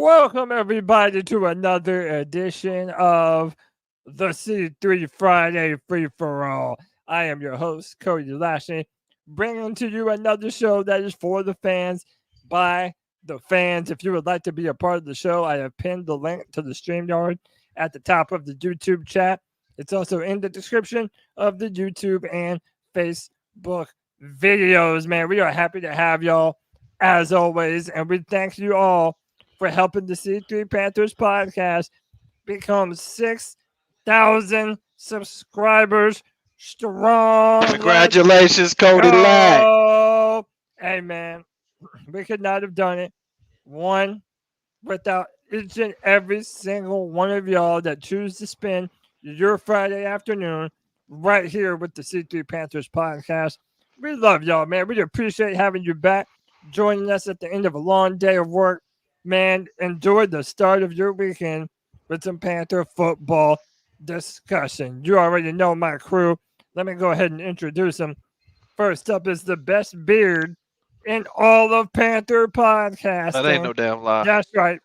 Welcome, everybody, to another edition of the C3 Friday Free For All. I am your host, Cody Lashley, bringing to you another show that is for the fans, by the fans. If you would like to be a part of the show, I have pinned the link to the Streamyard at the top of the YouTube chat. It's also in the description of the YouTube and Facebook videos, man. We are happy to have y'all, as always, and we thank you all for helping the C3 Panthers Podcast become 6,000 subscribers strong. Congratulations, Cody Lack. Oh, hey, man. We could not have done it one without each and every single one of y'all that choose to spend your Friday afternoon right here with the C3 Panthers Podcast. We love y'all, man. We appreciate having you back, joining us at the end of a long day of work. Man, enjoy the start of your weekend with some Panther football discussion. You already know my crew. Let me go ahead and introduce them. First up is the best beard in all of Panther podcasting. That ain't no damn lie. That's right.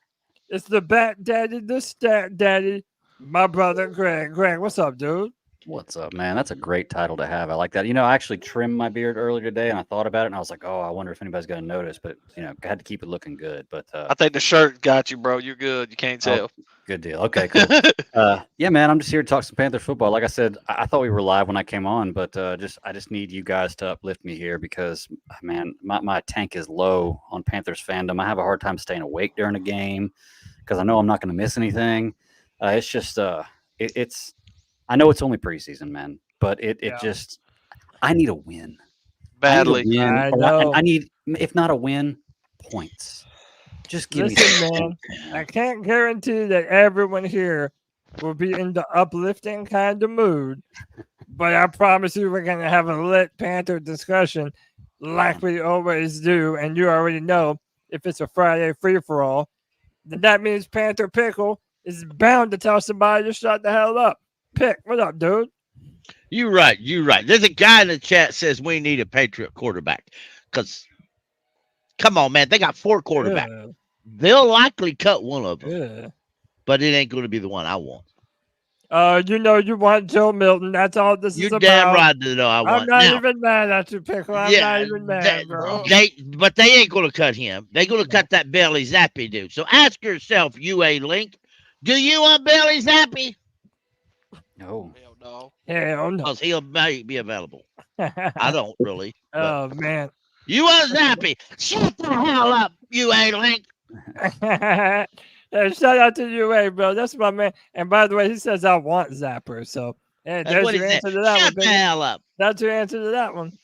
It's the Bat Daddy, the Stat Daddy, my brother Greg. Greg, what's up, dude? What's up, man? That's a great title to have. I like that. You know, I actually trimmed my beard earlier today, and I thought about it, and I was like, oh, I wonder if anybody's going to notice. But, you know, I had to keep it looking good. But I think the shirt got you, bro. You're good. You can't tell. Good deal. Okay, cool. Yeah, man, I'm just here to talk some Panther football. Like I said, I thought we were live when I came on, but I just need you guys to uplift me here because, man, my tank is low on Panthers fandom. I have a hard time staying awake during a game because I know I'm not going to miss anything. It's just it's – I know it's only preseason, man, but it just – I need a win. Badly. I need, if not a win, points. Just give me man, I can't guarantee that everyone here will be in the uplifting kind of mood, but I promise you we're going to have a lit Panther discussion like we always do, and you already know if it's a Friday free-for-all, then that means Panther Pickle is bound to tell somebody to shut the hell up. Pick, what up, dude? You're right. There's a guy in the chat says we need a Patriot quarterback because, come on, man, they got 4 quarterbacks. Yeah. They'll likely cut one of them, but it ain't going to be the one I want. You know you want Joe Milton. That's all this is about. You're damn right to know I want. I'm not even mad at you, Pickle. I'm not even mad, bro. But they ain't going to cut him. They're going to cut that Bailey Zappi dude. So ask yourself, UA Link, do you want Bailey Zappi? No. Hell no. Because he'll be available. I don't really. Oh, man. You want Zappy? Shut the hell up, UA Link. Shout out to UA, bro. That's my man. And by the way, he says I want Zapper. So hey, there's your answer to that Shut one. The hell up. That's your answer to that one.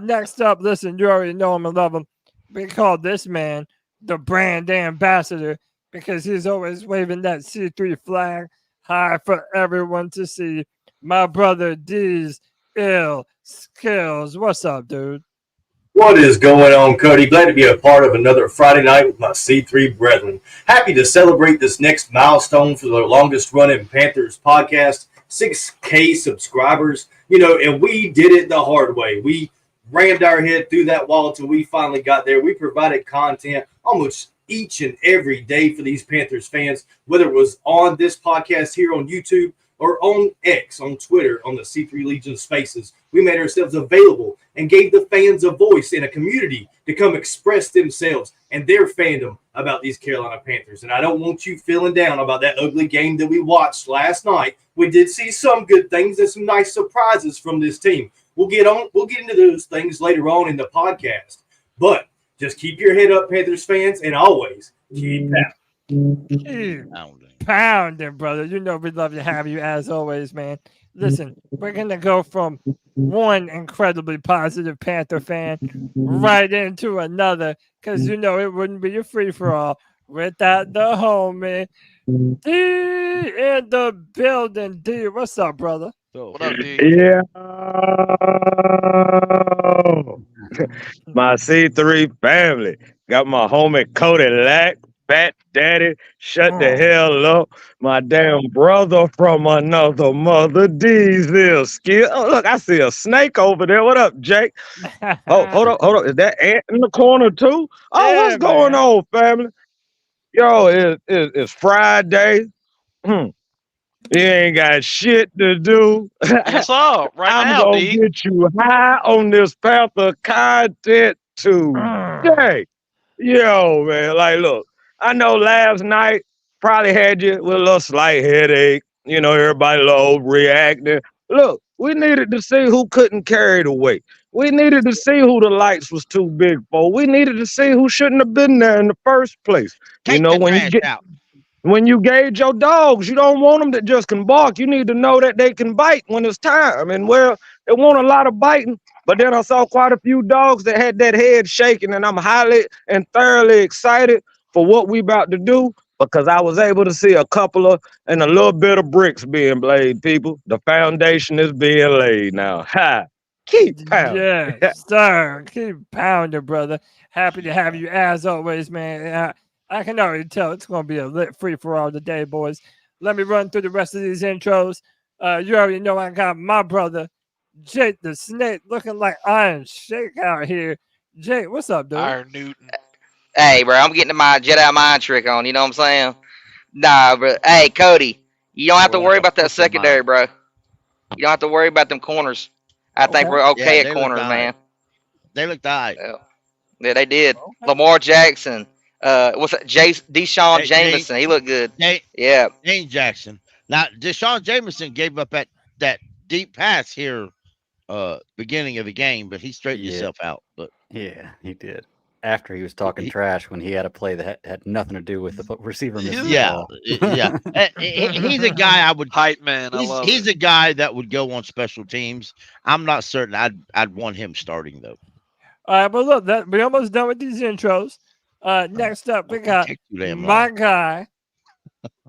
Next up, listen, you already know him and love him. We call this man the brand ambassador because he's always waving that C3 flag high for everyone to see. My brother D's Ill Skills. What's up, dude? What is going on, Cody? Glad to be a part of another Friday night with my C3 brethren. Happy to celebrate this next milestone for the longest running Panthers podcast, 6K subscribers. You know, and we did it the hard way. We rammed our head through that wall until we finally got there. We provided content almost each and every day for these Panthers fans, whether it was on this podcast here on YouTube or on X, on Twitter, on the C3 Legion Spaces. We made ourselves available and gave the fans a voice in a community to come express themselves and their fandom about these Carolina Panthers. And I don't want you feeling down about that ugly game that we watched last night. We did see some good things and some nice surprises from this team. We'll get into those things later on in the podcast. But just keep your head up, Panthers fans, and always keep pounding, brother. You know we love to have you as always, man. Listen, we're going to go from one incredibly positive Panther fan right into another because, you know, it wouldn't be a free-for-all without the homie. D in the building. D, what's up, brother? What up, D? Yeah. My C3 family. Got my homie Cody Lack. Fat Daddy, shut the hell up. My damn brother from another mother, Diesel Skill. Oh, look, I see a snake over there. What up, Jake? Oh, hold up. Is that ant in the corner too? Oh, yeah, what's going on, family? Yo, it's Friday. You ain't got shit to do. Yes, sir. Right I'm now, gonna D. get you high on this Panther content today. Yo, man, like, look, I know last night probably had you with a little slight headache. You know, everybody low reacting. Look, we needed to see who couldn't carry the weight. We needed to see who the lights was too big for. We needed to see who shouldn't have been there in the first place. Take You know, the trash out. when you gauge your dogs, you don't want them that just can bark. You need to know that they can bite when it's time. And well, it want a lot of biting. But then I saw quite a few dogs that had that head shaking, and I'm highly and thoroughly excited for what we about to do because I was able to see a couple of and a little bit of bricks being laid, people. The foundation is being laid now. Ha! Keep pounding. Yes, sir. Keep pounding, brother. Happy to have you as always, man. I can already tell it's going to be a lit free-for-all today, boys. Let me run through the rest of these intros. You already know I got my brother, Jake the Snake, looking like Iron Shake out here. Jake, what's up, dude? Iron Newton. Hey, bro, I'm getting my Jedi mind trick on. You know what I'm saying? Nah, bro. Hey, Cody, you don't have to worry about that secondary, bro. You don't have to worry about them corners. I think we're okay at corners, man. They looked all right. Yeah, they did. Lamar Jackson. What's that? Deshaun Jameson. He looked good. Yeah. James Jackson. Now, Deshaun Jameson gave up at that deep pass here beginning of the game, but he straightened himself out. But yeah, he did. After he was talking trash when he had a play that had nothing to do with the receiver missing the ball. Yeah. He's a guy I would hype man. He's a guy that would go on special teams. I'm not certain I'd want him starting though. All right, but look, we're almost done with these intros. Next up, we got my guy.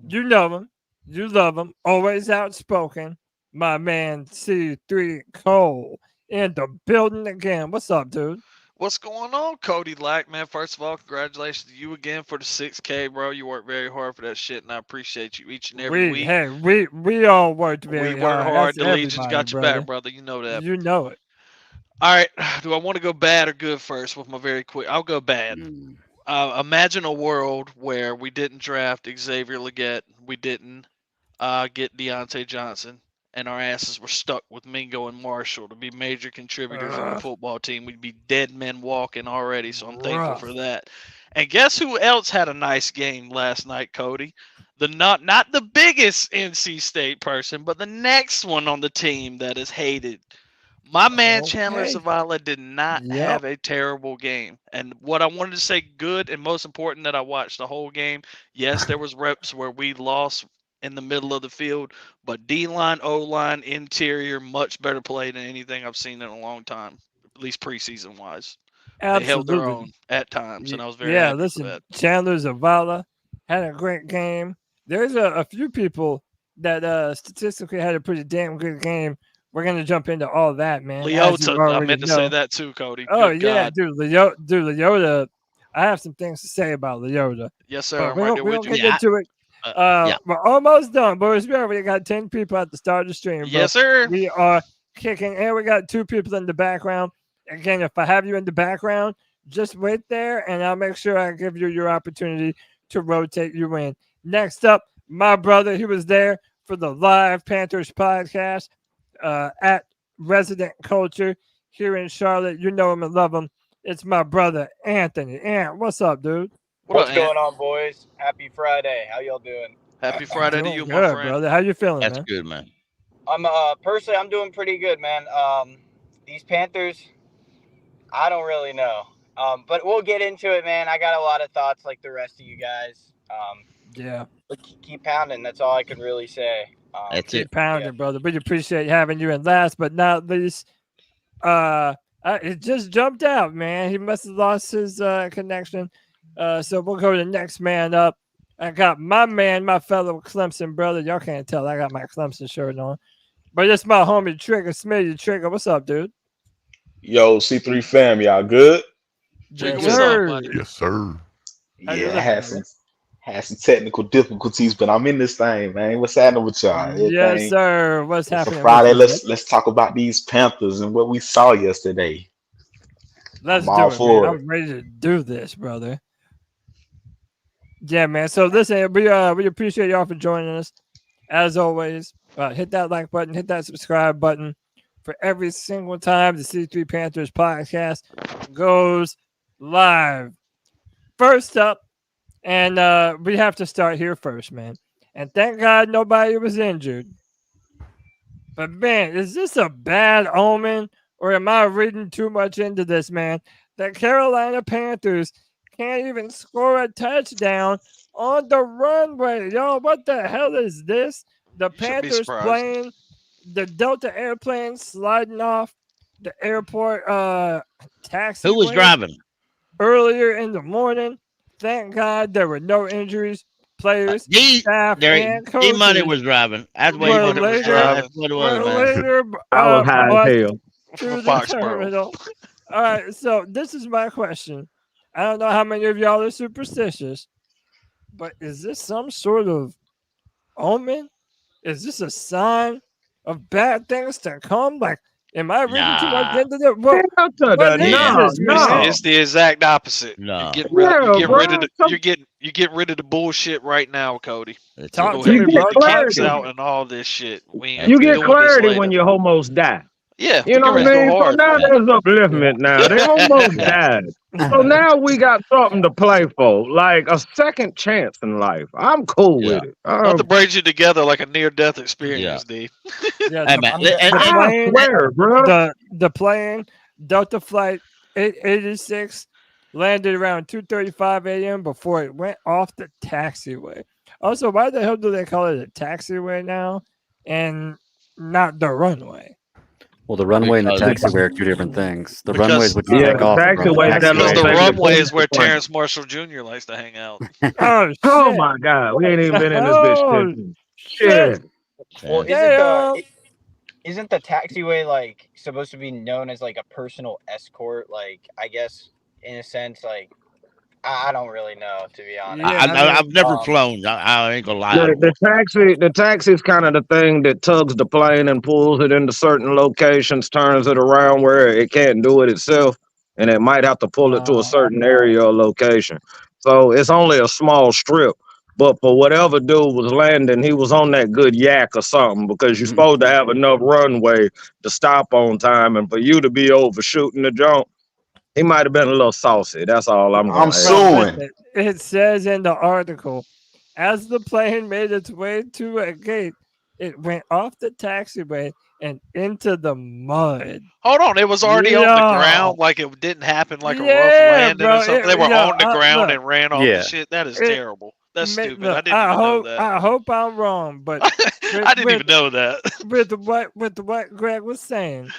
You know him. You love him. Always outspoken. My man, C3 Cole in the building again. What's up, dude? What's going on, Cody Lack, man? First of all, congratulations to you again for the 6K, bro. You worked very hard for that shit, and I appreciate you each and every week. Hey, we all worked very hard. We worked hard. The Legion's got your back, brother. You know that. You know it. All right. Do I want to go bad or good first with my very quick? I'll go bad. Imagine a world where we didn't draft Xavier Legette. We didn't get Deontay Johnson. And our asses were stuck with Mingo and Marshall to be major contributors on the football team. We'd be dead men walking already, so I'm thankful for that. And guess who else had a nice game last night, Cody? The not the biggest NC State person, but the next one on the team that is hated. My man Chandler Zavala did not have a terrible game. And what I wanted to say good and most important that I watched the whole game, yes, there was reps where we lost in the middle of the field, but D-line, O-line, interior, much better play than anything I've seen in a long time, at least preseason-wise. They held their own at times, and I was very happy listen, for that. Chandler Zavala had a great game. There's a few people that statistically had a pretty damn good game. We're going to jump into all that, man. Leota, I meant to say that too, Cody. Oh, yeah, dude, Leota. I have some things to say about Leota. Yes, sir. We don't get into it. We're almost done, boys. We already got 10 people at the start of the stream. Bro. Yes, sir. We are kicking, and we got 2 people in the background. Again, if I have you in the background, just wait there, and I'll make sure I give you your opportunity to rotate you in. Next up, my brother, he was there for the live Panthers podcast at Resident Culture here in Charlotte. You know him and love him. It's my brother, Anthony. Ant, what's up, dude? What's going on, boys? Happy Friday. How y'all doing? Happy Friday to you, good, my friend. Brother. How you feeling, That's man? good, man. I'm personally, I'm doing pretty good, man. These Panthers, I don't really know. But we'll get into it, man. I got a lot of thoughts like the rest of you guys. But keep pounding. That's all I can really say. Keep pounding, brother. We appreciate having you. And last but not least, it just jumped out, man. He must have lost his connection. So we'll go to the next man up. I got my man, my fellow Clemson brother. Y'all can't tell I got my Clemson shirt on. But it's my homie Trigger, Smitty Trigger. What's up, dude? Yo, C3 fam, y'all good? Trigger, what's up, buddy? Yes, sir. Yeah, had some technical difficulties, but I'm in this thing, man. What's happening with y'all? Yes, sir. What's happening? Friday, let's talk about these Panthers and what we saw yesterday. Let's do it, man. I'm ready to do this, brother. Yeah, man. So listen, we appreciate y'all for joining us. As always, hit that like button, hit that subscribe button for every single time the C3 Panthers podcast goes live. First up, and we have to start here first, man. And thank God nobody was injured. But man, is this a bad omen, or am I reading too much into this, man? The Carolina Panthers can't even score a touchdown on the runway. Yo, what the hell is this? The Panthers playing the Delta airplane sliding off the airport taxi. Who was driving? Earlier in the morning. Thank God there were no injuries. Players, staff, and coaches. D-Money was driving. That's what he was driving. That's what it was, man. Later, I was high as hell. To the terminal. All right, so this is my question. I don't know how many of y'all are superstitious, but is this some sort of omen? Is this a sign of bad things to come? Like, am I reading too much into it? No. It's the exact opposite. No. You get rid of the bullshit right now, Cody. Talk to me, bro. Kicks out and all this shit. You get clarity when you almost die. Yeah, you know what I mean? So now there's upliftment now. They almost died. So now we got something to play for, like a second chance in life. I'm cool with it. Nothing brings you together like a near-death experience, D. Yeah, Hey, man, the plane, Delta Flight 886, landed around 2:35 a.m. before it went off the taxiway. Also, why the hell do they call it a taxiway now and not the runway? Well, the runway and the taxiway are two different things. The runway is what you take off. The runway is where Terrence Marshall Jr. likes to hang out. Oh my God, we ain't even been in this bitch. Shit. Well, isn't the taxiway like supposed to be known as like a personal escort? Like, I guess in a sense, like I don't really know, to be honest. I've never flown. I ain't gonna lie. The taxi is kind of the thing that tugs the plane and pulls it into certain locations, turns it around where it can't do it itself, and it might have to pull it to a certain area or location. So it's only a small strip. But for whatever dude was landing, he was on that good yak or something, because you're supposed to have enough runway to stop on time, and for you to be overshooting the jump, he might have been a little saucy. That's all I'm suing. It says in the article, as the plane made its way to a gate, it went off the taxiway and into the mud. Hold on, it was already on the ground, like it didn't happen like a rough landing or something. They were on the ground and ran off the shit. That is terrible. That's stupid. I didn't even know that. I hope I'm wrong, but I didn't even know that. With what Greg was saying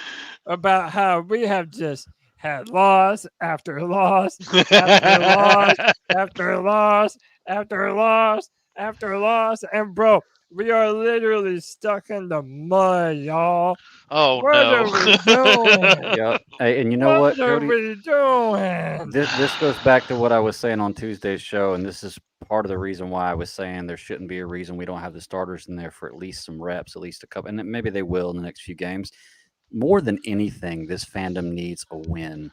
about how we have just had loss after loss after loss after loss after loss after loss, and bro, we are literally stuck in the mud, y'all. Oh, what are we doing? Yeah. Hey, and you know what, Cody? What are we doing? This goes back to what I was saying on Tuesday's show, and this is part of the reason why I was saying there shouldn't be a reason we don't have the starters in there for at least some reps, at least a couple, and maybe they will in the next few games. More than anything, this fandom needs a win.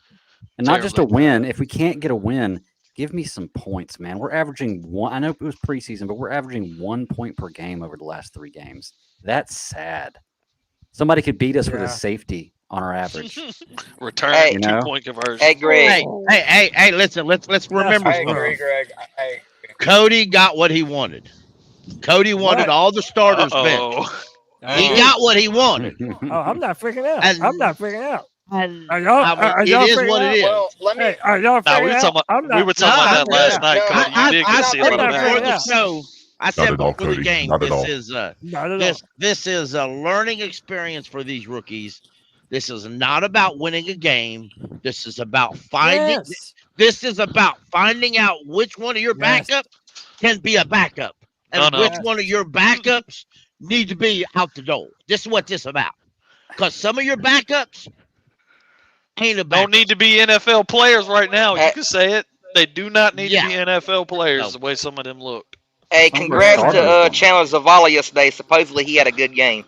And not just a win. If we can't get a win, give me some points, man. We're averaging one. I know it was preseason, but we're averaging 1 point per game over the last 3 games. That's sad. Somebody could beat us with a safety on our average. Return 2-point conversion. Hey, Greg. Hey, listen, let's remember. I agree, Greg. Cody got what he wanted. Cody wanted all the starters bench. He got what he wanted. I'm not freaking out. I'm not freaking out. It is what it is. Well, let me. Are y'all freaking out? We were talking about that last night, Cody. You did get to see a lot of that. I said before the game, this is a learning experience for these rookies. This is not about winning a game. This is about finding. This is about finding out which one of your backups can be a backup, and which one of your backups need to be out the door. This is what this is about. Because some of your backups ain't a backup. Don't need to be NFL players right now. You can say it. They do not need to be NFL players the way some of them looked. Hey, congrats to Chandler Zavala yesterday. Supposedly he had a good game.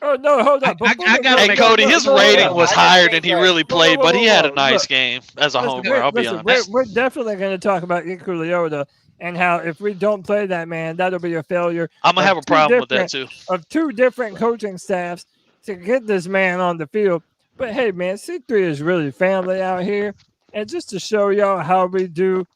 Oh, no, hold on. Hey, Cody, his rating was higher than he really played, but he had a nice game as a homer. I'll be honest. We're definitely going to talk about Eku Leota and how if we don't play that, man, that'll be a failure. I'm gonna have a problem with that too. Of two different coaching staffs to get this man on the field. But hey, man, C3 is really family out here. And just to show y'all how we do,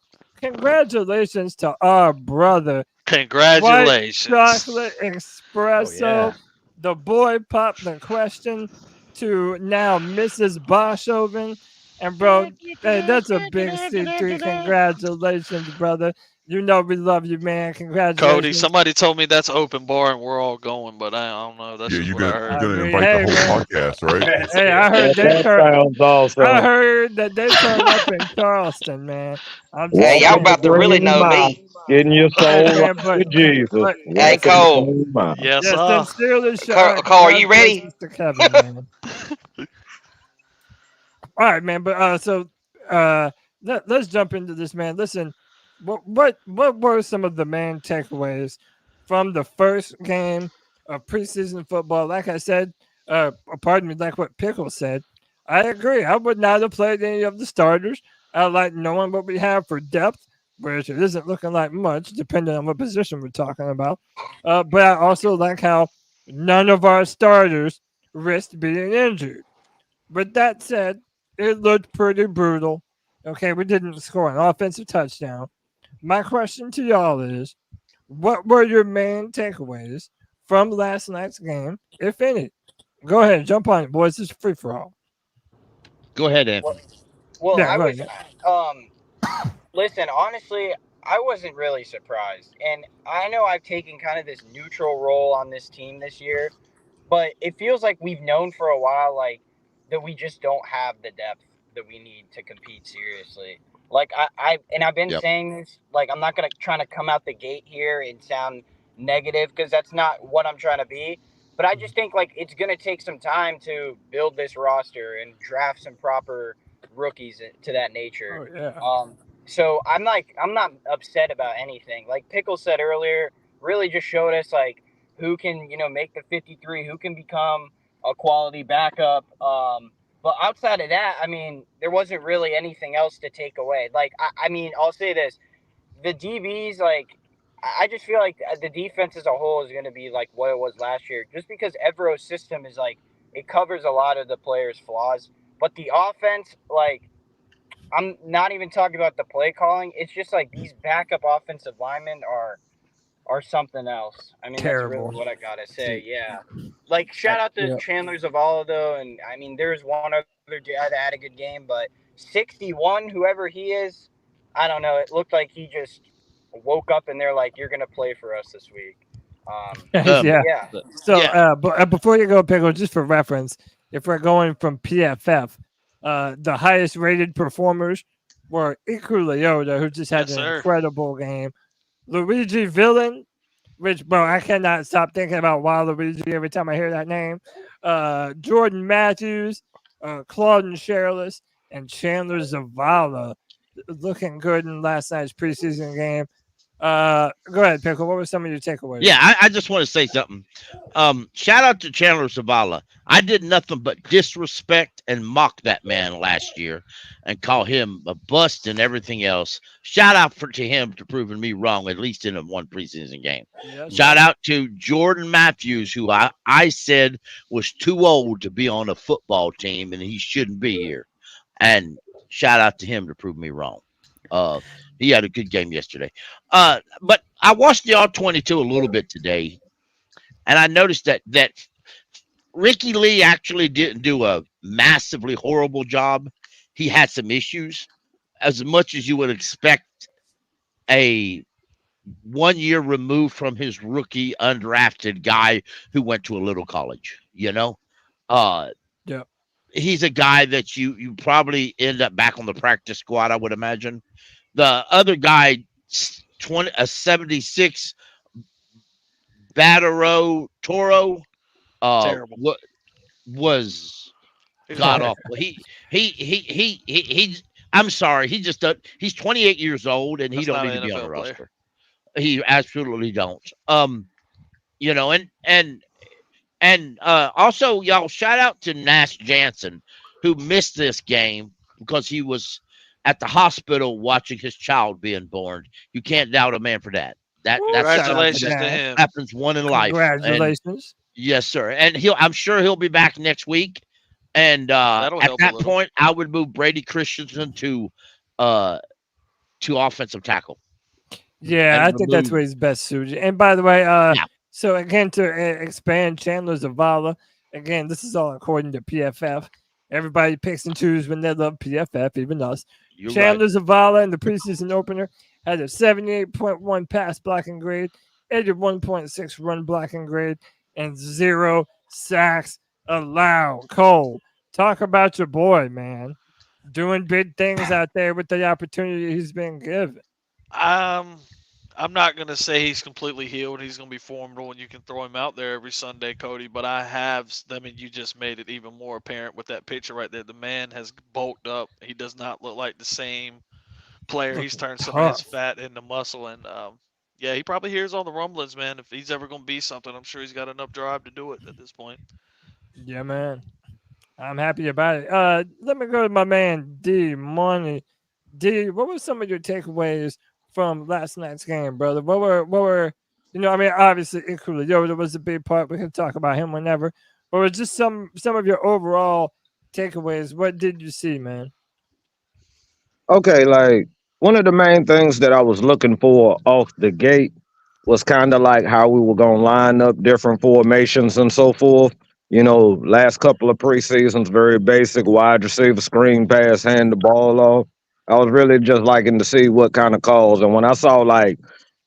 congratulations to our brother. Congratulations. White chocolate espresso. The boy popped the question to now Mrs. Boshoven. And bro, hey, that's a big C3. Congratulations, brother. You know we love you, man. Congratulations. Cody, somebody told me that's open bar and we're all going, but I don't know. That's just what I heard. You're gonna invite the whole podcast, right? Hey, I heard That sounds awesome. I heard that they turned up in Charleston, man. I'm just Hey, y'all saying. about to really know me. Getting your soul Hey, man, right with Jesus. Hey, Cole. Yes, Yeah, sir. sincerely, Cole, are you ready? congratulations to Kevin, man. All right, man. But let's jump into this, man. Listen, what were some of the main takeaways from the first game of preseason football? Like I said, pardon me, like what Pickle said, I agree. I would not have played any of the starters. I like knowing what we have for depth, which it isn't looking like much, depending on what position we're talking about. But I also like how none of our starters risked being injured. With that said, it looked pretty brutal. Okay, we didn't score an offensive touchdown. My question to y'all is, what were your main takeaways from last night's game, if any? Go ahead, jump on it, boys. It's free for all. Go ahead, Anthony. Well, Yeah, I go was, listen, honestly, I wasn't really surprised. And I know I've taken kind of this neutral role on this team this year, but it feels like we've known for a while, like, that we just don't have the depth that we need to compete seriously. Like, I've been saying this, like, I'm not going to try to come out the gate here and sound negative because that's not what I'm trying to be. But I just think, like, it's going to take some time to build this roster and draft some proper rookies to that nature. Oh, yeah. So I'm not upset about anything. Like Pickle said earlier, really just showed us, like, who can, make the 53, who can become a quality backup. But outside of that, I mean, there wasn't really anything else to take away. Like, I mean, I'll say this. The DBs, like, I just feel like the defense as a whole is going to be like what it was last year. Just because Evero's system is, like, it covers a lot of the players' flaws. But the offense, like, I'm not even talking about the play calling. It's just, like, these backup offensive linemen are something else. I mean, Terrible. That's really what I gotta say. Yeah, like shout out to Chandler Zavala though, and I mean, there's one other guy that had a good game, but 61, whoever he is, I don't know. It looked like he just woke up and they're like, "You're gonna play for us this week." Yeah. So, before you go, Pickle, just for reference, if we're going from PFF, the highest rated performers were Eku Leota, who just had an incredible game. Luigi Villain, which, bro, I cannot stop thinking about Waluigi every time I hear that name. Jordan Matthews, Claude Sherless, and Chandler Zavala looking good in last night's preseason game. Go ahead, Pickle. What were some of your takeaways? Yeah, I just want to say something. Shout out to Chandler Zavala. I did nothing but disrespect and mock that man last year and call him a bust and everything else. Shout out to him for proving me wrong, at least in one preseason game. Yes, shout out to Jordan Matthews, who I said was too old to be on a football team and he shouldn't be here. And shout out to him to prove me wrong. He had a good game yesterday. But I watched the All-22 a little bit today, and I noticed that Ricky Lee actually didn't do a massively horrible job. He had some issues, as much as you would expect a 1 year removed from his rookie undrafted guy who went to a little college, Yeah. He's a guy that you probably end up back on the practice squad, I would imagine. The other guy, 76 Batero Toro, was god awful. He I'm sorry, he's 28 years old and he don't need to be on the roster. He absolutely don't. And also, y'all, shout out to Nash Jansen, who missed this game because he was at the hospital watching his child being born. You can't doubt a man for that. That's Congratulations to him. happens one in life. Congratulations. And, yes, sir. And I'm sure he'll be back next week. And at that point, I would move Brady Christensen to offensive tackle. Yeah, I think that's where he's best suited. And by the way, so again, to expand Chandler Zavala, again, this is all according to PFF. Everybody picks and chooses when they love PFF, even us. Chandler Zavala in the preseason opener had a 78.1 pass blocking grade, 81.6 run blocking grade, and 0 sacks allowed. Cole, talk about your boy, man. Doing big things out there with the opportunity he's been given. I'm not going to say he's completely healed. He's going to be formidable and you can throw him out there every Sunday, Cody. But you just made it even more apparent with that picture right there. The man has bulked up. He does not look like the same player. He's turned some of his fat into muscle. And, he probably hears all the rumblings, man. If he's ever going to be something, I'm sure he's got enough drive to do it at this point. Yeah, man. I'm happy about it. Let me go to my man, D Money. D, what were some of your takeaways from last night's game, brother? What were obviously Eku Leota was a big part. We can talk about him whenever. But was just some of your overall takeaways. What did you see, man? Okay, like one of the main things that I was looking for off the gate was kind of like how we were going to line up different formations and so forth. Last couple of preseasons, very basic wide receiver, screen pass, hand the ball off. I was really just liking to see what kind of calls. And when I saw like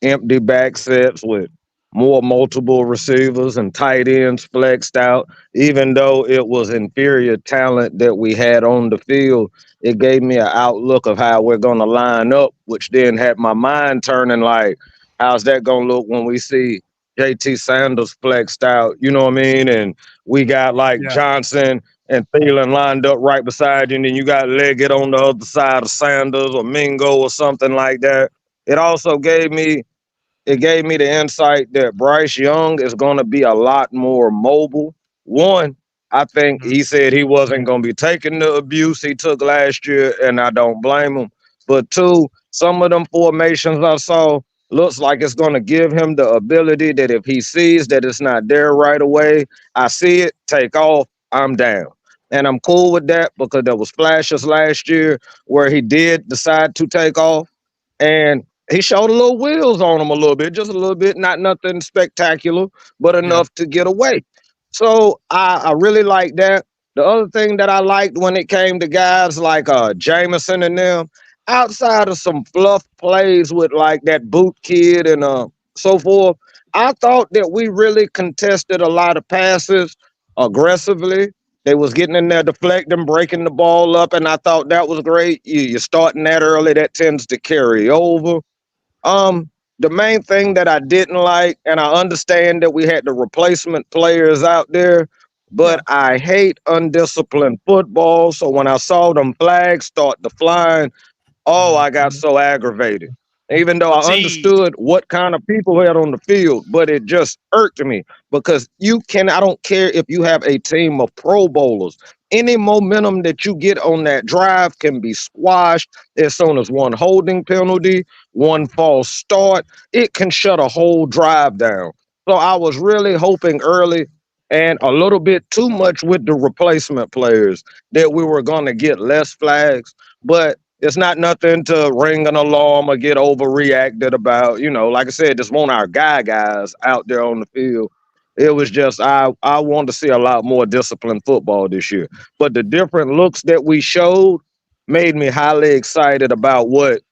empty back sets with more multiple receivers and tight ends flexed out, even though it was inferior talent that we had on the field, it gave me an outlook of how we're going to line up, which then had my mind turning like, how's that going to look when we see JT Sanders flexed out? You know what I mean? And we got like Johnson and Thielen lined up right beside you, and then you got Leggett on the other side of Sanders or Mingo or something like that. It also gave me the insight that Bryce Young is going to be a lot more mobile. One, I think he said he wasn't going to be taking the abuse he took last year, and I don't blame him. But two, some of them formations I saw looks like it's going to give him the ability that if he sees that it's not there right away, I see it, take off, I'm down. And I'm cool with that because there was flashes last year where he did decide to take off, and he showed a little wheels on him a little bit, just a little bit, not nothing spectacular, but enough to get away. So I really like that. The other thing that I liked when it came to guys like Jameson and them, outside of some fluff plays with like that boot kid and so forth, I thought that we really contested a lot of passes aggressively. They was getting in there, deflecting, breaking the ball up, and I thought that was great. You're starting that early, that tends to carry over. The main thing that I didn't like, and I understand that we had the replacement players out there, but I hate undisciplined football. So when I saw them flags start to flying, I got so aggravated. Even though I understood what kind of people we had on the field, but it just irked me because I don't care if you have a team of Pro Bowlers. Any momentum that you get on that drive can be squashed as soon as one holding penalty, one false start. It can shut a whole drive down. So I was really hoping early and a little bit too much with the replacement players that we were going to get less flags, but it's not nothing to ring an alarm or get overreacted about. Like I said, just want our guys out there on the field. It was just I want to see a lot more disciplined football this year. But the different looks that we showed made me highly excited about what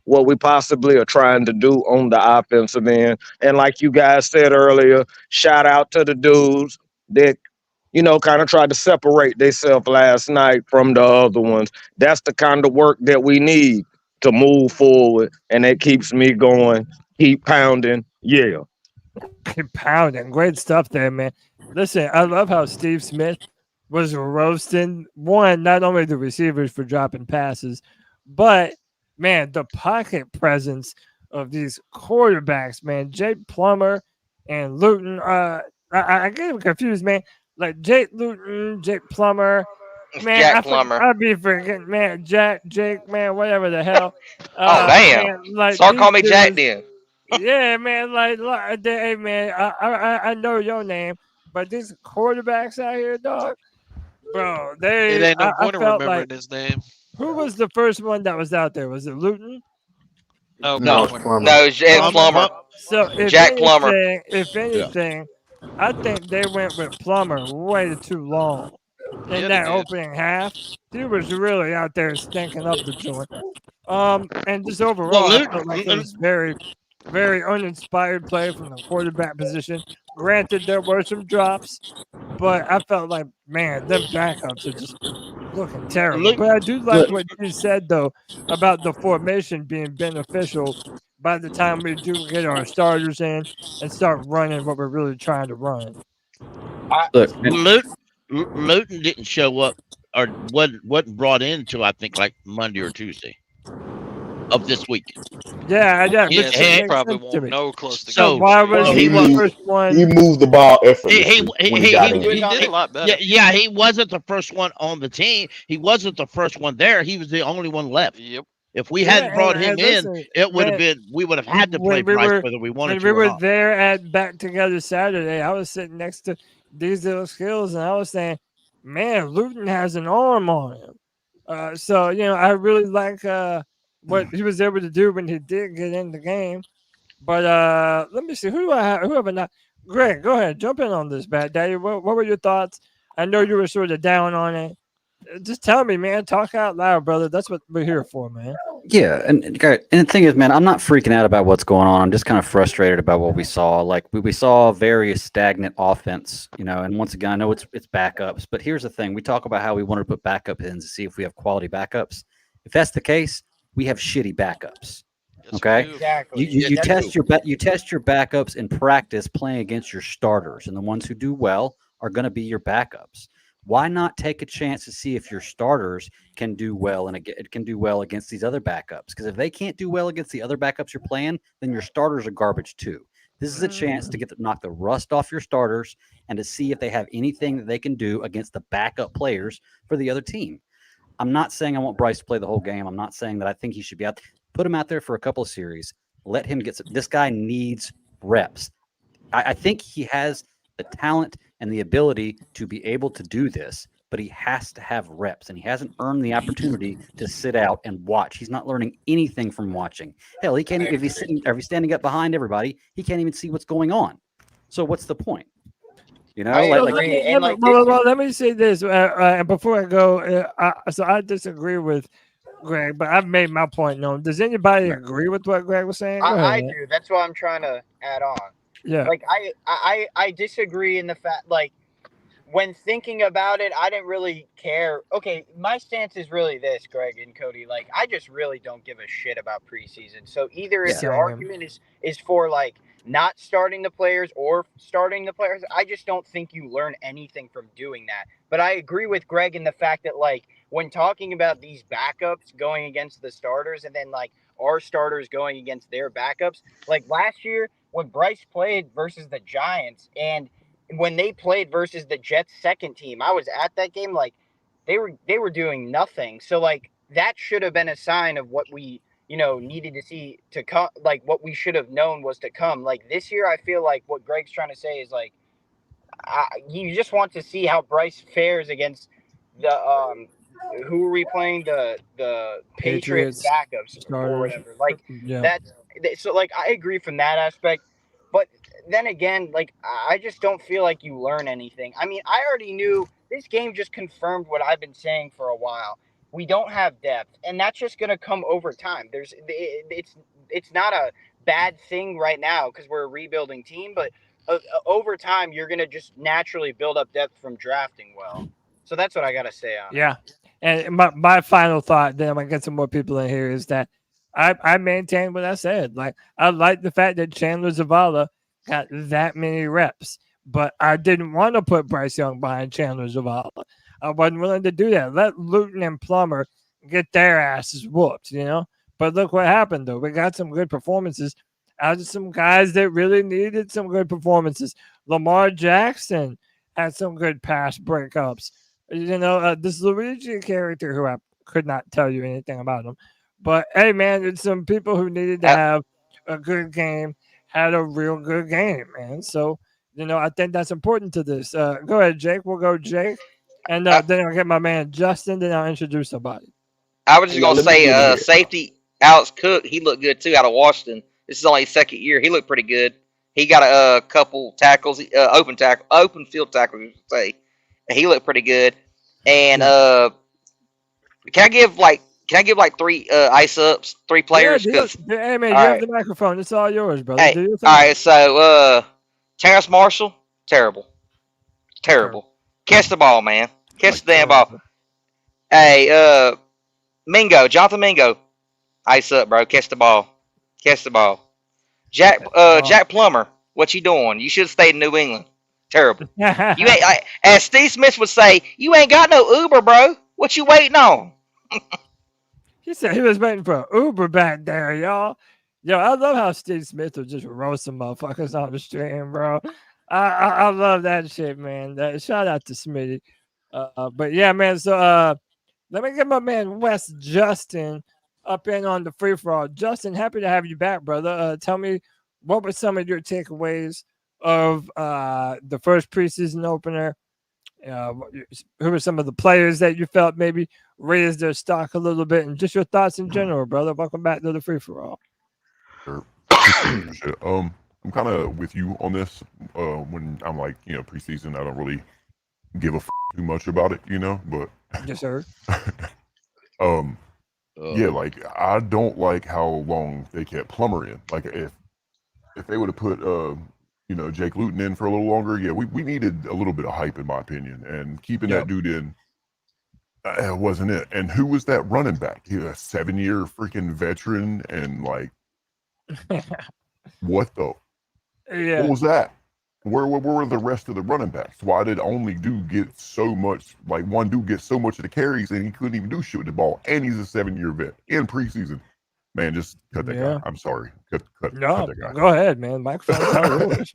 we possibly are trying to do on the offensive end. And like you guys said earlier, shout out to the dudes that kind of tried to separate themselves last night from the other ones. That's the kind of work that we need to move forward. And it keeps me going. Keep pounding. Yeah. Keep pounding. Great stuff there, man. Listen, I love how Steve Smith was roasting, not only the receivers for dropping passes, but, man, the pocket presence of these quarterbacks, man. Jake Plummer and Luton. I get confused, man. Like Jake Luton, Jake Plummer, Man, Jack Plummer. I'd be freaking man, Jake, man, whatever the hell. Oh damn! Man, like, Start calling me Jack then. Yeah, man, like hey, man, I know your name, but these quarterbacks out here, dog, bro, It ain't no point in felt remembering like, his name. who was the first one that was out there? Was it Luton? No, No, it's Plummer. No, it's Plummer. So Jack Plummer. If anything, I think they went with Plummer way too long in that opening half. He was really out there stinking up the joint. And just overall, I felt like it was very, very uninspired play from the quarterback position. Granted, there were some drops, but I felt like, man, them backups are just looking terrible. But I do like what you said, though, about the formation being beneficial by the time we do get our starters in and start running what we're really trying to run. Look, Luton didn't show up or wasn't brought in until I think like Monday or Tuesday of this week. Yeah, he probably won't know close to. So why was he the first one? He moved the ball effortlessly. He did a lot better. Yeah, he wasn't the first one on the team. He wasn't the first one there. He was the only one left. Yep. If we hadn't brought him in, it would have been. We would have had to play Bryce whether we wanted to. When we or were not. there at Back Together Saturday, I was sitting next to these little skills, and I was saying, "Man, Luton has an arm on him." So I really like what he was able to do when he did get in the game. But let me see who do I have. Whoever not. Greg, go ahead, jump in on this, Bad Daddy. What were your thoughts? I know you were sort of down on it. Just tell me, man. Talk out loud, brother. That's what we're here for, man. Yeah, and the thing is, man, I'm not freaking out about what's going on. I'm just kind of frustrated about what we saw. Like we saw a very stagnant offense, and once again, I know it's backups, but here's the thing: we talk about how we want to put backup in to see if we have quality backups. If that's the case, we have shitty backups. Okay, exactly. You test your backups in practice playing against your starters, and the ones who do well are going to be your backups. Why not take a chance to see if your starters can do well and it can do well against these other backups? Because if they can't do well against the other backups you're playing, then your starters are garbage too. This is a chance to knock the rust off your starters and to see if they have anything that they can do against the backup players for the other team. I'm not saying I want Bryce to play the whole game. I'm not saying that I think he should be out. Put him out there for a couple of series. Let him get some. This guy needs reps. I think he has the talent and the ability to be able to do this, but he has to have reps, and he hasn't earned the opportunity to sit out and watch. He's not learning anything from watching. Hell, he can't. If he's standing up behind everybody, he can't even see what's going on. So what's the point? Let me say this, and before I go, so I disagree with Greg, but I've made my point known. Does anybody agree with what Greg was saying? I do. That's what I'm trying to add on. Yeah. Like I disagree in the fact, like, when thinking about it, I didn't really care. Okay, my stance is really this, Greg and Cody. Like, I just really don't give a shit about preseason. So either if your argument is for like not starting the players or starting the players, I just don't think you learn anything from doing that. But I agree with Greg in the fact that, like, when talking about these backups going against the starters and then like our starters going against their backups, like last year when Bryce played versus the Giants and when they played versus the Jets second team, I was at that game. Like, they were doing nothing. So like that should have been a sign of what we needed to see to come. Like what we should have known was to come. Like this year, I feel like what Greg's trying to say is like you just want to see how Bryce fares against the who are we playing, the Patriots backups or whatever. Like that's so like I agree from that aspect. But then again, like, I just don't feel like you learn anything. I mean, I already knew this game just confirmed what I've been saying for a while. We don't have depth, and that's just going to come over time. It's not a bad thing right now because we're a rebuilding team, but over time, you're going to just naturally build up depth from drafting well. So that's what I got to say on it. Yeah. And my final thought, then I'm going to get some more people in here, is that I maintain what I said. Like, I like the fact that Chandler Zavala got that many reps, but I didn't want to put Bryce Young behind Chandler Zavala. I wasn't willing to do that. Let Luton and Plummer get their asses whooped, But look what happened, though. We got some good performances out of some guys that really needed some good performances. Lamar Jackson had some good pass breakups. this Luigi character who I could not tell you anything about him. But hey, man, it's some people who needed to have a good game had a real good game, man. So, I think that's important to this. Go ahead, Jake. We'll go Jake. And then I'll get my man Justin, then I'll introduce somebody. I was just going to say safety Alex Cook, he looked good too out of Washington. This is only his second year. He looked pretty good. He got a couple tackles, open field tackles, you should say. He looked pretty good. And can I give like 3 ice ups, 3 players? Hey man, you have the microphone. It's all yours, brother. Hey, all right, so Terrace Marshall, terrible. Catch the ball, man. Catch the damn ball. Hey, Jonathan Mingo, ice up, bro. Catch the ball. Jack Plummer, what you doing? You should have stayed in New England. Terrible. You ain't, as Steve Smith would say, you ain't got no Uber, bro. What you waiting on? He said he was waiting for an Uber back there, y'all. Yo, I love how Steve Smith will just roast some motherfuckers on the stream, bro. I love that shit, man. Shout out to Smitty. But yeah, man. So let me get my man Wes Justin up in on the free for all. Justin, happy to have you back, brother. Tell me, what were some of your takeaways of the first preseason opener? Who were some of the players that you felt maybe raised their stock a little bit, and just your thoughts in general, brother? Welcome back to the free for all. Sure. I'm kind of with you on this. When I'm like, preseason, I don't really give a too much about it, but yes, sir. Yeah, like I don't like how long they kept Plummer in. Like if they would have put Jake Luton in for a little longer, yeah, we needed a little bit of hype in my opinion, and keeping that dude in wasn't it. And who was that running back? He was a 7-year freaking veteran, and like what was that? Where were the rest of the running backs? Why did only dude get so much? Like one dude gets so much of the carries, and he couldn't even do shit with the ball. And he's a 7-year vet in preseason. Man, just cut that guy. I'm sorry. Cut that guy. Go ahead, man. Microphone's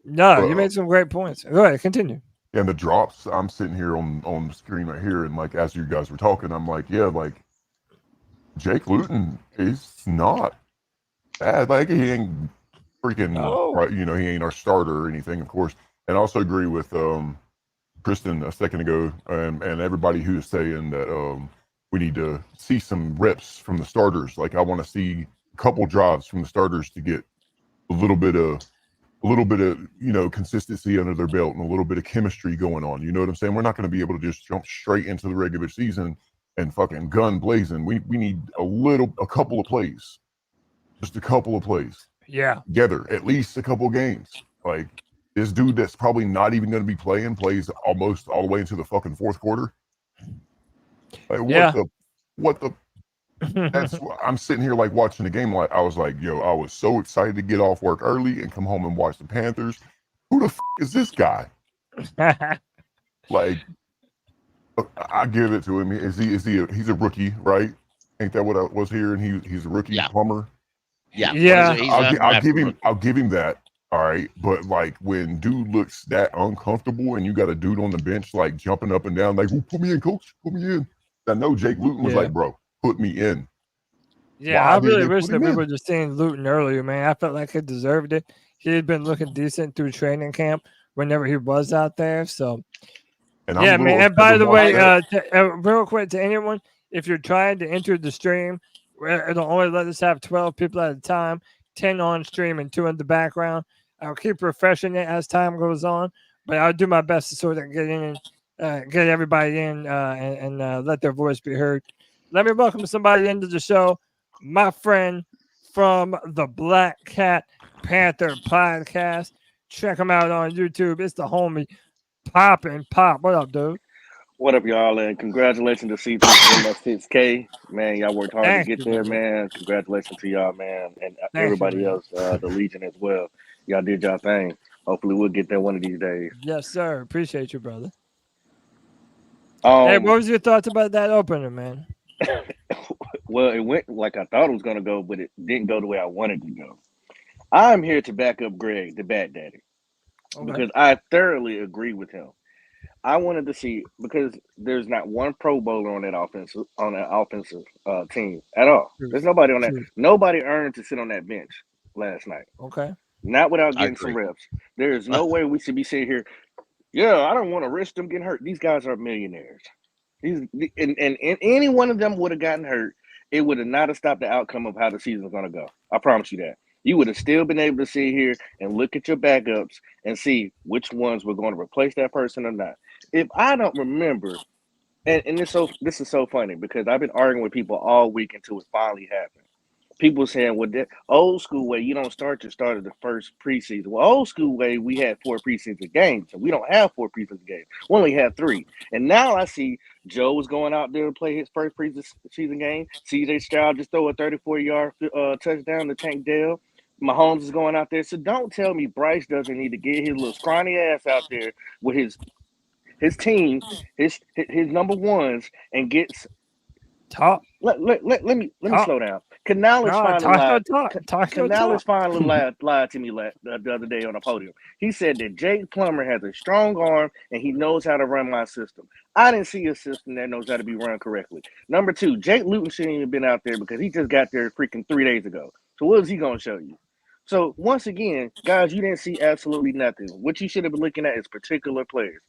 No, you made some great points. Go ahead, continue. And the drops, I'm sitting here on the screen right here, and like as you guys were talking, I'm like, yeah, like Jake Luton is not bad. Like he ain't freaking right, he ain't our starter or anything, of course. And I also agree with Kristen a second ago, and everybody who's saying that we need to see some reps from the starters. Like I want to see a couple drives from the starters to get a little bit of consistency under their belt and a little bit of chemistry going on. You know what I'm saying? We're not going to be able to just jump straight into the regular season and fucking gun blazing. We need a couple of plays, just a couple of plays. Yeah, together, at least a couple games. Like this dude that's probably not even going to be plays almost all the way into the fucking fourth quarter. Like what the that's I'm sitting here like watching the game. Like I was like, yo, I was so excited to get off work early and come home and watch the Panthers. Who the is this guy? Like I give it to him. He's a rookie, right? Ain't that what I was hearing? He's a rookie Plummer. Yeah. I'll give him that. All right, but like when dude looks that uncomfortable and you got a dude on the bench like jumping up and down, like, put me in, coach, put me in. I know Jake Luton was like, bro, put me in. Yeah, I really wish that we were just seeing Luton earlier, man. I felt like he deserved it. He had been looking decent through training camp whenever he was out there. So, yeah, man. And by the way, real quick to anyone, if you're trying to enter the stream, it'll only let us have 12 people at a time, 10 on stream and 2 in the background. I'll keep refreshing it as time goes on, but I'll do my best to sort of get in and get everybody in and let their voice be heard. Let me welcome somebody into the show, my friend from the Black Cat Panther Podcast. Check him out on YouTube. It's the homie Poppin' Pop. What up, dude? What up, y'all? And congratulations to C3 for that 6K. Man, y'all worked hard to get there, man. Congratulations to y'all, man. And everybody else, the Legion as well. Y'all did y'all thing. Hopefully we'll get there one of these days. Yes, sir. Appreciate you, brother. Hey, what was your thoughts about that opener, man? Well, it went like I thought it was going to go, but it didn't go the way I wanted to go. I'm here to back up Greg, the Bat Daddy, because I thoroughly agree with him. I wanted to see, because there's not one Pro Bowler on that offensive team at all. There's nobody on that. Nobody earned to sit on that bench last night. Okay. Not without getting some reps. There is no way we should be sitting here. Yeah, I don't want to risk them getting hurt. These guys are millionaires. And any one of them would have gotten hurt, it would have not have stopped the outcome of how the season's going to go. I promise you that. You would have still been able to sit here and look at your backups and see which ones were going to replace that person or not. If I don't remember, and this is so funny because I've been arguing with people all week until it finally happened. People saying, well, the old school way, you don't start your starter the first preseason. Well, old school way, we had 4 preseason games, and we don't have 4 preseason games. We only have 3. And now I see Joe was going out there to play his first preseason game. CJ Stroud just throw a 34-yard touchdown to Tank Dell. Mahomes is going out there. So don't tell me Bryce doesn't need to get his little scrawny ass out there with his team, his number ones, and gets top. Let me slow down. Canales finally lied to me the other day on a podium. He said that Jake Plummer has a strong arm and he knows how to run my system. I didn't see a system that knows how to be run correctly. Number 2, Jake Luton shouldn't even been out there because he just got there freaking 3 days ago. So what is he going to show you? So once again, guys, you didn't see absolutely nothing. What you should have been looking at is particular players.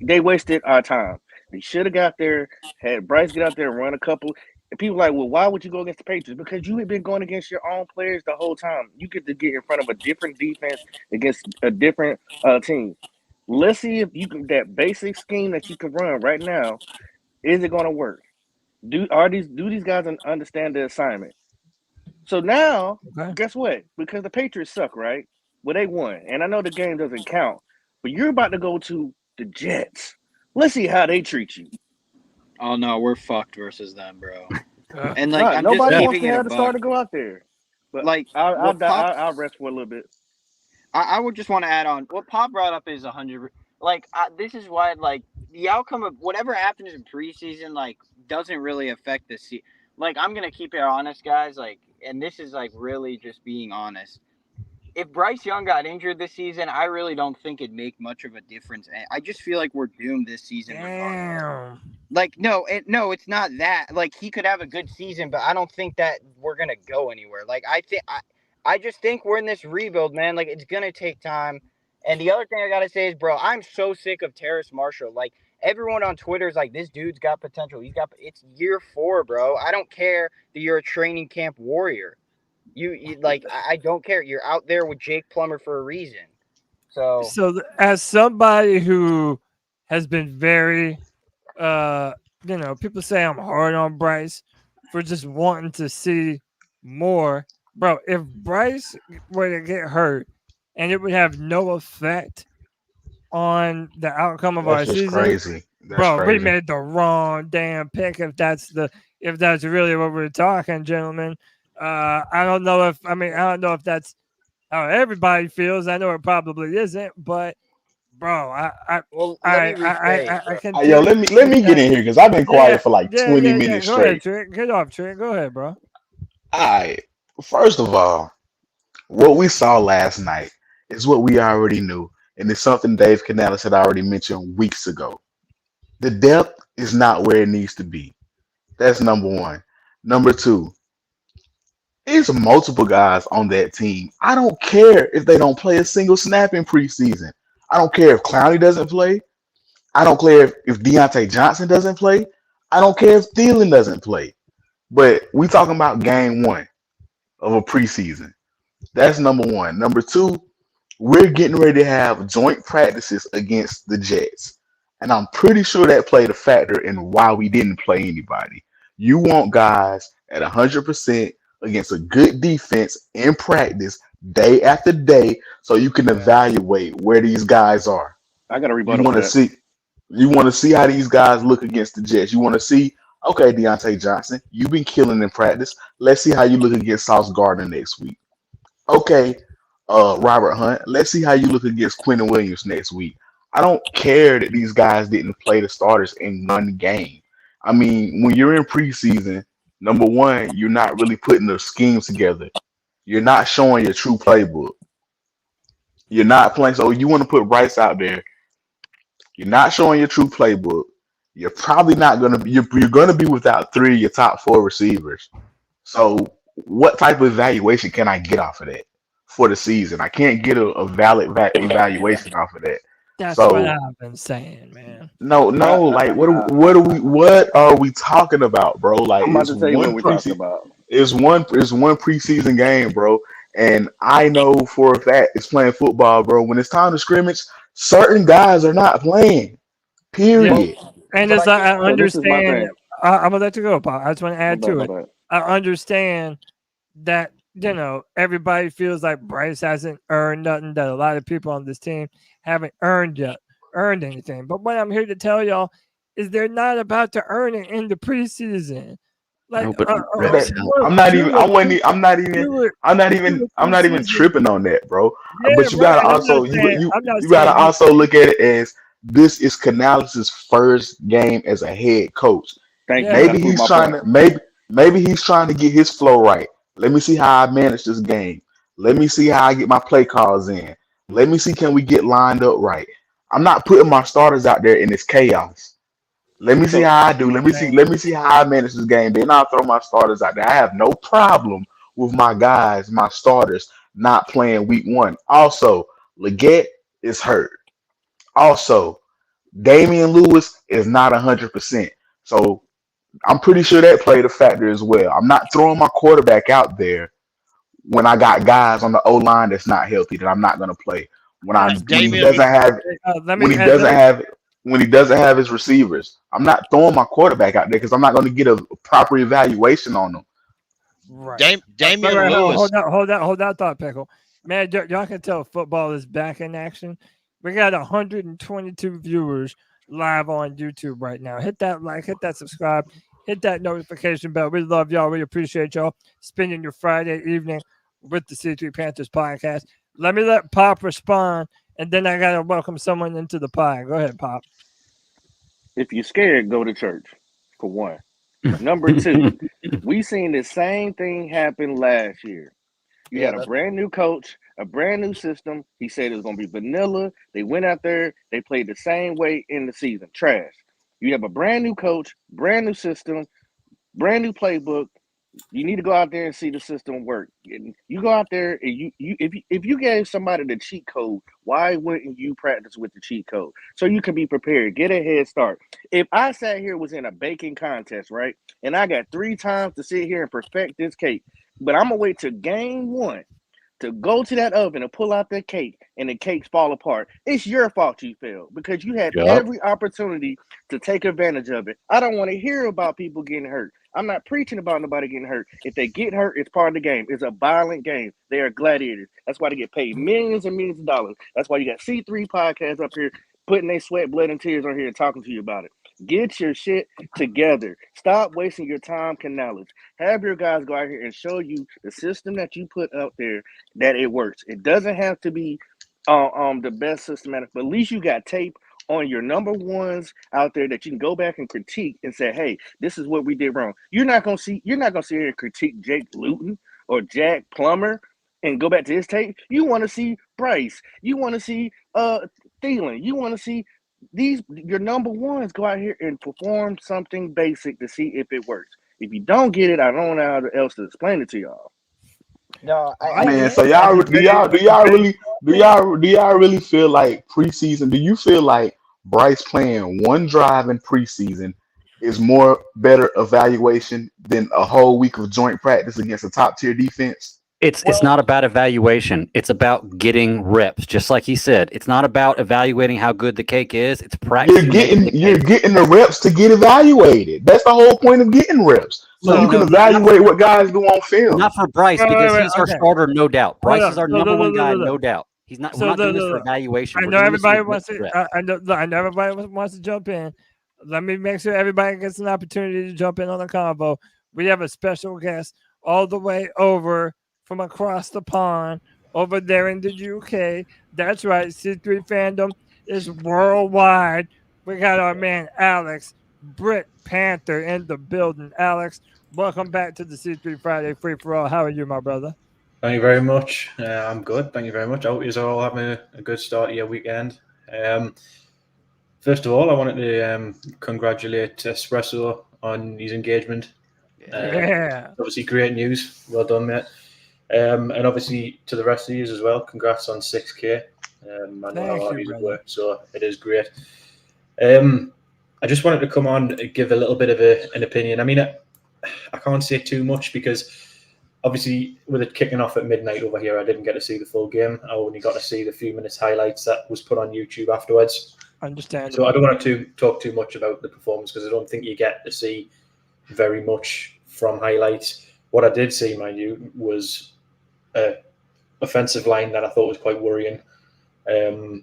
They wasted our time. They should have got there, had Bryce get out there and run a couple. And people are like, well, why would you go against the Patriots? Because you had been going against your own players the whole time. You get to get in front of a different defense against a different team. Let's see if you can, that basic scheme that you can run right now, is it going to work? Do these guys understand the assignment? So now, Guess what? Because the Patriots suck, right? Well, they won. And I know the game doesn't count, but you're about to go to the Jets. Let's see how they treat you. Oh no, we're fucked versus them, bro. And nobody wants to have the starter go out there. But I'll rest for a little bit. I would just want to add on what Pop brought up is 100. This is why the outcome of whatever happens in preseason doesn't really affect the season. I'm gonna keep it honest, guys. And this is really just being honest. If Bryce Young got injured this season, I really don't think it'd make much of a difference. I just feel like we're doomed this season. Damn. No, it's not that. He could have a good season, but I don't think that we're gonna go anywhere. I just think we're in this rebuild, man. It's gonna take time. And the other thing I gotta say is, bro, I'm so sick of Terrace Marshall. Everyone on Twitter is like, this dude's got potential. It's year 4, bro. I don't care that you're a training camp warrior. I don't care. You're out there with Jake Plummer for a reason. So as somebody who has been very, people say I'm hard on Bryce for just wanting to see more. Bro, if Bryce were to get hurt and it would have no effect on the outcome of our season, crazy. We made the wrong damn pick if that's really what we're talking, gentlemen. I don't know if that's how everybody feels. I know it probably isn't, but bro, I can. Let me get in here because I've been quiet for 20 minutes straight. Get off, Trent. Go ahead, bro. All right. First of all, what we saw last night is what we already knew, and it's something Dave Canales had already mentioned weeks ago. The depth is not where it needs to be. That's number 1. Number 2. There's multiple guys on that team. I don't care if they don't play a single snap in preseason. I don't care if Clowney doesn't play. I don't care if Deontay Johnson doesn't play. I don't care if Thielen doesn't play. But we talking about game 1 of a preseason. That's number 1. Number 2, we're getting ready to have joint practices against the Jets. And I'm pretty sure that played a factor in why we didn't play anybody. You want guys at 100% against a good defense in practice day after day so you can evaluate where these guys are. I got to rebuttal. You want to see how these guys look against the Jets. You want to see, okay, Deontay Johnson, you've been killing in practice. Let's see how you look against Sauce Gardner next week. Okay, Robert Hunt, let's see how you look against Quentin Williams next week. I don't care that these guys didn't play the starters in one game. I mean, when you're in preseason, number 1, you're not really putting the schemes together. You're not showing your true playbook. You're not playing. So you want to put Bryce out there. You're not showing your true playbook. You're probably not gonna be. You're gonna be without 3 of your top 4 receivers. So, what type of evaluation can I get off of that for the season? I can't get a valid evaluation off of that. That's So, what I've been saying, man. no, like what are we talking about, bro? Like I'm about it's to tell you what one we're talking preseason, about. it's one preseason game, bro. And I know for a fact it's playing football, bro. When it's time to scrimmage, certain guys are not playing. Period. And But as I I think- So this is my understand, thing. I'm gonna let you go, Paul. I just want to add My to bad, it. my bad. I understand that everybody feels like Bryce hasn't earned nothing. That a lot of people on this team haven't earned anything. But what I'm here to tell y'all is they're not about to earn it in the preseason. Like, No, but But I'm not even tripping on that, bro. Yeah, But you right. gotta And I'm also not saying you I'm not you gotta saying also look at it as this is Canales' first game as a head coach. Thank you. Yeah. Maybe That's he's my trying point. to maybe he's trying to get his flow right. Let me see how I manage this game. Let me see how I get my play calls in. Let me see can we get lined up right. I'm not putting my starters out there in this chaos. Let me see So how I do. Let me see how I manage this game. Then I'll throw my starters out there. I have no problem with my guys, my starters, not playing week 1. Also, Leggett is hurt. Also, Damian Lewis is not 100%. So I'm pretty sure that played a factor as well. I'm not throwing my quarterback out there when I got guys on the O line that's not healthy that I'm not going to play. When he doesn't have when he doesn't have his receivers, I'm not throwing my quarterback out there because I'm not going to get a proper evaluation on them. right. Damian Right, Lewis. hold that thought, Pickle. Man, y'all can tell football is back in action. We got 122 viewers live on YouTube right now. Hit that like, hit that subscribe, hit that notification bell. We love y'all. We appreciate y'all spending your Friday evening with the C3 Panthers podcast. Let me let Pop respond, and then I gotta welcome someone into the pod. Go ahead, Pop. if you're scared, go to church, for one. Number 2, we seen the same thing happen last year. You had a brand new coach, a brand new system. He said it was going to be vanilla. They went out there. They played the same way in the season. Trash. You have a brand new coach, brand new system, brand new playbook. You need to go out there and see the system work. And you go out there and if you gave somebody the cheat code, why wouldn't you practice with the cheat code so you can be prepared, get a head start? If I sat here was in a baking contest, right, and I got 3 times to sit here and perfect this cake, but I'm gonna wait till game 1 to go to that oven and pull out that cake and the cakes fall apart. It's your fault you failed because you had every opportunity to take advantage of it. I don't want to hear about people getting hurt. I'm not preaching about nobody getting hurt. If they get hurt, it's part of the game. It's a violent game. They are gladiators. That's why they get paid millions and millions of dollars. That's why you got C3 Podcast up here putting their sweat, blood, and tears on here and talking to you about it. Get your shit together. Stop wasting your time, Canales. Have your guys go out here and show you the system that you put out there that it works. It doesn't have to be the best systematic, but at least you got tape on your number ones out there that you can go back and critique and say, hey, this is what we did wrong. You're not gonna see here and critique Jake Luton or Jack Plummer and go back to his tape. You want to see Bryce. You want to see Thielen. You want to see your number ones go out here and perform something basic to see if it works. If you don't get it, I don't know how else to explain it to y'all. No, Man, so do y'all really feel like preseason? Do you feel like Bryce playing one drive in preseason is more better evaluation than a whole week of joint practice against a top tier defense? It's not about evaluation. It's about getting reps. Just like he said, it's not about evaluating how good the cake is. It's practicing. You're getting the reps to get evaluated. That's the whole point of getting reps. So you can evaluate what guys do on film. Not for Bryce, because he's our starter, no doubt. Bryce is our number one guy, no doubt. He's not. We're not doing this for evaluation. I know everybody wants to. I know everybody wants to jump in. Let me make sure everybody gets an opportunity to jump in on the convo. We have a special guest all the way over from across the pond over there in the UK. That's right. C3 fandom is worldwide. We got our man Alex, Brit Panther, in the building. Alex, welcome back to the C3 Friday Free for All. How are you, my brother? Thank you very much. I'm good. Thank you very much. I hope you're all having a good start of your weekend. First of all, I wanted to congratulate Espresso on his engagement. Yeah. Obviously, great news. Well done, mate. And obviously to the rest of you as well, congrats on 6K. I know how hard you work, so it is great. I just wanted to come on and give a little bit of an opinion. I mean, I can't say too much because obviously with it kicking off at midnight over here, I didn't get to see the full game. I only got to see the few minutes highlights that was put on YouTube afterwards. Understand. So I don't want to talk too much about the performance because I don't think you get to see very much from highlights. What I did see, mind you, was an offensive line that I thought was quite worrying. A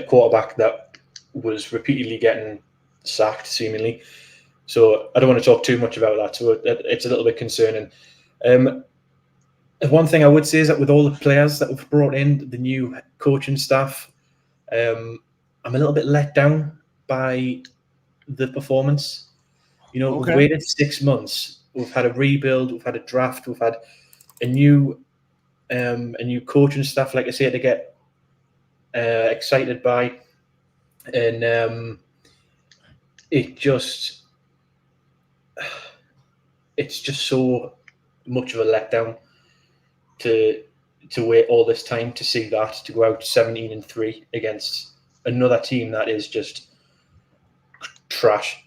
quarterback that was repeatedly getting sacked, seemingly. So I don't want to talk too much about that. So it's a little bit concerning. One thing I would say is that with all the players that we've brought in, the new coaching staff, I'm a little bit let down by the performance. You know, we've waited 6 months. We've had a rebuild. We've had a draft. We've had a new coaching staff, like I say, to get excited by, and it's just so much of a letdown to wait all this time to see that, to go out 17-3 against another team that is just trash.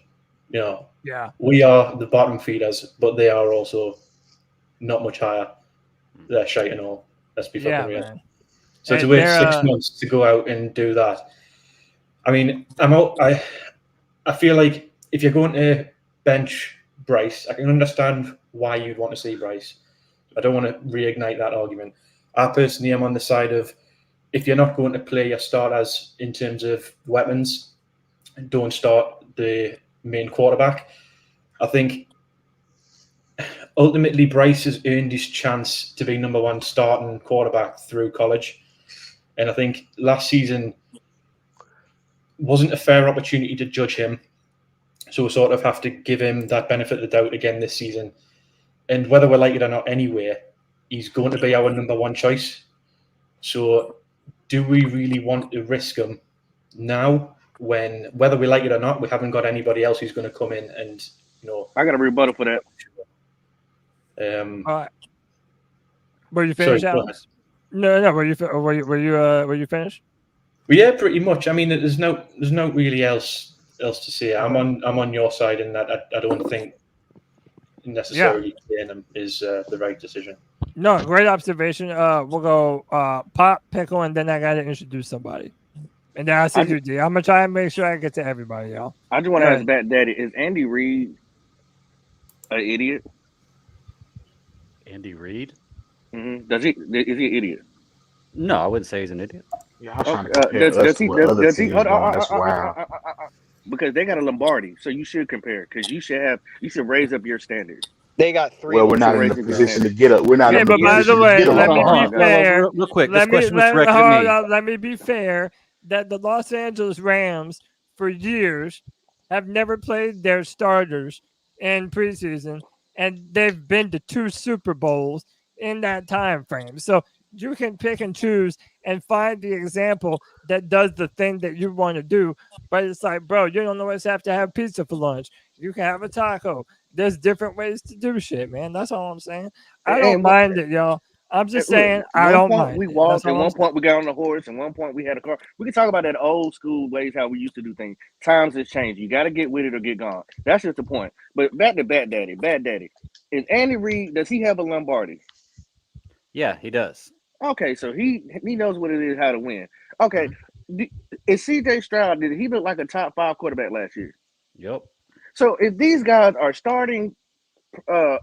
You know, yeah, we are the bottom feeders, but they are also not much higher. They're shite and all. Let's be fucking real. Man. So to wait 6 months to go out and do that, I mean, I feel like if you're going to bench Bryce, I can understand why you'd want to see Bryce. I don't want to reignite that argument. I personally am on the side of, if you're not going to play your starters in terms of weapons, don't start the main quarterback. I think ultimately Bryce has earned his chance to be number one starting quarterback through college. And I think last season wasn't a fair opportunity to judge him. So we sort of have to give him that benefit of the doubt again this season. And whether we like it or not anyway, he's going to be our number one choice. So do we really want to risk him now when, whether we like it or not, we haven't got anybody else who's going to come in and, you know. I got a rebuttal for that. All right. Were you finished, Alex? No. Were you finished? Well, yeah, pretty much. I mean, there's no really else to say. I'm on your side in that I don't think necessarily playing him is the right decision. No, great observation. We'll go Pop, Pickle, and then I got to introduce somebody. And then I'll see you, D. I'm going to try and make sure I get to everybody, y'all. I just want to ask Bat Daddy, is Andy Reid an idiot? Andy Reid? Mm-hmm. Is he an idiot? No, I wouldn't say he's an idiot. Yeah, I was trying to compare us to what other teams doing. That's wild. Because they got a Lombardi, so you should compare. Because you should raise up your standards. They got 3. Well, we're not in the position to get up. We're not in the position to get up. Let me be fair. Real quick, this question was directed at me. Let me be fair that the Los Angeles Rams, for years, have never played their starters in preseason, and they've been to 2 Super Bowls in that time frame. So you can pick and choose and find the example that does the thing that you want to do. But it's like, bro, you don't always have to have pizza for lunch. You can have a taco. There's different ways to do shit, man. That's all I'm saying. I don't mind it, y'all. I'm just saying I don't mind. We walked. At one point, we got on the horse. At one point, we had a car. We can talk about that old school ways how we used to do things. Times has changed. You got to get with it or get gone. That's just the point. But back to Bat Daddy. Bat Daddy. Is Andy Reid, does he have a Lombardi? Yeah, he does. Okay, so he knows what it is, how to win. Okay, is CJ Stroud, did he look like a top 5 quarterback last year? Yep. So if these guys are starting, and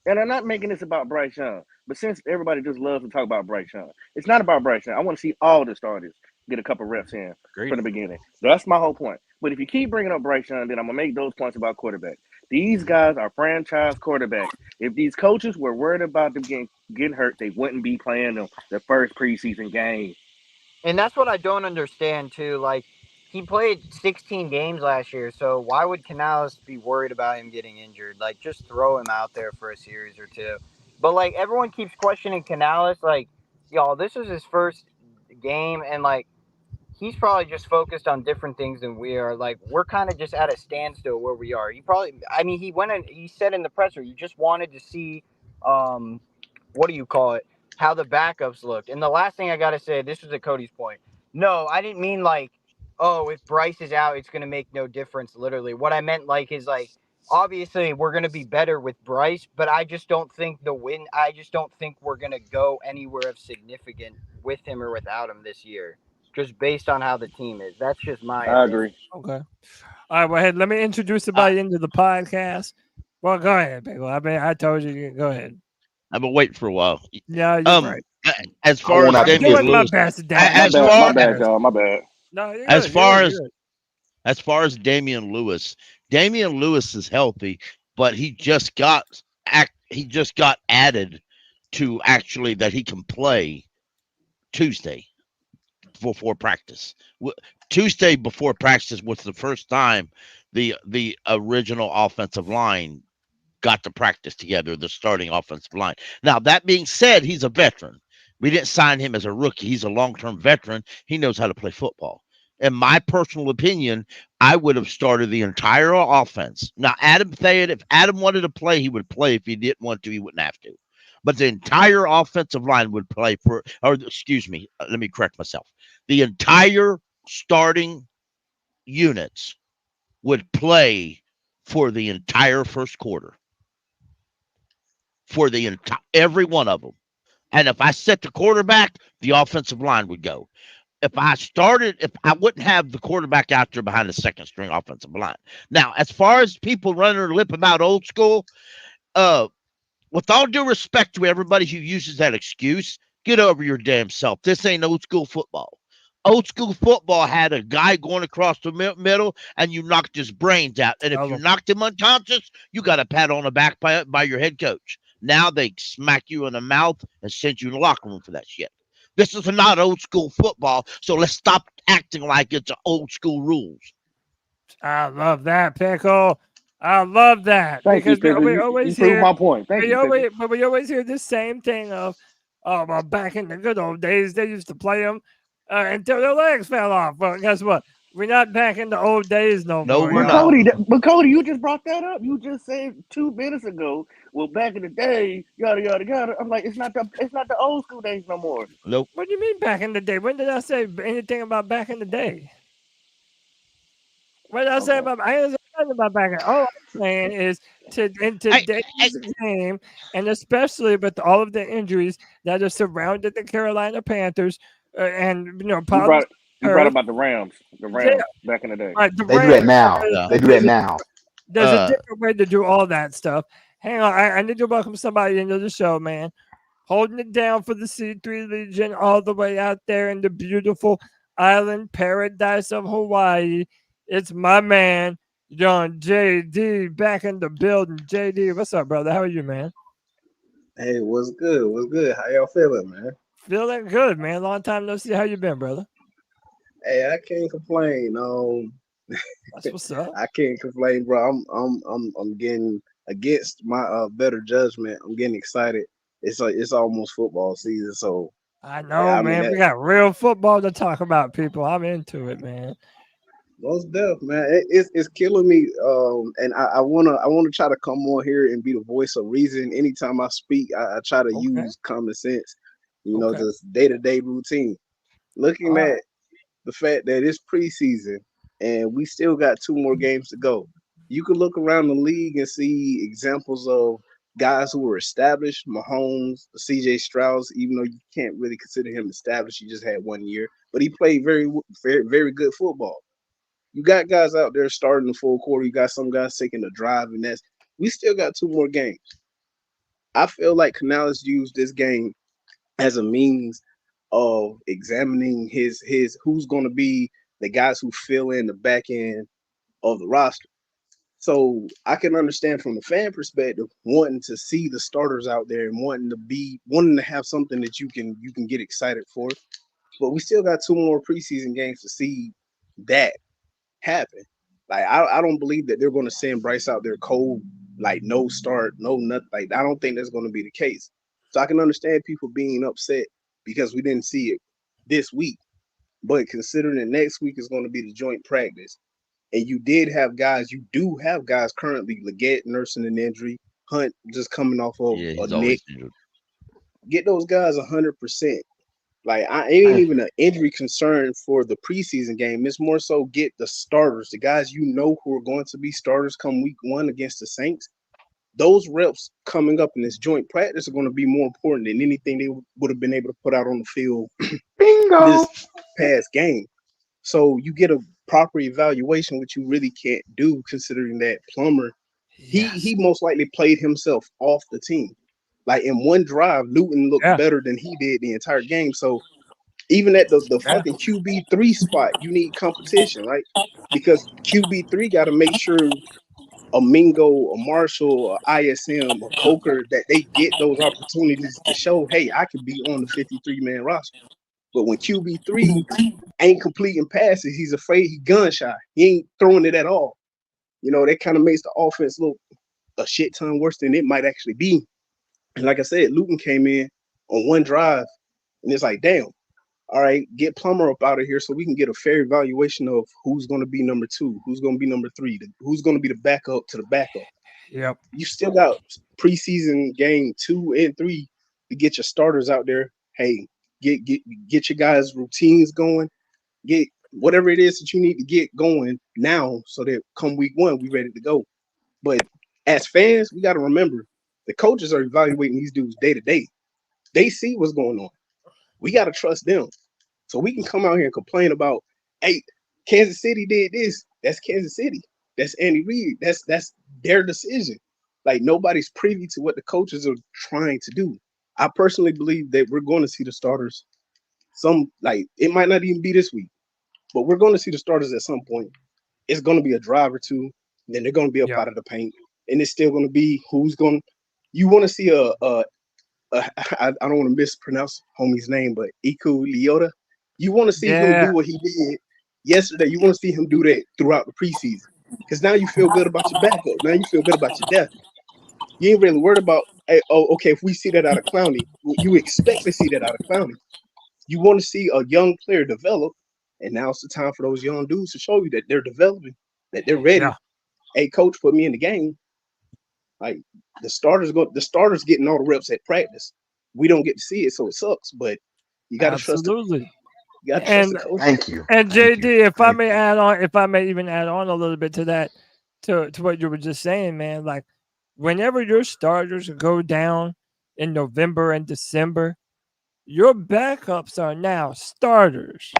I'm not making this about Bryce Young, but since everybody just loves to talk about Bryce Young, it's not about Bryce Young. I want to see all the starters get a couple reps in from the beginning. That's my whole point. But if you keep bringing up Bryce Young, then I'm going to make those points about quarterback. These guys are franchise quarterbacks. If these coaches were worried about them getting hurt, they wouldn't be playing them the first preseason game. And that's what I don't understand, too. Like, he played 16 games last year, so why would Canales be worried about him getting injured? Like, just throw him out there for a series or 2. But, like, everyone keeps questioning Canales. Like, y'all, this is his first game, and, like, he's probably just focused on different things than we are. Like, we're kind of just at a standstill where we are. He said in the presser, you just wanted to see, what do you call it? How the backups looked. And the last thing I got to say, this was at Cody's point. No, I didn't mean like, oh, if Bryce is out, it's going to make no difference. Literally, what I meant is obviously we're going to be better with Bryce, but I just don't think I just don't think we're going to go anywhere of significant with him or without him this year, just based on how the team is. That's just my opinion. agree. Okay. All right, well, let me introduce everybody into the podcast. Well, go ahead, Bagel. I told you. Go ahead. I've been waiting for a while. Yeah, you're right. As far as Damian Lewis, my bad, y'all. My bad. No, as far as Damian Lewis is healthy, but he just got added to actually that he can play Tuesday before practice. Tuesday before practice was the first time the original offensive line got to practice together, the starting offensive line. Now, that being said, he's a veteran. We didn't sign him as a rookie. He's a long-term veteran. He knows how to play football. In my personal opinion, I would have started the entire offense. Now, Adam said if Adam wanted to play, he would play. If he didn't want to, he wouldn't have to. But the entire offensive line would play let me correct myself. The entire starting units would play for the entire first quarter. For the every one of them. And if I set the quarterback, the offensive line would go. If I wouldn't have the quarterback out there behind the second string offensive line. Now, as far as people running their lip about old school, with all due respect to everybody who uses that excuse, get over your damn self. This ain't old school football. Old school football had a guy going across the middle, and you knocked his brains out. And if you knocked him unconscious, you got a pat on the back by your head coach. Now they smack you in the mouth and send you in the locker room for that shit. This is not old school football, so let's stop acting like it's old school rules. I love that, Pickle. I love that. Thank you, because Pickle. we always you hear my point. Thank you, but we always hear the same thing of, oh, well, back in the good old days, they used to play them until their legs fell off. Well, guess what? We're not back in the old days no more. We're not. Cody, you just brought that up. You just said 2 minutes ago. Well, back in the day, yada yada yada. I'm like, it's not the old school days no more. Nope. What do you mean back in the day? When did I say anything about back in the day? What did I say about? I didn't say nothing about back in. All I'm saying is in today's game, and especially with all of the injuries that have surrounded the Carolina Panthers, and you brought about the Rams. Back in the day. They do that now. They do that now. There's a different way to do all that stuff. Hang on, I need to welcome somebody into the show, man. Holding it down for the C3 Legion all the way out there in the beautiful island paradise of Hawaii. It's my man, John JD, back in the building. JD, what's up, brother? How are you, man? Hey, what's good? What's good? How y'all feeling, man? Feeling good, man. Long time no see. How you been, brother? Hey, I can't complain. That's what's up. I can't complain, bro. I'm getting against my better judgment. I'm getting excited. It's almost football season, so I know, man. We got real football to talk about, people. I'm into it, man. Most definitely, man. It's killing me. And I wanna try to come on here and be the voice of reason. Anytime I speak, I try to use common sense. Just day-to-day routine. Looking at the fact that it's preseason and we still got 2 more games to go. You can look around the league and see examples of guys who were established, Mahomes, CJ Stroud, even though you can't really consider him established, he just had 1 year, but he played very, very, very good football. You got guys out there starting the full quarter. You got some guys taking a drive, and we still got 2 more games. I feel like Canales used this game as a means of examining his who's going to be the guys who fill in the back end of the roster. So I can understand from the fan perspective wanting to see the starters out there and wanting to have something that you can get excited for. But we still got 2 more preseason games to see that happen. Like I don't believe that they're going to send Bryce out there cold, like no start, no nothing. Like I don't think that's going to be the case. So I can understand people being upset because we didn't see it this week. But considering that next week is going to be the joint practice, and you do have guys currently, Leggett nursing an injury, Hunt just coming off of Yeah, a he's neck. always injured. Get those guys 100%. Like, I ain't even an injury concern for the preseason game. It's more so get the starters, the guys who are going to be starters come week 1 against the Saints. Those reps coming up in this joint practice are going to be more important than anything they would have been able to put out on the field this past game. So you get a proper evaluation, which you really can't do considering that Plummer, he most likely played himself off the team. Like, in one drive, Luton looked better than he did the entire game. So even at the fucking QB3 spot, you need competition, right? Because QB3 got to make sure a Mingo, a Marshall, a ISM, a Coker, that they get those opportunities to show, hey, I could be on the 53-man roster. But when QB3 ain't completing passes, he's afraid, he gun shy. He ain't throwing it at all. That kind of makes the offense look a shit ton worse than it might actually be. And like I said, Luton came in on one drive, and it's like, damn, all right, get Plummer up out of here so we can get a fair evaluation of who's going to be number 2, who's going to be number 3, who's going to be the backup to the backup. Yep. You still got preseason game 2 and 3 to get your starters out there. Hey, get your guys' routines going. Get whatever it is that you need to get going now so that come week 1, we ready to go. But as fans, we got to remember, the coaches are evaluating these dudes day to day. They see what's going on. We got to trust them. So we can come out here and complain about, hey, Kansas City did this. That's Kansas City. That's Andy Reid. That's their decision. Like, nobody's privy to what the coaches are trying to do. I personally believe that we're going to see the starters. It might not even be this week, but we're going to see the starters at some point. It's going to be a drive or two. Then they're going to be up out of the paint. And it's still going to be you want to see I don't want to mispronounce homie's name, but Eku Leota. You want to see him do what he did yesterday. You want to see him do that throughout the preseason. Because now you feel good about your backup. Now you feel good about your depth. You ain't really worried about, hey, okay, if we see that out of Clowney, you expect to see that out of Clowney. You want to see a young player develop, and now it's the time for those young dudes to show you that they're developing, that they're ready. Yeah. Hey, coach, put me in the game. Like, the starters getting all the reps at practice. We don't get to see it, so it sucks. But you got to trust. Absolutely. You got to trust the coach. Thank you. And JD, if I may even add on a little bit to that, to what you were just saying, man. Like, whenever your starters go down in November and December, your backups are now starters.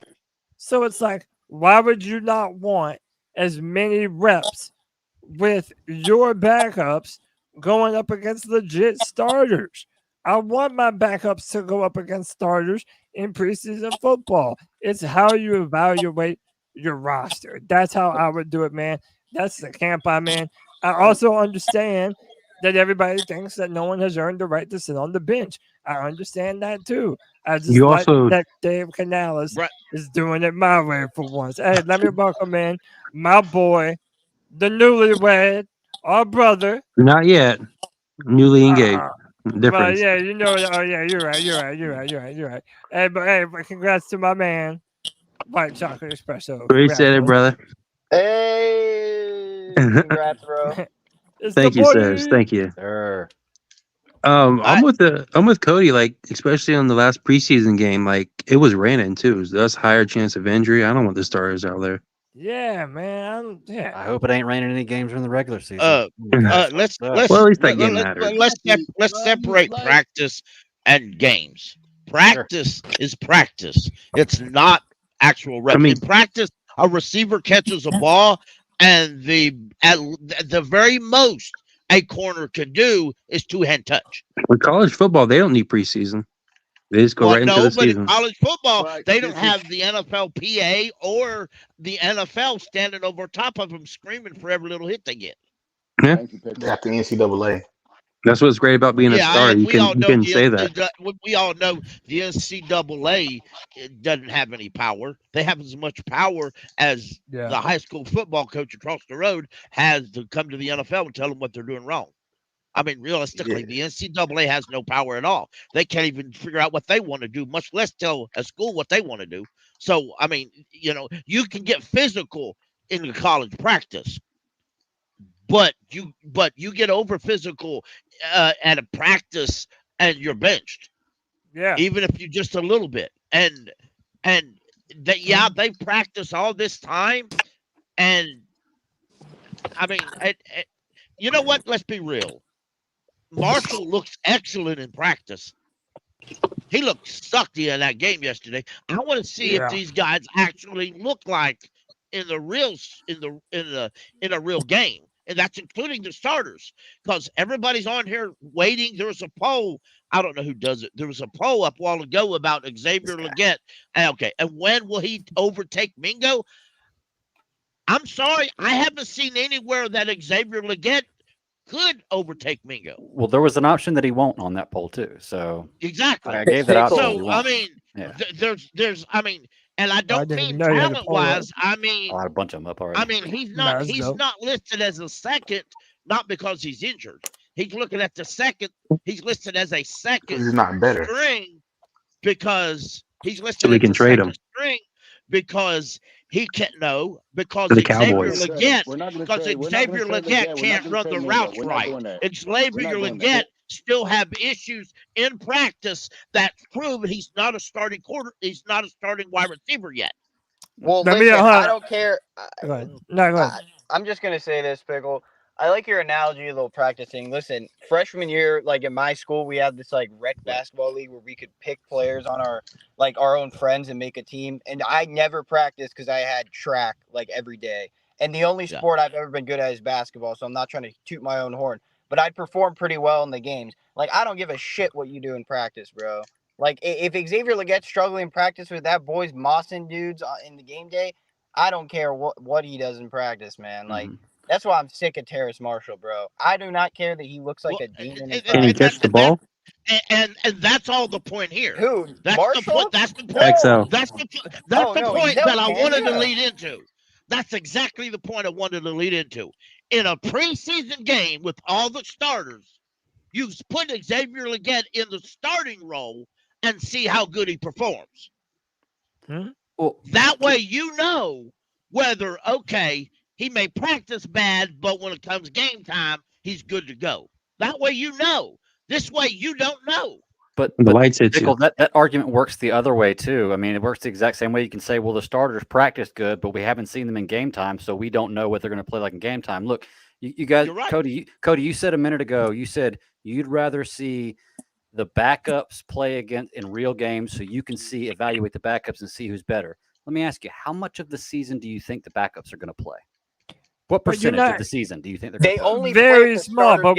So it's like, why would you not want as many reps with your backups going up against legit starters? I want my backups to go up against starters in preseason football. It's how you evaluate your roster. That's how I would do it, man. That's the camp I'm in. I also understand that everybody thinks that no one has earned the right to sit on the bench. I understand that too. I just that Dave Canales is doing it my way for once. Hey, let me welcome in my boy, the newlywed, our brother. Not yet. Newly engaged. Difference. Well, yeah, you know. Oh, yeah, you're right. Hey, but congrats to my man, White Chocolate Espresso. Appreciate it, brother. Hey, congrats, bro. Thank you, sirs. Thank you. Sure. I'm with Cody. Like, especially on the last preseason game, like it was raining too. So that's higher chance of injury. I don't want the starters out there. Yeah, man. I hope it ain't raining any games during the regular season. Let's well, at least that game mattered. Let's separate practice and games. Practice is practice. It's not actual reps. In practice, a receiver catches a ball, and at the very most a corner could do is two-hand touch. With college football, they don't need preseason. They just go right into the season. In college football, they don't have the NFLPA or the NFL standing over top of them screaming for every little hit they get. Yeah. They have the NCAA. That's what's great about being a star. You can say that. We all know the NCAA doesn't have any power. They have as much power as the high school football coach across the road has to come to the NFL and tell them what they're doing wrong. I mean, realistically, the NCAA has no power at all. They can't even figure out what they want to do, much less tell a school what they want to do. So, I mean, you can get physical in the college practice, but you get over physical at a practice and you're benched. Yeah. Even if you just a little bit. And they practice all this time. And I mean, you know what? Let's be real. Marshall looks excellent in practice. He looked sucky in that game yesterday. I want to see if these guys actually look like in a real game, and that's including the starters, because everybody's on here waiting. There was a poll. I don't know who does it. There was a poll up a while ago about Xavier Legette. Okay, and when will he overtake Mingo? I'm sorry, I haven't seen anywhere that Xavier Legette could overtake Mingo. Well, there was an option that he won't on that poll too. So exactly, I gave that option. So I mean, there's I mean, and I don't mean talent wise. I mean, I had a bunch of them up already. I mean, he's not listed as a second, not because he's injured. He's looking at the second. He's listed as a second. He's not better. String because he's listed. So we can trade him. String because he can't because For the Xavier Cowboys. Xavier Legette can't run the routes right. And Xavier Legette still have issues in practice that prove he's not a starting wide receiver yet. Well, listen, I don't care. Go ahead. No, go ahead. I'm just gonna say this, Pickle. I like your analogy of little practicing. Listen, freshman year, like in my school, we had this like rec basketball league where we could pick players on our own friends and make a team. And I never practiced because I had track like every day. And the only sport I've ever been good at is basketball. So I'm not trying to toot my own horn, but I'd perform pretty well in the games. Like, I don't give a shit what you do in practice, bro. Like, if Xavier Legette's struggling in practice with that boy's mossing dudes in the game day, I don't care what he does in practice, man. Like, that's why I'm sick of Terrace Marshall, bro. I do not care that he looks like a demon. Can he catch the ball? And that's all the point here. Who? That's Marshall? the point. That's the point. XO. That's the point that I wanted to lead into. That's exactly the point I wanted to lead into. In a preseason game with all the starters, you put Xavier Legette in the starting role and see how good he performs. Well, that way you know whether, he may practice bad, but when it comes game time, he's good to go. That way you know. This way you don't know. But the lights hit Pickle, you. that argument works the other way too. I mean, it works the exact same way. You can say, well, the starters practiced good, but we haven't seen them in game time, so we don't know what they're going to play like in game time. Look, you guys, right. Cody, you said a minute ago, you said you'd rather see the backups play in real games so you can evaluate the backups and see who's better. Let me ask you, how much of the season do you think the backups are going to play? What percentage of the season do you think they're going to play? Only very small, but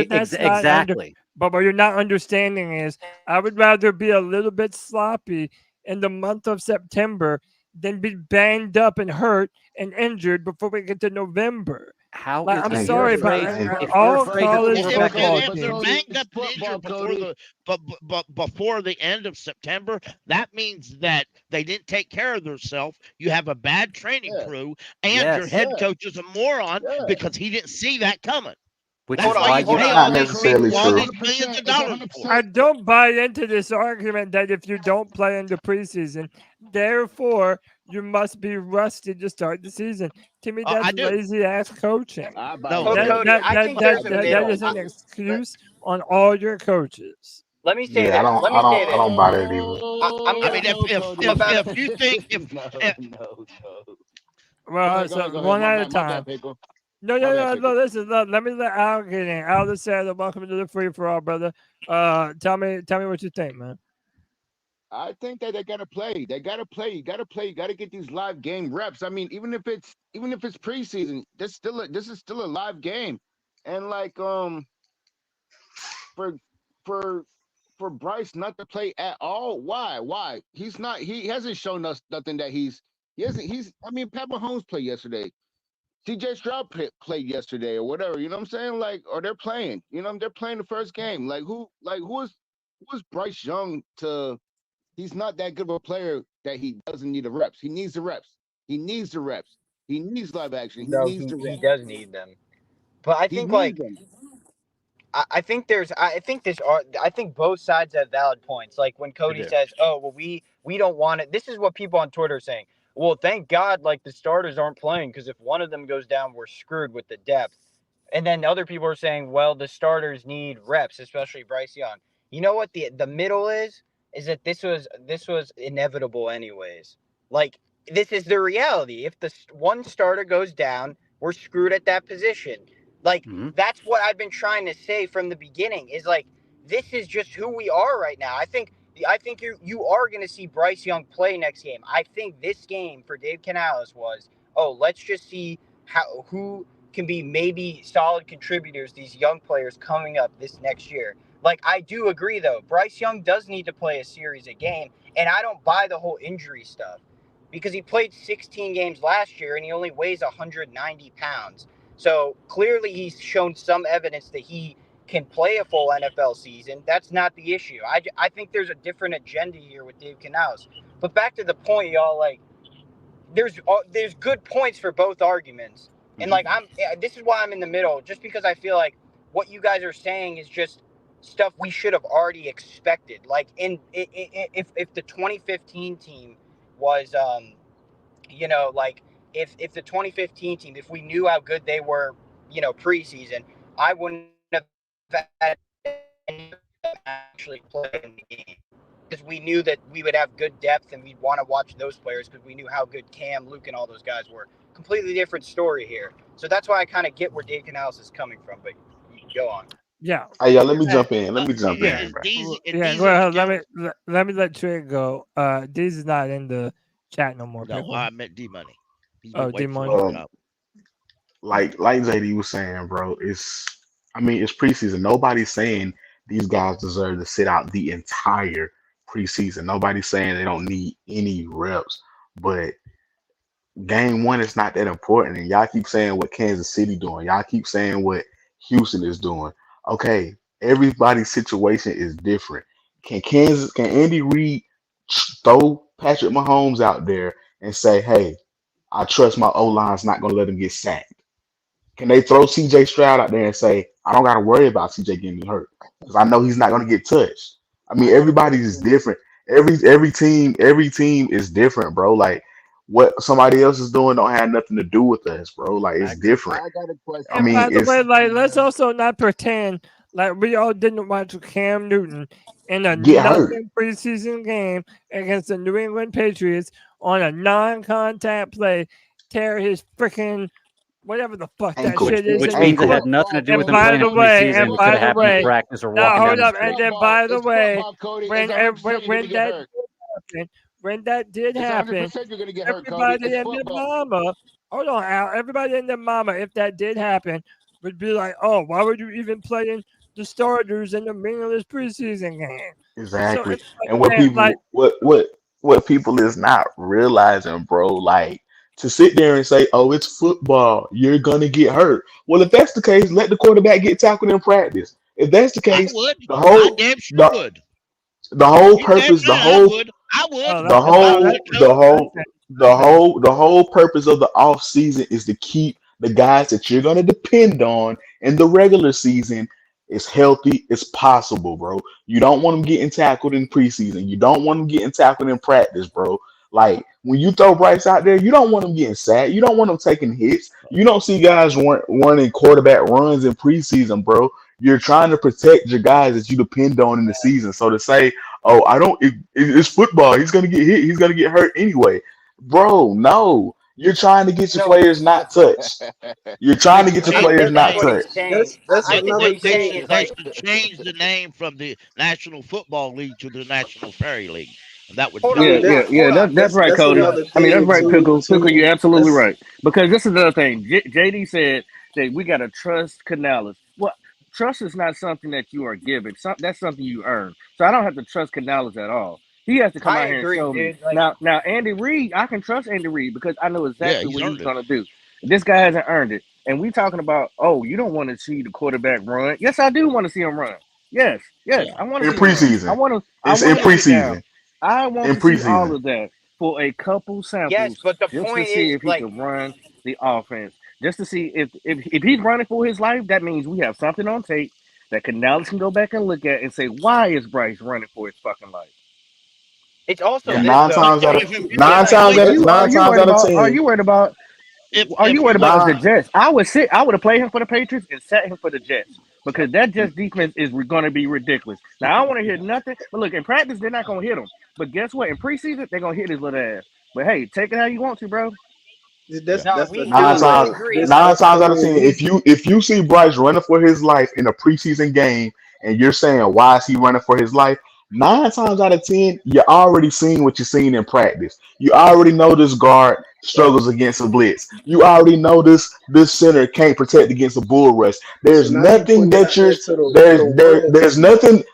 that's exactly. But what you're not understanding is I would rather be a little bit sloppy in the month of September than be banged up and hurt and injured before we get to November. I'm sorry, but all college football teams. They're banged up and injured before the end of September. That means that they didn't take care of themselves. You have a bad training crew, and your head coach is a moron because he didn't see that coming. Which That's is why you pay all these people all these millions of dollars for. I don't buy into this argument that if you don't play in the preseason, therefore you must be rusty to start the season. To me, that's lazy ass coaching. That is an excuse on all your coaches. Let me say I don't buy that either. If you think one at a time. No. Listen, let me let Al get in. Al just said, "Welcome to the free for all, brother." Tell me what you think, man. I think that they gotta play. They gotta play. You gotta play. You gotta get these live game reps. I mean, even if it's preseason, this is still a live game. And like for Bryce not to play at all, why? He hasn't shown us nothing that he's I mean, Pat Mahomes played yesterday. CJ Stroud played yesterday or whatever, you know what I'm saying? Like, or they're playing, they're playing the first game. Who is Bryce Young to? He's not that good of a player that he doesn't need the reps. He needs the reps. He needs the reps. He needs live action. He needs the reps. He does need them. But I He think needs them. I think both sides have valid points. Like when Cody says, "Oh, well, we don't want it." This is what people on Twitter are saying. Well, thank God, like the starters aren't playing because if one of them goes down, we're screwed with the depth. And then other people are saying, well, the starters need reps, especially Bryce Young. You know what the middle is that this was inevitable anyways. Like this is the reality. If the one starter goes down, we're screwed at that position. Like that's what I've been trying to say from the beginning. Is like this is just who we are right now. I think you are going to see Bryce Young play next game. I think this game for Dave Canales was, let's just see who can be maybe solid contributors, these young players coming up this next year. Like, I do agree, though. Bryce Young does need to play a series a game, and I don't buy the whole injury stuff because he played 16 games last year, and he only weighs 190 pounds. So, clearly he's shown some evidence that he can play a full NFL season. That's not the issue. I think there's a different agenda here with Dave Canales. But back to the point, y'all, like, there's good points for both arguments. And like this is why I'm in the middle, just because I feel like what you guys are saying is just stuff we should have already expected. Like if the 2015 team was like if the 2015 team, if we knew how good they were, preseason, I wouldn't have had actually play in the game. Because we knew that we would have good depth and we'd want to watch those players because we knew how good Cam, Luke, and all those guys were. Completely different story here. So that's why I kind of get where Dave Canales is coming from, but you can go on. Yeah. Hey, y'all, let me jump in. Let me jump in, bro. Well, let me let Trey go. Deez is not in the chat no more. No, people. I meant D Money. D Money. Like JD was saying, bro, it's preseason. Nobody's saying these guys deserve to sit out the entire preseason. Nobody's saying they don't need any reps, but game one is not that important. And y'all keep saying what Kansas City doing. Y'all keep saying what Houston is doing. Okay, everybody's situation is different. Can Andy Reid throw Patrick Mahomes out there and say, hey, I trust my O-line's not going to let him get sacked? Can they throw CJ Stroud out there and say, I don't got to worry about CJ getting hurt because I know he's not going to get touched? I mean, everybody is different. Every team is different, bro. Like, what somebody else is doing don't have nothing to do with us, bro. Like, it's different. I got a question. And by the way, like, let's also not pretend like we all didn't watch Cam Newton in another preseason game against the New England Patriots on a non-contact play tear his freaking whatever the fuck ankle, that shit is. Which means it had nothing to do with him playing in preseason. It could have happened in practice or walking down the street. And then by the way, when that did happen, everybody and their mama, hold on, Al, everybody and their mama, if that did happen, would be like, oh, why would you even play in the starters in the meaningless preseason game? Exactly. So and what people what people is not realizing, bro, like to sit there and say, oh, it's football, you're gonna get hurt. Well, if that's the case, let the quarterback get tackled in practice. If that's the case, the whole purpose of the off season is to keep the guys that you're gonna depend on in the regular season as healthy as possible, bro. You don't want them getting tackled in preseason. You don't want them getting tackled in practice, bro. Like when you throw Bryce out there, you don't want them getting sacked. You don't want them taking hits. You don't see guys running quarterback runs in preseason, bro. You're trying to protect your guys that you depend on in the season. So to say, oh, it's football, he's gonna get hit, he's gonna get hurt anyway, bro. No, you're trying to get your players not touched. You're trying to get your players not touched. They should change the name from the National Football League to the National Fairy League. And that would that's right, Cody. I mean, that's right, Pickle. You're absolutely right. Because this is another thing. JD said that we got to trust Canales. Well, trust is not something that you are given. That's something you earn. So I don't have to trust Canales at all. He has to come out here and show me. Now, Andy Reid, I can trust Andy Reid because I know exactly what he's going to do. This guy hasn't earned it. And we talking about, oh, you don't want to see the quarterback run. Yes, I do want to see him run. Yes. I want to see preseason. It's in preseason. I want to see all of that for a couple samples. Yes, but the just point to see is, if he can run the offense. just to see if he's running for his life. That means we have something on tape that Canales can go back and look at and say, why is Bryce running for his fucking life? It's also And this nine though. times out of If you nine like, times out of Are nine you times worried out of about? Are 10, you worried about? Are you worried about the nine, Jets? I would have played him for the Patriots and set him for the Jets because that Jets defense is going to be ridiculous. Now I don't want to hear nothing, but look, in practice they're not going to hit him. But guess what? In preseason they're going to hit his little ass. But hey, take it how you want to, bro. That's no, that's we the nine thing. we times agree. nine That's times the out of 10, thing. if you see Bryce running for his life in a preseason game and you're saying why is he running for his life, 9 times out of 10, you already seen what you're seeing in practice. You already know this guard struggles against a blitz. You already know this center can't protect against a bull rush. So There's now you nothing putting it that out there you're to the there's world. there's nothing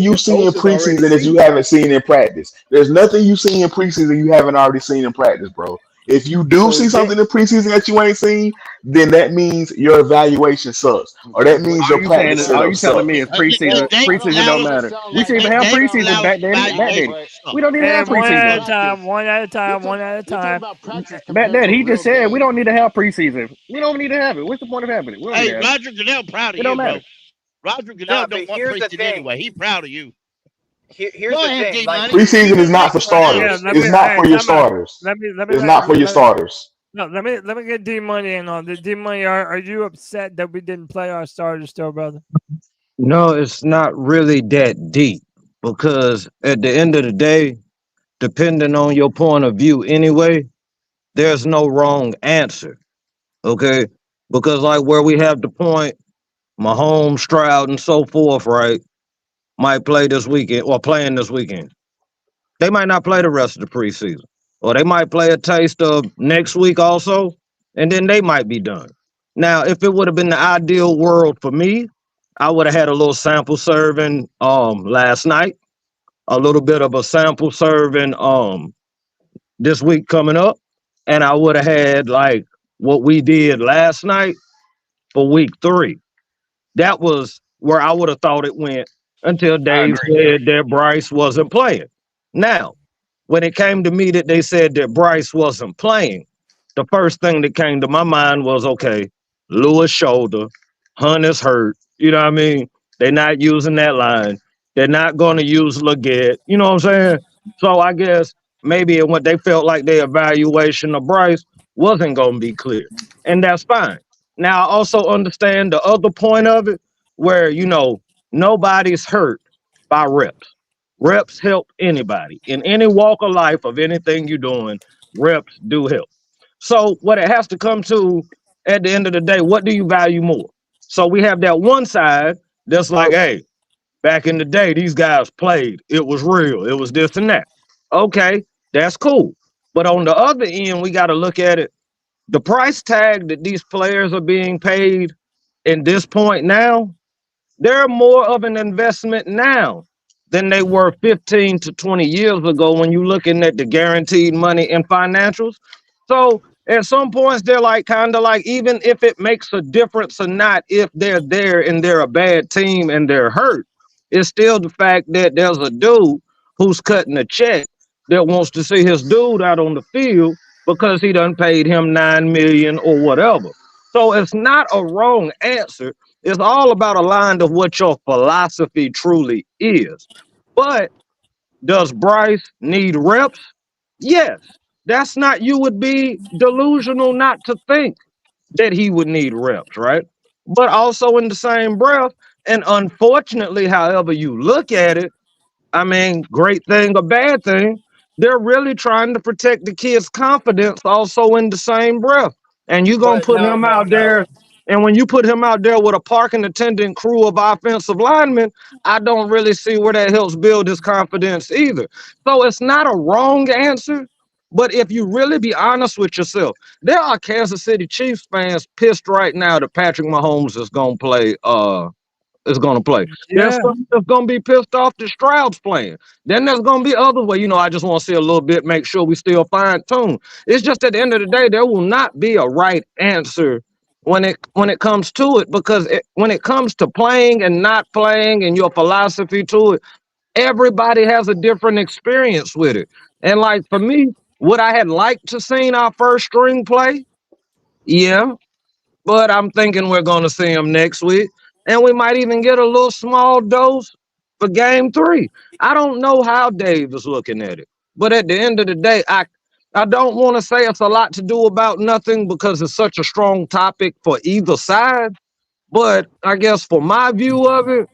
you The see in coaches already preseason that you see it. haven't seen in practice. There's nothing you see in preseason you haven't already seen in practice, bro. If you do So see then, something in preseason that you ain't seen, then that means your evaluation sucks, or that means Are your you saying? practice Are setup you telling me sucks. if preseason Dave don't Canales, matter? We hey, should even have Dave preseason Canales' back then. Back then, evaluation sucks. we don't even have And one at preseason. a time, one at a time, one at a You're talking time. about practice Back compared then, to a he just real said we game. don't need to have preseason. We don't need to have it. What's the point of having it? We don't need Hey, to have it. Roger Goodell, proud of It don't you, matter. bro. Roger Goodell No, but don't want here's the preseason thing. anyway. He proud of you. Here's Go the ahead, thing. D Like Money. Preseason is not for Yeah, starters. let It's me. not Hey, for your time out. starters. Let me It's not for your starters. no, let me get D Money in on the D Money. Are you upset that we didn't play our starters still, brother? No, it's not really that deep because at the end of the day, depending on your point of view anyway, there's no wrong answer. Okay. Because like where we have the point, Mahomes, Stroud, and so forth, right, might play this weekend or playing this weekend. They might not play the rest of the preseason. Or they might play a taste of next week also, and then they might be done. Now, if it would have been the ideal world for me, I would have had a little sample serving last night, a little bit of a sample serving this week coming up, and I would have had like what we did last night for week 3. That was where I would have thought it went until I Dave agree. said that Bryce wasn't playing. Now, when it came to me that they said that Bryce wasn't playing, the first thing that came to my mind was, okay, Lewis shoulder, Hunt is hurt. You know what I mean? They're not using that line. They're not going to use Leggett. You know what I'm saying? So I guess maybe when they felt like their evaluation of Bryce wasn't going to be clear. And that's fine. Now, I also understand the other point of it where, nobody's hurt by reps. Reps help anybody in any walk of life of anything you're doing. Reps do help. So what it has to come to at the end of the day, what do you value more? So we have that one side that's like, hey, back in the day, these guys played. It was real. It was this and that. Okay, that's cool. But on the other end, we got to look at it. The price tag that these players are being paid in this point now, they're more of an investment now than they were 15 to 20 years ago when you're looking at the guaranteed money and financials. So at some points, they're like kind of like, even if it makes a difference or not, if they're there and they're a bad team and they're hurt, it's still the fact that there's a dude who's cutting a check that wants to see his dude out on the field because he done paid him $9 million or whatever. So it's not a wrong answer. It's all about aligned of what your philosophy truly is. But does Bryce need reps? Yes. That's not, you would be delusional not to think that he would need reps, right? But also in the same breath, and unfortunately, however you look at it, I mean, great thing or bad thing, they're really trying to protect the kid's confidence also in the same breath. And you're going to But put no, him no, out no. there. And when you put him out there with a parking attendant crew of offensive linemen, I don't really see where that helps build his confidence either. So it's not a wrong answer. But if you really be honest with yourself, there are Kansas City Chiefs fans pissed right now that Patrick Mahomes is going to play is going to play. There's Yeah. some that's going to be pissed off that Stroud's playing. Then there's going to be other way. I just want to see a little bit, make sure we still fine tune. It's just at the end of the day, there will not be a right answer when it comes to it, because when it comes to playing and not playing and your philosophy to it, everybody has a different experience with it. And like for me, what I had liked to seen our first string play, Yeah, but I'm thinking we're going to see him next week, and we might even get a little small dose for game 3. I don't know how Dave is looking at it, but at the end of the day, I don't want to say it's a lot to do about nothing because it's such a strong topic for either side. But I guess for my view of it,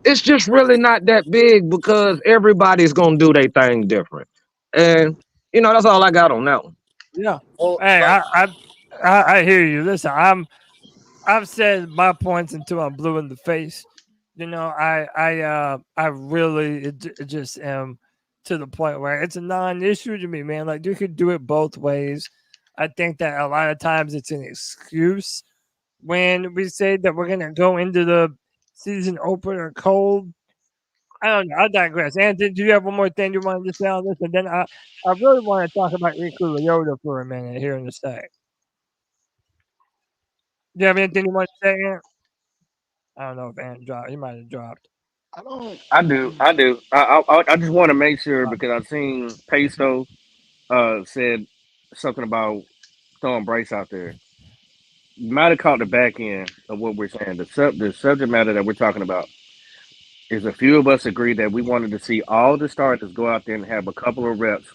it's just really not that big because everybody's going to do their thing different. And, that's all I got on that one. Yeah. Hey, I hear you. Listen, I've said my points until I'm blue in the face. I really just am to the point where it's a non-issue to me, man. Like, you could do it both ways. I think that a lot of times it's an excuse when we say that we're gonna go into the season opener cold. I don't know. I digress. Anthony, do you have one more thing you wanted to say on this? And then I really want to talk about Eku Leota for a minute here in the state. Do you have anything you want to say, Ant? I don't know if Ant dropped. He might have dropped. I do. I just want to make sure because I've seen Peso said something about throwing Bryce out there. You might have caught the back end of what we're saying. The subject matter that we're talking about is a few of us agree that we wanted to see all the starters go out there and have a couple of reps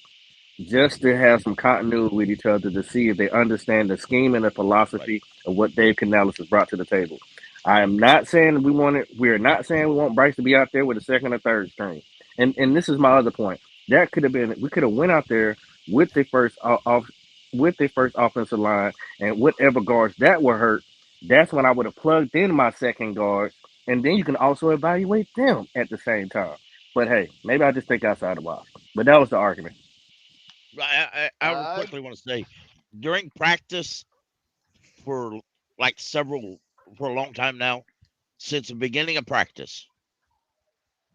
just to have some continuity with each other to see if they understand the scheme and the philosophy of what Dave Canales has brought to the table. I am not saying we're not saying we want Bryce to be out there with a second or third string. And this is my other point. That could have been we could have went out there with the first offensive line and whatever guards that were hurt. That's when I would have plugged in my second guards, and then you can also evaluate them at the same time. But hey, maybe I just think outside the box. But that was the argument. I quickly want to say, during practice for a long time now, since the beginning of practice,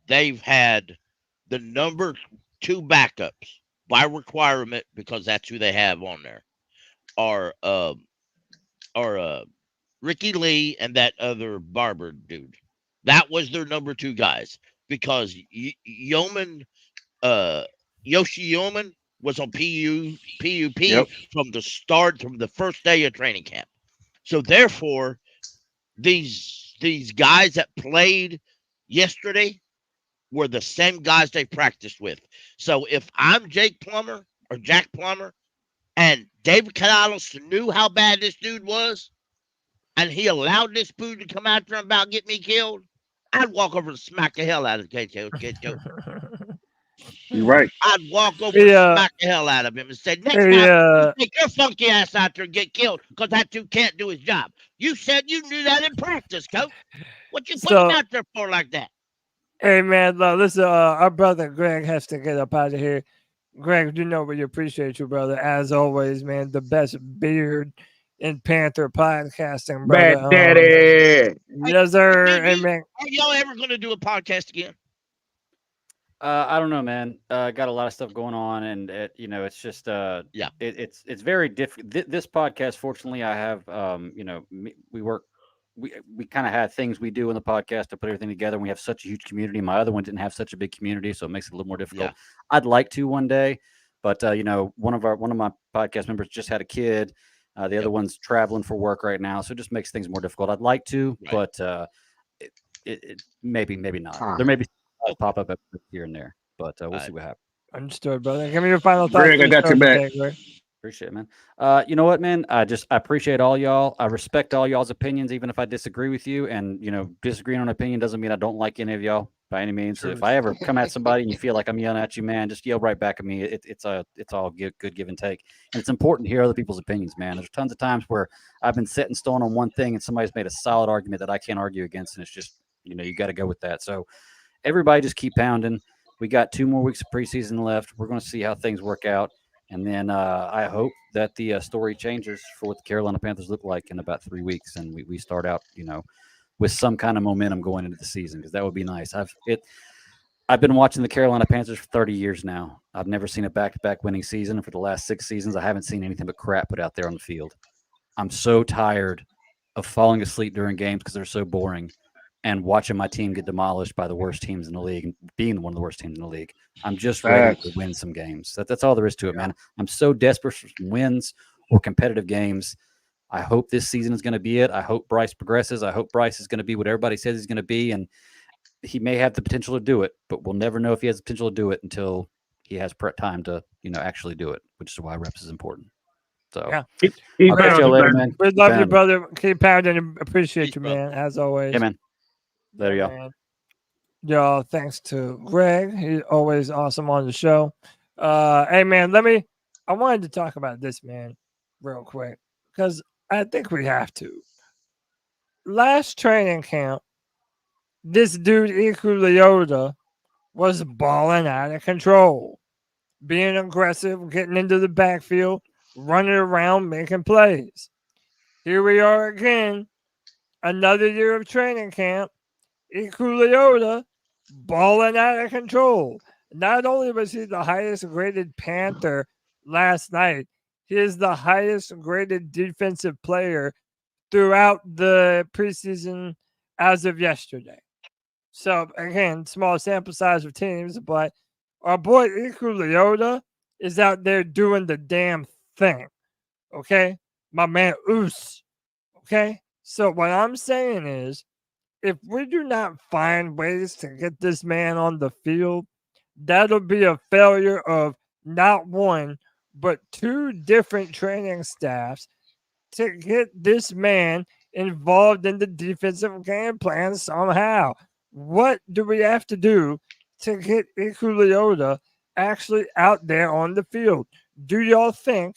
they've had the number 2 backups by requirement because that's who they have on there are Ricky Lee and that other barber dude. That was their number 2 guys because Yoshi Yeoman was on PUP from the first day of training camp. So therefore, these guys that played yesterday were the same guys they practiced with. So if I'm Jack Plummer, and David Canales knew how bad this dude was, and he allowed this dude to come after him about get me killed, I'd walk over and smack the hell out of the You're right. I'd walk over and smack the hell out of him and say, next time, you take your funky ass out there and get killed because that dude can't do his job. You said you knew that in practice, coach. What you put him out there for like that? Hey, man, listen, our brother Greg has to get up out of here. Greg, we appreciate you, brother. As always, man, the best beard in Panther podcasting, brother. Bad daddy. Yes, sir. Hey, man. Are y'all ever going to do a podcast again? I don't know, man. Got a lot of stuff going on, and it's just it's very different. This podcast, fortunately, I have we kind of had things we do in the podcast to put everything together. And we have such a huge community. My other one didn't have such a big community, so it makes it a little more difficult. Yeah. I'd like to one day, but one of my podcast members just had a kid. The other one's traveling for work right now, so it just makes things more difficult. I'd like to, but it maybe not. There may be pop up here and there, but we'll see what happens. Understood, brother. Give me your final thoughts. Greg, I got your back. Appreciate it, man. You know what, man? I appreciate all y'all. I respect all y'all's opinions, even if I disagree with you. And disagreeing on opinion doesn't mean I don't like any of y'all by any means. True. If I ever come at somebody and you feel like I'm yelling at you, man, just yell right back at me. It's all good give and take. And it's important to hear other people's opinions, man. There's tons of times where I've been set in stone on one thing and somebody's made a solid argument that I can't argue against, and it's just you got to go with that. So everybody just keep pounding. We got 2 more weeks of preseason left. We're going to see how things work out. And then I hope that the story changes for what the Carolina Panthers look like in about 3 weeks. And we start out, with some kind of momentum going into the season, because that would be nice. I've been watching the Carolina Panthers for 30 years now. I've never seen a back-to-back winning season. And for the last 6 seasons, I haven't seen anything but crap put out there on the field. I'm so tired of falling asleep during games because they're so boring, and watching my team get demolished by the worst teams in the league and being one of the worst teams in the league. I'm just ready to win some games. That's all there is to it, man. I'm so desperate for some wins or competitive games. I hope this season is going to be it. I hope Bryce progresses. I hope Bryce is going to be what everybody says he's going to be, and he may have the potential to do it, but we'll never know if he has the potential to do it until he has time to, actually do it, which is why reps is important. So, yeah. I'll catch you later, man. We love you, brother. Keep pounding and appreciate you, man, as always. Yeah, man. Later, y'all. Y'all, thanks to Greg. He's always awesome on the show. Hey, man, I wanted to talk about this, man, real quick, because I think we have to. Last training camp, this dude, Eku Leota, was balling out of control, being aggressive, getting into the backfield, running around, making plays. Here we are again, another year of training camp. Eku Leota balling out of control. Not only was he the highest graded Panther last night, he is the highest graded defensive player throughout the preseason as of yesterday. So, again, small sample size of teams, but our boy Eku Leota is out there doing the damn thing. Okay? My man Oos. Okay? So, what I'm saying is, if we do not find ways to get this man on the field, that'll be a failure of not one, but two different training staffs to get this man involved in the defensive game plan somehow. What do we have to do to get Eku Leota actually out there on the field? Do y'all think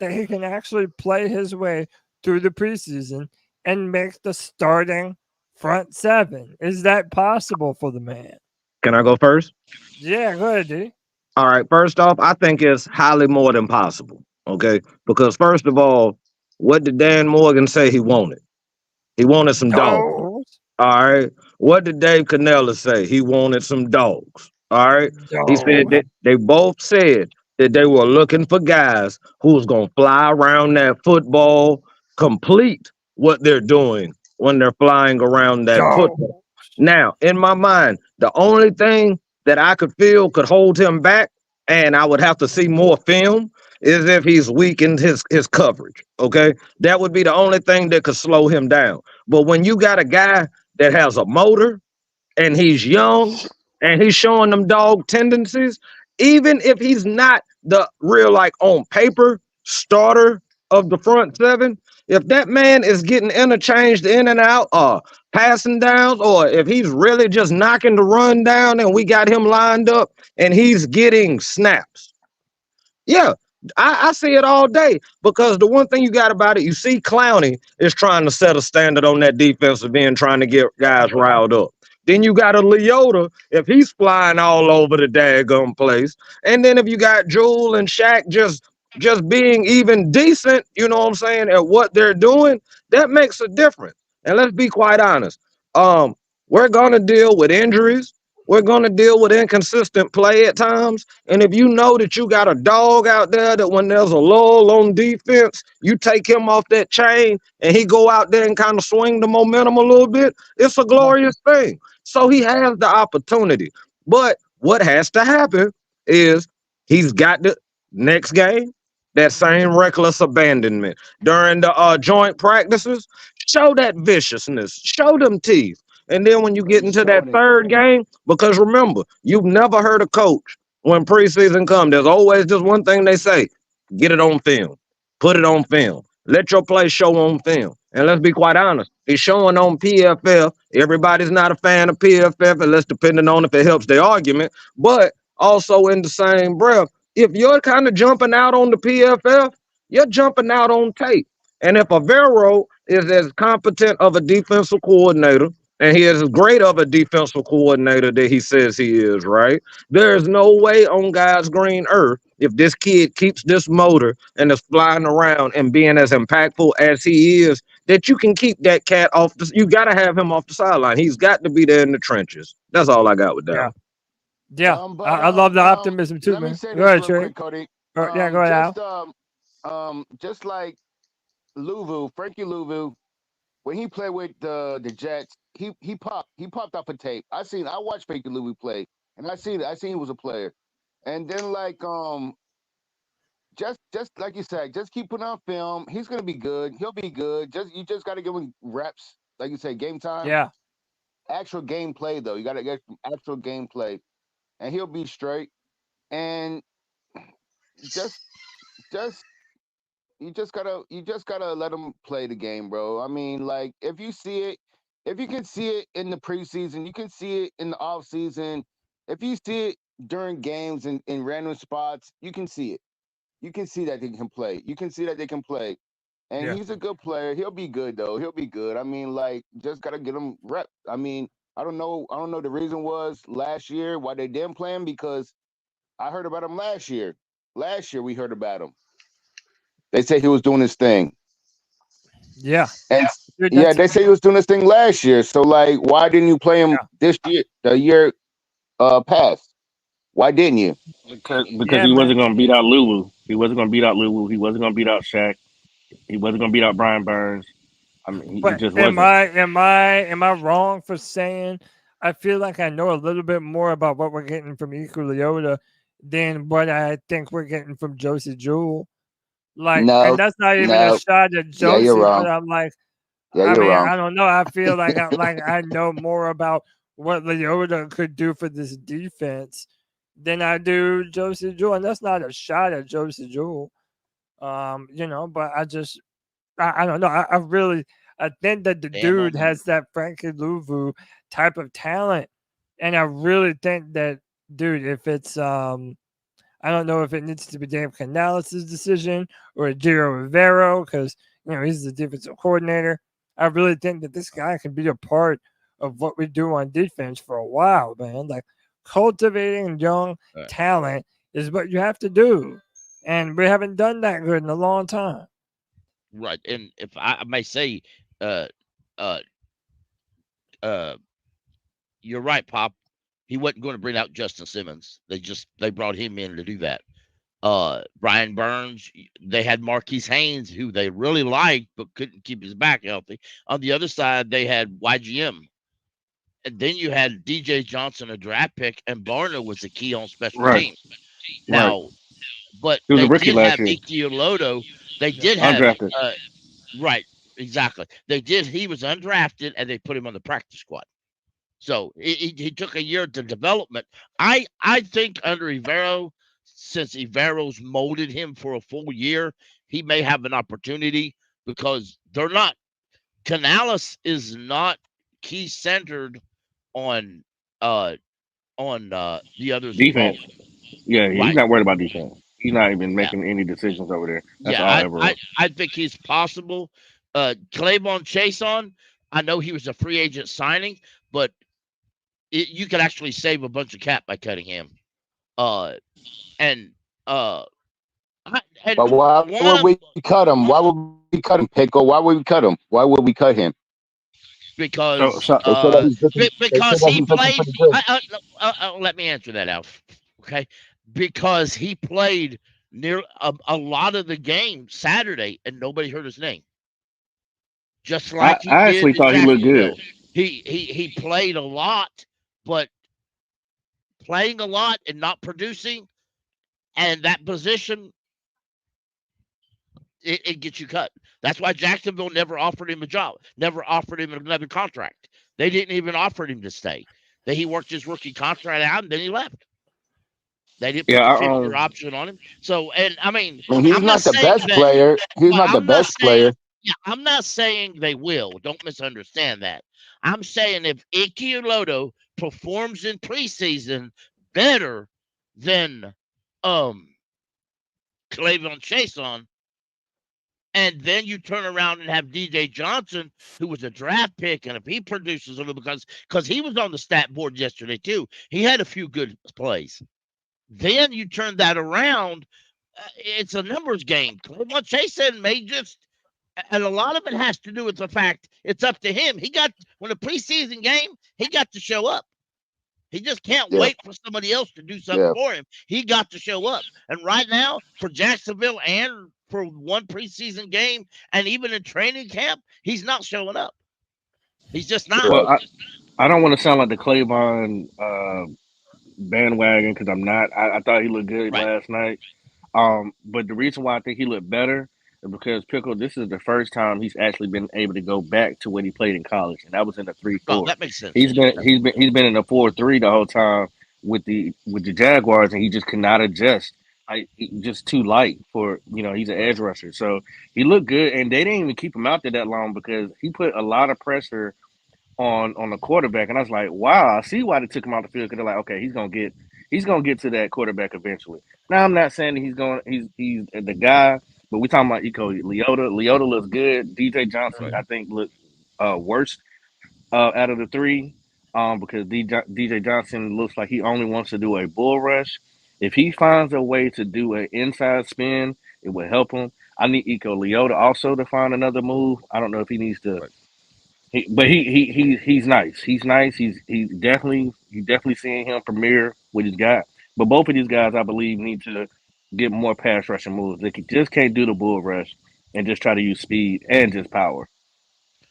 that he can actually play his way through the preseason and make the starting front seven? Is that possible for the man? Can I go first? Yeah, go ahead, D. All right. First off, I think it's highly more than possible. Okay. Because first of all, what did Dan Morgan say he wanted? He wanted some dogs. All right. What did Dave Cannella say? He wanted some dogs. All right. He said that they both said that they were looking for guys who was going to fly around that football, complete what they're doing when they're flying around that football. Now, in my mind, the only thing that I could feel could hold him back, and I would have to see more film, is if he's weakened his coverage. Okay. That would be the only thing that could slow him down. But when you got a guy that has a motor and he's young and he's showing them dog tendencies, even if he's not the real, like on paper, starter of the front seven, if that man is getting interchanged in and out, passing downs, or if he's really just knocking the run down and we got him lined up and he's getting snaps. Yeah, I see it all day, because the one thing you got about it, you see Clowney is trying to set a standard on that defensive end, trying to get guys riled up. Then you got a Leota, if he's flying all over the daggum place. And then if you got Jewel and Shaq just being even decent, you know what I'm saying, at what they're doing, that makes a difference. And let's be quite honest. We're going to deal with injuries. We're going to deal with inconsistent play at times. And if you know that you got a dog out there that when there's a lull on defense, you take him off that chain and he go out there and kind of swing the momentum a little bit, it's a glorious thing. So he has the opportunity. But what has to happen is he's got the next game, that same reckless abandonment during the joint practices. Show that viciousness. Show them teeth. And then when you get into that third game, because remember, you've never heard a coach when preseason comes, there's always just one thing they say: get it on film, put it on film, let your play show on film. And let's be quite honest, he's showing on PFF. Everybody's not a fan of PFF, unless depending on if it helps their argument. But also in the same breath, if you're kind of jumping out on the PFF, you're jumping out on tape. And if Avero is as competent of a defensive coordinator, and he is as great of a defensive coordinator that he says he is, right? There is no way on God's green earth, if this kid keeps this motor and is flying around and being as impactful as he is, that you can keep that cat off. You got to have him off the sideline. He's got to be there in the trenches. That's all I got with that. Yeah, I love the optimism too, man. Go ahead, Trey. Cody. Yeah, go ahead, Al. Just like Frankie Louvu, when he played with the Jets, he popped off a tape. I watched Frankie Louvu play, and I seen he was a player. And then like just like you said, just keep putting on film. He's gonna be good. He'll be good. You just got to give him reps, like you said, game time. Yeah. Actual gameplay though, you got to get actual gameplay, and he'll be straight. And just you just gotta let him play the game, bro. I mean, like if you can see it in the preseason, you can see it in the off season. If you see it during games in random spots, you can see it. You can see that they can play. You can see that they can play. And he's a good player. He'll be good though. He'll be good. I mean, like, just gotta get him rep. I mean, I don't know the reason was last year why they didn't play him, because I heard about him last year. Last year we heard about him. They say he was doing his thing. Yeah. And they say he was doing this thing last year. So like, why didn't you play him this year, the year past? Why didn't you? Because he wasn't going to beat out Lulu. He wasn't going to beat out Lulu. He wasn't going to beat out Shaq. He wasn't going to beat out Brian Burns. I mean, he just wasn't. Am I wrong for saying I feel like I know a little bit more about what we're getting from Eku Leota than what I think we're getting from Josie Jewell? Like, and that's not even a shot at Josie, but I'm like, I don't know. I feel like I know more about what Leota could do for this defense than I do Josie Jewell, and that's not a shot at Josie Jewell. But I don't know. I think that the dude has that Frankie Louvu type of talent, and I really think that, dude, if it's I don't know if it needs to be Dave Canales' decision or Giro Rivero, because he's the defensive coordinator. I really think that this guy can be a part of what we do on defense for a while, man. Like, cultivating young talent is what you have to do, and we haven't done that good in a long time. Right, and if I may say, you're right, Pop. He wasn't going to bring out Justin Simmons. They brought him in to do that. Brian Burns, they had Marquise Haynes, who they really liked but couldn't keep his back healthy. On the other side, they had YGM. And then you had DJ Johnson, a draft pick, and Barner was the key on special teams. Now, but he was they a rookie did last have year. Ickey Ekwonu. They did have undrafted. Right, exactly. They did. He was undrafted, and they put him on the practice squad. So he took a year to development. I think under Ivero, since Ivero's molded him for a full year, he may have an opportunity, because they're not. Canales is not key centered on the others Defense. involved. Yeah, he's Right. not worried about defense. He's not even making any decisions over there. That's all ever. I think he's possible. Clavon Chason, I know he was a free agent signing, but you could actually save a bunch of cap by cutting him. But why would we cut him? Why would we cut him, Pickle? Why would we cut him? Why would we cut him? Because he played. Let me answer that, Alf. Okay, because he played near a lot of the game Saturday, and nobody heard his name. Just like I actually thought he looked good. He played a lot, but playing a lot and not producing, and that position, it gets you cut. That's why Jacksonville never offered him a job, never offered him another contract. They didn't even offer him to stay. He worked his rookie contract out, and then he left. They didn't put a 50-year option on him. So, and I mean, he's not the best player. He's not the best player. Yeah, I'm not saying they will. Don't misunderstand that. I'm saying if Ickey Ekwonu performs in preseason better than Clavon Chason, and then you turn around and have DJ Johnson, who was a draft pick, and if he produces a little, because he was on the stat board yesterday too, he had a few good plays. Then you turn that around, it's a numbers game. Clavon Chason may just, and a lot of it has to do with the fact it's up to him. When a preseason game, he got to show up. He just can't wait for somebody else to do something for him. He got to show up. And right now, for Jacksonville and for one preseason game, and even in training camp, he's not showing up. He's just not. Well, I don't want to sound like the Clavon bandwagon, because I'm not. I thought he looked good last night. But the reason why I think he looked better is because Pickle, this is the first time he's actually been able to go back to what he played in college, and that was in the 3-4. Oh, that makes sense. He's been in the 4-3 the whole time with the Jaguars, and he just could not adjust. Just too light for he's an edge rusher. So he looked good, and they didn't even keep him out there that long because he put a lot of pressure on the quarterback, and I was like, wow, I see why they took him out the field because they're like, okay, he's gonna get to that quarterback eventually. Now I'm not saying that he's the guy, but we're talking about Eku Leota. Leota looks good. DJ Johnson, I think, looked worst out of the three, because DJ Johnson looks like he only wants to do a bull rush. If he finds a way to do an inside spin, it will help him. I need Eku Leota also to find another move. I don't know if he needs to. But he's nice. He's nice. He's definitely seeing him premiere what he's got. But both of these guys, I believe, need to get more pass rushing moves. They just can't do the bull rush and just try to use speed and just power.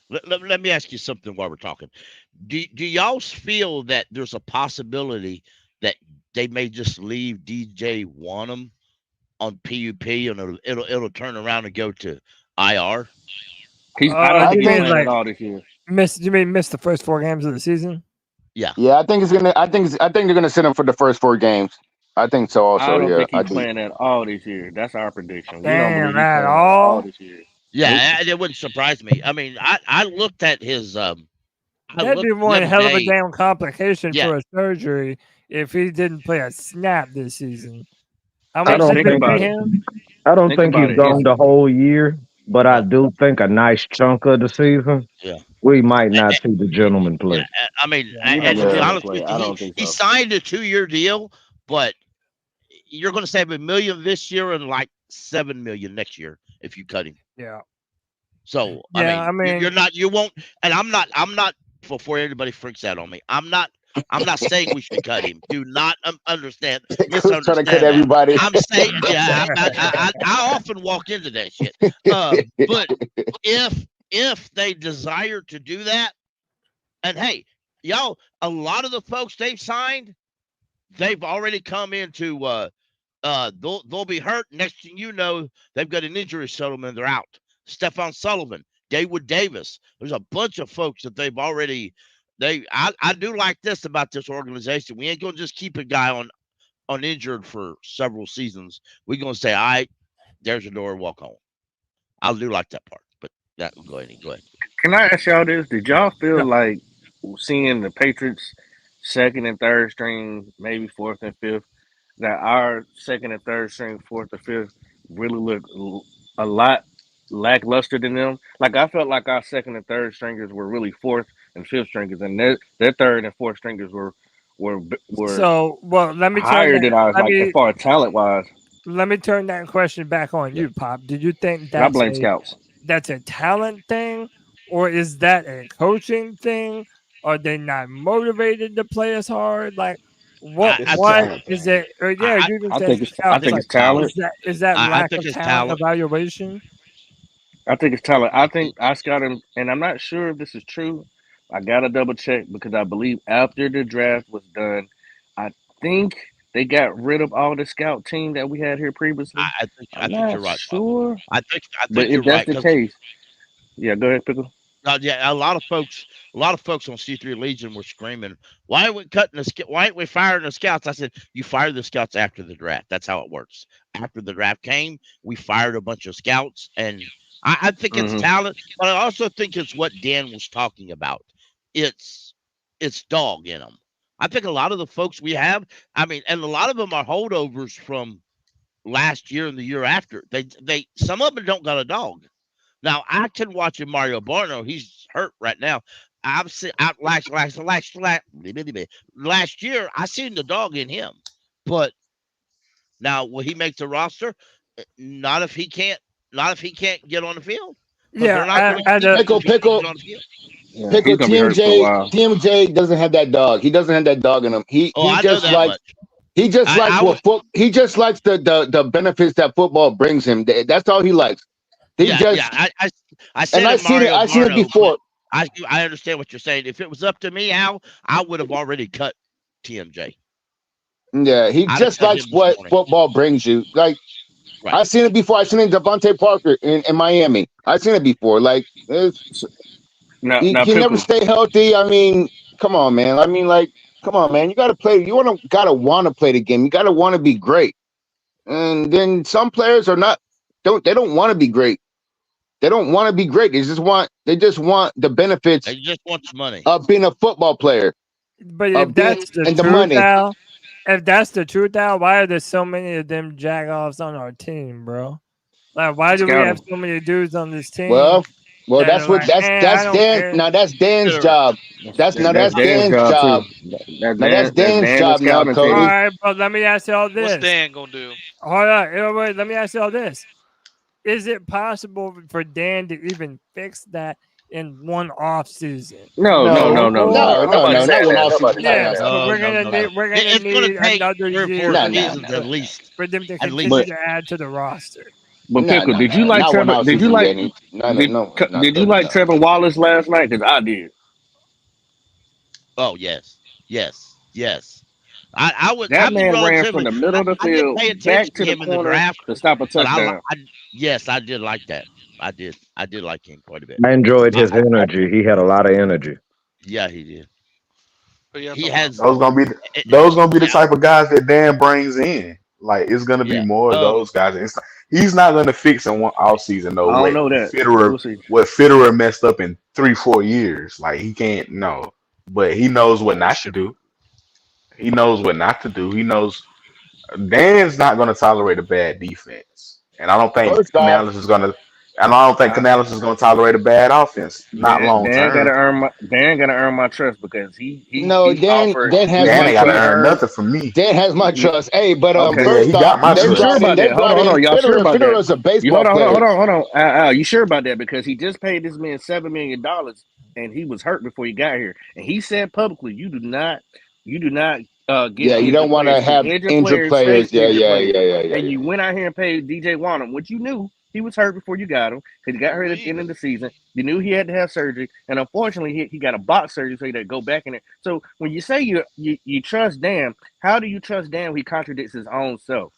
Let me ask you something while we're talking. Do y'all feel that there's a possibility that they may just leave DJ Ekwonu on PUP and it'll turn around and go to IR? I don't think he's playing at all this year. You mean miss the first 4 games of the season? Yeah. Yeah, I think they're gonna sit him for the first 4 games. I think so. Also, I don't yeah, think he's playing at all this year. That's our prediction. Damn, we don't believe he's at playing all this year. Yeah, it wouldn't surprise me. I mean, I looked at his. That'd be one hell of a damn complication Yeah. for a surgery if he didn't play a snap this season. How I much don't did think they pay him? I don't Think think about he's it. gone the whole year, but I do think a nice chunk of the season, Yeah. we might not see the gentleman play. I mean, We and don't to see be him honest play. with I you, don't think he so. signed a 2-year deal, but you're going to save $1 million this year and like $7 million next year if you cut him. Yeah. So Yeah, I mean, you won't, and I'm not before anybody freaks out on me. I'm not saying we should cut him. Do not misunderstand. Trying to cut everybody. I'm saying, yeah, I often walk into that shit. But if they desire to do that, and hey, y'all, a lot of the folks they've signed, they've already come into they'll be hurt. Next thing you know, they've got an injury settlement. They're out. Stephon Sullivan, David Davis. There's a bunch of folks that they've already. I do like this about this organization. We ain't gonna just keep a guy on injured for several seasons. We're gonna say, all right, there's a door, walk home. I do like that part. But go ahead. Can I ask y'all this? Did y'all feel like seeing the Patriots second and third string, maybe fourth and fifth, that our second and third string, fourth or fifth, really looked a lot lackluster than them? Like I felt like our second and third stringers were really fourth and fifth stringers, and their third and fourth stringers were So, well, let me higher than ours, as far as talent wise. Let me turn that question back on you, Pop. Did you think I blame scouts. That's a talent thing, or is that a coaching thing? Are they not motivated to play as hard? Like, what is it? Or, yeah, you can I say think it's talent. Is that lack think of it's talent talent. evaluation? I think it's talent. I think I scouted him, and I'm not sure if this is true. I gotta double check because I believe after the draft was done, I think they got rid of all the scout team that we had here previously. I think I'm you're not right. sure. I think But you're if that's right. the case, yeah, go ahead, Pickle. Yeah, a lot of folks on C3 Legion were screaming, "Why aren't we cutting why aren't we firing the scouts?" I said, "You fire the scouts after the draft. That's how it works. After the draft came, we fired a bunch of scouts, and I think it's talent, but I also think it's what Dan was talking about. It's dog in them. I think a lot of the folks we have, I mean, and a lot of them are holdovers from last year and the year after. They some of them don't got a dog. Now I can watch Mario Barno. He's hurt right now. I've seen last year. I seen the dog in him, but now will he make the roster? Not if he can't get on the field. Yeah, Pickle. TMJ doesn't have that dog. He doesn't have that dog in him. He just likes the benefits that football brings him. That's all he likes. I said and I've seen it before. I understand what you're saying. If it was up to me, Al, I would have already cut TMJ. Yeah, he just likes what football brings you. Like Right. I've seen it before. I've seen it in Devontae Parker in Miami. I've seen it before. Like Now, he never Pickle. stay healthy. I mean, come on, man. I mean, like, come on, man. You got to play. You gotta want to play the game. You got to want to be great. And then some players are not. They don't want to be great. They don't want to be great. They just want the benefits They just want the money. of being a football player. But if that's the and the truth, money. Al, if that's the truth, Al, why are there so many of them jagoffs on our team, bro? Like, why do we have so many dudes on this team? Well, that that's are what like, that's "Man, I that's don't Dan. care." Now that's Dan's job. That's Dan's job. Now that's Dan's job now, All Cody. right, but let me ask you all this. What's Dan gonna do? Hold on, wait, let me ask you all this. Is it possible for Dan to even fix that in one off season? No. Not one off season. Yes, but No, we're gonna no. need It's gonna take another 3 or year 4 seasons at least. for them to At continue least. to add to the roster. But Pickle, did you like Trevor? Did you like? Did you like Trevor Wallace last night? Because I did. Oh yes. I would. That I've been man ran relatively. from the middle of the I didn't field pay back attention to to the him in the corner draft, to stop a but touchdown. yes, I did like that. I did like him quite a bit. I enjoyed his energy. He had a lot of energy. Yeah, he did. He has those gonna be the type of guys that Dan brings in. Like it's gonna be more of those guys. He's not gonna fix in one off season though. I don't know that. We'll see. What Fitterer messed up in 3-4 years. Like he can't no, but he knows what not to do. He knows what not to do. He knows Dan's not gonna tolerate a bad defense, and I don't think Canales is gonna. And I don't think Canales is going to tolerate a bad offense. Not long Dan gotta term. earn my trust because he Dan offered. has Dan my ain't got to trust. earn nothing from me. Dan has my trust. Hey, but Okay. first he off, got my they trust. You sure about that? Hold on. Y'all sure about that? Fitterer's a baseball Hold player. on. Al, you sure about that? Because he just paid this man $7 million, and he was hurt before he got here. And he said publicly, you do not get. Yeah, you don't want to have injured players. Yeah. And you went out here and paid DJ Wanham, which you knew he was hurt before you got him because he got hurt at the end of the season. You knew he had to have surgery, and unfortunately, he got a box surgery, so he had to go back in it. So when you say you trust Dan, how do you trust Dan when he contradicts his own self?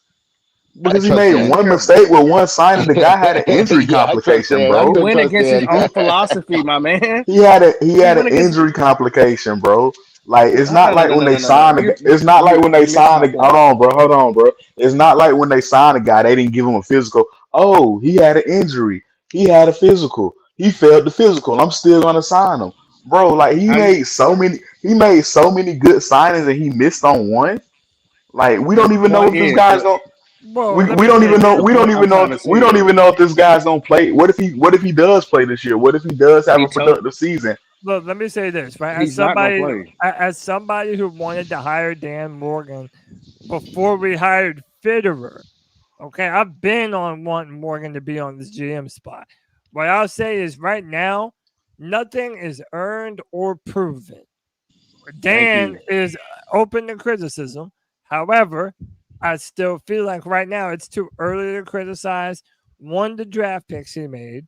Because he made one mistake with one signing. The guy had an injury complication, bro. He went against his own philosophy, my man. He had an injury complication, bro. Like it's not like when they signed. It's not like when they signed. Hold on, bro. It's not like when they signed a guy, they didn't give him a physical. Oh, he had an injury. He had a physical. He failed the physical. I'm still gonna sign him, bro. Like he made so many good signings and he missed on one. Like we don't even know if this guy's gonna. We don't even know if this guy's gonna play. What if he does play this year? What if he does have a productive season? Look, let me say this, right? He's not gonna play. As somebody who wanted to hire Dan Morgan before we hired Fitterer, okay, I've been on wanting Morgan to be on this GM spot. What I'll say is right now, nothing is earned or proven. Dan is open to criticism. However, I still feel like right now it's too early to criticize, one, the draft picks he made,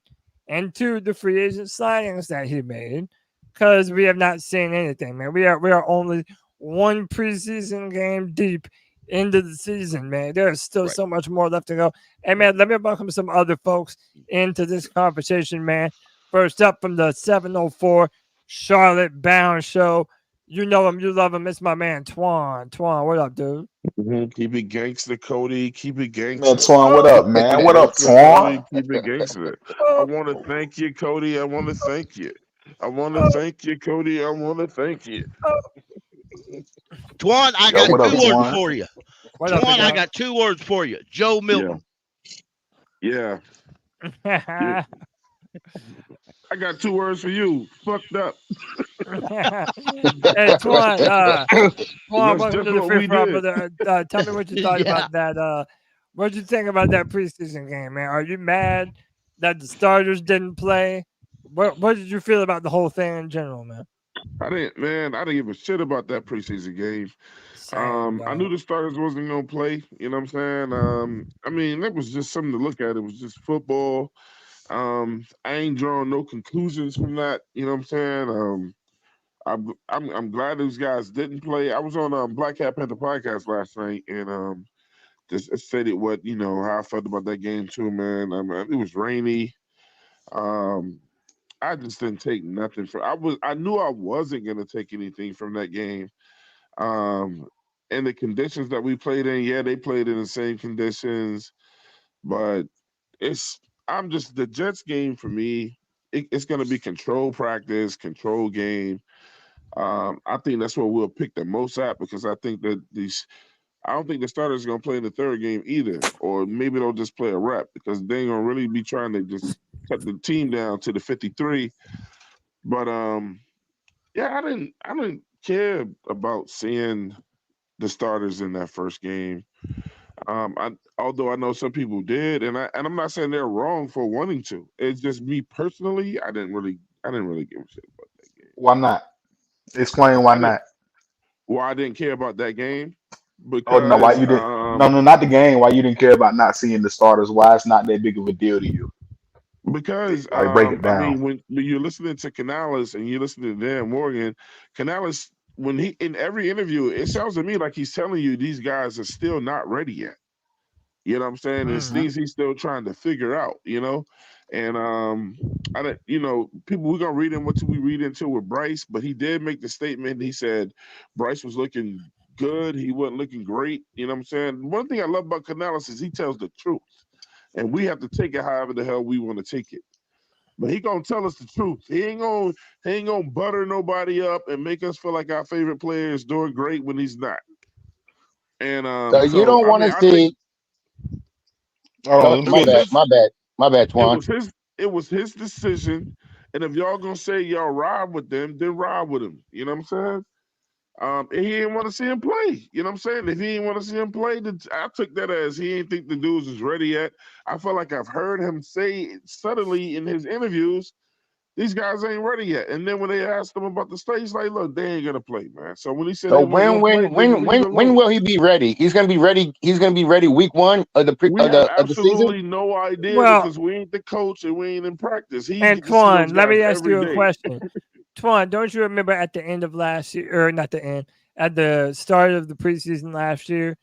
and two, the free agent signings that he made, because we have not seen anything, man. We are only one preseason game deep into the season, man. There's still so much more left to go. Hey, man, let me welcome some other folks into this conversation, man. First up from the 704 Charlotte Bound Show. You know him, you love him. It's my man, Twan. Twan, what up, dude? Keep it gangster, Cody. Keep it gangster. Man, Twan, what up, man? What up, Twan? Keep it gangster. I want to thank you, Cody. I want to thank you. I want to thank you, Cody. I want to thank you. Twan, I got 2 words for you. Twan, I got 2 words for you. Joe Milton. Yeah. I got 2 words for you. Fucked up. Hey, Twan, welcome to the Free For All, brother. Tell me what you thought about that. What did you think about that preseason game, man? Are you mad that the starters didn't play? What did you feel about the whole thing in general, man? I didn't give a shit about that preseason game. I knew the starters wasn't gonna play. You know what I'm saying? I mean, it was just something to look at. It was just football. I ain't drawing no conclusions from that. You know what I'm saying? I'm glad those guys didn't play. I was on Black Hat Panther Podcast last night, and just stated what how I felt about that game too, man. I mean, it was rainy. I just didn't take nothing I knew I wasn't gonna take anything from that game. And the conditions that we played in, yeah, they played in the same conditions, but the Jets game for me. It's gonna be control practice, control game. I think that's what we'll pick the most at because I think that I don't think the starters are going to play in the third game either, or maybe they'll just play a rep because they ain't going to really be trying to just cut the team down to the 53. But yeah, I didn't care about seeing the starters in that first game. Although I know some people did, and I'm not saying they're wrong for wanting to. It's just me personally, I didn't really give a shit about that game. Why not? Explain why not. Why I didn't care about that game? Oh no, why you didn't? No, not the game. Why you didn't care about not seeing the starters? Why it's not that big of a deal to you? Because break it down. I mean, when you're listening to Canales and you're listening to Dan Morgan, Canales, when he in every interview, it sounds to me like he's telling you these guys are still not ready yet. You know what I'm saying? It's things he's still trying to figure out. And I don't, people we're gonna read in what we read into with Bryce, but he did make the statement. He said Bryce was looking good. He wasn't looking great. You know what I'm saying? One thing I love about Canales is he tells the truth, and we have to take it however the hell we want to take it. But he gonna tell us the truth. He ain't gonna butter nobody up and make us feel like our favorite player is doing great when he's not. And so you don't want to see. My bad, Twan. It was his decision, and if y'all gonna say y'all ride with them, then ride with him. You know what I'm saying? And he didn't want to see him play. You know what I'm saying? If he didn't want to see him play, I took that as he didn't think the dudes was ready yet. I feel like I've heard him say subtly in his interviews, these guys ain't ready yet. And then when they asked him about the state, he's like, look, they ain't gonna play, man. So when he said, so when will he be ready? He's gonna be ready. He's gonna be ready week 1 of the we have of the absolutely season. No idea because we ain't the coach and we ain't in practice. And Twan, let me ask you a question. Twan, don't you remember at the end of last year, or not the end, at the start of the preseason last year,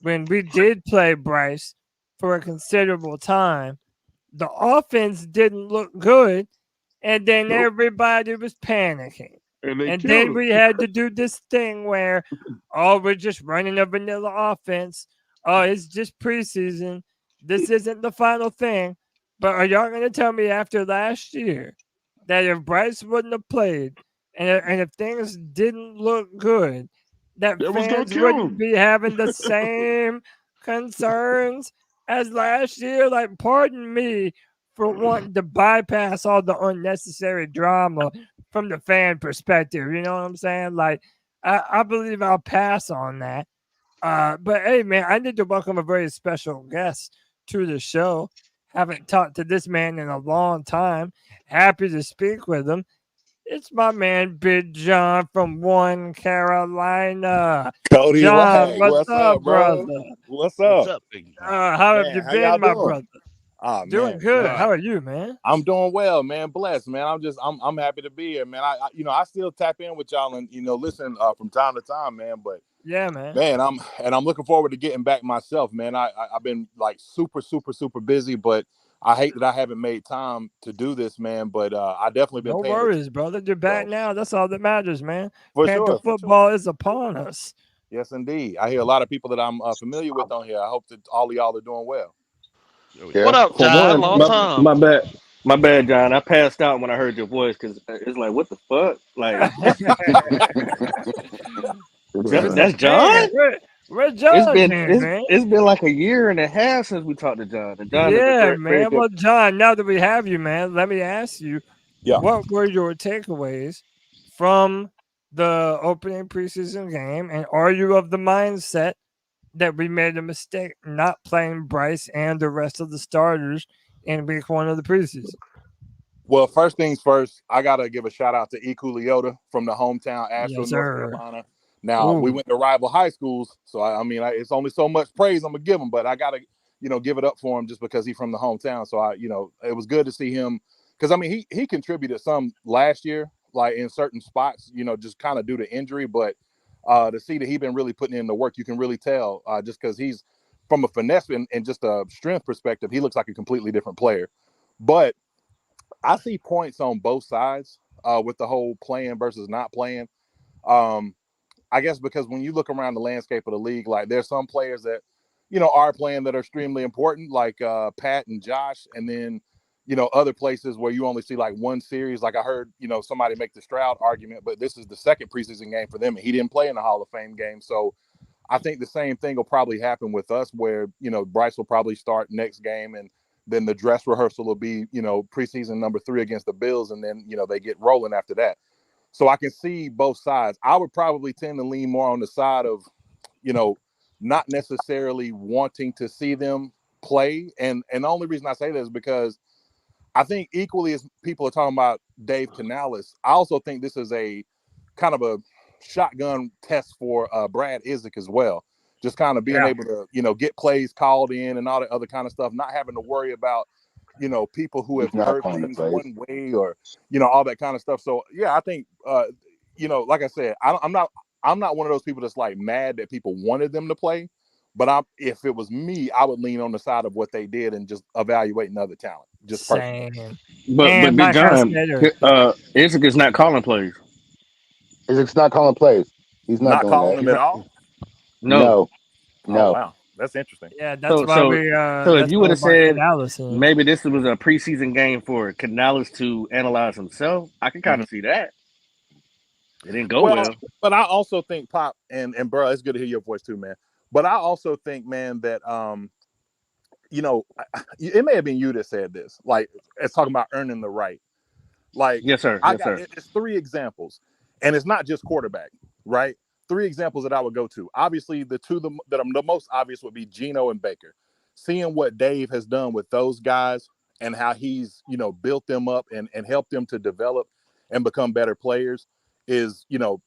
when we did play Bryce for a considerable time, the offense didn't look good, and then everybody was panicking. And then we had to do this thing where, we're just running a vanilla offense. Oh, it's just preseason. This isn't the final thing. But are y'all going to tell me after last year that if Bryce wouldn't have played and if things didn't look good, that fans wouldn't be having the same concerns as last year? Like, pardon me for wanting to bypass all the unnecessary drama from the fan perspective. You know what I'm saying? Like, I believe I'll pass on that. But hey, man, I need to welcome a very special guest to the show. Haven't talked to this man in a long time. Happy to speak with him. It's my man, Big John from One Carolina. Cody, John, what's up, bro? brother? What's up? How have you been, my brother? Doing good. Man. How are you, man? I'm doing well, man. Blessed, man. I'm happy to be here, man. I still tap in with y'all and listen from time to time, man. But yeah, man. Man, I'm looking forward to getting back myself, man. I've been like super busy, but I hate that I haven't made time to do this, man. But I definitely been. No worries, brother. You're back now. That's all that matters, man. For Panther sure. football is upon us. Yes, indeed. I hear a lot of people that I'm familiar with on here. I hope that all of y'all are doing well. Yeah. What up, John? Long time. My bad, John. I passed out when I heard your voice because it's like, what the fuck? Like, that's John? Where's John? It's been like a year and a half since we talked to John. And John man. Well, John, now that we have you, man, let me ask you, what were your takeaways from the opening preseason game? And are you of the mindset that we made a mistake not playing Bryce and the rest of the starters in week 1 of the preseason? Well, first things first, I got to give a shout out to Eku Leota from the hometown Asheville, Yes, North Carolina. Now, we went to rival high schools, so I mean, it's only so much praise I'm going to give him, but I got to, give it up for him just because he's from the hometown. So, it was good to see him because, I mean, he contributed some last year, like in certain spots, just kind of due to injury, but to see that he's been really putting in the work, you can really tell just because he's from a finesse and just a strength perspective, he looks like a completely different player. But I see points on both sides with the whole playing versus not playing. I guess because when you look around the landscape of the league, like there's some players that, are playing that are extremely important, like Pat and Josh, and then, other places where you only see like one series. Like I heard, somebody make the Stroud argument, but this is the second preseason game for them, and he didn't play in the Hall of Fame game. So I think the same thing will probably happen with us, where, Bryce will probably start next game, and then the dress rehearsal will be, preseason number 3 against the Bills, and then, they get rolling after that. So I can see both sides. I would probably tend to lean more on the side of, not necessarily wanting to see them play. And the only reason I say that is because I think equally as people are talking about Dave Canales, I also think this is a kind of a shotgun test for Brad Isaac as well. Just kind of being able to, get plays called in and all that other kind of stuff, not having to worry about, people who have heard things one way or, all that kind of stuff. So, yeah, I think, like I said, I'm not one of those people that's like mad that people wanted them to play. But if it was me, I would lean on the side of what they did and just evaluating other talent. Just personally. But Big John, Isaac is not calling plays. Isaac's not calling plays. He's not doing calling that. them at all? No. Oh, wow. That's interesting. Yeah, that's why we. So if you would have said Canales maybe this was a preseason game for Canales to analyze himself, I can kind of see that. It didn't go well. But I also think, Pop, and bro, it's good to hear your voice too, man. But I also think, man, that it may have been you that said this. Like, it's talking about earning the right. Like, yes, sir. It's 3 examples, and it's not just quarterback, right? 3 examples that I would go to. Obviously, the 2 that are the most obvious would be Geno and Baker. Seeing what Dave has done with those guys and how he's, built them up and helped them to develop and become better players is,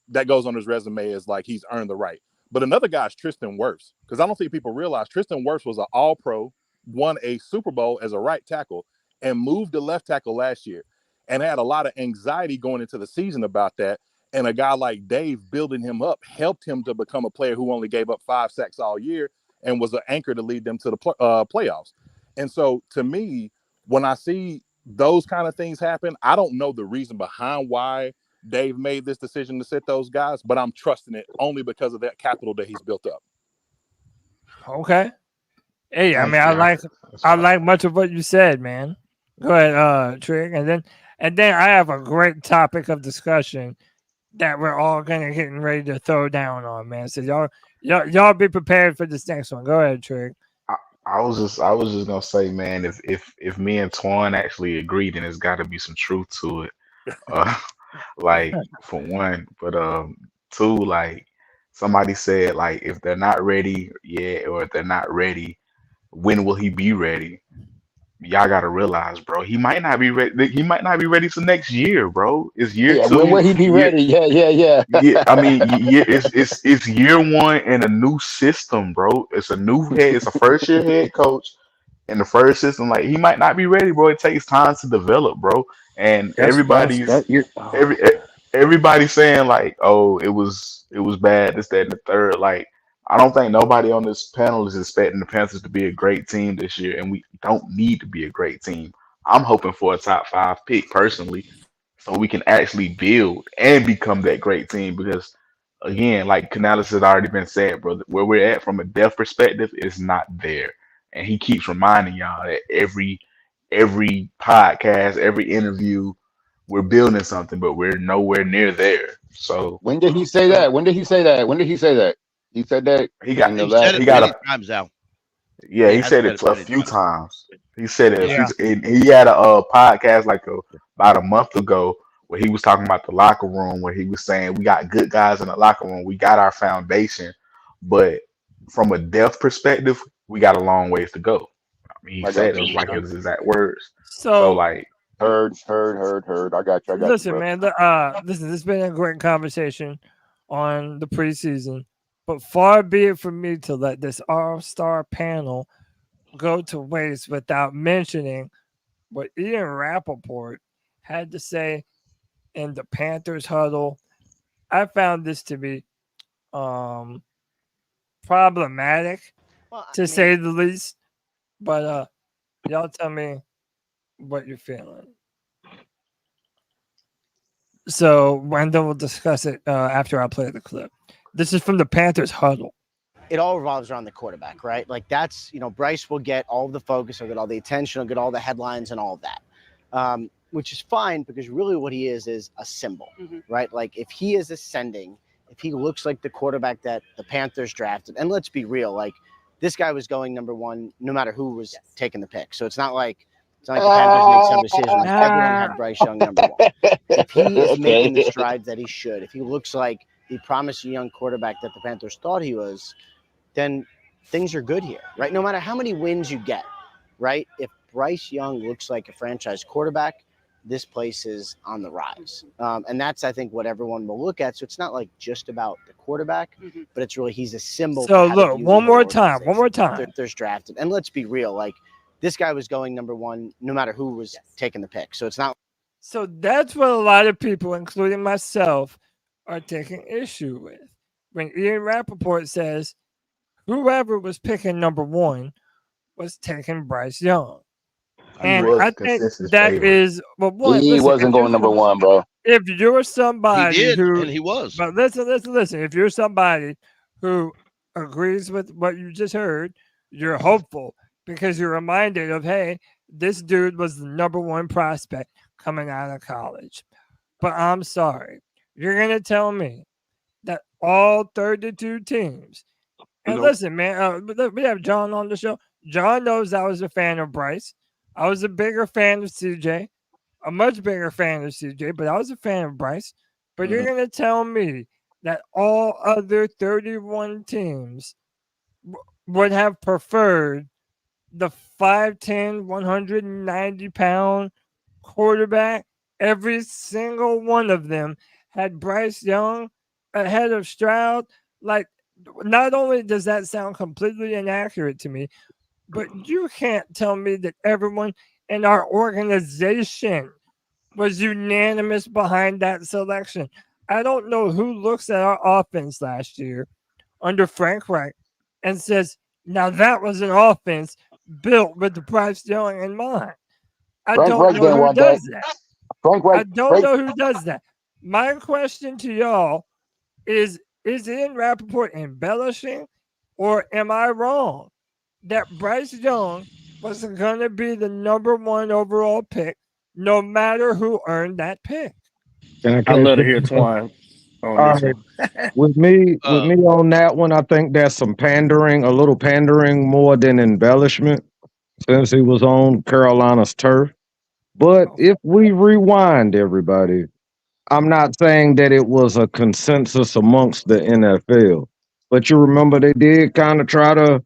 that goes on his resume as like he's earned the right. But another guy is Tristan Wirfs, because I don't think people realize Tristan Wirfs was an All-Pro, won a Super Bowl as a right tackle, and moved to left tackle last year, and had a lot of anxiety going into the season about that. And a guy like Dave building him up helped him to become a player who only gave up 5 sacks all year and was an anchor to lead them to the playoffs. And so to me, when I see those kind of things happen, I don't know the reason behind why Dave made this decision to sit those guys, but I'm trusting it only because of that capital that he's built up. Okay. Hey, I mean, I like much of what you said, man. Go ahead, Trig, and then I have a great topic of discussion that we're all getting ready to throw down on, man. So y'all be prepared for this next one. Go ahead, Trig. I was just gonna say, man, if me and Twan actually agree, then there's got to be some truth to it. Like, for one, but 2, like somebody said, like if they're not ready yet, or if they're not ready, when will he be ready? Y'all gotta realize, bro, he might not be ready. He might not be ready till next year, bro. It's year 2. When will he be ready? Yeah. Yeah, I mean, it's year 1 in a new system, bro. It's a new head. It's a first year head coach in the first system. Like, he might not be ready, bro. It takes time to develop, bro. And everybody's saying like, oh, it was bad, this, that, and the third. Like, I don't think nobody on this panel is expecting the Panthers to be a great team this year, and we don't need to be a great team. I'm hoping for a top 5 pick personally, so we can actually build and become that great team. Because again, like Canales has already been said, bro, where we're at from a depth perspective is not there, and he keeps reminding y'all that every podcast, every interview, we're building something, but we're nowhere near there. So when did he say that? He said that he got times out. Yeah, he said it a few times. He said it. He had a podcast like about a month ago where he was talking about the locker room, where he was saying we got good guys in the locker room, we got our foundation, but from a depth perspective, we got a long ways to go. I mean, he said it like his exact words. So like, heard. I got you. Listen, man. This has been a great conversation on the preseason. But far be it from me to let this all-star panel go to waste without mentioning what Ian Rappaport had to say in the Panthers huddle. I found this to be problematic to say the least. But y'all tell me what you're feeling. So, and then we'll discuss it after I play the clip. This is from the Panthers huddle. It all revolves around the quarterback, right? Like that's, Bryce will get all the focus, he'll get all the attention, he'll get all the headlines and all of that, which is fine because really what he is a symbol, right? Like if he is ascending, if he looks like the quarterback that the Panthers drafted, and let's be real, like this guy was going number one no matter who was taking the pick. So it's not like the Panthers make some decision. Like everyone had Bryce Young number one. If he is making the strides that he should, if he looks like the promising young quarterback that the Panthers thought he was, then things are good here, right? No matter how many wins you get, right? If Bryce Young looks like a franchise quarterback, this place is on the rise. And that's, I think, what everyone will look at. So it's not like just about the quarterback, but it's really he's a symbol. So look, one more time. There's drafted. And let's be real, like this guy was going number one no matter who was taking the pick. So it's not. So that's what a lot of people, including myself, are taking issue with. When Ian Rappaport says whoever was picking number one was taking Bryce Young. And I think that is, well, one, he wasn't going number one, bro. If you're somebody He did, who, and he was. But listen. If you're somebody who agrees with what you just heard, you're hopeful because you're reminded of, hey, this dude was the number one prospect coming out of college. But I'm sorry, you're gonna tell me that all 32 teams. And listen, man, we have John on the show. John knows I was a fan of Bryce. I was a bigger fan of CJ, a much bigger fan of CJ, but I was a fan of Bryce. But you're going to tell me that all other 31 teams would have preferred the 5'10", 190-pound quarterback? Every single one of them had Bryce Young ahead of Stroud. Like, not only does that sound completely inaccurate to me, but you can't tell me that everyone in our organization was unanimous behind that selection. I don't know who looks at our offense last year under Frank Reich and says, now that was an offense built with the Bryce Young in mind. I don't know who does that. I don't know who does that. My question to y'all is Ian Rappaport embellishing, or am I wrong that Bryce Young was going to be the number one overall pick no matter who earned that pick? I'd love to hear Twine. All right. With me on that one, I think there's some pandering, a little pandering more than embellishment since he was on Carolina's turf. But if we rewind, everybody, I'm not saying that it was a consensus amongst the NFL, but you remember they did kind of try to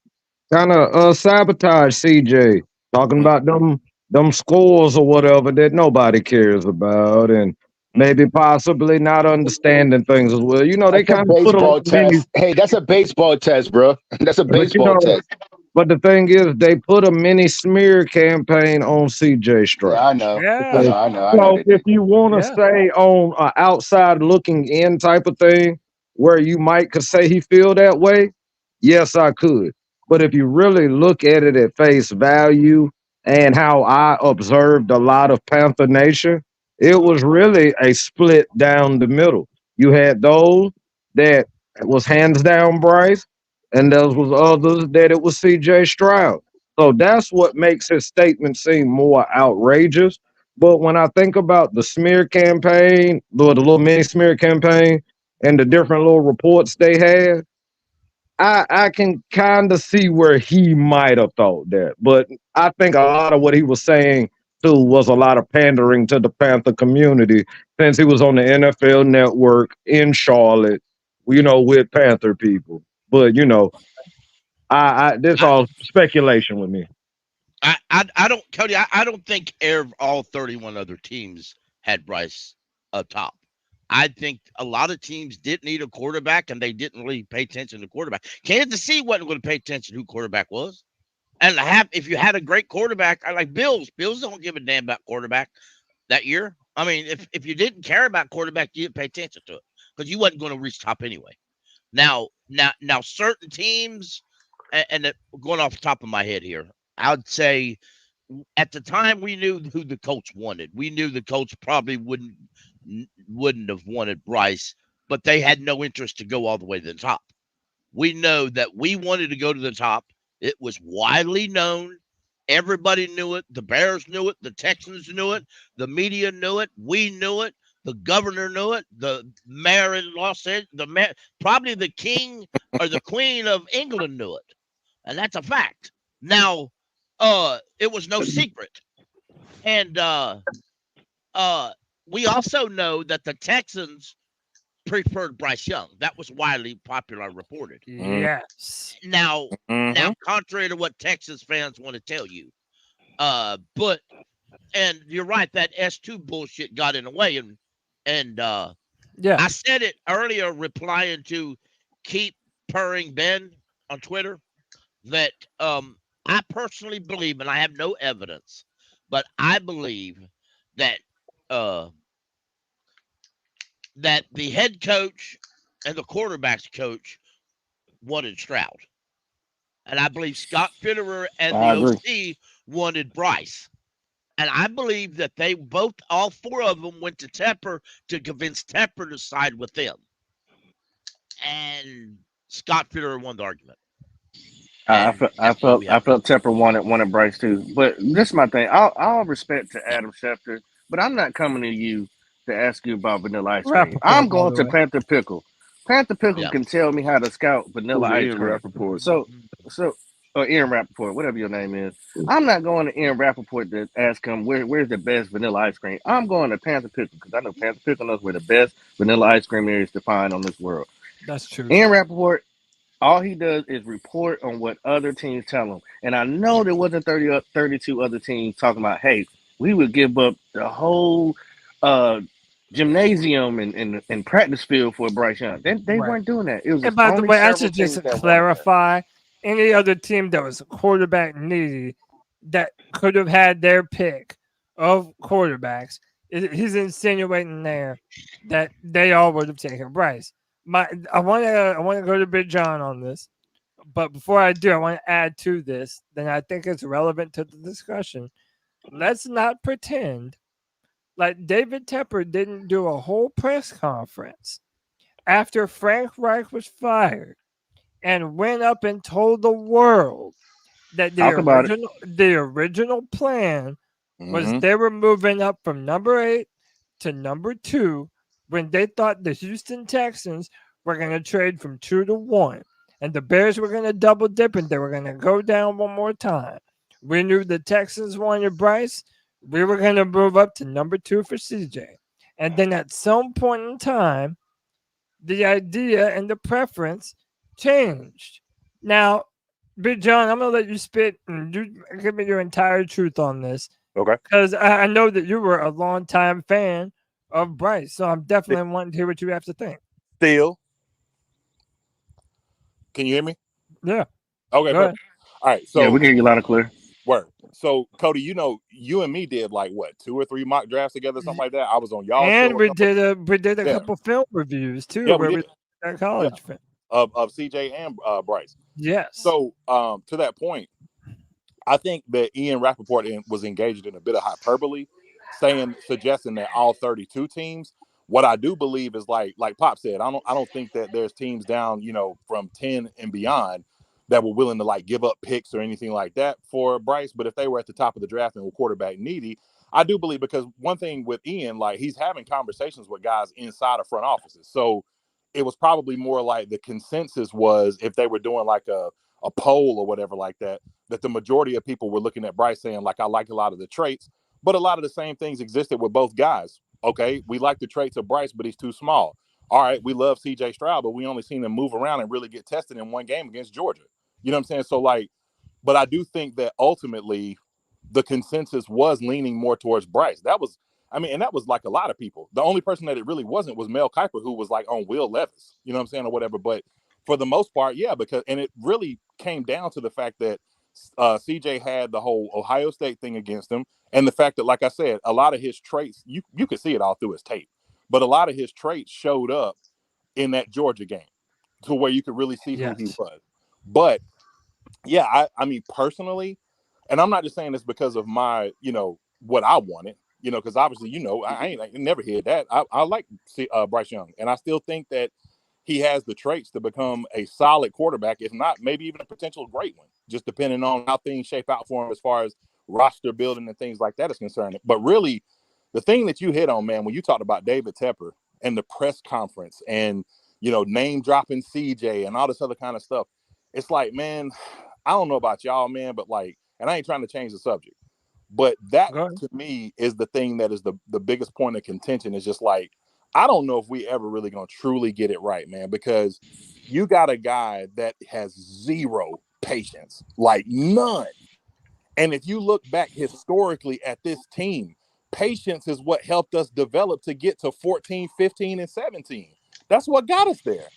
sabotage CJ, talking about them scores or whatever that nobody cares about, and maybe possibly not understanding things as well. You know, they kind of put a test. Hey, that's a baseball test, bro. That's a baseball test. But the thing is, they put a mini smear campaign on CJ Stroud. Yeah, I know. Yeah. I know. So if you want to stay on an outside looking in type of thing, where you could say he feel that way, yes, I could. But if you really look at it at face value and how I observed a lot of Panther Nation, it was really a split down the middle. You had those that was hands down Bryce, and there was others that it was CJ Stroud. So that's what makes his statement seem more outrageous. But when I think about the smear campaign, the little mini smear campaign, and the different little reports they had, I can kind of see where he might have thought that. But I think a lot of what he was saying, too, was a lot of pandering to the Panther community since he was on the NFL Network in Charlotte, with Panther people. But, this all speculation with me. I don't, Cody, I don't think all 31 other teams had Bryce up top. I think a lot of teams didn't need a quarterback, and they didn't really pay attention to quarterback. Kansas City wasn't going to pay attention to who quarterback was. And if you had a great quarterback, I like Bills don't give a damn about quarterback that year. I mean, if you didn't care about quarterback, you didn't pay attention to it because you wasn't going to reach top anyway. Now, certain teams and going off the top of my head here, I'd say at the time we knew who the coach wanted. We knew the coach probably wouldn't have wanted Bryce, but they had no interest to go all the way to the top. We know that we wanted to go to the top. It was widely known. Everybody knew it. The Bears knew it. The Texans knew it. The media knew it. We knew it. The governor knew it. The mayor in Los Angeles, probably the king or the queen of England knew it. And that's a fact. Now, it was no secret. And we also know that the Texans preferred Bryce Young. That was widely popular reported. Yes. Now, contrary to what Texas fans want to tell you, and you're right, that S2 bullshit got in the way, and I said it earlier, replying to Keep Purring Ben on Twitter, that I personally believe, and I have no evidence, but I believe that that the head coach and the quarterback's coach wanted Stroud. And I believe Scott Fitterer and the OC wanted Bryce. And I believe that they both, all four of them, went to Tepper to convince Tepper to side with them. And Scott Fitterer won the argument. I felt Tepper wanted Bryce too. But this is my thing. All respect to Adam Schefter, but I'm not coming to you to ask you about vanilla ice cream. I'm going to Panther Pickle. Panther Pickle can tell me how to scout vanilla ice cream. So or Ian Rappaport, whatever your name is. I'm not going to Ian Rappaport to ask him where's the best vanilla ice cream. I'm going to Panther Pickle because I know Panther Pickle knows where the best vanilla ice cream is to find on this world. That's true. Ian Rappaport, all he does is report on what other teams tell him. And I know there wasn't 32 other teams talking about, hey, we would give up the whole gymnasium and practice field for Bryce Young. They weren't doing that. It was. And by the way, I should just clarify: any other team that was quarterback needy that could have had their pick of quarterbacks, he's insinuating there that they all would have taken Bryce. I want to go to Big John on this, but before I do, I want to add to this. Then I think it's relevant to the discussion. Let's not pretend like David Tepper didn't do a whole press conference after Frank Reich was fired and went up and told the world that the original plan was they were moving up from number 8 to number 2 when they thought the Houston Texans were going to trade from 2 to 1 and the Bears were going to double dip and they were going to go down one more time. We knew the Texans wanted Bryce. We were going to move up to number 2 for CJ. And then at some point in time, the idea and the preference changed. Now, Big John, I'm going to let you spit and you give me your entire truth on this. Okay. Because I know that you were a longtime fan of Bryce. So I'm definitely wanting to hear what you have to think. Still. Can you hear me? Yeah. Okay. All right. So yeah, we can hear you loud and clear. Word. So, Cody, you and me did like what, 2 or 3 mock drafts together, something like that. I was on y'all. And we did a couple film reviews too, Yeah, where we we did. did college film. Of CJ and Bryce. Yes. So, to that point, I think that Ian Rappaport was engaged in a bit of hyperbole, suggesting that all 32 teams. What I do believe is like Pop said, I don't think that there's teams down, from 10 and beyond that were willing to like give up picks or anything like that for Bryce. But if they were at the top of the draft and were quarterback needy, I do believe, because one thing with Ian, like he's having conversations with guys inside of front offices. So it was probably more like the consensus was, if they were doing like a poll or whatever like that the majority of people were looking at Bryce saying like, I like a lot of the traits, but a lot of the same things existed with both guys. Okay, we like the traits of Bryce, but he's too small. All right, we love CJ Stroud, but we only seen him move around and really get tested in one game against Georgia. You know what I'm saying? So like, but I do think that ultimately the consensus was leaning more towards Bryce. That was like a lot of people. The only person that it really wasn't was Mel Kiper, who was like on Will Levis, you know what I'm saying, or whatever. But for the most part, yeah, and it really came down to the fact that CJ had the whole Ohio State thing against him. And the fact that, like I said, a lot of his traits, you could see it all through his tape, but a lot of his traits showed up in that Georgia game to where you could really see who he was. But yeah, I mean, personally, and I'm not just saying this because of my, what I wanted, because obviously, I never heard that. I like Bryce Young, and I still think that he has the traits to become a solid quarterback, if not maybe even a potential great one, just depending on how things shape out for him as far as roster building and things like that is concerned. But really, the thing that you hit on, man, when you talked about David Tepper and the press conference and, name dropping CJ and all this other kind of stuff, it's like, man, I don't know about y'all, man, but like, and I ain't trying to change the subject, but that to me is the thing that is the biggest point of contention. Is just like, I don't know if we ever really gonna truly get it right, man, because you got a guy that has zero patience, like none. And if you look back historically at this team, patience is what helped us develop to get to 14, 15, and 17. That's what got us there.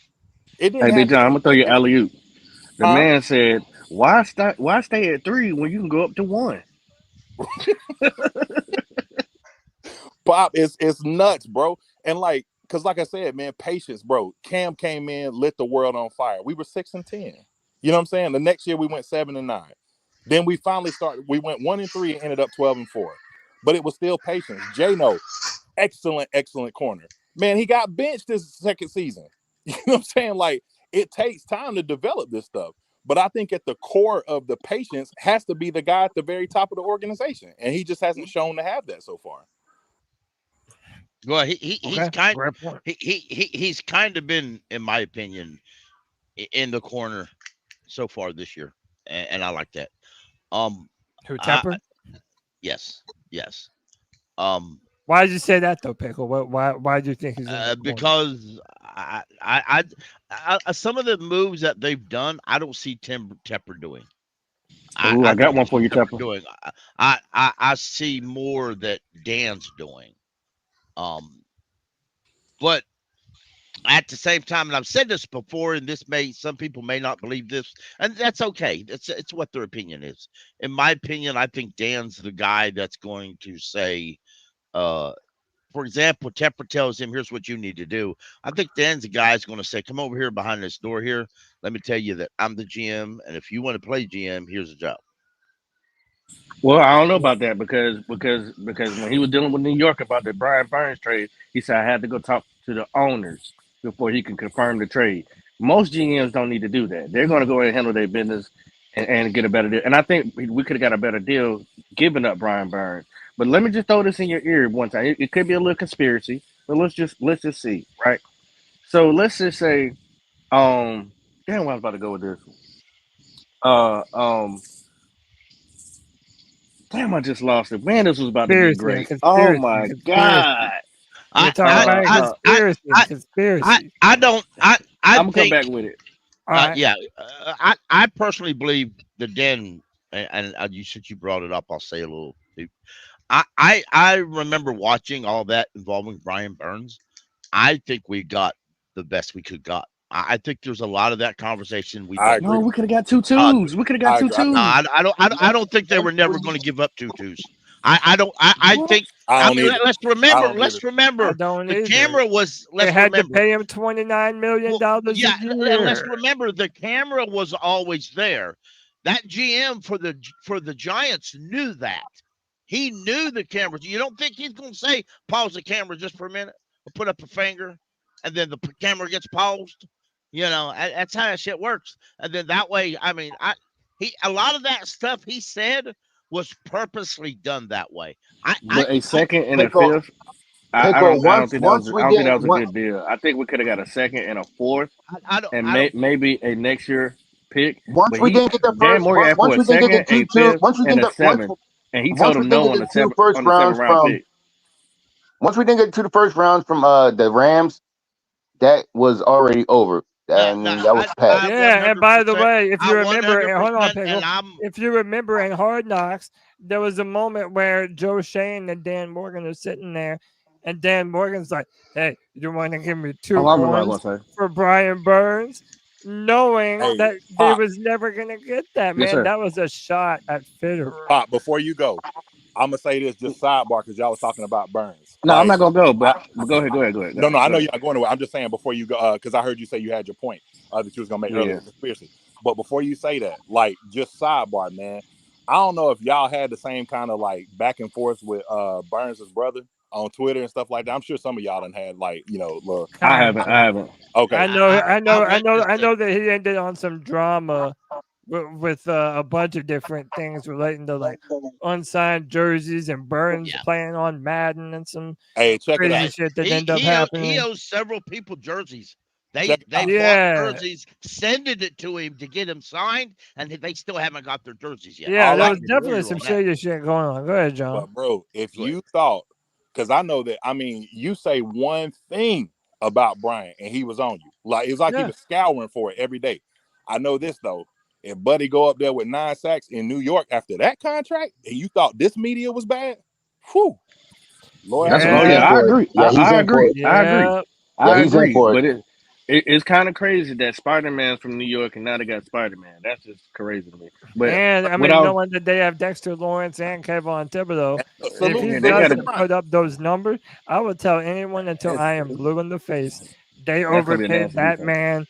It didn't Hey, Big John, I'm happen. gonna throw you alley-oop. The man said, "Why stay at 3 when you can go up to 1?" Pop, it's nuts, bro. And like, because like I said, man, patience, bro. Cam came in, lit the world on fire. We were 6-10. You know what I'm saying? The next year we went 7-9. Then we finally started. We went 1-3 and ended up 12-4. But it was still patience. Jano, excellent corner. Man, he got benched this second season. You know what I'm saying? Like, it takes time to develop this stuff. But I think at the core of the patience has to be the guy at the very top of the organization. And he just hasn't shown to have that so far. Well, he's kind of been, in my opinion, in the corner so far this year, and I like that. Who, Tepper? Yes. Why did you say that though, Pickle? Why do you think he's in the corner? Because I some of the moves that they've done, I don't see Tepper doing. I got one for you, Tepper. Doing. I see more that Dan's doing. But at the same time, and I've said this before, and some people may not believe this, and that's okay. It's what their opinion is. In my opinion, I think Dan's the guy that's going to say, for example, Tepper tells him, "Here's what you need to do." I think Dan's the guy that's going to say, "Come over here behind this door here. Let me tell you that I'm the GM, and if you want to play GM, here's a job." Well, I don't know about that because when he was dealing with New York about the Brian Burns trade, he said I had to go talk to the owners before he can confirm the trade. Most GMs don't need to do that. They're going to go ahead and handle their business and get a better deal. And I think we could have got a better deal giving up Brian Burns. But let me just throw this in your ear one time. It could be a little conspiracy, but let's just see, right? So let's just say, damn, where I was about to go with this. Damn, I just lost it. Man, this was about to be great. Oh my god! I'm gonna come back with it. I personally believe the Den, and since you brought it up, I'll say a little. I remember watching all that involving Brian Burns. I think we got the best we could got. I think there's a lot of that conversation. We could have got 2 twos. We could have got 2 twos. I don't think they were never going to give up 2 twos. I think. Let's remember. The camera was. They had to pay him $29 million a year. Let's remember the camera was always there. That GM for the Giants knew that. He knew the camera. You don't think he's going to say, "Pause the camera just for a minute," or put up a finger, and then the camera gets paused? That's how that shit works. And then that way, I mean, a lot of that stuff he said was purposely done that way. A second and a fifth. I don't think that was a good deal. I think we could have got a second and a fourth, maybe a next year pick. Once we didn't get the first, once we didn't get the 2, once we didn't get seven, and he told him no on the 7th round pick. Once we didn't get to the first round from the Rams, that was already over. And that was passed. Yeah, and by the way, if you remember, hold on, Pickle. If you remember in Hard Knocks, there was a moment where Joe Shane and Dan Morgan are sitting there, and Dan Morgan's like, "Hey, you want to give me 2 points for Brian Burns?" Knowing that they was never gonna get that, man. That was a shot at Fitterer. Pop, before you go, I'm gonna say this just sidebar because y'all was talking about Burns. No, I'm not gonna go, but go ahead. No, I know you're not going away. I'm just saying before you go, because I heard you say you had your point that you was gonna make earlier. Conspiracy. But before you say that, like, just sidebar, man. I don't know if y'all had the same kind of like back and forth with Burns' brother on Twitter and stuff like that. I'm sure some of y'all done had like, little. I haven't. Okay. I know that he ended on some drama with a bunch of different things relating to like unsigned jerseys and Burns playing on Madden and some crazy shit that ended up happening. He owes several people jerseys. They bought jerseys, sending it to him to get him signed, and they still haven't got their jerseys yet. Yeah, there was definitely some shady shit going on. Go ahead, John. But bro, if you thought, because I know that, I mean, you say one thing about Brian and he was on you. Like, it was like he was scouring for it every day. I know this though. If Buddy go up there with 9 sacks in New York after that contract, and you thought this media was bad, whew. Lord, I agree. I agree. Yeah, I he's in agree. for But it. it's kind of crazy that Spider-Man's from New York and now they got Spider-Man. That's just crazy to me. But And I mean, knowing that they have Dexter Lawrence and Kayvon Thibodeau, if he doesn't put up those numbers, I would tell anyone until I am blue in the face, they overpaid that man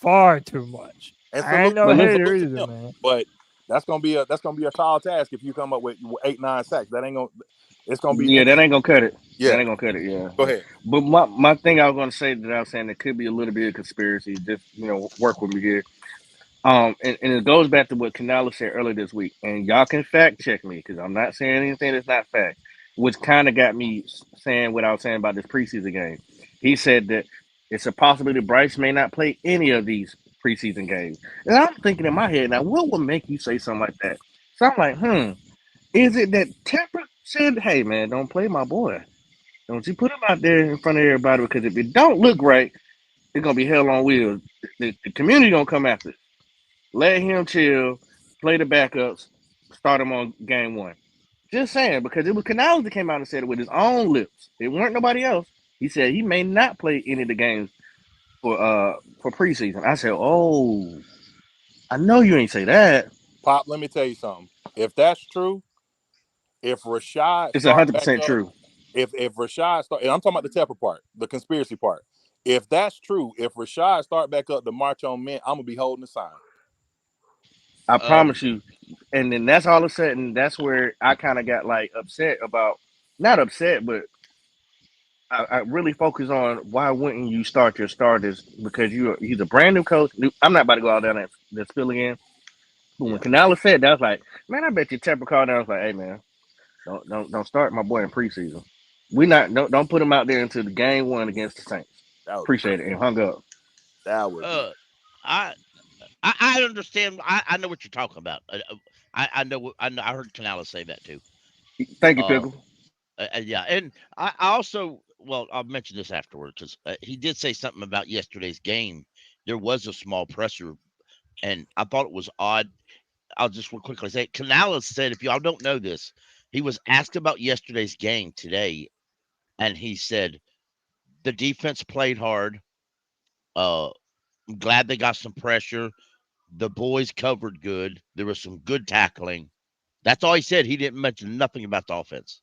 far too much. And I ain't no hater either, man. But that's gonna be a tall task if you come up with 8-9 sacks. That ain't gonna. It's gonna be. Yeah, that ain't gonna cut it. Yeah. That ain't gonna cut it. Yeah. Go ahead. But my thing I was gonna say that I was saying there could be a little bit of conspiracy. Just work with me here. And it goes back to what Canales said earlier this week, and y'all can fact check me because I'm not saying anything that's not fact. Which kind of got me saying what I was saying about this preseason game. He said that it's a possibility Bryce may not play any of these preseason games, and I'm thinking in my head now, what would make you say something like that? So I'm like, is it that Temper said, "Hey man, don't play my boy. Don't you put him out there in front of everybody because if it don't look right, it's gonna be hell on wheels. The community gonna come after it. Let him chill, play the backups, start him on game 1." Just saying, because it was Canales that came out and said it with his own lips. It weren't nobody else. He said he may not play any of the games for preseason. I said, oh, I know you ain't say that. Pop, let me tell you something. If that's true, if Rashad, it's 100% true. If Rashad start, and I'm talking about the Tepper part, the conspiracy part. If that's true, if Rashad start back up to march on men, I'm gonna be holding the sign. I promise you. And then that's all of a sudden, that's where I kind of got like upset about, not upset, but I really focus on why wouldn't you start your starters, because he's a brand new coach. I'm not about to go out there and spill again. But when Canales said that, I was like, man, I bet you Tepper called down. I was like, hey man, don't start my boy in preseason. Don't put him out there until the game 1 against the Saints. Appreciate it, and hung up. That was I understand. I know what you're talking about. I know. I heard Canales say that too. Thank you, Pickle. Yeah, and I also, well, I'll mention this afterwards because he did say something about yesterday's game. There was a small pressure, and I thought it was odd. I'll just quickly say, Canales said, if y'all don't know this, he was asked about yesterday's game today, and he said the defense played hard. I'm glad they got some pressure. The boys covered good. There was some good tackling. That's all he said. He didn't mention nothing about the offense.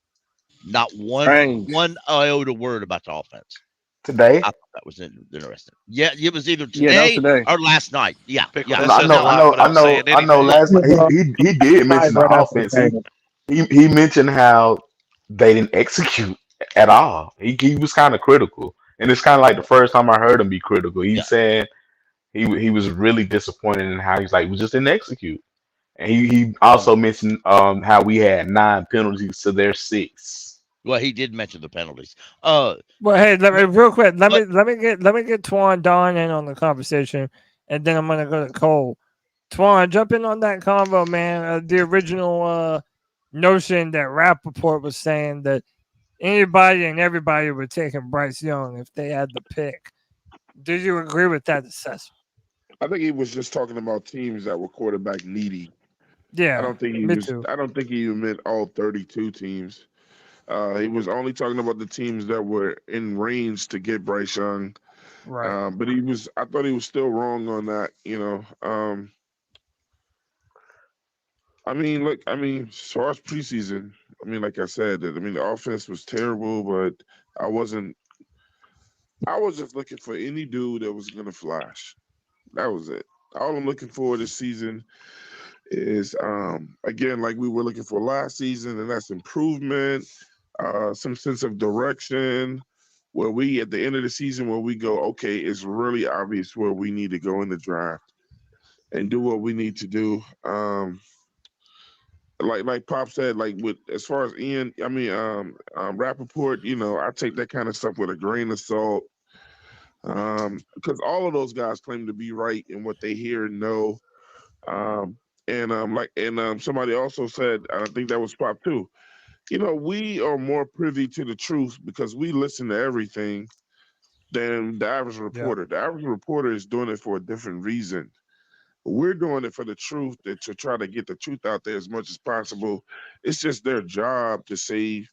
Not one iota word about the offense. Today? I thought that was interesting. Yeah, it was either today or last night. Yeah. I know. Last night he did mention the offense. He mentioned how they didn't execute at all. He was kind of critical, and it's kind of like the first time I heard him be critical. He said he was really disappointed in how he's like, we just didn't execute. And he also mentioned how we had 9 penalties to their 6. Well, he did mention the penalties. Well, hey, real quick, let me get Twan Don in on the conversation, and then I'm gonna go to Cole. Twan, jump in on that convo, man. The original notion that Rappaport was saying that anybody and everybody were taking Bryce Young if they had the pick. Did you agree with that assessment? I think he was just talking about teams that were quarterback needy. Yeah, I don't think he even meant all 32 teams. He was only talking about the teams that were in range to get Bryce Young. Right. But I thought he was still wrong on that, I mean, as far as preseason, like I said, the offense was terrible, but I was just looking for any dude that was gonna flash. That was it. All I'm looking for this season is, again, like we were looking for last season, and that's improvement, some sense of direction, where we, at the end of the season, where we go, okay, it's really obvious where we need to go in the draft and do what we need to do. Like Pop said, like with as far as Rappaport, I take that kind of stuff with a grain of salt, because all of those guys claim to be right in what they hear and know. Somebody also said, and I think that was Pop too, we are more privy to the truth because we listen to everything than the average reporter. The average reporter is doing it for a different reason. We're doing it for the truth, to try to get the truth out there as much as possible. It's just their job to say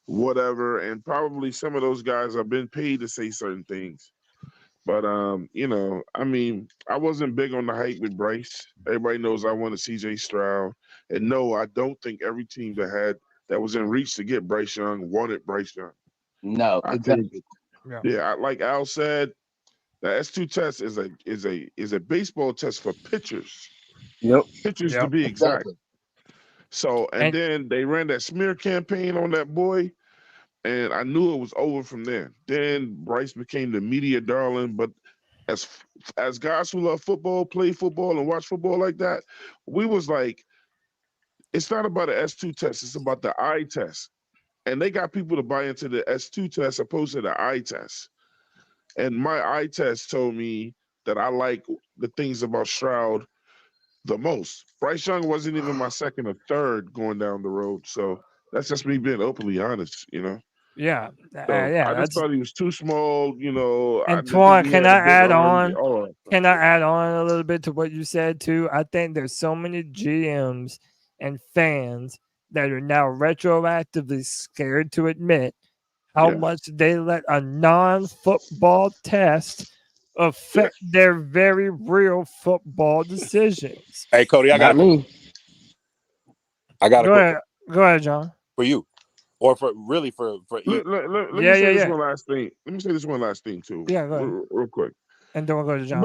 whatever, and probably some of those guys have been paid to say certain things. But I wasn't big on the hype with Bryce. Everybody knows I wanted CJ Stroud, and no, I don't think every team that was in reach to get Bryce Young wanted Bryce Young. No, exactly. Like Al said, the S2 test is a baseball test for pitchers. Yep. Pitchers to be exact. So, and then they ran that smear campaign on that boy, and I knew it was over from there. Then Bryce became the media darling, but as guys who love football, play football, and watch football like that, we was like, it's not about the S2 test, it's about the eye test. And they got people to buy into the S2 test opposed to the eye test. And my eye test told me that I like the things about Stroud the most. Bryce Young wasn't even my second or third going down the road. So that's just me being openly honest, Yeah. I just thought he was too small, And Twan, can I add on? Can I add on a little bit to what you said too? I think there's so many GMs and fans that are now retroactively scared to admit how much they let a non-football test affect their very real football decisions. Hey, Cody, I got Go a Go ahead, John. for you, or for Let me say this one last thing. Let me say this one last thing too. Yeah, go ahead. Real quick. And then we'll go to John.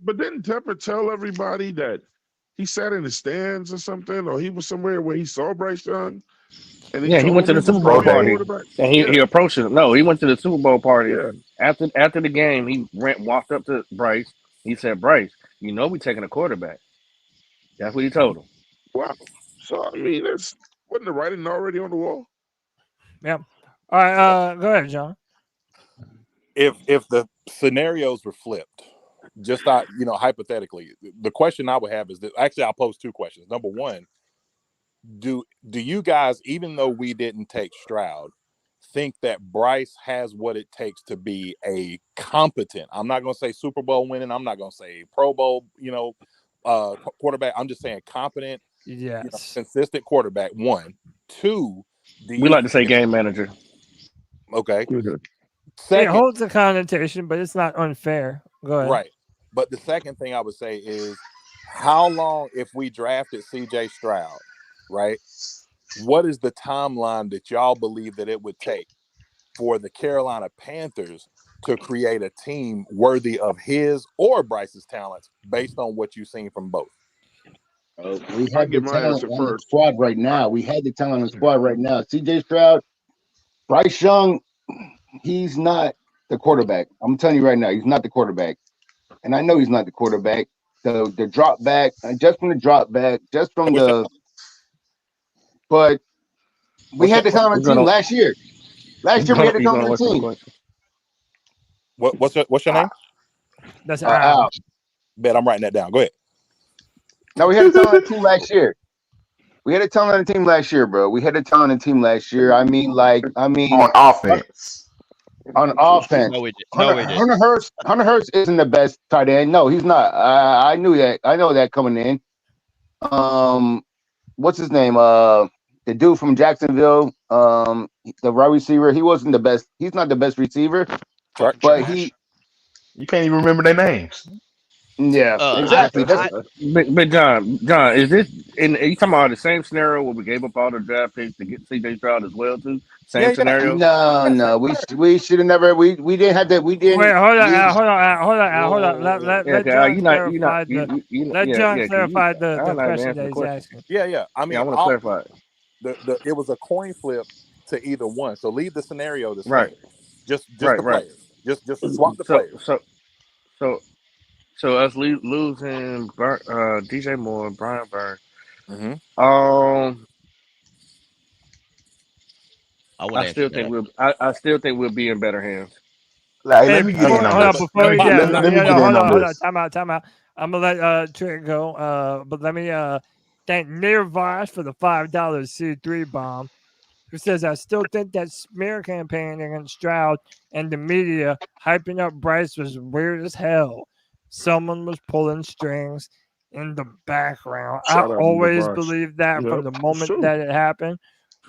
But didn't Tepper tell everybody that he sat in the stands or something, or he was somewhere where he saw Bryce Young? And he went to the Super Bowl party, and he approached him. No, he went to the Super Bowl party. After the game, he walked up to Bryce. He said, "Bryce, we taking a quarterback." That's what he told him. Wow. So wasn't the writing already on the wall? Yeah. All right. Go ahead, John. If the scenarios were flipped, just hypothetically, the question I would have is that actually I'll pose two questions. Number one, do you guys, even though we didn't take Stroud, think that Bryce has what it takes to be a competent, I'm not going to say Super Bowl winning, I'm not going to say Pro Bowl, quarterback, I'm just saying competent, consistent quarterback, one. Two, we like to say game manager. Okay. It holds a connotation, but it's not unfair. Go ahead. Right. But the second thing I would say is, how long, if we drafted CJ Stroud, right? What is the timeline that y'all believe that it would take for the Carolina Panthers to create a team worthy of his or Bryce's talents based on what you've seen from both? We have the talent on the squad right now. We had the talent on the squad right now. CJ Stroud, Bryce Young, he's not the quarterback. I'm telling you right now, he's not the quarterback. And I know he's not the quarterback. The drop back, just from the drop back, just from the. But we had the talent on the team last year. Last year we had the talent on the team. What's your name? That's Al. Bet I'm writing that down. Go ahead. No, we had a talent on the team last year. We had a talent on the team last year, bro. We had a talent on the team last year. I mean on offense. On offense. Hunter Hurst isn't the best tight end. No, he's not. I knew that. I know that coming in. What's his name? The dude from Jacksonville, the wide receiver. He wasn't the best. He's not the best receiver, but he. You can't even remember their names. Yeah, exactly. But John, is this? And you talking about the same scenario where we gave up all the draft picks to get C.J. Stroud as well too? Same scenario. No, we should have never. We didn't have that. We didn't. Wait, hold on, we- hold on. Let John clarify the. Let John clarify the question that he's asking. Yeah. I mean, I want to clarify. It was a coin flip to either one. So leave the scenario the same. Right. Just the players. Just swap the players. So us losing DJ Moore, Brian Burns. Mm-hmm. I still think we'll be in better hands. Let me get in on this. Hold on. Time out. I'm gonna let Trick go. But let me thank Nirvash for the $5 C3 bomb, who says, I still think that smear campaign against Stroud and the media hyping up Bryce was weird as hell. Someone was pulling strings in the background. I always believed that from the moment that it happened.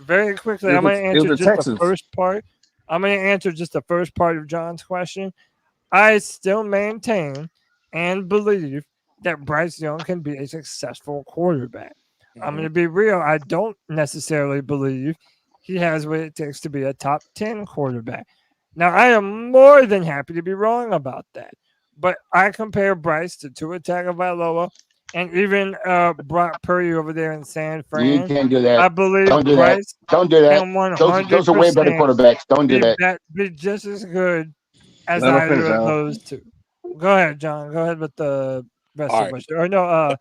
Very quickly, I'm going to answer just the first part. I'm going to answer just the first part of John's question. I still maintain and believe that Bryce Young can be a successful quarterback. I'm going to be real. I don't necessarily believe he has what it takes to be a top 10 quarterback. Now, I am more than happy to be wrong about that. But I compare Bryce to Tua Tagovailoa and even Brock Purdy over there in San Fran. You can't do that. I believe Don't do Bryce that. Don't do that. can 100% Those are way better quarterbacks. Don't do that. Be just as good as either of those two. Go ahead, John. Go ahead with the rest of the question. Or no,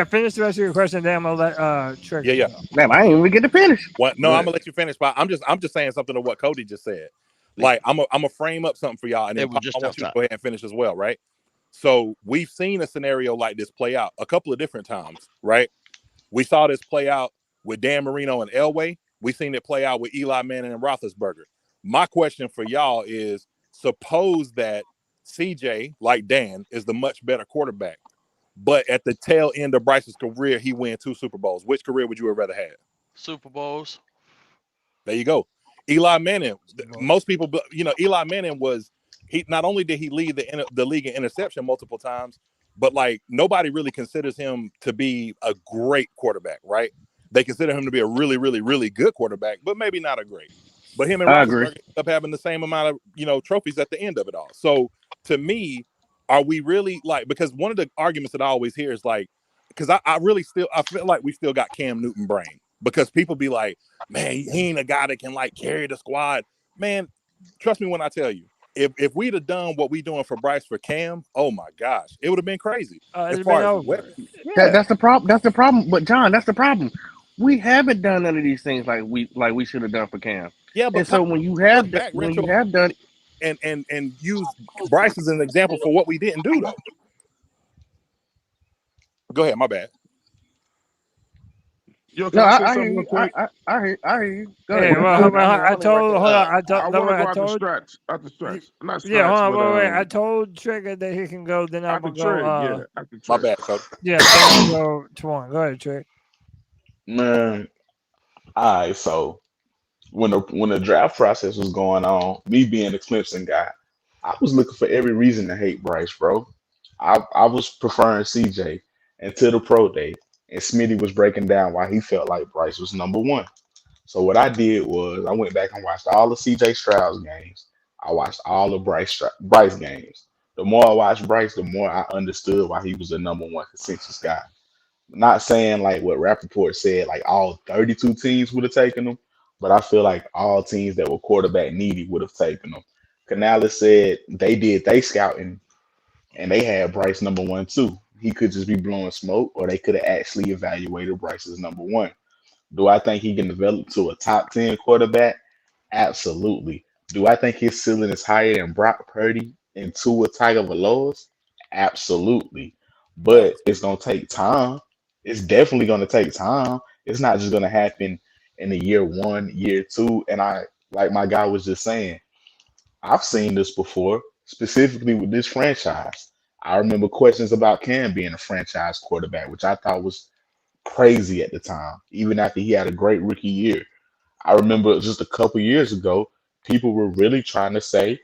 finish the rest of your question. Then I'm gonna let Trick. Yeah. Damn, I ain't even get to finish. What? No, I'm gonna let you finish. But I'm just saying something to what Cody just said. Like I'm gonna frame up something for y'all, and then I want you to go ahead and finish as well, right? So we've seen a scenario like this play out a couple of different times, right? We saw this play out with Dan Marino and Elway. We've seen it play out with Eli Manning and Roethlisberger. My question for y'all is: suppose that CJ, like Dan, is the much better quarterback, but at the tail end of Bryce's career, he wins 2 Super Bowls. Which career would you have rather had? Super Bowls. There you go. Eli Manning, most people, Eli Manning he not only did he lead the league in interception multiple times, but like nobody really considers him to be a great quarterback, right? They consider him to be a really, really, really good quarterback, but maybe not a great. But him and Roethlisberger ended up having the same amount of trophies at the end of it all. So to me, are we really because one of the arguments that I always hear is because I feel like we still got Cam Newton brain. Because people be like, man, he ain't a guy that can carry the squad. Man, trust me when I tell you, if we'd have done what we doing for Bryce for Cam, oh my gosh, it would have been crazy. As far as that's the problem. That's the problem. But John, that's the problem. We haven't done none of these things like we should have done for Cam. Yeah, but so when you have done and use Bryce as an example for what we didn't do though. Go ahead, my bad. Yo, no, I hear you. I hear you. Go ahead. I told stretch. Yeah, hold on, wait. I told Trigger that he can go. Then I'm gonna go. My bad, Cody. Yeah, then I'll go Twan. Go ahead, Trigger. Man, all right. So when the draft process was going on, me being the Clemson guy, I was looking for every reason to hate Bryce, bro. I was preferring CJ until the pro day. And Smitty was breaking down why he felt like Bryce was number 1. So what I did was I went back and watched all the CJ Stroud games. I watched all the Bryce games. The more I watched Bryce, the more I understood why he was the number 1 consensus guy. Not saying like what Rappaport said, like all 32 teams would have taken him, but I feel like all teams that were quarterback needy would have taken him. Canales said they did they scouting and they had Bryce number 1 too. He could just be blowing smoke, or they could have actually evaluated Bryce as number 1. Do I think he can develop to a top 10 quarterback? Absolutely. Do I think his ceiling is higher than Brock Purdy and Tua Tagovailoa's? Absolutely. But it's going to take time. It's definitely going to take time. It's not just going to happen in the year 1, year 2. And like my guy was just saying, I've seen this before, specifically with this franchise. I remember questions about Cam being a franchise quarterback, which I thought was crazy at the time, even after he had a great rookie year. I remember just a couple years ago, people were really trying to say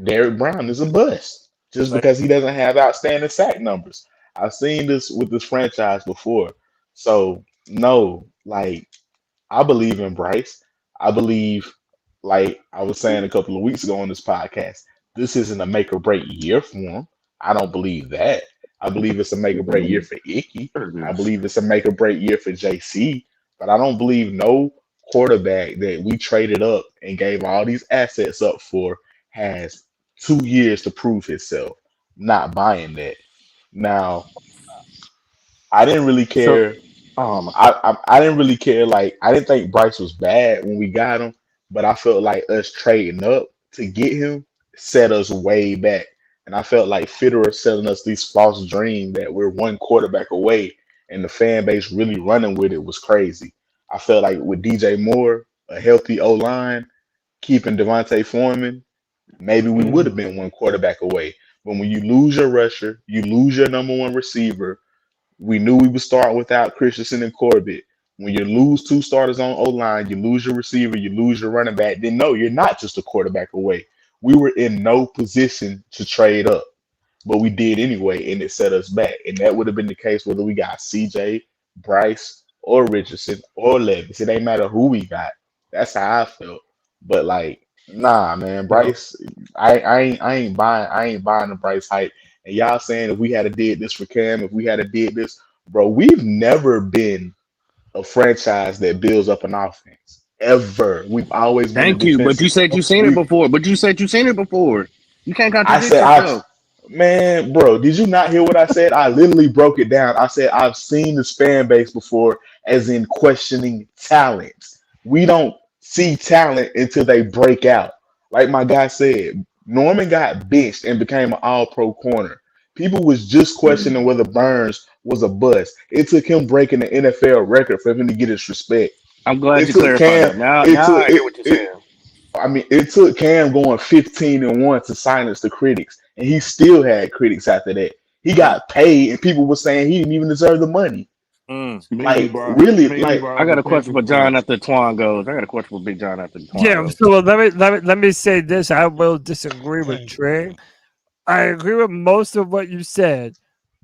Derrick Brown is a bust. just because he doesn't have outstanding sack numbers. I've seen this with this franchise before. So no, like I believe in Bryce. I believe, like I was saying a couple of weeks ago on this podcast, this isn't a make or break year for him. I don't believe that. I believe it's a make or break year for Ickey. I believe it's a make or break year for JC. But I don't believe no quarterback that we traded up and gave all these assets up for has 2 years to prove himself. Not buying that. Now, I didn't really So, care. I didn't really care. Like I didn't think Bryce was bad when we got him, but I felt like us trading up to get him set us way back. And I felt like Fitterer selling us these false dreams that we're one quarterback away, and the fan base really running with it was crazy. I felt like with DJ Moore, a healthy O line, keeping Devontae Foreman, maybe we would have been one quarterback away. But when you lose your rusher, you lose your number one receiver. We knew we would start without Christensen and Corbett. When you lose two starters on O line, you lose your receiver, you lose your running back. Then no, you're not just a quarterback away. We were in no position to trade up, but we did anyway, and it set us back. And that would have been the case whether we got CJ, Bryce, or Richardson, or Levis. It ain't matter who we got. That's how I felt. But like, nah, man, Bryce, I ain't buying the Bryce hype. And y'all saying if we had a did this for Cam, if we had a did this, bro, we've never been a franchise that builds up an offense ever. We've always been a Thank you, but you said you seen it before. You can't I contradict said, yourself. man, bro, did you not hear what I said? I literally broke it down. I said, I've seen this fan base before, as in questioning talent. We don't see talent until they break out. Like my guy said, Norman got benched and became an all pro corner. People was just questioning whether Burns was a bust. It took him breaking the NFL record for him to get his respect. I'm glad It you took clarified that. Cam. Now It I took hear what you're saying. I mean, it took Cam going 15-1 to silence the critics, and he still had critics after that. He got paid, and people were saying he didn't even deserve the money. Like, really, like I got a question for John after Twan goes. I got a question for Big John after Twan Yeah, goes. so let me say this. I will disagree with Trey. I agree with most of what you said,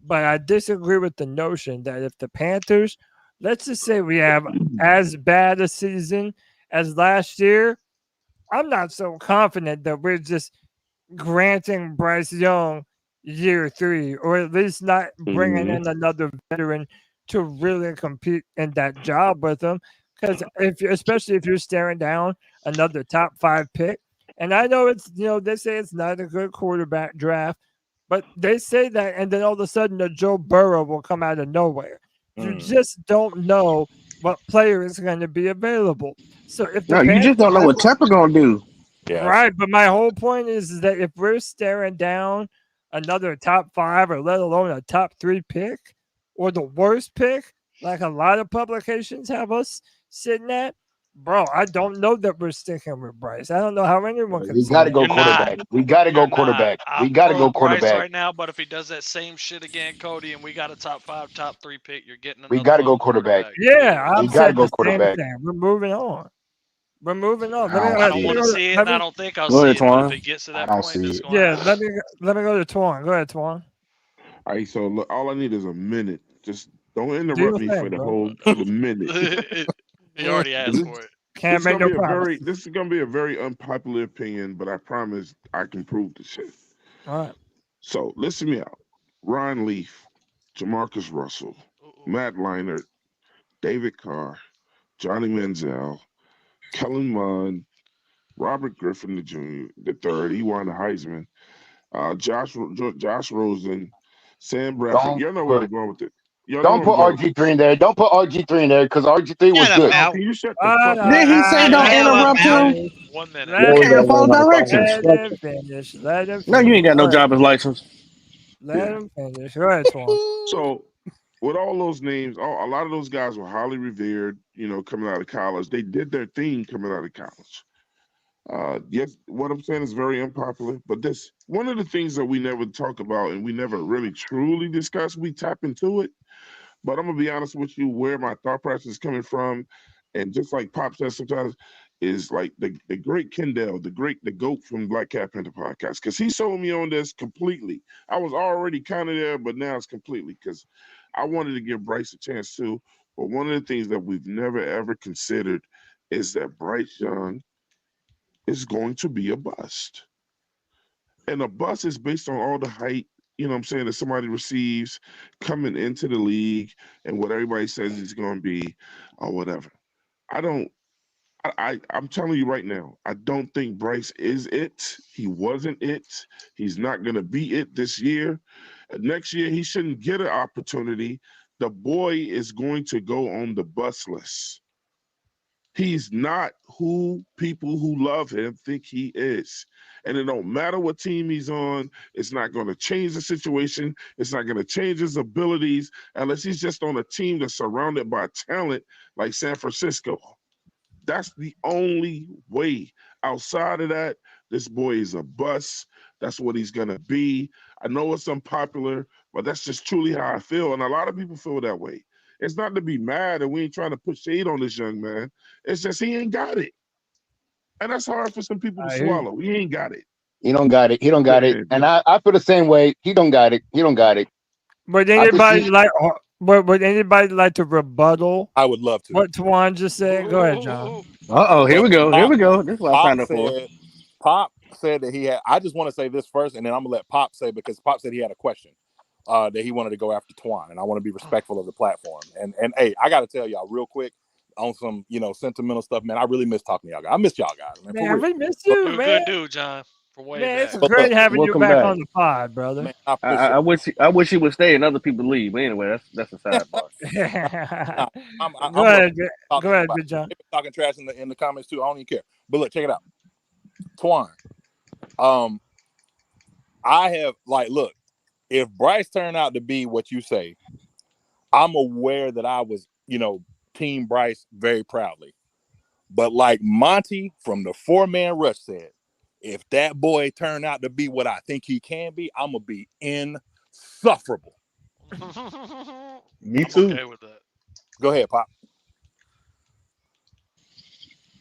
but I disagree with the notion that if the Panthers, let's just say we have as bad a season as last year, I'm not so confident that we're just granting Bryce Young year 3, or at least not bringing in another veteran to really compete in that job with him. Because especially if you're staring down another top 5 pick, and I know it's they say it's not a good quarterback draft, but they say that, and then all of a sudden the Joe Burrow will come out of nowhere. You just don't know what player is going to be available. So if the You just don't know what Tepper gonna do. Right, but my whole point is that if we're staring down another top 5, or let alone a top 3 pick, or the worst pick, like a lot of publications have us sitting at, bro, I don't know that we're sticking with Bryce. I don't know how anyone can. We got to go quarterback. We got to go quarterback. We got to go Bryce quarterback. right now, but if he does that same shit again, Cody, and we got a top 5, top 3 pick, you're getting another. We got to go quarterback. Yeah, we I'm got to saying go the same quarterback. thing. We're moving on. Let me, I don't want to see it, and I don't think I'll see it. But if it gets to that point, it's going yeah, to let me go to Twan. Go ahead, Twan. All right, so look, all I need is a minute. Just don't Do interrupt your me thing, for the bro. for the minute. He already asked for it. Can't make no promise. This is gonna be a very unpopular opinion, but I promise I can prove the shit. All right. So listen me out. Ron Leaf, Jamarcus Russell, Matt Leinart, David Carr, Johnny Manziel, Kellen Mond, Robert Griffin the third. He won the Heisman. Josh Rosen, Sam Bradford. You know where I'm going with it. Don't put RG3 in there. Don't put RG3 in there because RG3 was good. Can you shut the fuck up? Did he say don't interrupt him? 1 minute. You can't follow directions. Let him finish. Let him finish. No, you ain't got no driver's license. Let him finish. Go ahead, Twan. So, with all those names, a lot of those guys were highly revered, coming out of college. They did their thing coming out of college. Yes, what I'm saying is very unpopular, but this one of the things that we never talk about and we never really truly discuss. We tap into it, but I'm gonna be honest with you, where my thought process is coming from, and just like Pop says sometimes, is like the great Kendall, the GOAT from Black Cat Panther Podcast, because he sold me on this completely. I was already kind of there, but now it's completely because I wanted to give Bryce a chance too. But one of the things that we've never ever considered is that Bryce Young is going to be a bust. And a bust is based on all the hype, you know what I'm saying, that somebody receives coming into the league and what everybody says he's going to be or whatever. I'm telling you right now, I don't think Bryce is it. He wasn't it. He's not going to be it this year. Next year, he shouldn't get an opportunity. The boy is going to go on the bus list. He's not who people who love him think he is. And it don't matter what team he's on. It's not going to change the situation. It's not going to change his abilities unless he's just on a team that's surrounded by talent like San Francisco. That's the only way. Outside of that, this boy is a bust. That's what he's going to be. I know it's unpopular, but that's just truly how I feel. And a lot of people feel that way. It's not to be mad and we ain't trying to put shade on this young man. It's just he ain't got it. And that's hard for some people to swallow. He ain't got it. He don't got it. He don't got it. And I feel the same way. He don't got it. He don't got it. Would anybody like to rebuttal? I would love to. What Twan just said? Go ahead, John. Here we go. Here we go. This is what I signed up for. Pop said that he had. I just want to say this first, and then I'm gonna let Pop say, because Pop said he had a question that he wanted to go after Twan, and I want to be respectful of the platform. And hey, I got to tell y'all real quick on some sentimental stuff, man. I really miss talking to y'all guys. I miss y'all guys, man. We miss you, You're a man. good dude, John. For way Man, back. it's great having you Welcome back back. on the pod, brother. Man, I wish he would stay and other people leave. But anyway, that's a sidebar. Go ahead, Big John. They've been talking trash in the comments too. I don't even care. But look, check it out, Twan. I have look, if Bryce turned out to be what you say, I'm aware that I was, Team Bryce very proudly. But like Monty from the 4-Man Rush said, if that boy turned out to be what I think he can be, I'm gonna be insufferable. Me too. Okay with that. Go ahead, Pop.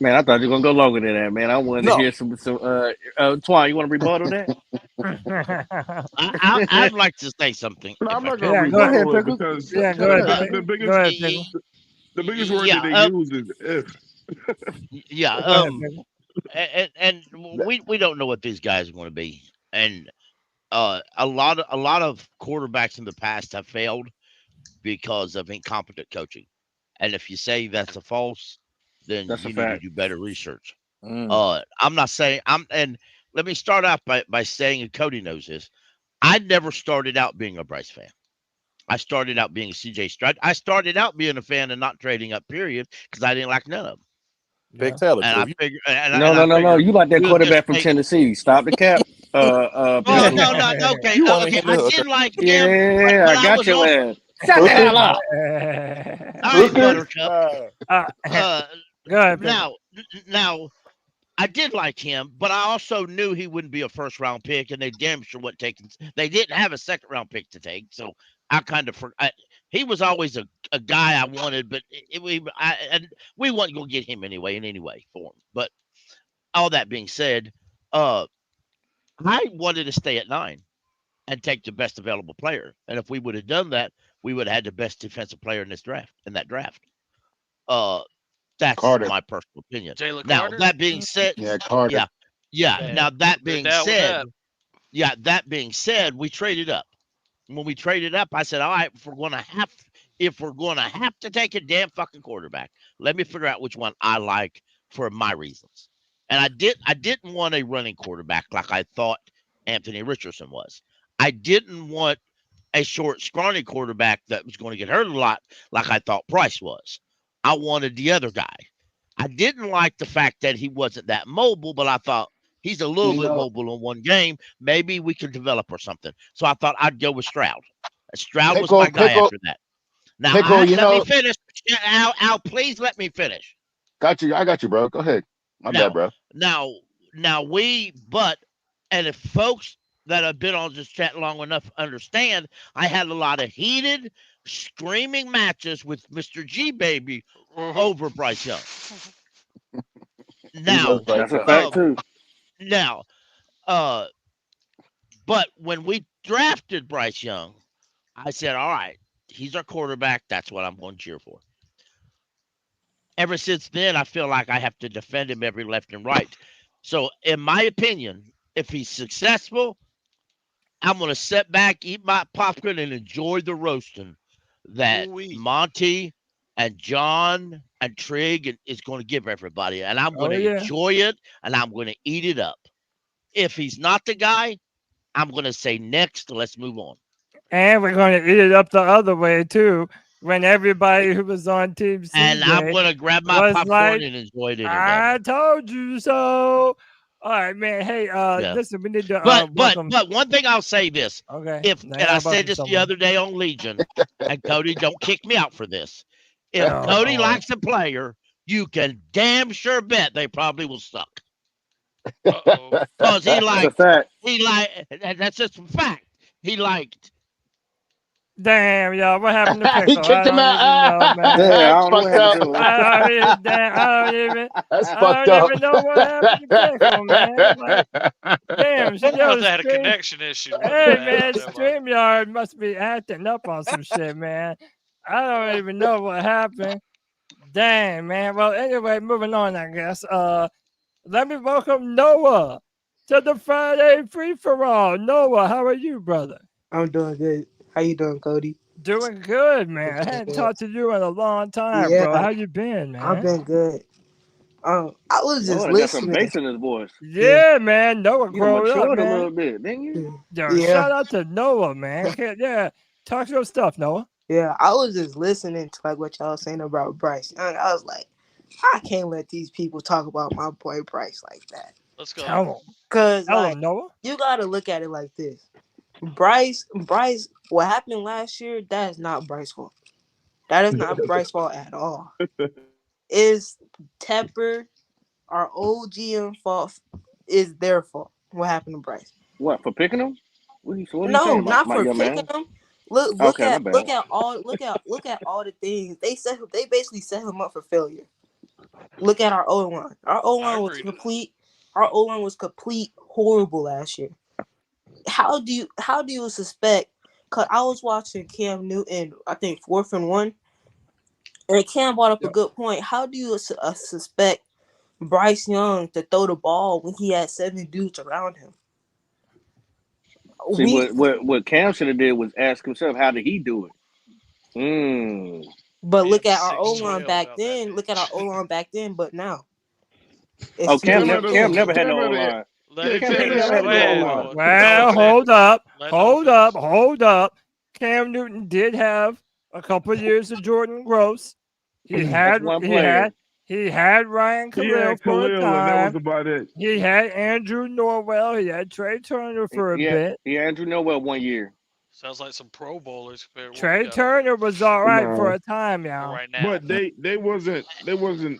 Man, I thought you were gonna go longer than that, man. I wanted to hear some. Twan, you want to rebuttal that? I'd like to say something. No, I'm not Yeah, gonna go ahead, rebuttal it Pickle. because Yeah, go ahead. the biggest Go ahead, Pickle. the biggest word that they use is if. Yeah. And we don't know what these guys are going to be, and a lot of quarterbacks in the past have failed because of incompetent coaching. And if you say that's a false, then That's a you need to fact. do better research. I'm not saying and let me start off by saying, and Cody knows this, I never started out being a Bryce fan. I started out being a CJ Stroud. I started out being a fan and not trading up, period, because I didn't like none of them. Big Taylor. And I figured, No. You like that we'll quarterback just from make- Tennessee. Stop the cap. No, Pickle. okay. You wanna Okay, hit I the did hooker. like him. Yeah, but I got was your also- ass. Shut the hell up. All right, Buttercup. Go ahead, Pickle. Now, I did like him, but I also knew he wouldn't be a first-round pick, and they damn sure wouldn't take. They didn't have a second-round pick to take, so I kind of he was always a guy I wanted, but we wasn't gonna get him anyway in any way for him. But all that being said, I wanted to stay at 9 and take the best available player, and if we would have done that, we would have had the best defensive player in that draft. That's Carter. my personal opinion. Jalen Now, Carter? that being said, Yeah, Carter. yeah. Now that being doubt with said, that. that being said, we traded up. When we traded up, I said, all right, if we're gonna have to take a damn fucking quarterback, let me figure out which one I like for my reasons. And I didn't want a running quarterback like I thought Anthony Richardson was. I didn't want a short, scrawny quarterback that was going to get hurt a lot like I thought Bryce was. I wanted the other guy. I didn't like the fact that he wasn't that mobile, but I thought he's a little bit mobile in one game. Maybe we could develop or something. So I thought I'd go with Stroud. Stroud was my guy after that. Now, let me finish. Al, please let me finish. Got you. I got you, bro. Go ahead. My bad, bro. Now, and if folks that have been on this chat long enough understand, I had a lot of heated, screaming matches with Mr. G Baby over Bryce Young. Now, That's a fact too. Now, but when we drafted Bryce Young, I said, all right, he's our quarterback. That's what I'm going to cheer for. Ever since then, I feel like I have to defend him every left and right. So, in my opinion, if he's successful, I'm going to sit back, eat my popcorn, and enjoy the roasting that Monty and John and Trigg is going to give everybody. And I'm going to enjoy it, and I'm going to eat it up. If he's not the guy, I'm going to say next, let's move on. And we're going to eat it up the other way, too, when everybody who was on Team CJ and I'm going to grab my popcorn and enjoy it. I told you so. All right, man. Hey, listen, we need to. But one thing I'll say this. Okay. And I said this the other day on Legion, and Cody, don't kick me out for this. If Cody likes a player, you can damn sure bet they probably will suck. Because that's just a fact. He liked. Damn, y'all, what happened to Pickle? He kicked him out. I don't even know what happened to Pickle, man. Like, damn, she must have had a connection issue. Hey, man, Streamyard must be acting up on some shit, man. I don't even know what happened. Damn, man. Well, anyway, moving on, I guess. Let me welcome Noah to the Friday free-for-all. Noah, how are you, brother? I'm doing good. How you doing, Cody? Doing good, man. I hadn't talked to you in a long time, bro. How you been, man? I've been good. I was just Noah listening. got some bass in his voice. Yeah, man. Noah growing up, matured man. a little bit, didn't you? Yo, shout out to Noah, man. Yeah, talk your stuff, Noah. Yeah, I was just listening to like what y'all was saying about Bryce Young. I was like, I can't let these people talk about my boy Bryce like that. Let's go. Tell him. Cause like, Noah, you gotta look at it like this. Bryce, what happened last year, that is not Bryce's fault. That is not Bryce's fault at all. It's Tepper, our old GM fault, is their fault. What happened to Bryce? What, for picking him? No, not for picking him. Look Okay, at all the things they basically set him up for failure. Look at our O-line. Our O-line was complete. Our O-line was complete horrible last year. How do you suspect? Cause I was watching Cam Newton, I think 4th and 1, and Cam brought up a good point. How do you suspect Bryce Young to throw the ball when he had 7 dudes around him? See, what Cam should have did was ask himself, how did he do it? But look at our O-line back then. Look at our O-line back then, but now. Cam never had no O-line. Well, hold up. Cam Newton did have a couple of years of Jordan Gross. He had Ryan Khalil for a time. That was about it. He had Andrew Norwell. He had Trey Turner for a bit. Yeah, Andrew Norwell 1 year. Sounds like some Pro Bowlers. Trey Turner was all right for a time, y'all. Right now. But they wasn't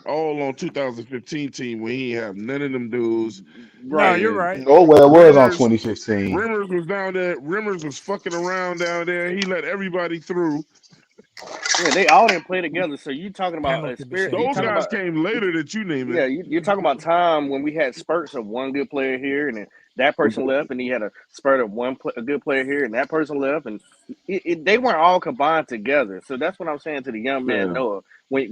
all on 2015 team when he have none of them dudes. Right. No, you're right. Norwell was on 2015. Rimmers was down there. Rimmers was fucking around down there. He let everybody through. Yeah, they all didn't play together. So you talking about experience? Those guys came later that you name it. Yeah, you're talking about time when we had spurts of one good player here, and then that person left, and he had a spurt of a good player here, and that person left, and they weren't all combined together. So that's what I'm saying to the young man Noah. When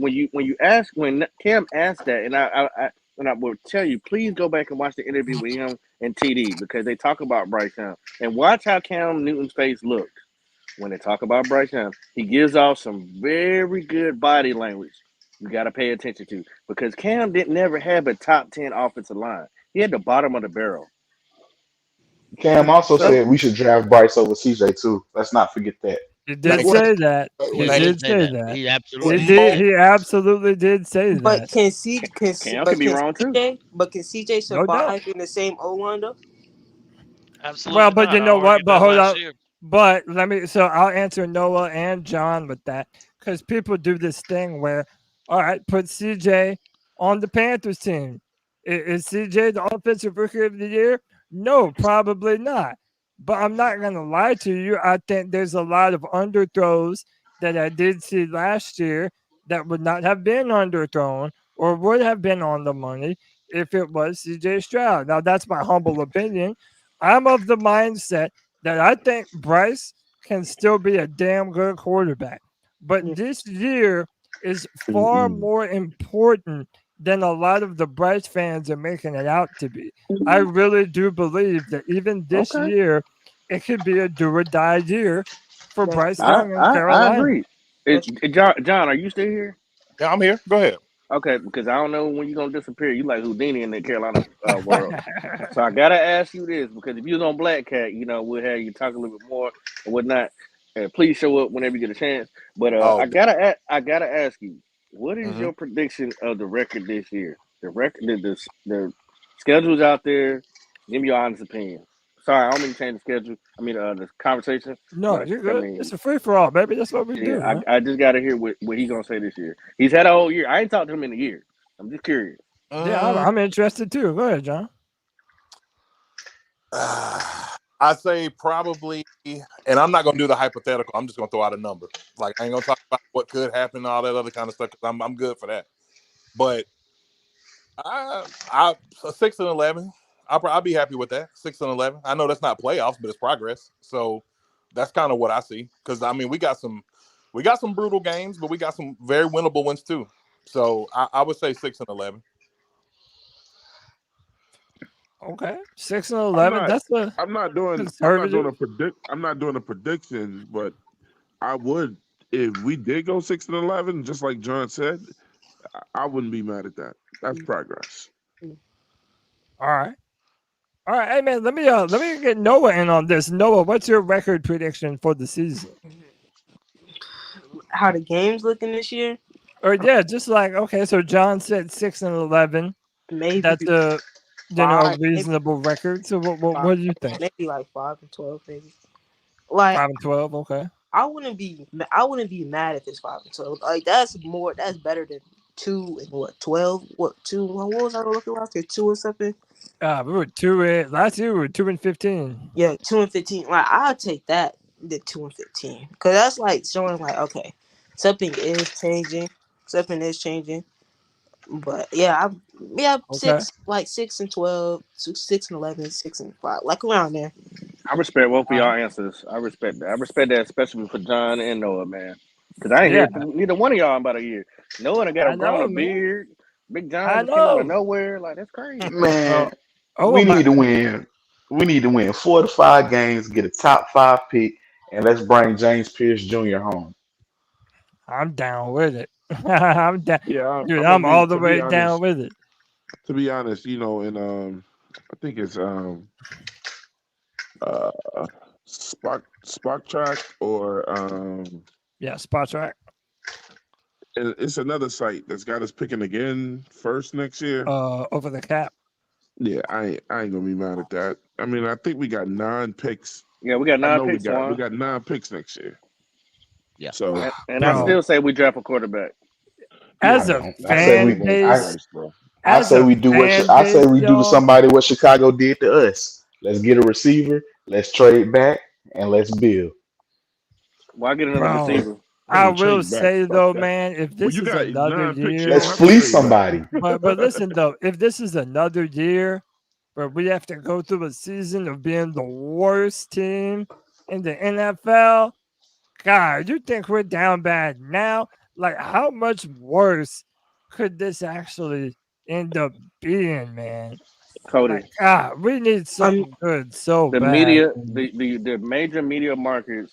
Cam asked that, and I will tell you, please go back and watch the interview with him and TD because they talk about Bryce Young and watch how Cam Newton's face looks when they talk about Bryce Young. He gives off some very good body language. You got to pay attention to because Cam never have a top 10 offensive line. He had the bottom of the barrel. Cam also said we should draft Bryce over CJ too. Let's not forget that. He did say that. He did say that. He absolutely did. He absolutely did say that. But can CJ survive in the same O-line though? Absolutely. Well, but not. you know what? But hold up. Year. But so I'll answer Noah and John with that because people do this thing where, all right, put CJ on the Panthers team. Is CJ the offensive rookie of the year? No, probably not. But I'm not going to lie to you. I think there's a lot of underthrows that I did see last year that would not have been underthrown or would have been on the money if it was CJ Stroud. Now, that's my humble opinion. I'm of the mindset that I think Bryce can still be a damn good quarterback. But this year is far more important than a lot of the Bryce fans are making it out to be. I really do believe that even this year, it could be a do or die year for Bryce Young in I Carolina. agree. John, are you still here? Yeah, I'm here. Go ahead. Okay, because I don't know when you're gonna disappear. You like Houdini in the Carolina world. So I gotta ask you this, because if you was on Black Cat, we'll have you talk a little bit more and whatnot. And please show up whenever you get a chance. But I gotta ask you, what is your prediction of the record this year? The record, the schedule's out there. Give me your honest opinion. Sorry, I don't mean to change the schedule. I mean the conversation. No, you're good. It's a free for all, baby. That's what we do. I just gotta hear what he's gonna say this year. He's had a whole year. I ain't talked to him in a year. I'm just curious. Yeah, I'm interested too. Go ahead, John. I say probably, and I'm not going to do the hypothetical. I'm just going to throw out a number. Like, I ain't going to talk about what could happen and all that other kind of stuff, because I'm good for that. But I 6-11. I'll be happy with that. 6-11. I know that's not playoffs, but it's progress. So that's kind of what I see. Because I mean, we got some brutal games, but we got some very winnable ones too. So I would say 6-11. Okay, 6-11. I'm not doing a prediction, but I would, if we did go 6-11, just like John said, I wouldn't be mad at that. That's progress. All right. Hey man, let me get Noah in on this. Noah, what's your record prediction for the season? How the game's looking this year? Or yeah, just like so John said 6-11. Maybe that's a reasonable record. So what do you think? Maybe like 5-12, maybe. Like 5-12, okay. I wouldn't be mad if it's 5-12. Like that's better than 2-12. What was I looking last year? 2 or something? We were 2 last year. We were 2-15. Yeah, 2-15. Like I'll take that, the 2-15, because that's like showing like okay, something is changing. But yeah, 6 and 12, 6 and 11, 6 and 5, like around there. I respect both of y'all answers. I respect that. I respect that, especially for John and Noah, man. Because I ain't hear from neither one of y'all in about a year. Noah done got a beard. Big John came out of nowhere. Like that's crazy, man. We need to win. We need to win 4 to 5 games, get a top 5 pick, and let's bring James Pierce Jr. home. I'm down with it. I'm down. Yeah, dude, I'm all the way down with it. To be honest, and I think it's Spot Track or Spot Track. It's another site that's got us picking again first next year. Over the cap. Yeah, I ain't gonna be mad at that. I mean, I think we got 9 picks. Yeah, we got 9 picks. We got 9 picks next year. Yeah. So I still say we draft a quarterback. As a fan base, I say we do to somebody what Chicago did to us. Let's get a receiver. Let's trade back and let's build. Why get another receiver? I will say though, man, if this is another year, let's fleece somebody. But listen though, if this is another year where we have to go through a season of being the worst team in the NFL, God, you think we're down bad now? Like, how much worse could this actually end up being, man? Cody, like, God, we need something good so the bad. Media, the major media markets.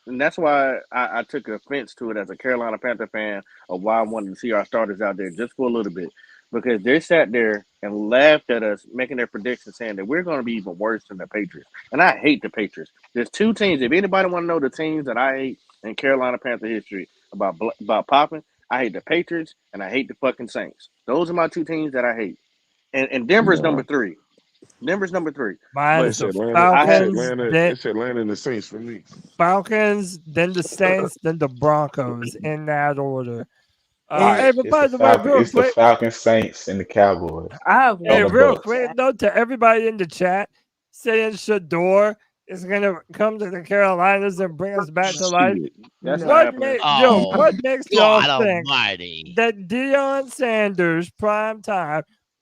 And that's why I took offense to it as a Carolina Panther fan of why I wanted to see our starters out there just for a little bit. Because they sat there and laughed at us making their predictions saying that we're going to be even worse than the Patriots. And I hate the Patriots. There's 2 teams. If anybody want to know the teams that I hate in Carolina Panther history about popping, I hate the Patriots and I hate the fucking Saints. Those are my 2 teams that I hate. And Denver's number 3. Denver's number 3. Mine is the Falcons. It's Atlanta and the Saints for me. Falcons, then the Saints, then the Broncos in that order. Hey, but by the way, real quick, the Falcons, Saints, and the Cowboys. Real quick note to everybody in the chat saying Shador is gonna come to the Carolinas and bring us back to life. What makes y'all think that Deion Sanders prime time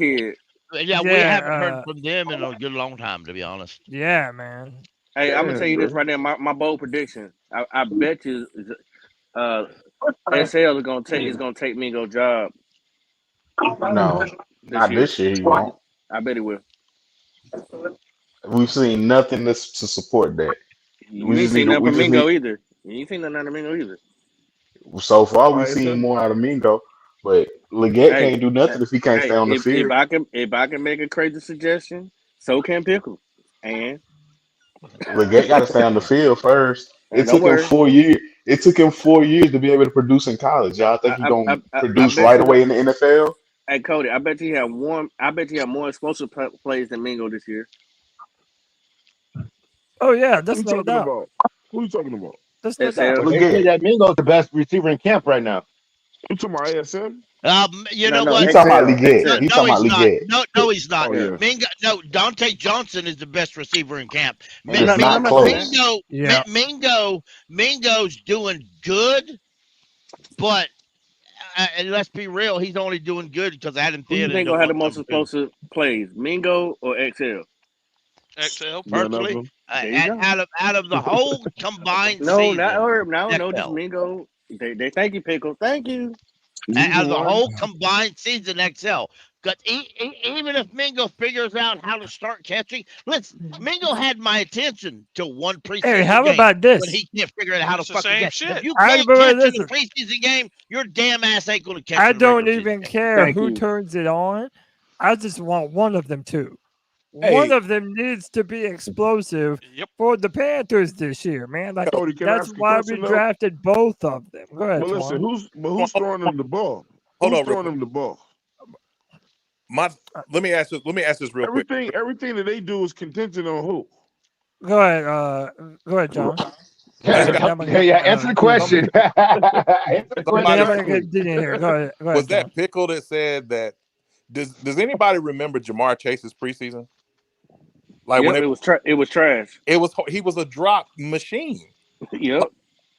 kid. Yeah, we haven't heard from them in a good long time, to be honest. Yeah, man. Hey, I'm gonna tell you this right now. My bold prediction. I bet you, SL is gonna take Mingo job. No, not this year. He won't. I bet he will. We've seen nothing to support that. You ain't seen nothing from Mingo either. You ain't seen nothing out of Mingo either. So far, we've seen more out of Mingo, but Leggett can't do nothing if he can't stay on the field. If I can make a crazy suggestion, so can Pickle. And Leggett got to stay on the field first. It took him 4 years. It took him 4 years to be able to produce in college. Y'all think he's gonna produce right away in the NFL? Hey Cody, I bet you have more explosive plays than Mingo this year. Oh yeah, that's no doubt. Who are you talking about? That's no doubt. They say that Mingo's the best receiver in camp right now. You talking about ASM? You know what? He's talking about Leggett. He's talking about Leggett. No, he's not. Oh, yeah. Mingo, no, Dante Johnson is the best receiver in camp. It's not close. Mingo's doing good, but and let's be real, he's only doing good because Adam Who do you Thielen. think will have the most explosive plays, Mingo or XL? XL personally. Out of the whole combined No, season. not Herb. No, XL. just Mingo. They thank you, Pickle. Thank you. Out of the whole combined season, XL. Because even if Mingo figures out how to start catching, Mingo had my attention till one preseason Hey, how game about this? when he can't figure out how to It's the fucking same catch. shit. If you I can't remember catch in this. a preseason game, your damn ass ain't going to catch. I in the don't regular even season. care Thank who you. turns it on. I just want one of them to. Hey. One of them needs to be explosive for the Panthers this year, man. Like Cody, can I that's ask a why we question, though? drafted both of them. Go ahead, But listen, Twan. who's throwing him the ball? Hold Who's on, real throwing him the ball? Let me ask this real quick. Everything that they do is contingent on who? Go ahead, John. Answer the question. Answer the question. Go ahead, Was John. that Pickle that said that? Does anybody remember Jamar Chase's preseason? Like Yep, it was trash. He was a drop machine. Yep.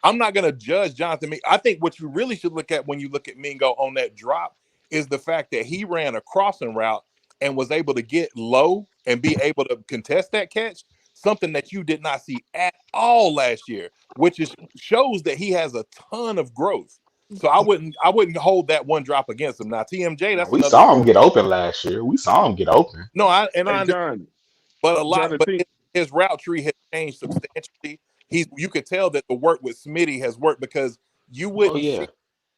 I'm not gonna judge Jonathan Mingo. I think what you really should look at when you look at Mingo on that drop is the fact that he ran a crossing route and was able to get low and be able to contest that catch. Something that you did not see at all last year, which shows that he has a ton of growth. So I wouldn't hold that one drop against him. Now TMJ, that's We saw him get open last year. We saw him get open. No, I John, but his route tree has changed substantially. You could tell that the work with Smitty has worked because you wouldn't see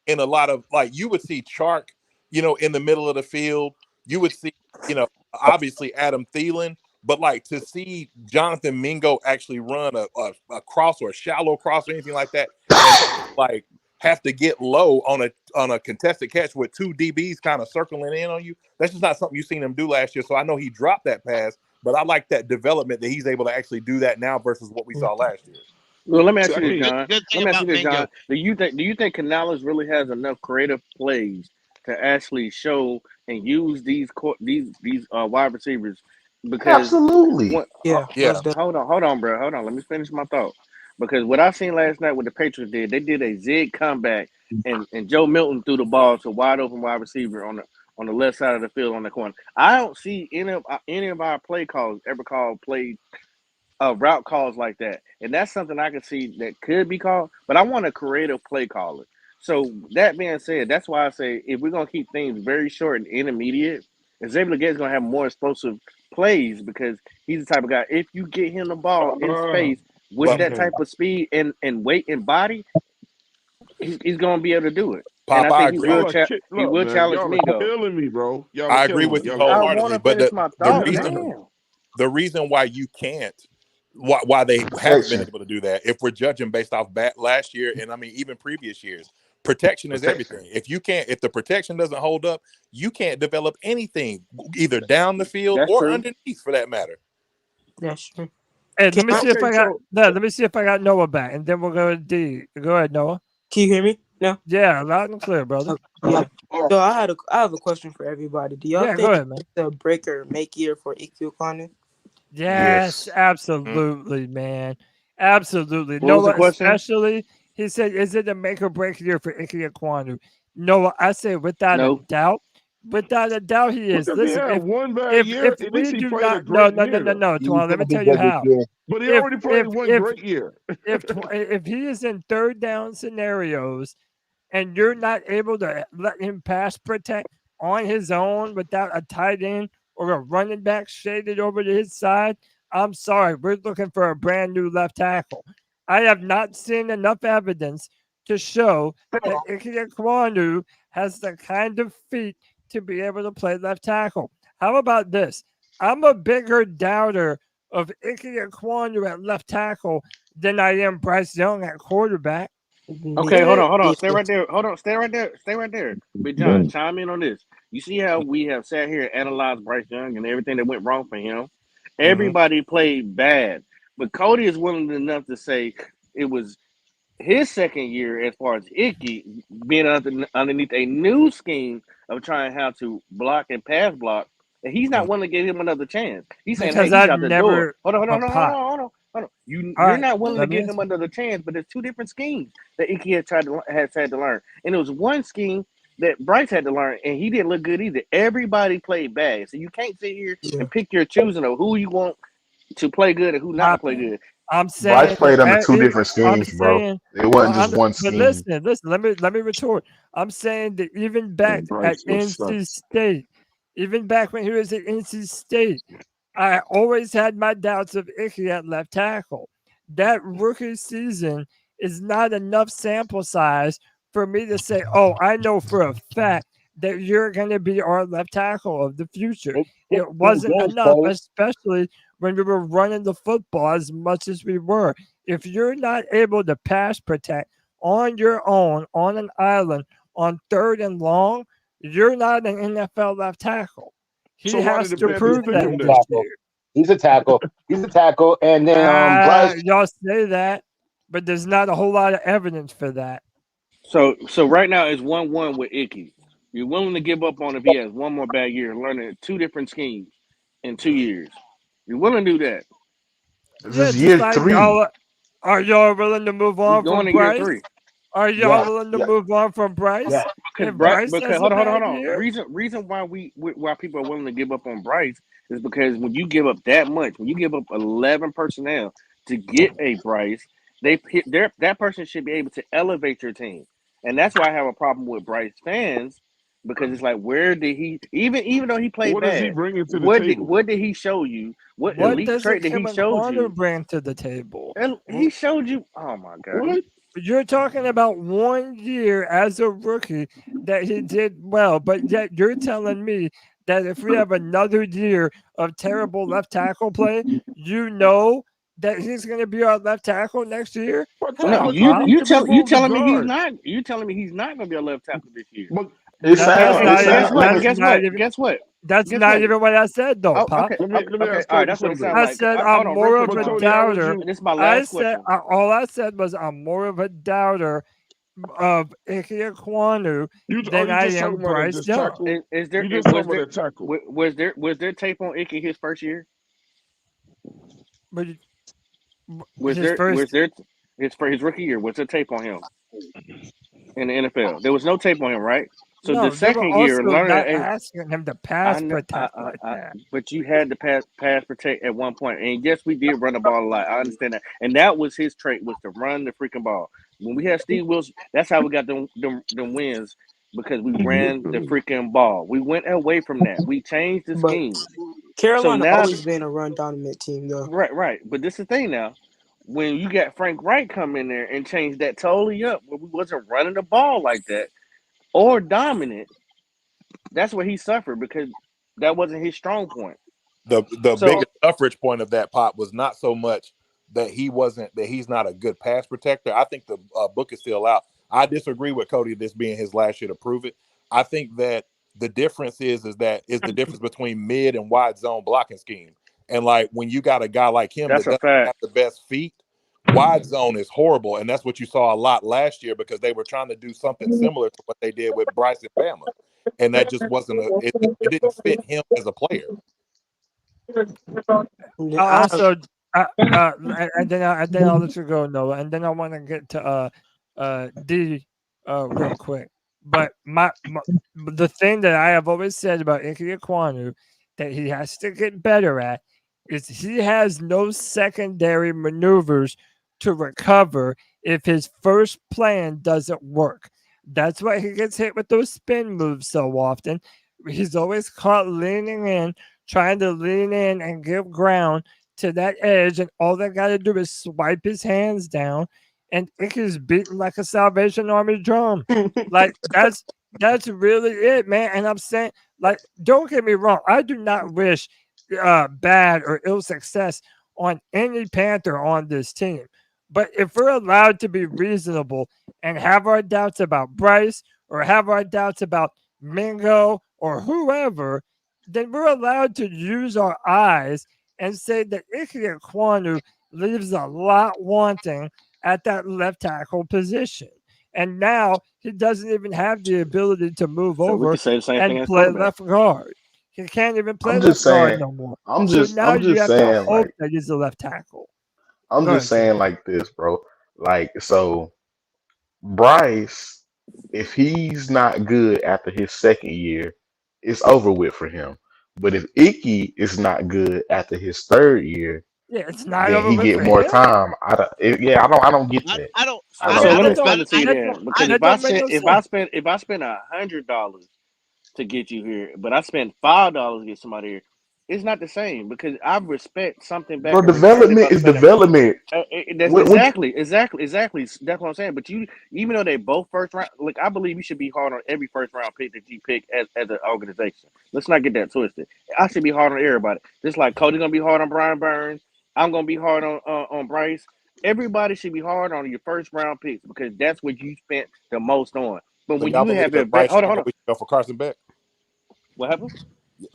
in a lot of you would see Chark, in the middle of the field. You would see, obviously Adam Thielen, but to see Jonathan Mingo actually run a cross or a shallow cross or anything like that, and, have to get low on a contested catch with two DBs kind of circling in on you. That's just not something you've seen him do last year. So I know he dropped that pass, but I like that development that he's able to actually do that now versus what we saw last year. Well, let me ask you this, John. Do you think Canales really has enough creative plays to actually show and use these wide receivers? Because absolutely, Hold on, bro. Hold on. Let me finish my thought. Because what I seen last night, what the Patriots did, they did a zig comeback, and Joe Milton threw the ball to wide open wide receiver on the left side of the field on the corner. I don't see any of our play calls ever called route calls like that, and that's something I can see that could be called. But I want a creative play caller. So that being said, that's why I say if we're gonna keep things very short and intermediate, Xavier Leggett's gonna have more explosive plays because he's the type of guy. If you get him the ball in space with that type of speed and weight and body, he's going to be able to do it. Pop, and I think he will challenge Mingo. Killing me, bro. I agree with you wholeheartedly, but the reason why you can't, why they haven't been able to do that, if we're judging based off last year and even previous years, protection is everything. If the protection doesn't hold up, you can't develop anything either down the field or underneath, for that matter. That's true. Hey, let me see if I got Noah back, and then we'll go to D. Go ahead, Noah. Can you hear me? No. Yeah, loud and clear, brother. Yeah. So I have a question for everybody. Do y'all think go ahead, man. the break or make year for Ickey Ekwonu? Yes, absolutely, man. Absolutely. What was the Noah, question? especially, he said, is it a make or break year for Ickey Ekwonu? Noah, I say without a doubt. Without a doubt, he is. Listen, if we do not, no, Twan, let me tell you how. But he already played one great year. if he is in third down scenarios and you're not able to let him pass protect on his own without a tight end or a running back shaded over to his side, I'm sorry, we're looking for a brand new left tackle. I have not seen enough evidence to show that Ickey Ekwonu has the kind of feet to be able to play left tackle. How about this? I'm a bigger doubter of Ickey Ekwonu at left tackle than I am Bryce Young at quarterback. Okay, hold on. Stay right there. Stay right there. Big John, chime in on this. You see how we have sat here and analyzed Bryce Young and everything that went wrong for him? Everybody played bad. But Cody is willing enough to say it was his second year as far as Ickey being underneath a new scheme of trying how to block and pass block. And he's not willing to give him another chance. He's saying, hey, he's out the door. Hold on. You're not willing to give him another chance, but there's two different schemes that Ickey has had to learn. And it was one scheme that Bryce had to learn, and he didn't look good either. Everybody played bad. So you can't sit here and pick your choosing of who you want to play good and who not to play good. I'm saying Bryce played under two different schemes, bro. It wasn't just one scheme. But listen, let me retort. I'm saying that even back at NC State, even back when he was at NC State, I always had my doubts of Ickey at left tackle. That rookie season is not enough sample size for me to say, oh, I know for a fact that you're going to be our left tackle of the future. It wasn't enough, especially when we were running the football as much as we were. If you're not able to pass protect on your own, on an island, on 3rd and long, you're not an NFL left tackle. He has to prove that this year. He's a tackle. He's a tackle. And then Bryce. Y'all say that, but there's not a whole lot of evidence for that. So right now it's 1-1 with Ickey. You're willing to give up on if he has one more bad year, learning two different schemes in 2 years. You're willing to do that. This is year 3. Are y'all willing to move on from Bryce? Year 3. Are y'all willing to move on from Bryce? Yeah. Because hold on. Reason why people are willing to give up on Bryce is because when you give up that much, when you give up 11 personnel to get a Bryce, that person should be able to elevate your team. And that's why I have a problem with Bryce fans, because it's like, where did he even though he played what bad? Does he bring into the table? What did he show you? What elite trait did he show you? Bring to the table? And he showed you. Oh my God! What? You're talking about 1 year as a rookie that he did well, but yet you're telling me that if we have another year of terrible left tackle play, you know that he's going to be our left tackle next year? No, you telling me he's not. You telling me he's not going to be a left tackle this year? Guess what? That's not even what I said, though, oh, Pop. Okay. All right, that's what it sounds like. I said I'm more of a doubter. This is my last question. All I said was I'm more of a doubter of Ickey Ekwonu than I am Bryce Young. Was there tape on Ickey his first year? Was there his rookie year? Was there tape on him in the NFL? There was no tape on him, right? So no, the second year, not asking him to pass protect like that. But you had to pass protect at one point, and yes, we did run the ball a lot. I understand that, and that was his trait, was to run the freaking ball. When we had Steve Wilson, that's how we got them wins, because we ran the freaking ball. We went away from that. We changed the schemes. Carolina always been a run dominant team, though. Right. But this is the thing now. When you got Frank Wright come in there and change that totally up, where we wasn't running the ball like that or dominant, that's where he suffered, because that wasn't his strong point. The biggest suffrage point of that, Pop, was not so much that he's not a good pass protector. I think the book is still out. I disagree with Cody, this being his last year to prove it. I think that the difference is the difference between mid and wide zone blocking scheme. And like when you got a guy like him that doesn't have the best feet, wide zone is horrible. And that's what you saw a lot last year, because they were trying to do something similar to what they did with Bryce and Bama. And that just wasn't it didn't fit him as a player. And then I'll let you go, Noah. And then I want to get to D real quick. But the thing that I have always said about Ickey Ekwonu that he has to get better at is he has no secondary maneuvers to recover if his first plan doesn't work. That's why he gets hit with those spin moves so often. He's always caught leaning in, trying to lean in and give ground to that edge, and all they got to do is swipe his hands down, and Ickey's beaten like a Salvation Army drum. Like that's really it, man. And I'm saying, like, don't get me wrong, I do not wish bad or ill success on any Panther on this team. But if we're allowed to be reasonable and have our doubts about Bryce or have our doubts about Mingo or whoever, then we're allowed to use our eyes and say that Ickey Ekwonu leaves a lot wanting at that left tackle position. And now he doesn't even have the ability to move So we over can say the same thing and as play quarterback. left guard. He can't even play I'm left just guard saying. no more. I'm So just. now I'm you just have to saying. hope Like. that he's a left tackle. I'm Go just ahead, saying like this, bro. Like so, Bryce, if he's not good after his second year, it's over with for him. But if Ickey is not good after his third year, Yeah, it's not then over he with get for more him. time. I don't get that. I don't. I So don't. let me That explain don't it to you that then, don't because that don't make no sense. if I spend $100 to get you here, but I spend $5 to get somebody here, it's not the same because I respect something back Bro, in return if I development is spend a development. That's What exactly. That's what I'm saying. But you, even though they both first round, like I believe you should be hard on every first round pick that you pick as an organization. Let's not get that twisted. I should be hard on everybody. Just like Cody gonna be hard on Brian Burns, I'm gonna be hard on Bryce. Everybody should be hard on your first round picks because that's what you spent the most on. But So when y'all you believe have that hold Bryce on, Young, we should go for Carson Beck? what happened?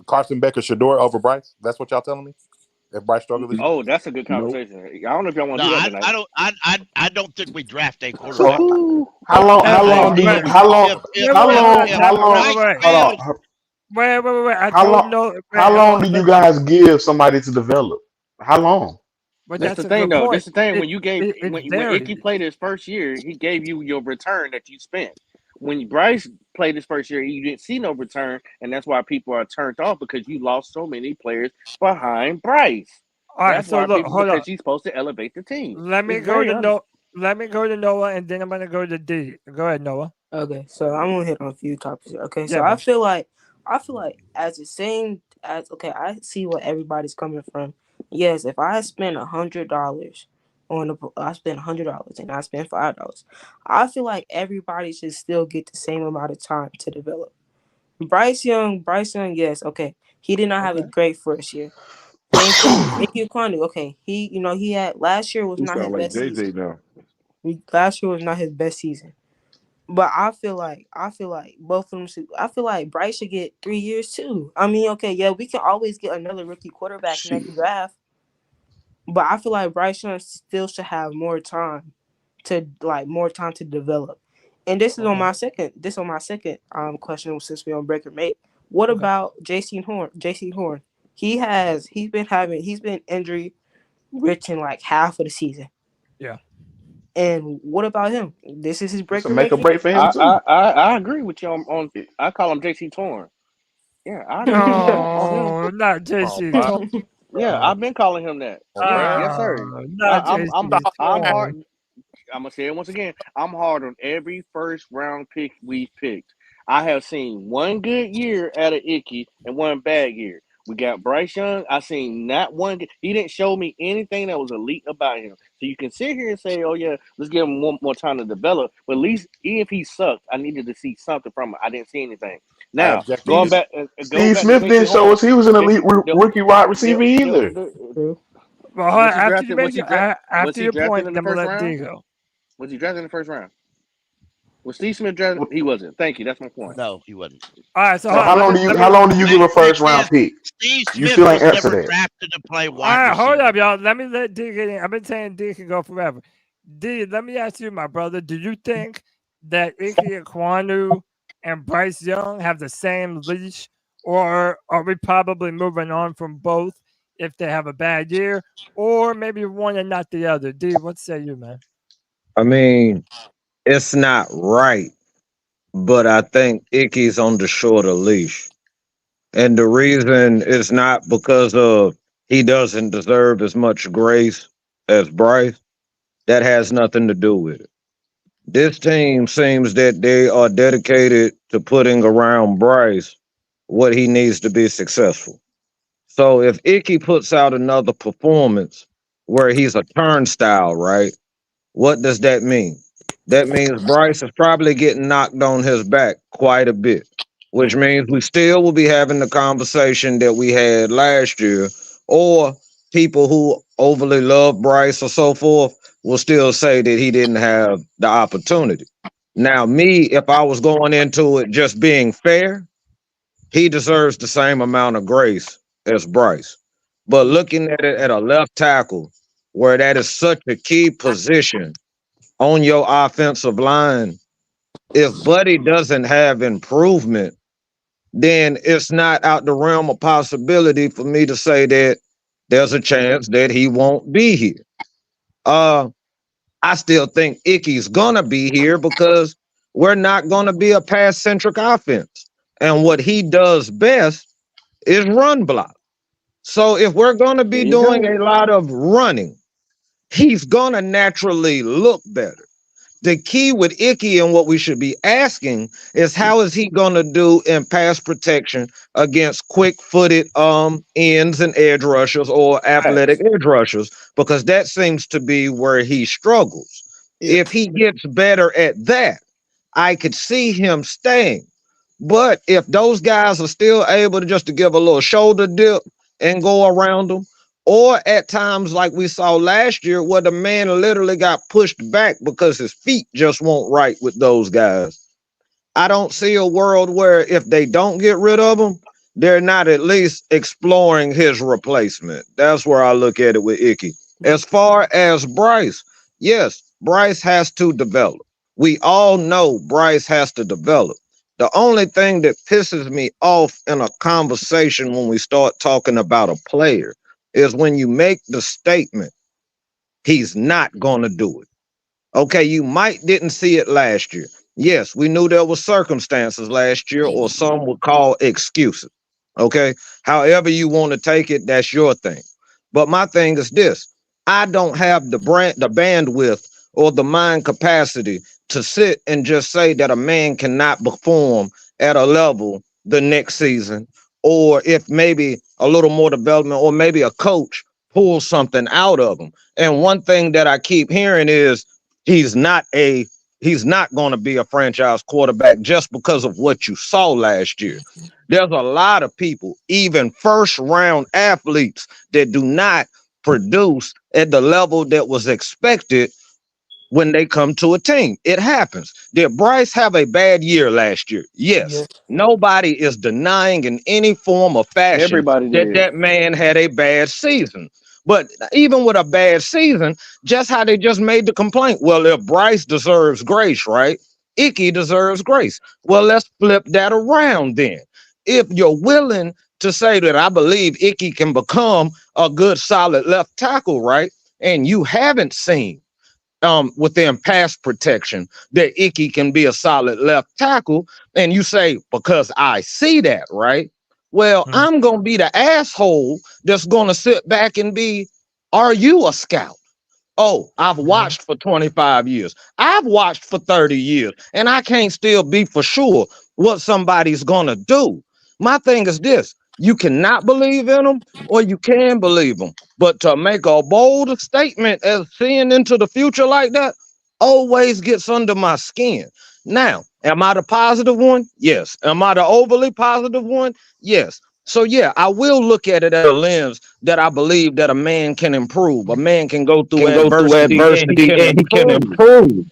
Carson Beck or Shador over Bryce? That's what y'all telling me? If Bryce struggled this year? Oh, that's a good Nope. conversation. I don't know if y'all want No, to do that tonight. I don't think we draft a So quarterback. how long? How Wait, long do you? wait, How long? If How wait, long? hold on, How long? wait, wait, Hold on. wait. I How told long? no. How Wait, long do you guys give somebody to develop? How long? But That's that's the a thing, good though. point. That's the thing. It When you gave it when Ickey varies. played his first year, he gave you your return that you spent. When Bryce played his first year, you didn't see no return, and that's why people are turned off because you lost so many players behind Bryce. All right, That's so why look, people hold on. because you're supposed to elevate the team. Let me It's go very to honest. Let me go to Noah, and then I'm gonna go to D. Go ahead, Noah. Okay, so I'm gonna hit on a few topics here. Okay, so Yeah, I man. feel like as the same as okay, I see what everybody's coming from. Yes, if I spend $100 I spend $100 and I spend $5, I feel like everybody should still get the same amount of time to develop. Bryce Young, yes, okay, he did not have a great first year. Same thing, Ickey Ekwonu, okay, he had last year was You not his sound like best season. JJ now. Last year was not his best season. But I feel like both of them should. I feel like Bryce should get 3 years too. I mean, okay, yeah, we can always get another rookie quarterback Shit. next draft, but I feel like Bryce Young still should have more time to develop. And this is on my second. Question since we on Breaker Mate. What about J.C. Horn? He's been injury rich in like half of the season. Yeah. And what about him? This is his It's a Breaker make or Mate. break for him too. I agree with you on I call him JC Torn. Yeah, I agree with you on him. Oh, not JC. Yeah, I've been calling him that. Yeah, yes, sir. Not I'm JC. hard. I'm gonna say it once again. I'm hard on every first round pick we picked. I have seen one good year out of Ickey and one bad year. We got Bryce Young. I seen not one. He didn't show me anything that was elite about him. So you can sit here and say, "Oh yeah, let's give him one more time to develop." But at least even if he sucked, I needed to see something from him. I didn't see anything. I Now object to going you. back, Steve to Smith JC didn't show Horn. us he was an elite rookie wide receiver either. True. Well, hold on, Was he after you drafted? make Was he, your, dra- was after he your drafted point, in the then we'll first let D round? go. Was he drafted in the first round? Was Steve Smith drafted? He wasn't. Thank you. That's my point. No, he wasn't. All right, so So how long do you give a first round pick? Steve You Smith still ain't was answer never that. drafted to play All wide right, receiver. hold up, y'all. Let me let D get in. I've been saying D can go forever. D, let me ask you, my brother. Do you think that Ickey Ekwonu and Bryce Young have the same leash, or are we probably moving on from both if they have a bad year, or maybe one and not the other? D, what say you, man? I mean, it's not right, but I think Ickey's on the shorter leash. And the reason is not because of he doesn't deserve as much grace as Bryce. That has nothing to do with it. This team seems that they are dedicated to putting around Bryce what he needs to be successful. So if Ickey puts out another performance where he's a turnstile, right? What does that mean? That means Bryce is probably getting knocked on his back quite a bit, which means we still will be having the conversation that we had last year, or people who overly love Bryce or so forth will still say that he didn't have the opportunity. Now, me, if I was going into it just being fair, he deserves the same amount of grace as Bryce. But looking at it at a left tackle, where that is such a key position on your offensive line, if Buddy doesn't have improvement, then it's not out the realm of possibility for me to say that there's a chance that he won't be here. I still think Ickey's gonna be here because we're not gonna be a pass-centric offense. And what he does best is run block. So if we're gonna be doing a lot of running, he's gonna naturally look better. The key with Ickey and what we should be asking is how is he going to do in pass protection against quick-footed ends and edge rushers or athletic edge rushers, because that seems to be where he struggles. Yeah. If he gets better at that, I could see him staying. But if those guys are still able to just to give a little shoulder dip and go around them, or at times like we saw last year where the man literally got pushed back because his feet just won't right with those guys, I don't see a world where if they don't get rid of him, they're not at least exploring his replacement. That's where I look at it with Ickey. As far as Bryce, yes, Bryce has to develop. We all know Bryce has to develop. The only thing that pisses me off in a conversation when we start talking about a player is when you make the statement, he's not going to do it. Okay, you might didn't see it last year. Yes, we knew there were circumstances last year, or some would call excuses. Okay, however you want to take it, that's your thing. But my thing is this: I don't have the bandwidth or the mind capacity to sit and just say that a man cannot perform at a level the next season, or if maybe a little more development, or maybe a coach pulls something out of him. And one thing that I keep hearing is he's not going to be a franchise quarterback just because of what you saw last year. There's a lot of people, even first round athletes, that do not produce at the level that was expected when they come to a team. It happens. Did Bryce have a bad year last year? Yes. Nobody is denying in any form or fashion that man had a bad season. But even with a bad season, just how they just made the complaint, well, if Bryce deserves grace, right? Ickey deserves grace. Well, let's flip that around then. If you're willing to say that I believe Ickey can become a good, solid left tackle, right? And you haven't seen within pass protection that Ickey can be a solid left tackle, and you say, because I see that, right? Well, I'm going to be the asshole that's going to sit back and be, are you a scout? Oh, I've watched for 25 years. I've watched for 30 years, and I can't still be for sure what somebody's going to do. My thing is this: you cannot believe in them, or you can believe them. But to make a bold statement as seeing into the future like that always gets under my skin. Now, am I the positive one? Yes. Am I the overly positive one? Yes. So yeah, I will look at it at a lens that I believe that a man can improve. A man can go through adversity and he can improve.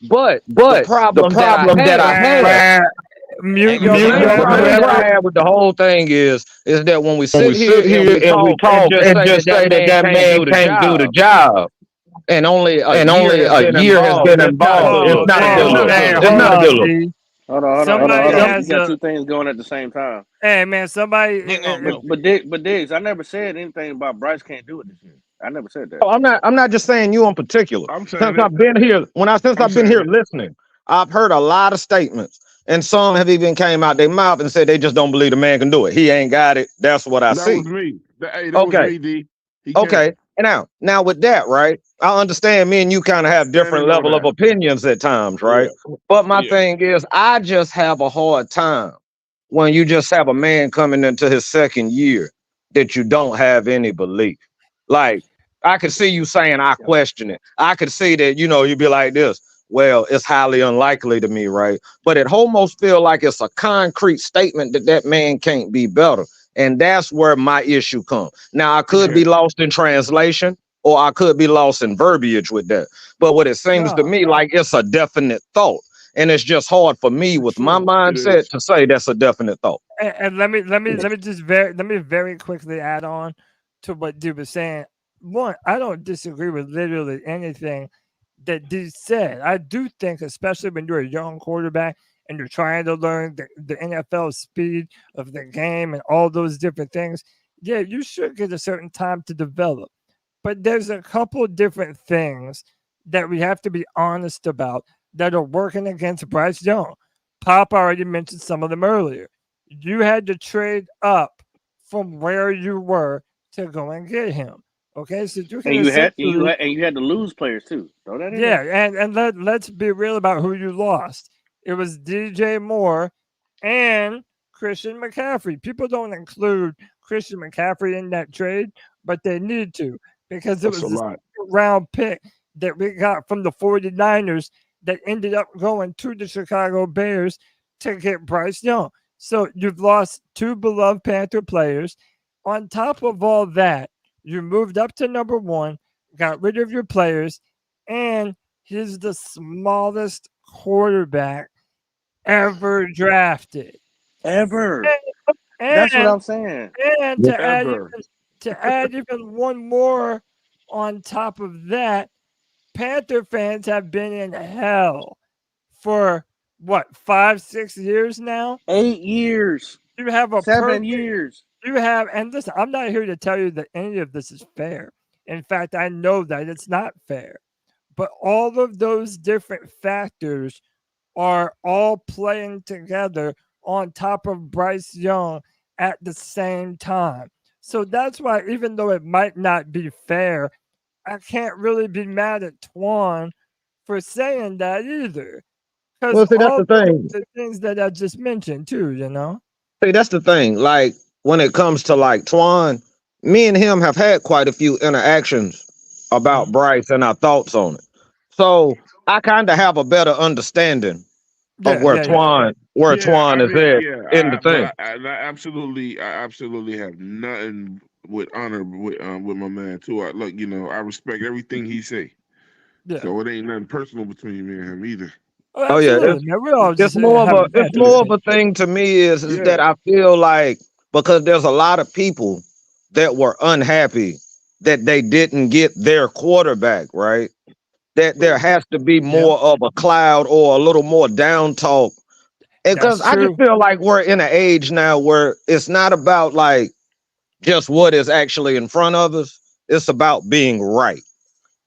But the problem that I have with the whole thing is that when we sit here and we talk and just say that man can't do the job, and only a year has been involved, it's not a good look. Hold on. You got two things going at the same time. Hey man, somebody. But Diggs, I never said anything about Bryce can't do it this year. I never said that. Oh, I'm not just saying you in particular. Since I've been here listening, I've heard a lot of statements, and some have even came out their mouth and said they just don't believe the man can do it. He ain't got it. That's what I see. That was me. That was me, D. Okay. Now with that, right? I understand me and you kind of have different level of opinions at times, right? Yeah. But my thing is, I just have a hard time when you just have a man coming into his second year that you don't have any belief. Like, I could see you saying, I question it. I could see that, you'd be like this. Well, it's highly unlikely to me, right? But it almost feel like it's a concrete statement that man can't be better. And that's where my issue comes. Now, I could be lost in translation, or I could be lost in verbiage with that. But what it seems to me like it's a definite thought. And it's just hard for me with my mindset to say that's a definite thought. And let me very quickly add on to what Dude was saying. One, I don't disagree with literally anything that Dude said. I do think, especially when you're a young quarterback and you're trying to learn the NFL speed of the game and all those different things, yeah, you should get a certain time to develop. But there's a couple different things that we have to be honest about that are working against Bryce Young. Pop already mentioned some of them earlier. You had to trade up from where you were to go and get him. Okay, so you can and you had to lose players too. Throw that in there. and let's be real about who you lost. It was DJ Moore and Christian McCaffrey. People don't include Christian McCaffrey in that trade, but they need to, because it was a round pick that we got from the 49ers that ended up going to the Chicago Bears to get Bryce Young. So you've lost two beloved Panther players. On top of all that, you moved up to number 1, got rid of your players, and he's the smallest quarterback ever drafted. Ever. That's what I'm saying. And to add even one more on top of that, Panther fans have been in hell for what, 5-6 years now? 8 years. You have a 7 years. You have, and listen, I'm not here to tell you that any of this is fair. In fact, I know that it's not fair. But all of those different factors are all playing together on top of Bryce Young at the same time. So that's why, even though it might not be fair, I can't really be mad at Twan for saying that either. Well, see, that's the thing. The things that I just mentioned too, See, that's the thing. Like, when it comes to like Twan, me and him have had quite a few interactions about Bryce and our thoughts on it. So I kind of have a better understanding of where Twan is at in the thing. I absolutely have nothing with honor with my man too. I respect everything he say. Yeah. So it ain't nothing personal between me and him either. Oh yeah, it's more of a thing to me is that I feel like, because there's a lot of people that were unhappy that they didn't get their quarterback, right? That there has to be more of a cloud or a little more down talk. Because I just feel like we're in an age now where it's not about like just what is actually in front of us. It's about being right.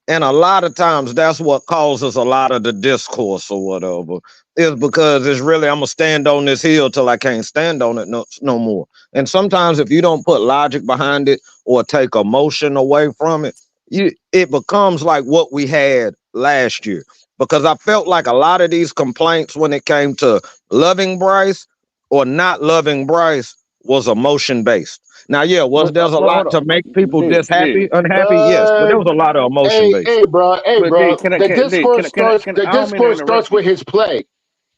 And a lot of times that's what causes a lot of the discourse or whatever, is because it's really, I'm going to stand on this hill till I can't stand on it no more. And sometimes if you don't put logic behind it or take emotion away from it, it becomes like what we had last year. Because I felt like a lot of these complaints when it came to loving Bryce or not loving Bryce was emotion based. Now, there's a lot to make people unhappy, yes, but there was a lot of emotion based. Hey, bro. The discourse starts with his play.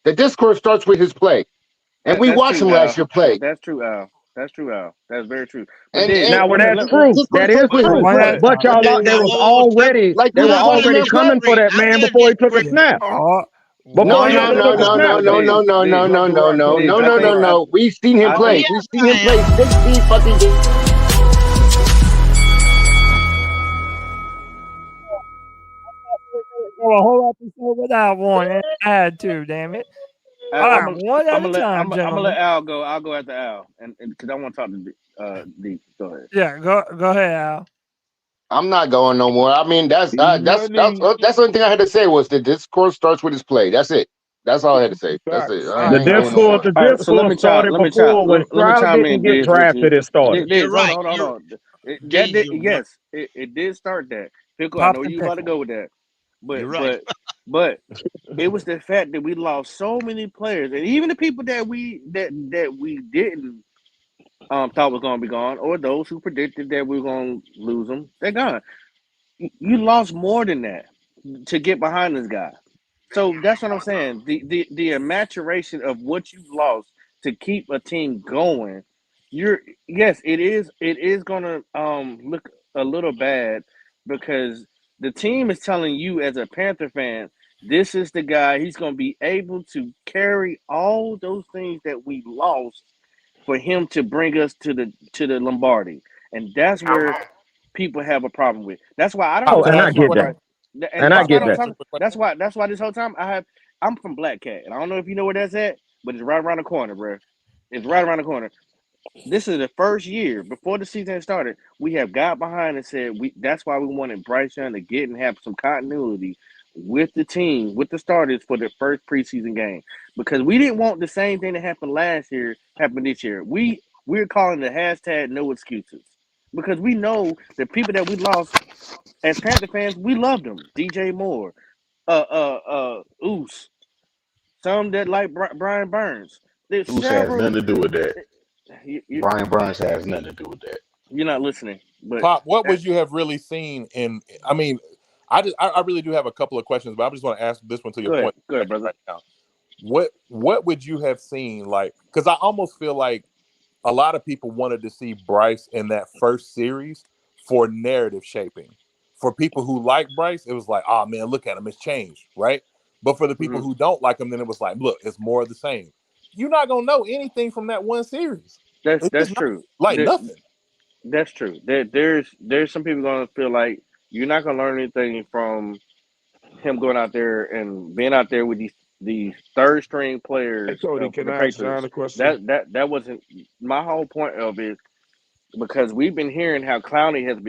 The discourse starts with his play, and we watched him last year play. That's true, Al. That's true, Al. That's very true. Now, when that's true, that is true. But y'all, they were already coming for that man before he took a snap. No. We've seen him play. 16 fucking games. A whole episode without one, and I had to, damn it. All right, one at a time, I'm gonna let Al go. I'll go after Al, and because I want to talk to D. Go ahead. Yeah, go ahead, Al. I'm not going no more. I mean, that's the only thing I had to say was the discourse starts with his play. That's it. That's all I had to say. That's it. The discourse started before when Stroud didn't get drafted. It started. Hold on. It did start that. Pickle, I know you about to go with that. But it was the fact that we lost so many players, and even the people that we didn't thought was going to be gone, or those who predicted that we were going to lose them, they're gone. You lost more than that to get behind this guy. So that's what I'm saying. The maturation of what you lost to keep a team going. Yes, it is gonna look a little bad because the team is telling you as a Panther fan, this is the guy. He's gonna be able to carry all those things that we lost for him to bring us to the Lombardi, and that's where people have a problem with. That's why I don't Oh, talk and I get about that. Bryce. And I get that. That's why this whole time I'm from Black Cat, and I don't know if you know where that's at, but it's right around the corner, bro. It's right around the corner. This is the first year before the season started. We have got behind and said that's why we wanted Bryce Young to get and have some continuity with the team, with the starters for the first preseason game, because we didn't want the same thing that happened last year happen this year. We're calling the hashtag no excuses because we know the people that we lost as Panther fans, we loved them. DJ Moore, Oos, some that like Brian Burns. There's Who's has several. nothing to do with that. Brian Burns Brian has nothing to do with that. You're not listening. But Pop, what would you have really seen in? I mean, I really do have a couple of questions, but I just want to ask this one to your point. Go ahead, brother. Right now. What would you have seen like? Because I almost feel like a lot of people wanted to see Bryce in that first series for narrative shaping. For people who like Bryce, it was like, oh man, look at him, it's changed, right? But for the people who don't like him, then it was like, look, it's more of the same. You're not gonna know anything from that one series. That's true. Nothing. That's true. There's some people gonna feel like you're not gonna learn anything from him going out there and being out there with these third string players. Hey, Cody, for can the I ask John Patriots. a question? That wasn't my whole point of it, because we've been hearing how Clowney has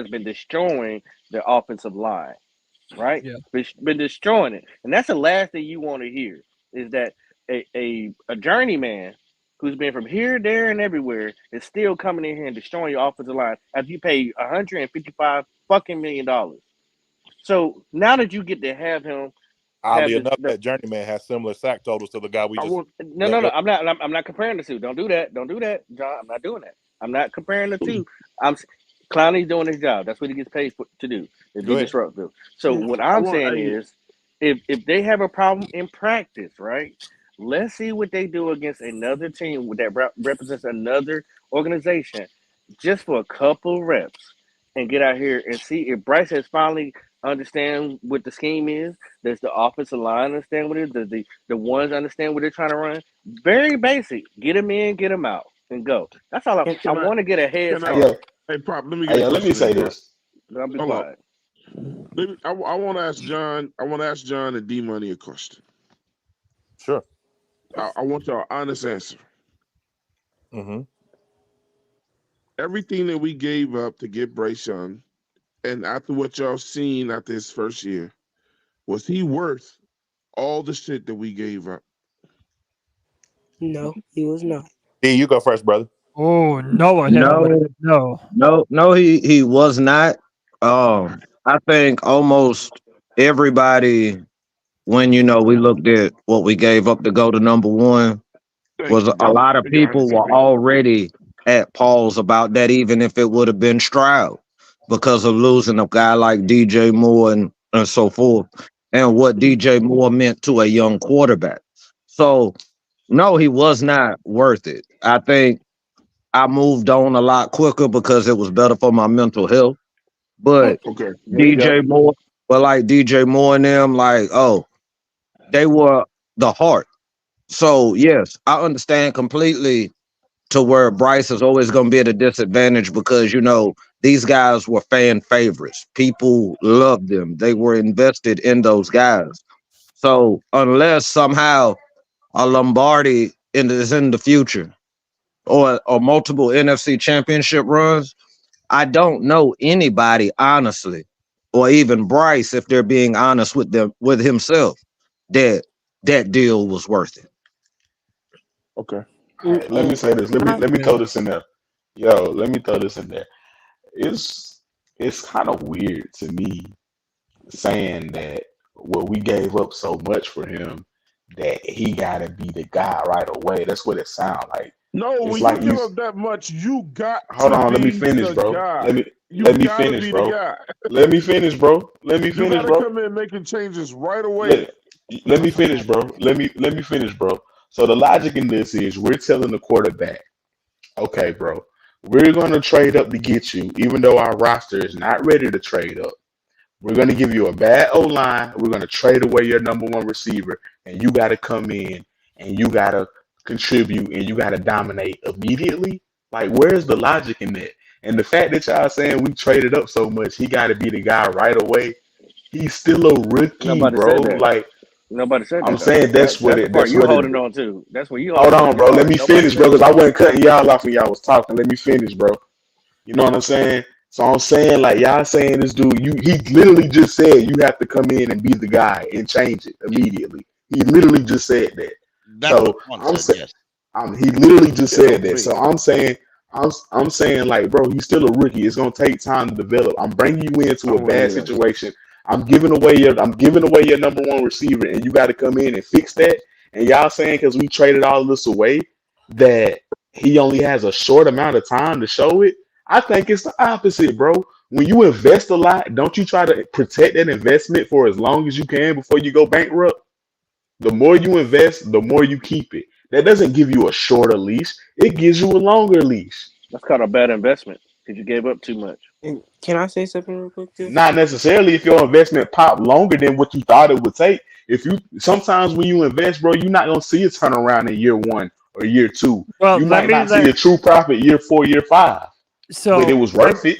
been destroying the offensive line, right? Yeah. Been destroying it, and that's the last thing you want to hear is that a journeyman who's been from here, there, and everywhere is still coming in here and destroying your offensive line after you pay $155 fucking million. So now that you get to have him, Oddly enough, that journeyman has similar sack totals to the guy we just. No. I'm not comparing the two. Don't do that, John. I'm not doing that. I'm not comparing the two. Clowney's doing his job. That's what he gets paid to do. Is be disruptive. So what I'm saying is, if they have a problem in practice, right? Let's see what they do against another team that represents another organization, just for a couple reps, and get out here and see if Bryce has finally understand what the scheme is. Does the offensive line understand what it is? Does the ones understand what they're trying to run? Very basic. Get them in, get them out, and go. That's all. I want to get a head start. Hey, Pop, let me say this. I'll be quiet. I want to ask John. I want to ask John and D Money a question. Sure. I want your honest answer. Mm-hmm. Everything that we gave up to get Bryce Young, and after what y'all seen after his first year, was he worth all the shit that we gave up? No, he was not. D, you go first, brother. Oh, no, he was not. I think almost everybody, when we looked at what we gave up to go to number one, was a lot of people were already at pause about that, even if it would have been Stroud, because of losing a guy like DJ Moore and so forth, and what DJ Moore meant to a young quarterback. So, no, he was not worth it. I think I moved on a lot quicker because it was better for my mental health. But DJ Moore, DJ Moore and them, they were the heart. So, yes, I understand completely to where Bryce is always going to be at a disadvantage because, these guys were fan favorites. People loved them. They were invested in those guys. So unless somehow a Lombardi is in the future or multiple NFC championship runs, I don't know anybody, honestly, or even Bryce, if they're being honest with himself, that deal was worth it. Okay. All right, let me say this. Let me throw this in there. Let me throw this in there. It's kind of weird to me saying that we gave up so much for him that he gotta be the guy right away. That's what it sounds like. No, It's when like you you. give up that much, you got Hold to on, let me be finish, the bro. guy. Let me You let me gotta finish, be the bro. guy. Let me finish, bro. Let me You finish, gotta bro. come in making changes right away. Let me finish, bro. Let me finish, bro. So the logic in this is we're telling the quarterback, okay, bro, we're gonna trade up to get you, even though our roster is not ready to trade up. We're gonna give you a bad O line. We're gonna trade away your number one receiver, and you gotta come in and you gotta contribute and you gotta dominate immediately. Like, where's the logic in that? And the fact that y'all saying we traded up so much, he gotta be the guy right away. He's still a rookie, Nobody bro. said that. Like, Nobody said I'm that though. saying that's what That's the it. part That's you what it. holding on to. That's what you Hold holding on, on bro. Let hard. me Nobody finish, bro, said because that. I wasn't cutting y'all off when y'all was talking. Let me finish, bro. You know what I'm saying? So I'm saying, like, y'all saying this dude, he literally just said you have to come in and be the guy and change it immediately. He literally just said that. That's what So Quan I'm said. saying, Yes. he literally just Yeah, said that. So I'm saying, I'm saying, like, bro, he's still a rookie. It's gonna take time to develop. I'm bringing you into a bad situation. I'm giving away your number one receiver, and you got to come in and fix that. And y'all saying because we traded all this away that he only has a short amount of time to show it. I think it's the opposite, bro. When you invest a lot, don't you try to protect that investment for as long as you can before you go bankrupt? The more you invest, the more you keep it. That doesn't give you a shorter leash. It gives you a longer leash. That's called a bad investment because you gave up too much. And can I say something real quick too? Not necessarily if your investment pop longer than what you thought it would take. If you sometimes when you invest, bro, you're not gonna see a turnaround in year 1 or year 2. Well, You let might me not see let a true profit year 4, year 5, but it so was worth it.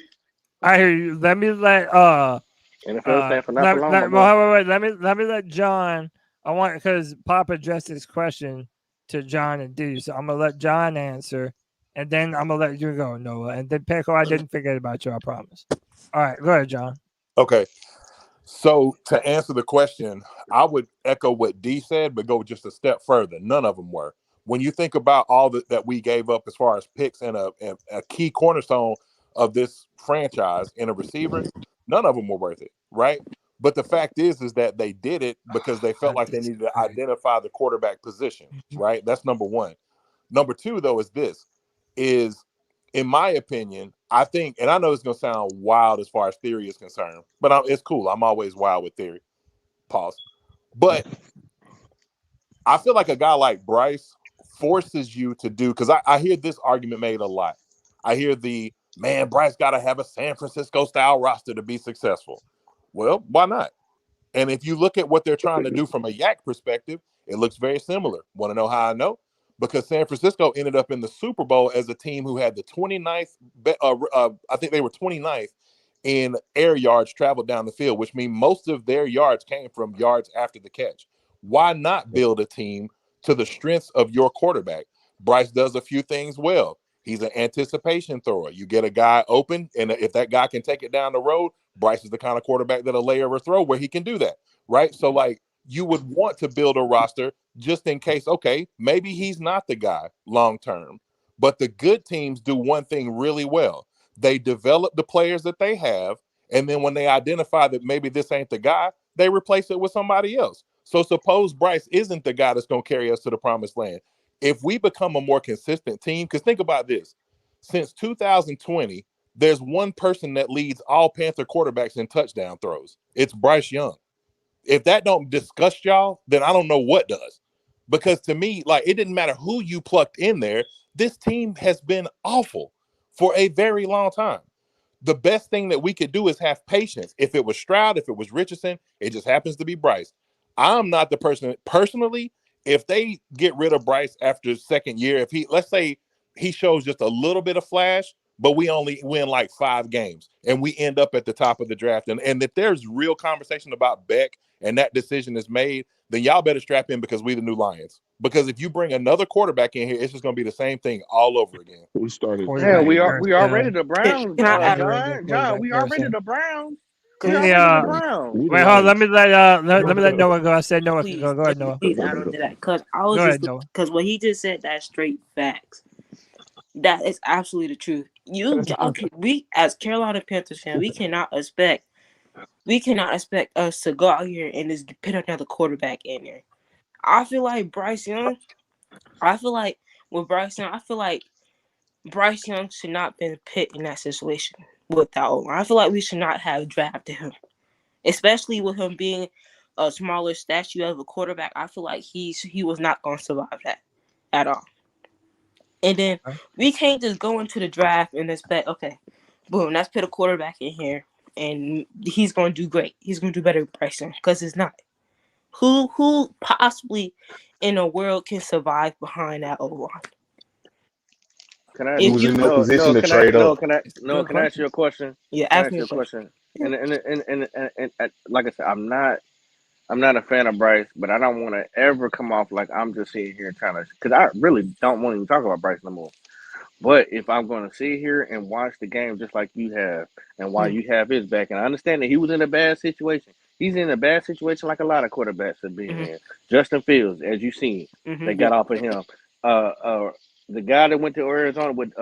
I hear you. Let me let NFL stand for not for long, my boy. wait. Let me let John. I want because Pop addressed this question to John and D, so I'm gonna let John answer, and then I'm gonna let you go, Noah, and then Pecco. I didn't forget about you. I promise. All right, go ahead, John. Okay. So to answer the question, I would echo what D said, but go just a step further. None of them were. When you think about all that we gave up as far as picks and a key cornerstone of this franchise in a receiver, none of them were worth it, right? But the fact is that they did it because they felt like they needed to identify the quarterback position, right? That's number one. Number two, though, is in my opinion, I think, and I know it's going to sound wild as far as theory is concerned, but it's cool. I'm always wild with theory. Pause. But I feel like a guy like Bryce forces you to do, because I hear this argument made a lot. I hear Bryce got to have a San Francisco style roster to be successful. Well, why not? And if you look at what they're trying to do from a Yak perspective, it looks very similar. Want to know how I know? Because San Francisco ended up in the Super Bowl as a team who had the 29th, I think they were 29th in air yards traveled down the field, which means most of their yards came from yards after the catch. Why not build a team to the strengths of your quarterback? Bryce does a few things well. He's an anticipation thrower. You get a guy open, and if that guy can take it down the road, Bryce is the kind of quarterback that'll lay over a throw where he can do that, right? So, like, you would want to build a roster just in case, okay, maybe he's not the guy long term. But the good teams do one thing really well. They develop the players that they have, and then when they identify that maybe this ain't the guy, they replace it with somebody else. So suppose Bryce isn't the guy that's going to carry us to the promised land. If we become a more consistent team, because think about this, since 2020, there's one person that leads all Panther quarterbacks in touchdown throws. It's Bryce Young. If that don't disgust y'all, then I don't know what does. Because to me, like, it didn't matter who you plucked in there. This team has been awful for a very long time. The best thing that we could do is have patience. If it was Stroud, if it was Richardson, it just happens to be Bryce. I'm not the person personally. If they get rid of Bryce after second year, if let's say he shows just a little bit of flash, but we only win like 5 games and we end up at the top of the draft. And if there's real conversation about Beck and that decision is made, then y'all better strap in because we the new Lions. Because if you bring another quarterback in here, it's just going to be the same thing all over again. We started. Yeah, we already the Browns, Can I add John. We already the Browns. We Wait, already the Browns. hold on. Let me let Noah go. I said Noah can go. Go ahead, Noah. Please add on to that because I Go was ahead, just Noah. because what he just said, that's straight facts. That is absolutely the truth. We as Carolina Panthers fan, we cannot expect us to go out here and just put another quarterback in there. I feel like Bryce Young. I feel like with Bryce Young, I feel like Bryce Young should not been put in that situation with that O-line. I feel like we should not have drafted him, especially with him being a smaller statue of a quarterback. I feel like he was not going to survive that at all. And then we can't just go into the draft and expect, okay, boom, let's put a quarterback in here and he's going to do great. He's going to do better with Bryce Young, because it's not. Who possibly in the world can survive behind that O-line? Can I? Who's in the position to trade up? Can I ask you a question? Yeah, Can I ask ask me you a a question? And like I said, I'm not a fan of Bryce, but I don't want to ever come off like I'm just sitting here trying to, because I really don't want to even talk about Bryce no more. But if I'm going to sit here and watch the game just like you have, and while you have his back, and I understand that he was in a bad situation. He's in a bad situation like a lot of quarterbacks have been in. Justin Fields, as you've seen, they got off of him. The guy that went to Arizona with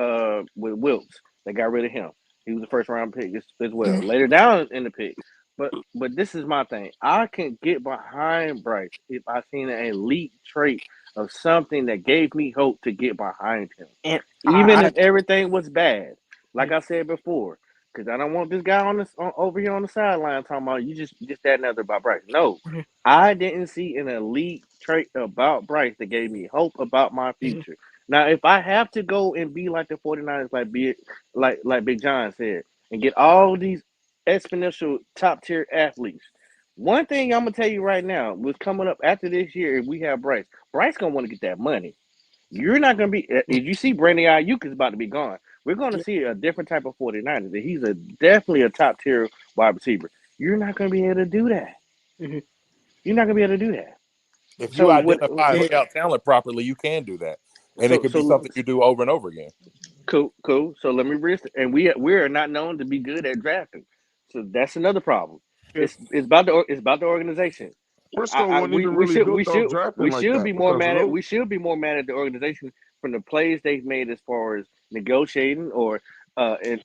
Wilkes, they got rid of him. He was the first round pick as well. Later down in the pick. But this is my thing. I can get behind Bryce if I seen an elite trait of something that gave me hope to get behind him. And Even if everything was bad, like I said before, because I don't want this guy over here on the sideline talking about you just that and other about Bryce. No, I didn't see an elite trait about Bryce that gave me hope about my future. Now, if I have to go and be like the 49ers, like Big John said, and get all these exponential top tier athletes, one thing I'm gonna tell you right now, what's coming up after this year, if we have Bryce gonna want to get that money. You're not gonna be, if you see Brandon Ayuk is about to be gone, we're gonna see a different type of 49ers. That he's definitely a top tier wide receiver. You're not gonna be able to do that. You're not gonna be able to do that. If you identify and scout talent properly, you can do that, and it could be something you do over and over again. Cool. So let me risk it. And we are not known to be good at drafting, so that's another problem. It's about the organization. We should be more mad at the organization from the plays they've made as far as negotiating or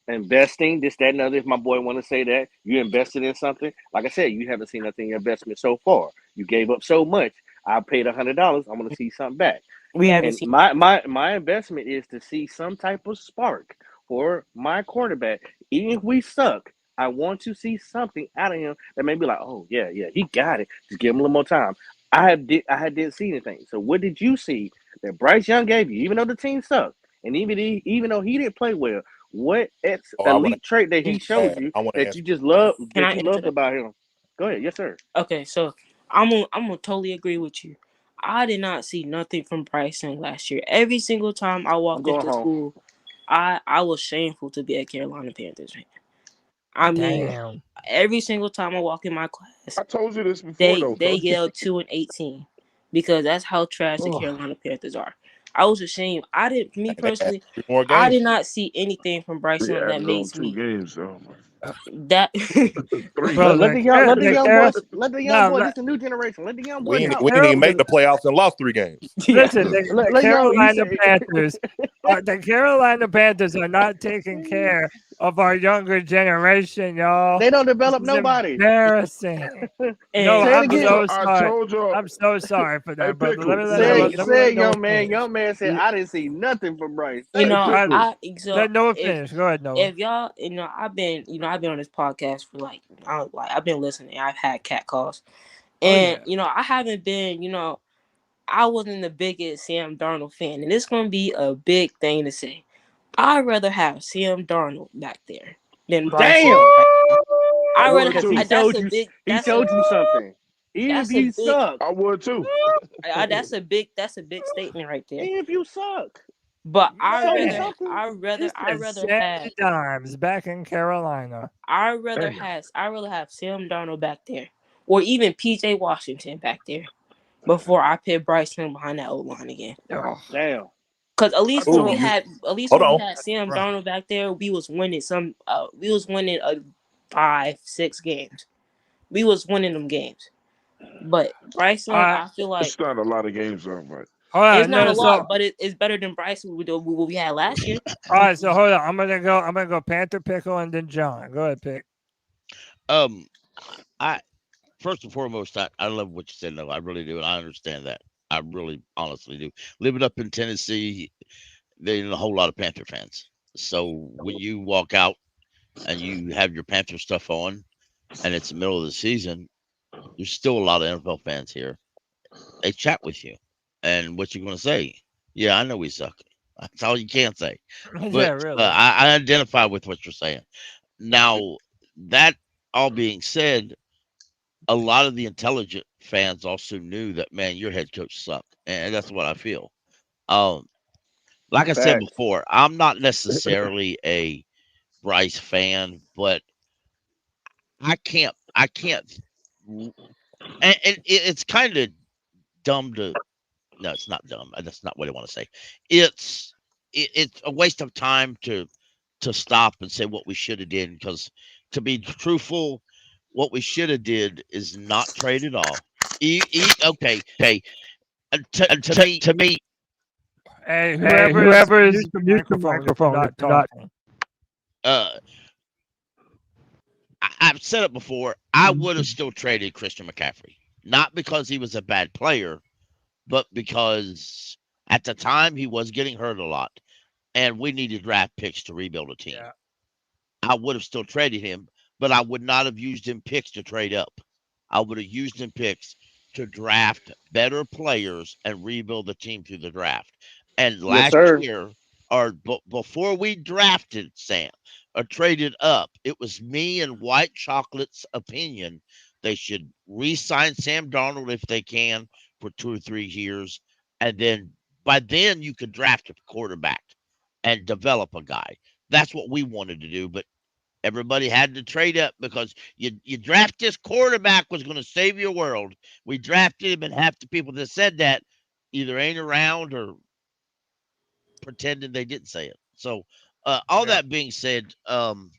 investing, this, that, and other. If my boy want to say that you invested in something, like I said, you haven't seen nothing in your investment so far. You gave up so much. I paid $100. I want to see something back. We haven't seen my investment is to see some type of spark for my quarterback. Even if we suck, I want to see something out of him that may be like, oh yeah, he got it. Just give him a little more time. I didn't see anything. So what did you see that Bryce Young gave you? Even though the team sucked, and even though he didn't play well, what elite trait that he showed you that you just loved about him? Go ahead, yes sir. Okay, so I'm gonna totally agree with you. I did not see nothing from Bryce Young last year. Every single time I walked into school, I was shameful to be a Carolina Panthers fan. I mean, every single time I walk in my class, I told you this before. They yell 2-18 because that's how trash the Carolina Panthers are. I was ashamed. I did not see anything from Bryce Young that makes me. That let the young boy. This is the new generation. Let the young boy. We didn't even make the playoffs and lost 3 games. Listen, the Carolina Panthers are not taking care of our younger generation, y'all. They don't develop nobody. Embarrassing. No, I'm so sorry. I'm so sorry for that, brother. Young man said I didn't see nothing from Bryce. Let Noah finish. Go ahead, Noah. If y'all, I've been on this podcast for I've been listening. I've had cat calls, and I haven't been. I wasn't the biggest Sam Darnold fan, and it's gonna be a big thing to say. I'd rather have Sam Darnold back there than Bryce. I'd rather have. He showed you something. Even if you suck, I would too. That's a big statement right there. Even if you suck. But I'd rather have Dimes back in Carolina. I'd rather have Sam Darnold back there, or even PJ Washington back there, before I put Bryce Young behind that old line again. Damn. Because at least when we had Sam Darnold back there, we was winning 5-6 games. We was winning them games. But Bryce Young, I feel like it's not a lot of games though, but. It's not a lot, but it's better than Bryce what we had last year. All right, so hold on. I'm gonna go Panther Pickle and then John. Go ahead, Pick. I first and foremost, I love what you said, though. I really do, and I understand that. I really honestly do. Living up in Tennessee, there's a whole lot of Panther fans. So when you walk out and you have your Panther stuff on and it's the middle of the season, there's still a lot of NFL fans here. They chat with you. And what you're going to say? Yeah, I know we suck. That's all you can say. Yeah, But really. I identify with what you're saying. Now, that all being said, a lot of the intelligent fans also knew that, man, your head coach sucked. And that's what I feel. Like I said Facts. before, I'm not necessarily a Bryce fan, but I can't, and it's kind of dumb to, no, it's not dumb. That's not what I want to say. It's a waste of time to stop and say what we should have did, because to be truthful, what we should have did is not trade it all. Okay. To me, Hey, whoever is use the microphone, not talking. I've said it before. I would have still traded Christian McCaffrey, not because he was a bad player, but because at the time he was getting hurt a lot, and we needed draft picks to rebuild a team. Yeah. I would have still traded him, but I would not have used him picks to trade up. I would have used him picks to draft better players and rebuild the team through the draft. And last year, or before we drafted Sam or traded up, it was me and White Chocolate's opinion they should re-sign Sam Darnold if they can for 2 or 3 years, and then by then you could draft a quarterback and develop a guy. That's what we wanted to do, but everybody had to trade up because you draft this quarterback was going to save your world. We drafted him, and half the people that said that either ain't around or pretending they didn't say it. So all that being said, and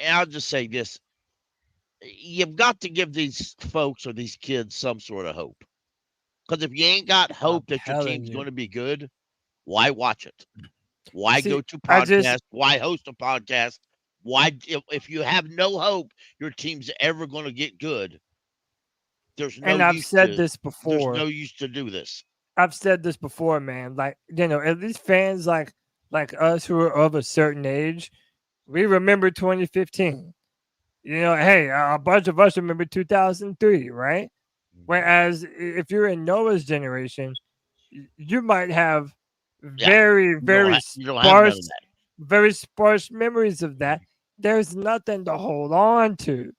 I'll just say this. You've got to give these folks or these kids some sort of hope. Because if you ain't got hope that your team's going to be good, why watch it? Why go to podcasts? Why host a podcast? Why, if you have no hope your team's ever going to get good, there's no And I've use said to, this before. There's no use to do this. I've said this before, man. Like, at least fans like us who are of a certain age, we remember 2015. Hey, a bunch of us remember 2003, right? Whereas if you're in Noah's generation, you might have very sparse memories of that. There's nothing to hold on to.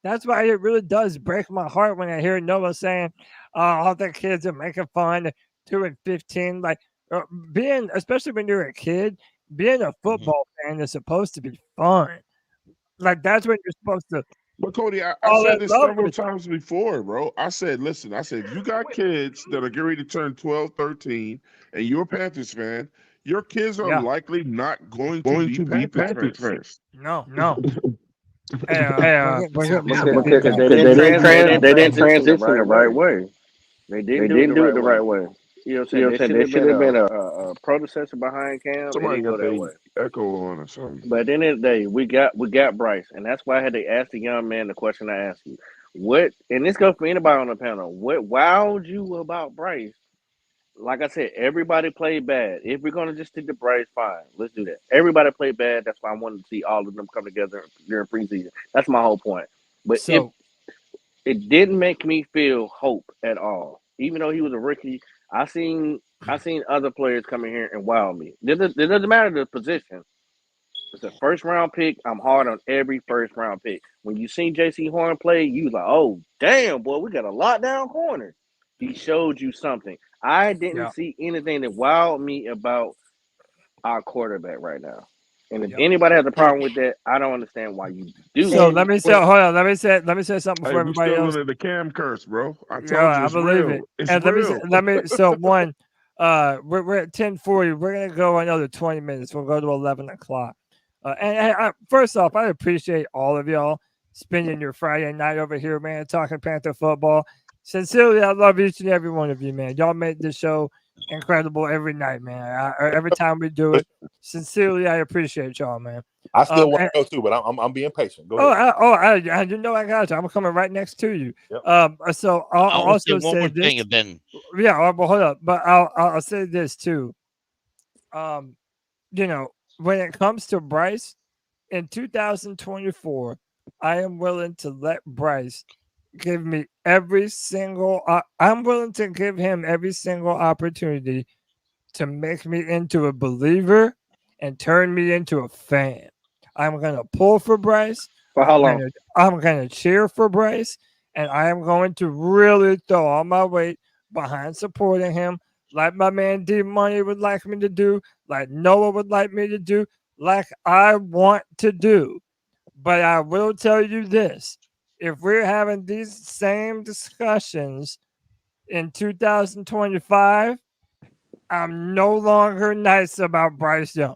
That's why it really does break my heart when I hear Noah saying, all the kids are making fun of 2 and 15. Like, especially when you're a kid, being a football fan is supposed to be fun. Like, that's when you're supposed to. But Cody, I said this several times before, bro. I said, listen, if you got kids that are getting ready to turn 12, 13, and you're a Panthers fan, your kids are likely not going to be Panthers fans. No. They didn't transition the right way. They didn't do it the right way. You know what I'm saying? There should have been a predecessor behind Cam. Somebody got that way. Echo on or something. But at the end of the day, we got Bryce, and that's why I had to ask the young man the question I asked you. What? And this goes for anybody on the panel. What wowed you about Bryce? Like I said, everybody played bad. If we're gonna just stick to Bryce, fine, let's do that. Everybody played bad. That's why I wanted to see all of them come together during preseason. That's my whole point. But it didn't make me feel hope at all. Even though he was a rookie, I seen other players come in here and wow me. It doesn't matter the position. It's a first round pick. I'm hard on every first round pick. When you seen J.C. Horn play, you was like, oh damn, boy, we got a lockdown corner. He showed you something. I didn't see anything that wowed me about our quarterback right now. And if anybody has a problem with that, I don't understand why you do. So let me say something before everybody else. The Cam curse, bro. I told you, I it's believe real. it. It's And real. let me. So one, we're at 10:40. We're gonna go another 20 minutes. We'll go to 11 o'clock. And first off, I appreciate all of y'all spending your Friday night over here, man, talking Panther football. Sincerely, I love each and every one of you, man. Y'all make this show incredible every night, man. Every time we do it. Sincerely, I appreciate y'all, man. I still want to go too, but I'm being patient. Go ahead. You know I got you. I'm coming right next to you. Yep. So I'll also one say more this. thing, and then But hold up. But I'll say this too. You know, when it comes to Bryce in 2024, I am willing to let Bryce give me every single. I'm willing to give him every single opportunity to make me into a believer and turn me into a fan. I'm gonna pull for Bryce. For how long? I'm gonna cheer for Bryce, and I am going to really throw all my weight behind supporting him, like my man D Money would like me to do, like Noah would like me to do, like I want to do. But I will tell you this: if we're having these same discussions in 2025, I'm no longer nice about Bryce Young.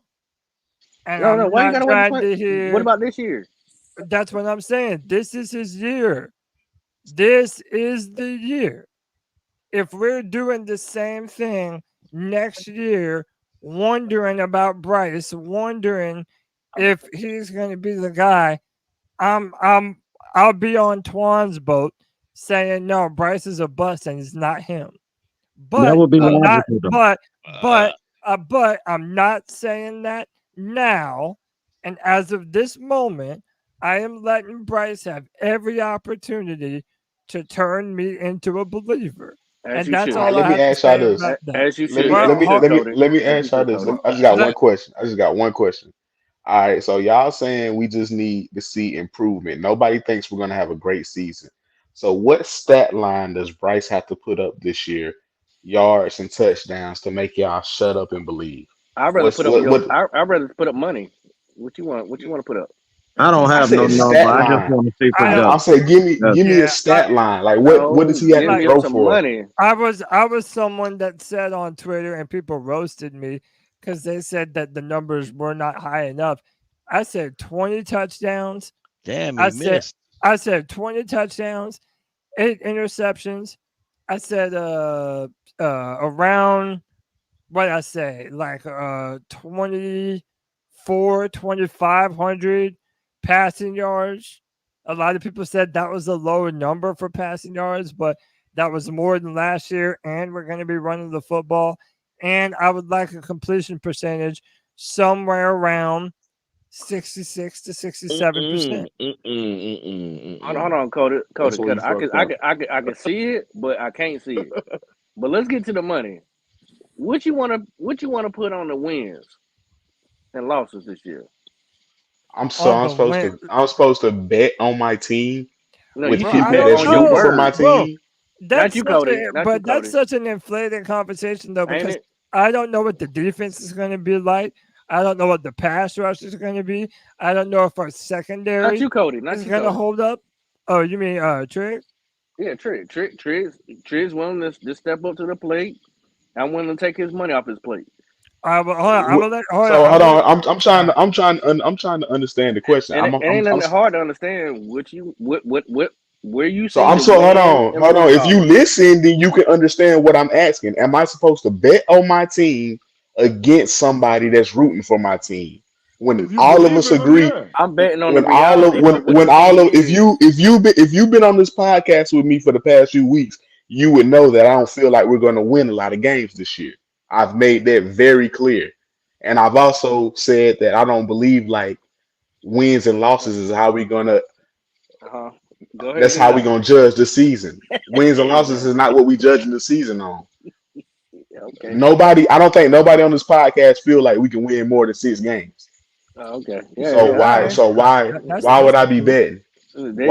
And No, I'm why you not gotta trying wait? to hear. What about this year? That's what I'm saying. This is his year. This is the year. If we're doing the same thing next year, wondering about Bryce, wondering if he's going to be the guy, I'll be on Twan's boat saying no, Bryce is a bust and it's not him. But That would be I'm not. logical, though. But I'm not saying that now. And as of this moment, I am letting Bryce have every opportunity to turn me into a believer. As And you that's should. all Let I me have to ask y'all say this. about that. As you Let should. me let me Hold, let me Cody. let me As ask you y'all should, this. Cody. I just got let- one question. I just got one question. All right, so y'all saying we just need to see improvement. Nobody thinks we're gonna have a great season. So what stat line does Bryce have to put up this year, yards and touchdowns, to make y'all shut up and believe? I'd rather What's put up what? I'd rather put up money. What you want? What you want to put up? I don't I have no said number. stat I just line. want to see I don't. I'm production. saying give me a Yeah, stat line. Like what does No, he have give to like me throw some for? money. I was someone that said on Twitter, and people roasted me because they said that the numbers were not high enough. I said 20 touchdowns. damn, I he said missed. 20 touchdowns, 8 interceptions. I said around what I say, like 2,500 passing yards. A lot of people said that was a low number for passing yards, but that was more than last year, and we're going to be running the football. And I would like a completion percentage somewhere around 66 to 67%. Hold on, Cody. That's where you I fucked up. can see it, but I can't see it. But let's get to the money. What you want to put on the wins and losses this year? I'm On the win, I'm supposed to bet on my team No, with you should I people bet don't that's on your rooting for know, my word. bro. team. Not you, Cody. Not you, That's Cody. such an inflated conversation though, Ain't because it? I don't know what the defense is going to be like. I don't know what the pass rush is going to be. I don't know if our Not secondary you, Cody. Not is you, going to Cody. hold up. Oh, you mean Trick? Yeah, Trig's willing to step up to the plate. I'm willing to take his money off his plate. Hold on. I'm gonna let. Hold on. So I'm hold gonna let. on. I'm All right. I'm trying to understand the question. And it ain't nothing hard to understand where you So see I'm the so wins and hold on. lose If you column. listen, then you can understand what I'm asking. Am I supposed to bet on my team against somebody that's rooting for my team? When If you all of believe us in them, agree, yeah. I'm betting on the when all of reality of what when the team all of is. if you've been on this podcast with me for the past few weeks, you would know that I don't feel like we're going to win a lot of games this year. I've made that very clear, and I've also said that I don't believe like wins and losses is how we're gonna. Uh-huh. Go ahead and That's get it how we're out. gonna judge the season. Wins and losses is not what we judging the season on. Okay. I don't think nobody on this podcast feel like we can win more than 6 games. Okay. Yeah, So yeah, why? okay. So why? Why That's would I the be truth. betting? There you go.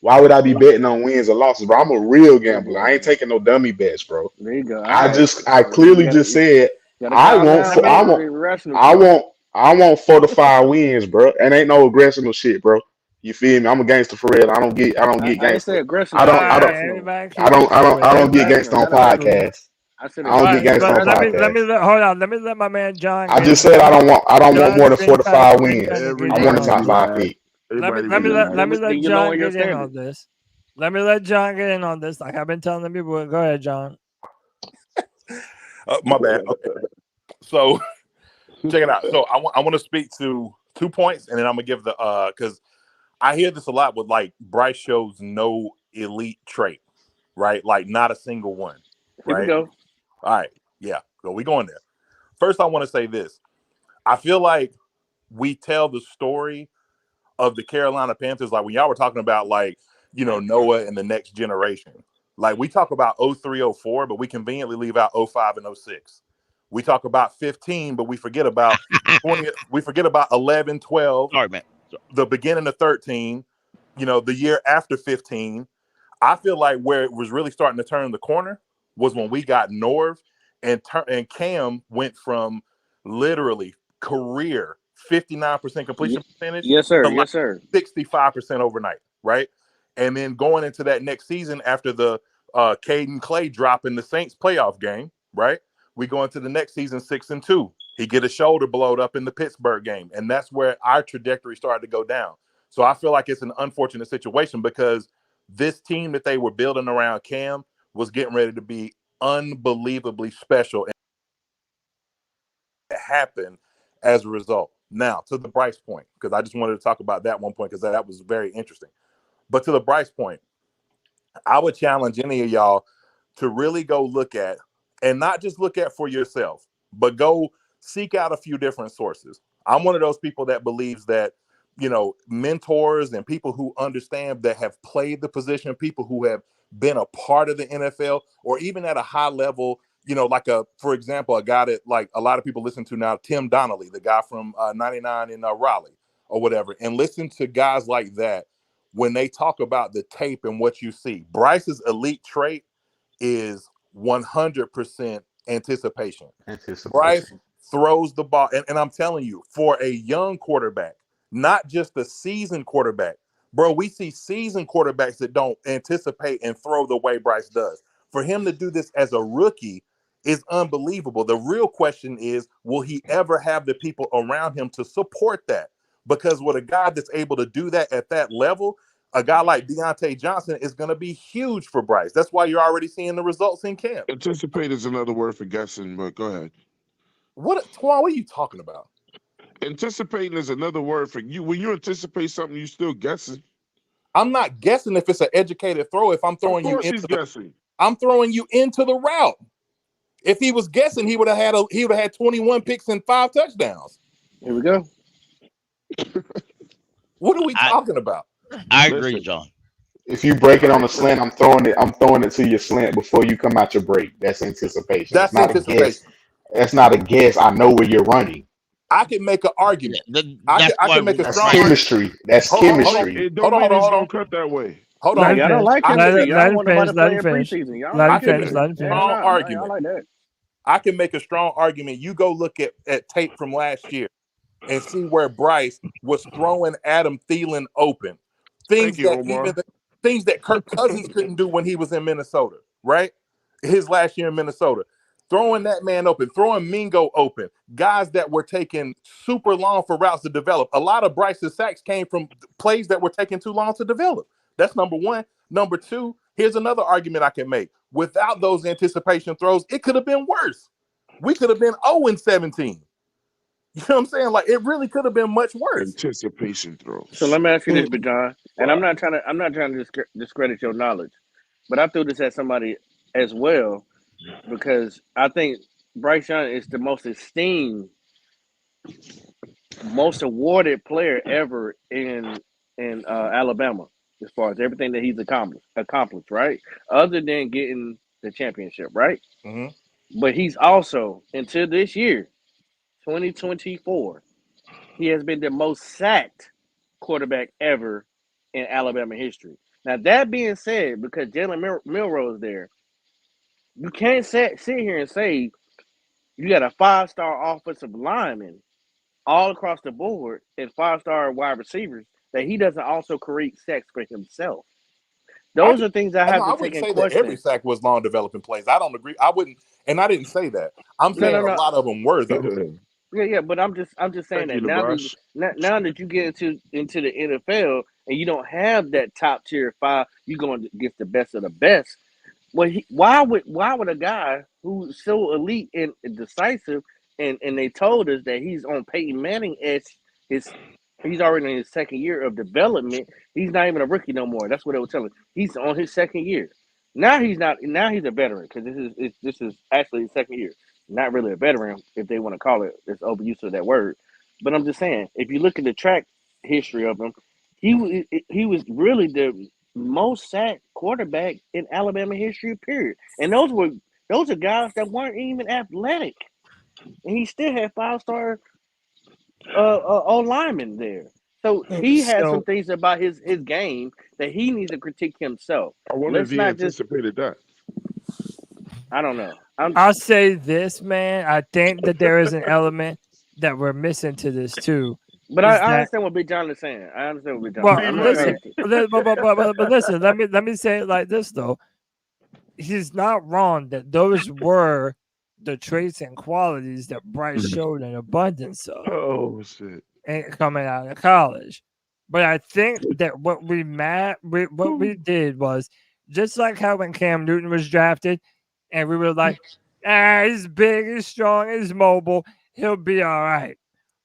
Why would I be betting on wins or losses, bro? I'm a real Oh gambler. boy. I ain't taking no dummy bets, bro. There you go. All right. I You clearly just said gotta I calm want, down, for, man. Be rational, I Q. want, I want 4 to 5 wins, bro. And ain't no aggressive shit, bro. You feel me? I'm a gangster for real. I don't get I ain't gangster. say aggressive. I I All don't, said I don't, right, rational. everybody keep it cool. I don't get Everybody gangster keep on it cool. podcasts. I said I don't get aggressive, gangster not on rational. podcasts. Hold on. Let me let my man John I get just in. said I don't want more John's than 4 to 5 been wins. trying to get I in want a Everybody on be top this. 5 lying. pick. Everybody be Let me lying. let Then you lower John your get in on standard. this. Let me let John get in on this. Like I've been telling the people. Go ahead, John. My bad. Okay. So check it out. So I want to speak to 2 points, and then I'm gonna give the because I hear this a lot with like Bryce shows no elite trait, right? Like not a single one, Here we right? go. All right, yeah. So we going there. First, I want to say this. I feel like we tell the story of the Carolina Panthers like when y'all were talking about like Noah and the next generation. Like we talk about 03, 04, but we conveniently leave out 05 and 06. We talk about 15, but we forget about 20. We forget about 11, 12. Sorry, man. The beginning of 13. The year after 15. I feel like where it was really starting to turn the corner was when we got Norv and Cam went from literally career 59% completion percentage. Yes, sir. To like Yes, sir. 65% overnight, right? And then going into that next season after the Caden Clay drop in the Saints playoff game, right? We go into the next season 6-2. He get a shoulder blowed up in the Pittsburgh game, and that's where our trajectory started to go down. So I feel like it's an unfortunate situation because this team that they were building around Cam was getting ready to be unbelievably special, and it happened as a result. Now, to the Bryce point, because I just wanted to talk about that one point because that was very interesting. But to the Bryce point, I would challenge any of y'all to really go look at, and not just look at for yourself, but go seek out a few different sources. I'm one of those people that believes that, mentors and people who understand that have played the position, people who have been a part of the NFL, or even at a high level, for example, a guy that like a lot of people listen to now, Tim Donnelly, the guy from 99 in Raleigh or whatever, and listen to guys like that when they talk about the tape and what you see. Bryce's elite trait is 100% anticipation. Bryce throws the ball, and I'm telling you, for a young quarterback, not just a seasoned quarterback, bro, we see seasoned quarterbacks that don't anticipate and throw the way Bryce does. For him to do this as a rookie is unbelievable. The real question is, will he ever have the people around him to support that? Because with a guy that's able to do that at that level, a guy like Deontay Johnson is going to be huge for Bryce. That's why you're already seeing the results in camp. Anticipate is another word for guessing, but go ahead. What are you talking about? Anticipating is another word for you. When you anticipate something, you still guessing. I'm not guessing if it's an educated throw. If I'm throwing you into guessing. I'm throwing you into the route. If he was guessing, he would have had 21 picks and 5 touchdowns. Here we go. What are we talking about? I agree, John. If you break it on a slant, I'm throwing it to your slant before you come out your break. That's anticipation. That's anticipation. A guess. That's not a guess. I know where you're running. I can make an argument. I can make a strong chemistry. That's chemistry. It don't mean it's gonna cut that way. Hold on, y'all don't like chemistry. Y'all want nobody to play in finish. preseason. Y'all Let like him finish. chemistry. Let him finish. Yeah, Strong argument. I like that. I can make a strong argument. You go look at tape from last year and see where Bryce was throwing Adam Thielen open. Things that Kirk Cousins couldn't do when he was in Minnesota, right? His last year in Minnesota. Throwing that man open, throwing Mingo open, guys that were taking super long for routes to develop. A lot of Bryce's sacks came from plays that were taking too long to develop. That's number one. Number two, here's another argument I can make. Without those anticipation throws, it could have been worse. We could have been 0-17. You know what I'm saying? Like it really could have been much worse. Anticipation throws. So let me ask you this, Big John, and I'm not trying to discredit your knowledge, but I threw this at somebody as well because I think Bryce Young is the most esteemed, most awarded player ever in Alabama as far as everything that he's accomplished, right? Other than getting the championship, right? Mm-hmm. But he's also, until this year, 2024, he has been the most sacked quarterback ever in Alabama history. Now, that being said, because Jalen Milroe's there, you can't sit here and say you got a 5-star offensive lineman all across the board and 5-star wide receivers that he doesn't also create sacks for himself. Those are things I have to take in question. That every sack was long developing plays. I don't agree. I wouldn't, and I didn't say that. I'm saying a lot of them were though. Yeah, but I'm just saying that now that you get into the NFL and you don't have that top tier 5, you're going against the best of the best. Well, why would a guy who's so elite and decisive, and they told us that he's on Peyton Manning as he's already in his second year of development. He's not even a rookie no more. That's what they were telling me. He's on his second year. Now he's not. Now he's a veteran because this is actually his second year. Not really a veteran, if they want to call it. It's overuse of that word. But I'm just saying, if you look at the track history of him, he was really the most sacked quarterback in Alabama history, period. And those are guys that weren't even athletic, and he still had 5-star linemen there. So he has some things about his game that he needs to critique himself. I wonder if he anticipated that. I don't know. I'll say this, man. I think that there is an element that we're missing to this too. But I understand what Big John is saying. I understand what Big John is saying. But listen, let me say it like this though. He's not wrong that those were the traits and qualities that Bryce showed in abundance of. Oh shit! And coming out of college, but I think that what we did was just like how when Cam Newton was drafted, and we were like, he's big, he's strong, he's mobile, he'll be all right.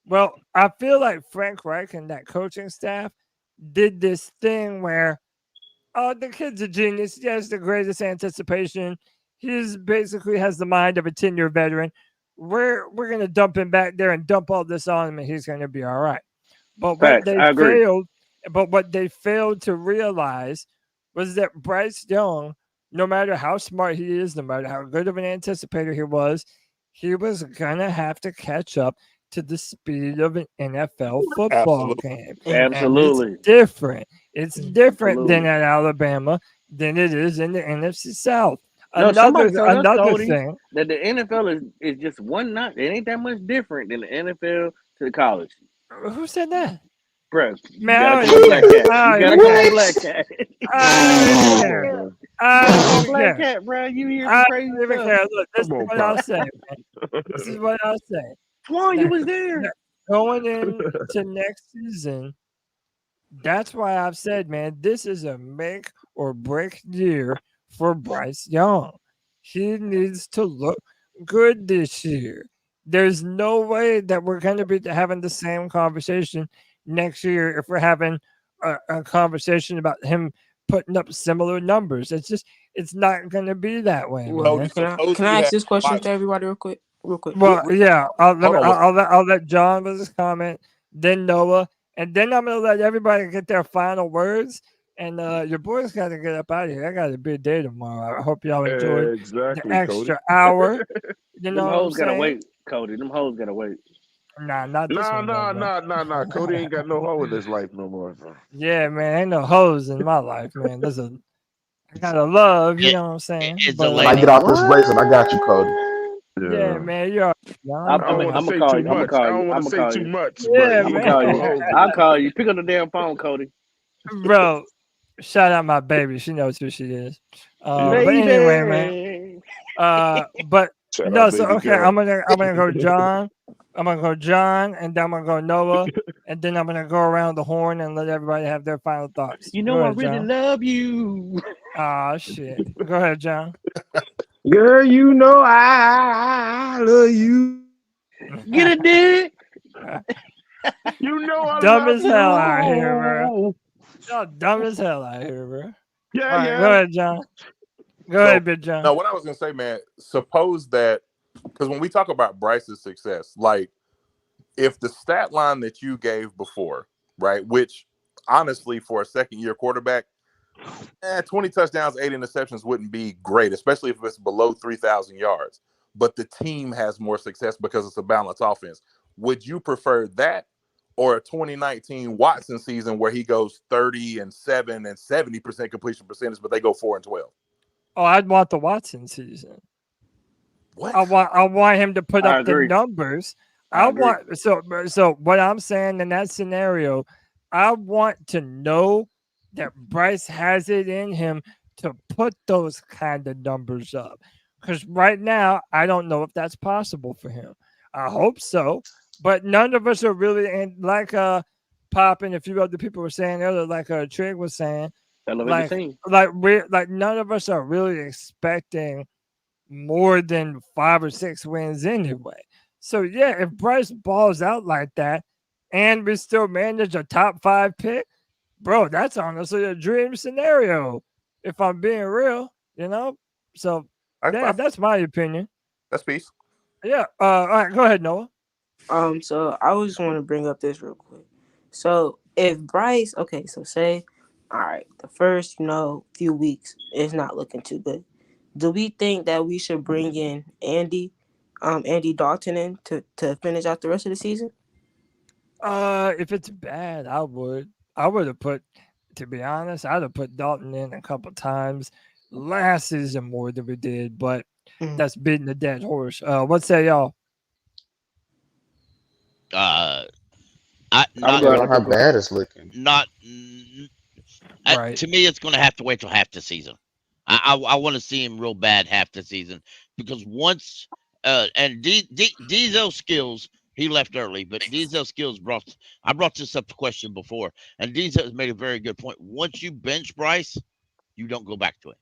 Well, I feel like Frank Reich and that coaching staff did this thing where, the kid's a genius. He has the greatest anticipation. He's basically has the mind of a 10-year veteran. We're gonna dump him back there and dump all this on him, and he's gonna be all right. But what they failed to realize was that Bryce Young, no matter how smart he is, no matter how good of an anticipator he was gonna have to catch up to the speed of an NFL football game. Absolutely. And it's different. It's different than at Alabama than it is in the NFC South. Another thing that the NFL is just one notch. It ain't that much different than the NFL to the college. Who said that? Bro, you man, gotta go Black Cat. Black Cat, bro. You hear some crazy stuff. Look, this is what I'll say, man. This is what I'll say. Swan, you was there. Going into next season, that's why I've said, man, this is a make or break year for Bryce Young. He needs to look good this year. There's no way that we're going to be having the same conversation next year if we're having a conversation about him putting up similar numbers. It's not going to be that way. Well, can I ask this question to everybody real quick? Well, yeah, I'll let John with his comment, then Noah, and then I'm going to let everybody get their final words. And your boys got to get up out of here. I got a big day tomorrow. I hope y'all enjoyed the extra hour. You know, them hoes gotta wait, Cody. Them hoes gotta wait. Nah, not this one. Nah. Cody ain't got no hoe in his life no more. Bro. Yeah, man, ain't no hoes in my life, man. I gotta love. You know what I'm saying? When I get off this racing, I got you, Cody. Yeah, man, you're. I'm gonna call you. I don't want to say too much. Yeah, man. I'll call you. Pick up the damn phone, Cody. Bro, shout out my baby. She knows who she is. But anyway, man. But no, so okay, I'm gonna go John. I'm gonna go John, and then I'm gonna go Noah, and then I'm gonna go around the horn and let everybody have their final thoughts. You know, I really love you. Ah, shit. Go ahead, John. Girl, you know I love you. Get it, dick. You know I dumb love as hell you. out here, bro. Y'all dumb as hell out here, bro. Yeah, right, go ahead, John. Go ahead, Big John. No, what I was gonna say, man. Suppose that because when we talk about Bryce's success, like if the stat line that you gave before, right, which honestly for a second-year quarterback, 20 touchdowns, 8 interceptions wouldn't be great, especially if it's below 3,000 yards. But the team has more success because it's a balanced offense. Would you prefer that or a 2019 Watson season where he goes 30-7 and 70% completion percentage, but they go 4-12? Oh, I'd want the Watson season. What? I want him to put up the numbers. So what I'm saying in that scenario, I want to know that Bryce has it in him to put those kind of numbers up. Because right now, I don't know if that's possible for him. I hope so, but none of us are really, and like Pop and a few other people were saying earlier, like Trig was saying, Elevate the team. Like none of us are really expecting more than 5 or 6 wins anyway. So yeah, if Bryce balls out like that, and we still manage a top 5 pick, bro, that's honestly a dream scenario. If I'm being real, So yeah, that's my opinion. That's peace. Yeah. All right, go ahead, Noah. So I just want to bring up this real quick. So if Bryce, okay, so say, all right, the first, few weeks is not looking too good. Do we think that we should bring in Andy Dalton in to finish out the rest of the season? If it's bad, I would have put, to be honest, I'd have put Dalton in a couple times last season more than we did, but that's beating the dead horse. What say y'all? Not how bad it's looking. Right. To me, it's going to have to wait till half the season. I want to see him real bad half the season, because once and Diesel skills, he left early, but Diesel skills I brought this up to question before, and Diesel has made a very good point. Once you bench Bryce, you don't go back to him.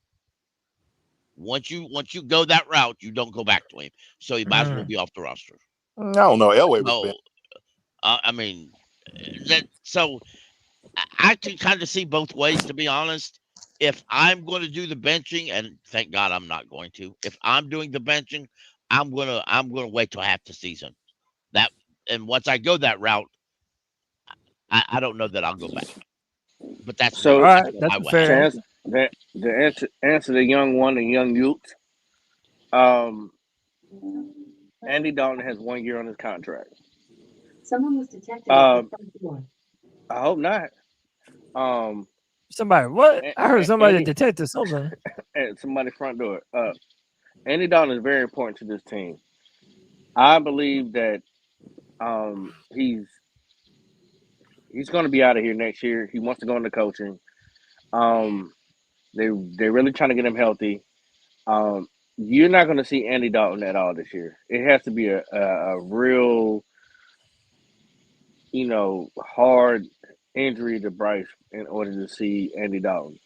Once you go that route, you don't go back to him. So he might as well be off the roster. I don't know. Elway was bent. I mean, so I can kind of see both ways, to be honest. If I'm going to do the benching, and thank God I'm not going to. If I'm doing the benching, I'm gonna wait till half the season. And once I go that route, I don't know that I'll go back. But that's so. That's fair. The answer the young one and young youth. Andy Dalton has 1 year on his contract. Someone was detected at the front door. I hope not. Somebody what? I heard somebody detected something. At somebody's front door. Andy Dalton is very important to this team. I believe that he's going to be out of here next year. He wants to go into coaching. They're really trying to get him healthy. You're not going to see Andy Dalton at all this year. It has to be a real, hard injury to Bryce in order to see Andy Dalton.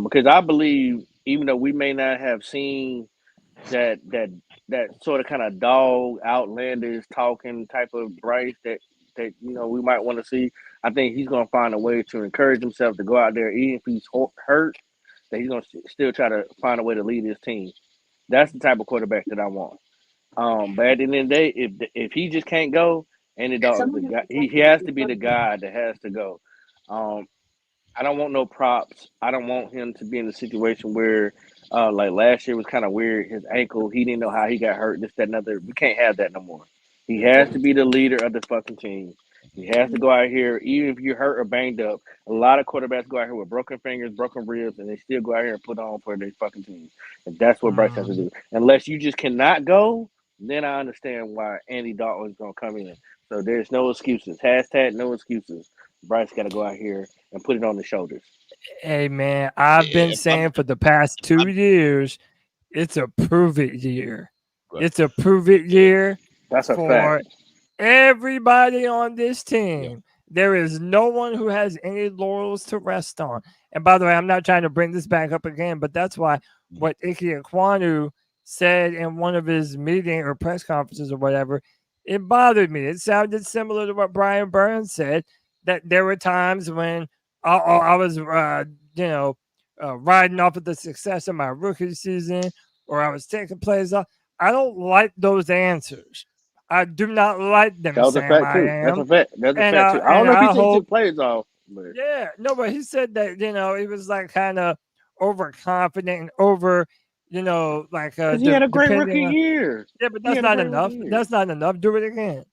Because I believe, even though we may not have seen that sort of kind of dog, outlandish talking type of Bryce that we might want to see, I think he's going to find a way to encourage himself to go out there, even if he's hurt, that he's going to still try to find a way to lead his team. That's the type of quarterback that I want. But at the end of the day, if he just can't go, Andy Dalton's the guy. He has to be the guy that has to go. I don't want no props. I don't want him to be in a situation where, like last year was kind of weird. His ankle, he didn't know how he got hurt, this, that, and other. We can't have that no more. He has to be the leader of the fucking team. He has to go out here, even if you're hurt or banged up. A lot of quarterbacks go out here with broken fingers, broken ribs, and they still go out here and put on for their fucking team. And that's what Bryce has to do. Unless you just cannot go, then I understand why Andy Dalton is going to come in. So there's no excuses. Hashtag no excuses. Bryce got to go out here and put it on the shoulders. Hey, man, I've been saying for the past 2 years, it's a prove it year. It's a prove it year. That's a for fact. Everybody on this team. There is no one who has any laurels to rest on. And by the way, I'm not trying to bring this back up again, but that's why what Ickey Ekwonu said in one of his meeting or press conferences or whatever, it bothered me. It sounded similar to what Brian Burns said, that there were times when I was, riding off of the success of my rookie season, or I was taking plays off. I don't like those answers. I do not like them. That was a fact too. That's a fact. That's a fact too. I don't know if he took plays off. But. Yeah, no, but he said that he was like kind of overconfident and over, he had a great rookie year. Yeah, but that's not enough. That's not enough. Do it again.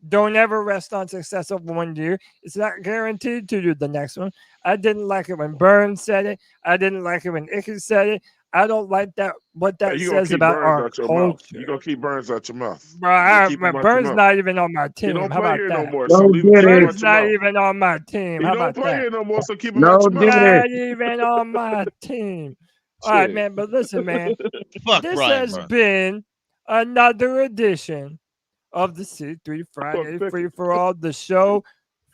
Don't ever rest on success of 1 year. It's not guaranteed to do the next one. I didn't like it when Burns said it. I didn't like it when Ickey said it. I don't like that. What that says about our culture. You're gonna keep Burns out your mouth. Bro, Burns not even on my team. He don't How play about here that? no more. So Burns not even on my team. He How don't about play that? here no more. So keep him out your mouth. Not even on my team. All right, man. But listen, man. This has been another edition of the C3 Friday Free for All, the show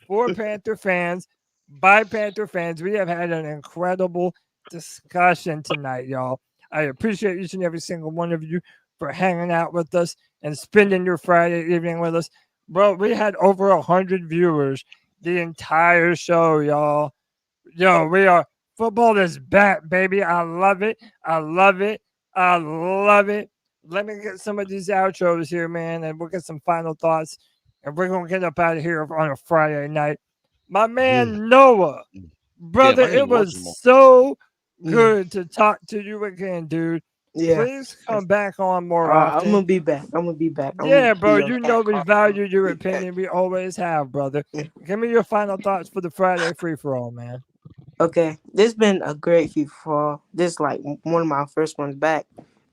for Panther fans. by Panther fans. We have had an incredible discussion tonight, y'all. I appreciate each and every single one of you for hanging out with us and spending your Friday evening with us. Bro, we had over 100 viewers the entire show, y'all. Yo, we are football is back, baby. I love it. I love it. I love it. Let me get some of these outros here, man, and we'll get some final thoughts. And we're gonna get up out of here on a Friday night. My man Noah, brother, I need it more. was so good to talk to you again, dude. Yeah. Please come back on more I'm often. gonna be back. I'm gonna be back. Yeah, bro, you know we value your opinion. We always have, brother. Give me your final thoughts for the Friday free for all, man. Okay, this been a great FIFA for all. This is like one of my first ones back,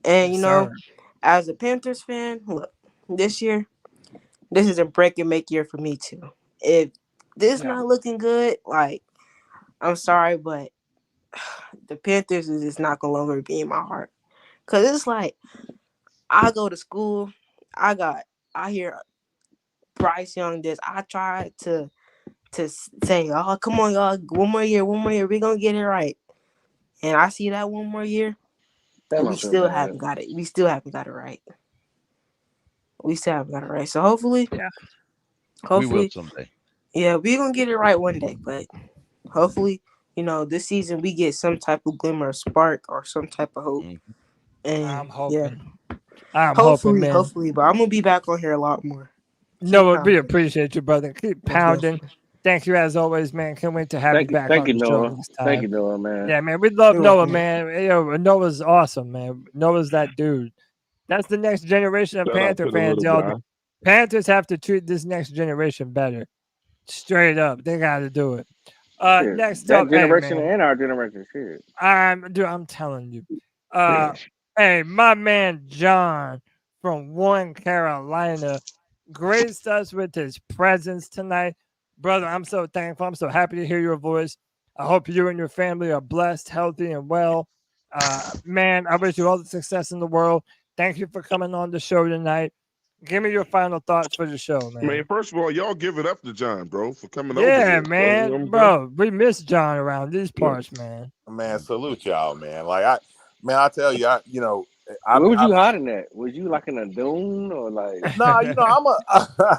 and Yes, you know, sir. as a Panthers fan, look, this year, this is a break and make year for me too. If this not looking good, like, I'm sorry, but the Panthers is just not gonna longer be in my heart. Cause it's like I go to school, I hear Bryce Young this. I tried to say, oh, come on, y'all, one more year, we gonna get it right. And I see that one more year, and we still haven't got it. We still haven't got it right. So hopefully, We will someday. yeah, we gonna get it right one day. But hopefully, you know, this season we get some type of glimmer, of spark, or some type of hope. And I'm hoping. yeah, I'm hoping, man. hopefully. But I'm gonna be back on here a lot more. No, we appreciate you, brother. Keep pounding. Thank you as always, man. Can't wait to have you back on the show next time. Thank you, Noah, man. Yeah, man. We love Noah, man. Yo, Noah's awesome, man. Noah's that dude. That's the next generation of Shout out Panther to the fans, little y'all. guy. Panthers have to treat this next generation better. Straight up. They got to do it. Shit, Next that up, hey, generation man. and our generation, shit. I'm telling you. Hey, my man John from One Carolina graced us with his presence tonight. Brother, I'm so thankful. I'm so happy to hear your voice. I hope you and your family are blessed, healthy, and well. Man, I wish you all the success in the world. Thank you for coming on the show tonight. Give me your final thoughts for the show, man. Man, first of all, y'all give it up to John, bro, for coming over Yeah, here. man. Bro, we miss John around these parts, man. Man, salute y'all, man. Like I tell you, Where was you hiding at? Was you like in a dune or like? Nah, I'm a.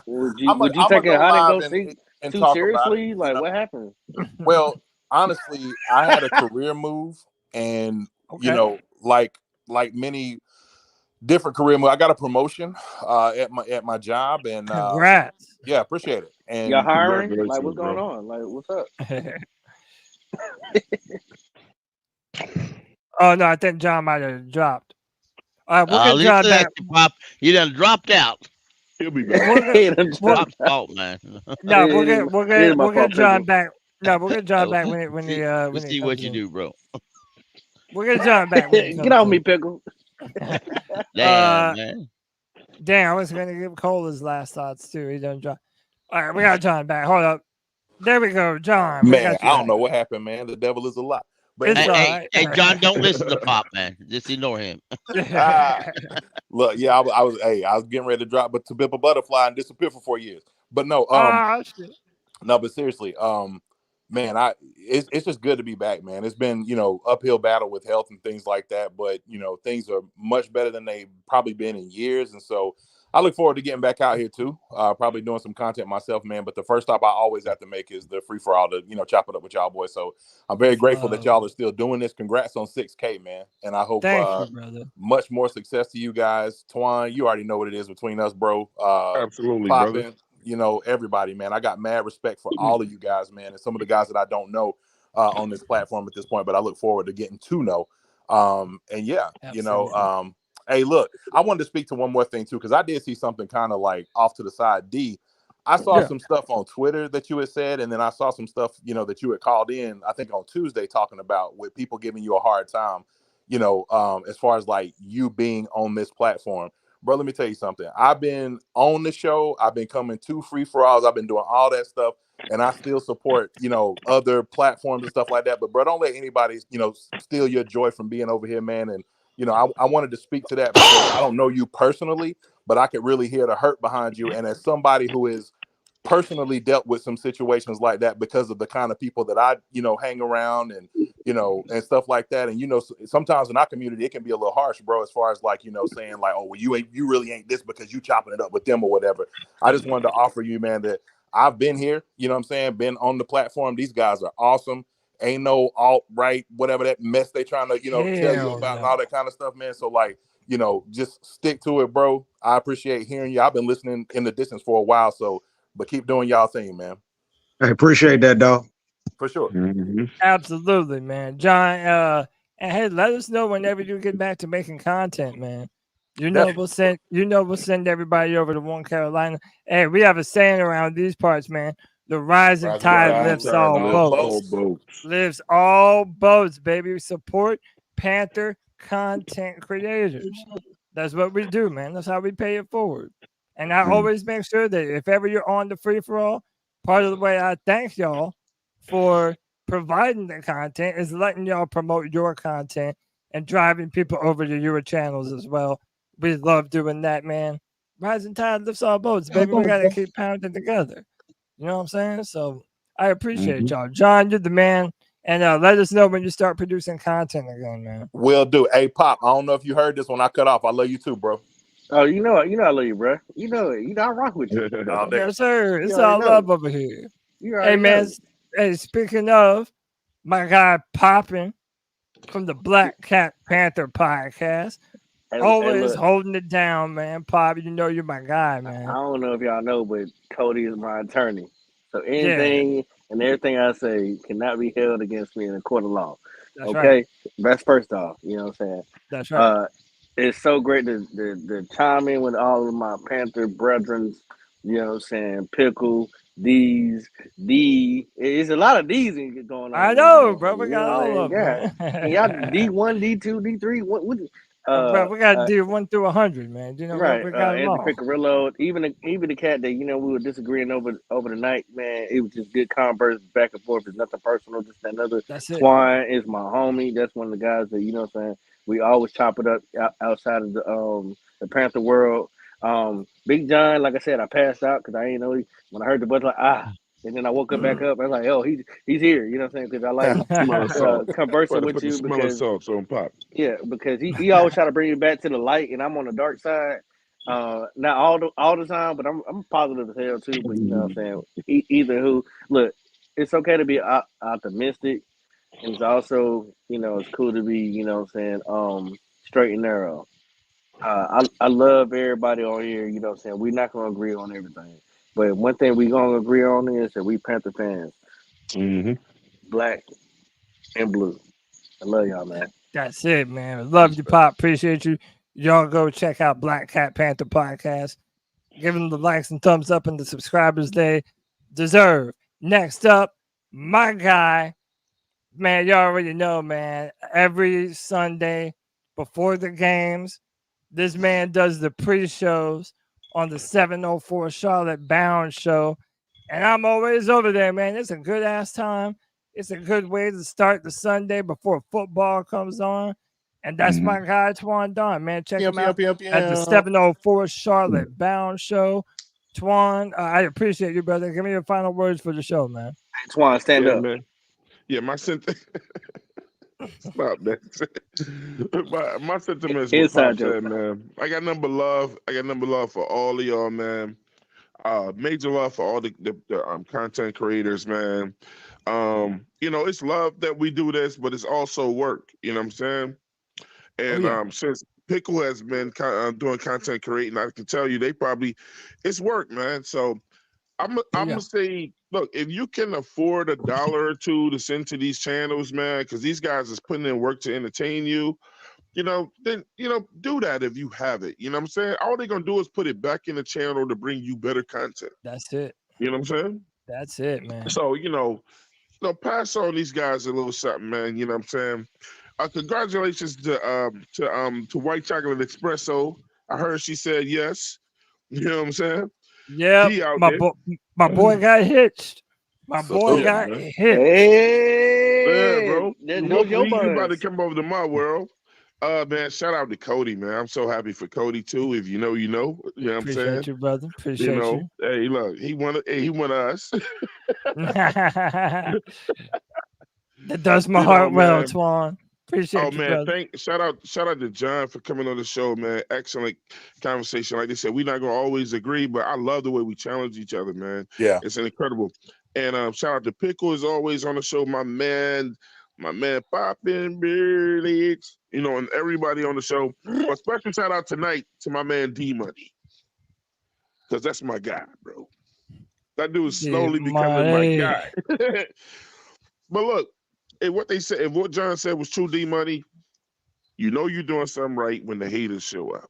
Would you take a hide and go seat too talk seriously? about it, Like what happened? Well, honestly, I had a career move, and like many different career moves, I got a promotion at my job, and congrats. Yeah, appreciate it. And Y'all hiring? Like what's going on? Like what's up? Oh no, I think John might have dropped. All right, we'll get John back. You done dropped out. He'll be back. Dropped out, man. No, we'll get John back. No, we'll get John back when he see what you do, bro. We'll get John back. Get off me, pickle. Damn, man. Damn, I was gonna give Cole his last thoughts too. He done drop. All right, we got John back. Hold up. There we go, John. Man, I don't know what happened, man. The devil is a lie. But hey, John, don't listen to Pop, man. Just ignore him. Look, yeah, I was getting ready to drop, but to Bip a Butterfly and disappear for 4 years. But no, no, but seriously, man, it's just good to be back, man. It's been, uphill battle with health and things like that, but things are much better than they've probably been in years, and so I look forward to getting back out here too. Probably doing some content myself, man. But the first stop I always have to make is the free for all to, chop it up with y'all boys. So I'm very grateful that y'all are still doing this. Congrats on 6K, man. And I hope Thank you, brother. Much more success to you guys. Twan, you already know what it is between us, bro. Absolutely, Poppin', brother. Everybody, man. I got mad respect for all of you guys, man, and some of the guys that I don't know on this platform at this point, but I look forward to getting to know. And yeah, Absolutely. Hey, look, I wanted to speak to one more thing, too, because I did see something kind of like off to the side. I saw some stuff on Twitter that you had said, and then I saw some stuff, that you had called in, I think on Tuesday, talking about with people giving you a hard time, as far as like you being on this platform. Bro, let me tell you something. I've been on the show. I've been coming to free-for-alls. I've been doing all that stuff, and I still support, other platforms and stuff like that. But, bro, don't let anybody, steal your joy from being over here, man. And I wanted to speak to that because I don't know you personally, but I could really hear the hurt behind you. And as somebody who is personally dealt with some situations like that because of the kind of people that I, hang around and, and stuff like that. And, sometimes in our community, it can be a little harsh, bro, as far as like, saying like, oh, well, you really ain't this because you chopping it up with them or whatever. I just wanted to offer you, man, that I've been here, been on the platform. These guys are awesome. Ain't no alt-right, whatever that mess they trying to, tell you about and all that kind of stuff, man. So like, just stick to it, bro. I appreciate hearing you. I've been listening in the distance for a while, but keep doing y'all thing, man. I appreciate that, dog. For sure. Mm-hmm. Absolutely, man. John, and hey, let us know whenever you get back to making content, man. We'll send everybody over to One Carolina. Hey, we have a saying around these parts, man. The rising tide lifts all boats. Lifts all boats, baby. Support Panther content creators. That's what we do, man. That's how we pay it forward. And I always make sure that if ever you're on the free-for-all, part of the way I thank y'all for providing the content is letting y'all promote your content and driving people over to your channels as well. We love doing that, man. Rising tide lifts all boats, baby. We got to keep pounding together. You know what I'm saying? So I appreciate y'all. John, you're the man. And let us know when you start producing content again, man. Will do. Hey, Pop, I don't know if you heard this when I cut off. I love you too, bro. Oh, I love you, bro. You know it. I rock with you. Yes, sir. It's all love over here. Hey, man. Hey, speaking of my guy Poppin from the Black Cat Panther Podcast, always holding it down, man. Pop, you're my guy, man. I don't know if y'all know, but Cody is my attorney. So anything and everything I say cannot be held against me in a court of law. That's okay? Right. That's first off. You know what I'm saying? That's right. It's so great to chime in with all of my Panther brethren, you know what I'm saying? Pickle, D's, D. It's a lot of D's going on. I know, bro. We got all of them. And y'all D1, D2, D3. What bro, we got to do 1 through 100, man. Right. We got them all. Anthony Piccarillo, even the cat that, we were disagreeing over the night, man. It was just good converse back and forth. It's nothing personal, just another. That's it. Twine is my homie. That's one of the guys that, you know what I'm saying? We always chop it up outside of the Panther world. Big John, like I said, I passed out because I ain't know when I heard the buzz, like, and then I woke up back up. I was like, oh, he's here. You know what I'm saying? Because I like conversing with you. Because salt on Pop. Yeah, because he always try to bring you back to the light, and I'm on the dark side. Not all the time, but I'm positive as hell too. But you know what I'm saying? Either who, look, it's okay to be optimistic. And it's also, it's cool to be, you know what I'm saying, straight and narrow. I love everybody on here, you know what I'm saying? We're not going to agree on everything. But one thing we're going to agree on is that we Panther fans. Black and blue. I love y'all, man. That's it, man. Love you, Pop. Appreciate you. Y'all go check out Black Cat Panther Podcast. Give them the likes and thumbs up and the subscribers they deserve. Next up, my guy. Man, you already know, man. Every Sunday before the games, this man does the pre-shows on the 704 Charlotte Bound show. And I'm always over there, man. It's a good-ass time. It's a good way to start the Sunday before football comes on. And that's my guy, Twan Don, man. Check him out at the 704 Charlotte Bound show. Twan, I appreciate you, brother. Give me your final words for the show, man. Hey, Twan, stand up. Man. Yeah, my sentiment. Stop that. my sentiments. Inside joke, man. I got number love. I got number love for all of y'all, man. Major love for all the content creators, man. It's love that we do this, but it's also work. You know what I'm saying? And since Pickle has been doing content creating, I can tell you it's work, man. So I'm gonna say, look, if you can afford $1 or $2 to send to these channels, man, because these guys is putting in work to entertain you, then do that if you have it. You know what I'm saying? All they're gonna do is put it back in the channel to bring you better content. That's it. You know what I'm saying? That's it, man. So pass on these guys a little something, man. You know what I'm saying? Congratulations to White Chocolate Espresso. I heard she said yes. You know what I'm saying? Yeah, my boy got hitched. My boy got hitched. Hey, yeah, bro. You about to come over to my world. Man, shout out to Cody, man. I'm so happy for Cody too. If you know, you know. You know what I'm saying? Appreciate you, brother. Appreciate You know, you. hey, look, he won us. That does my You heart know, well, man. Twan. Appreciate Oh you, man, brother. shout out to John for coming on the show, man. Excellent conversation. Like they said, we're not gonna always agree, but I love the way we challenge each other, man. Yeah. It's incredible. And shout out to Pickle is always on the show, my man Poppin' Beards, you know, and everybody on the show. But special shout out tonight to my man D Money. Because that's my guy, bro. That dude is slowly becoming my guy. But look, if what John said was true, D Money, you know you're doing something right when the haters show up.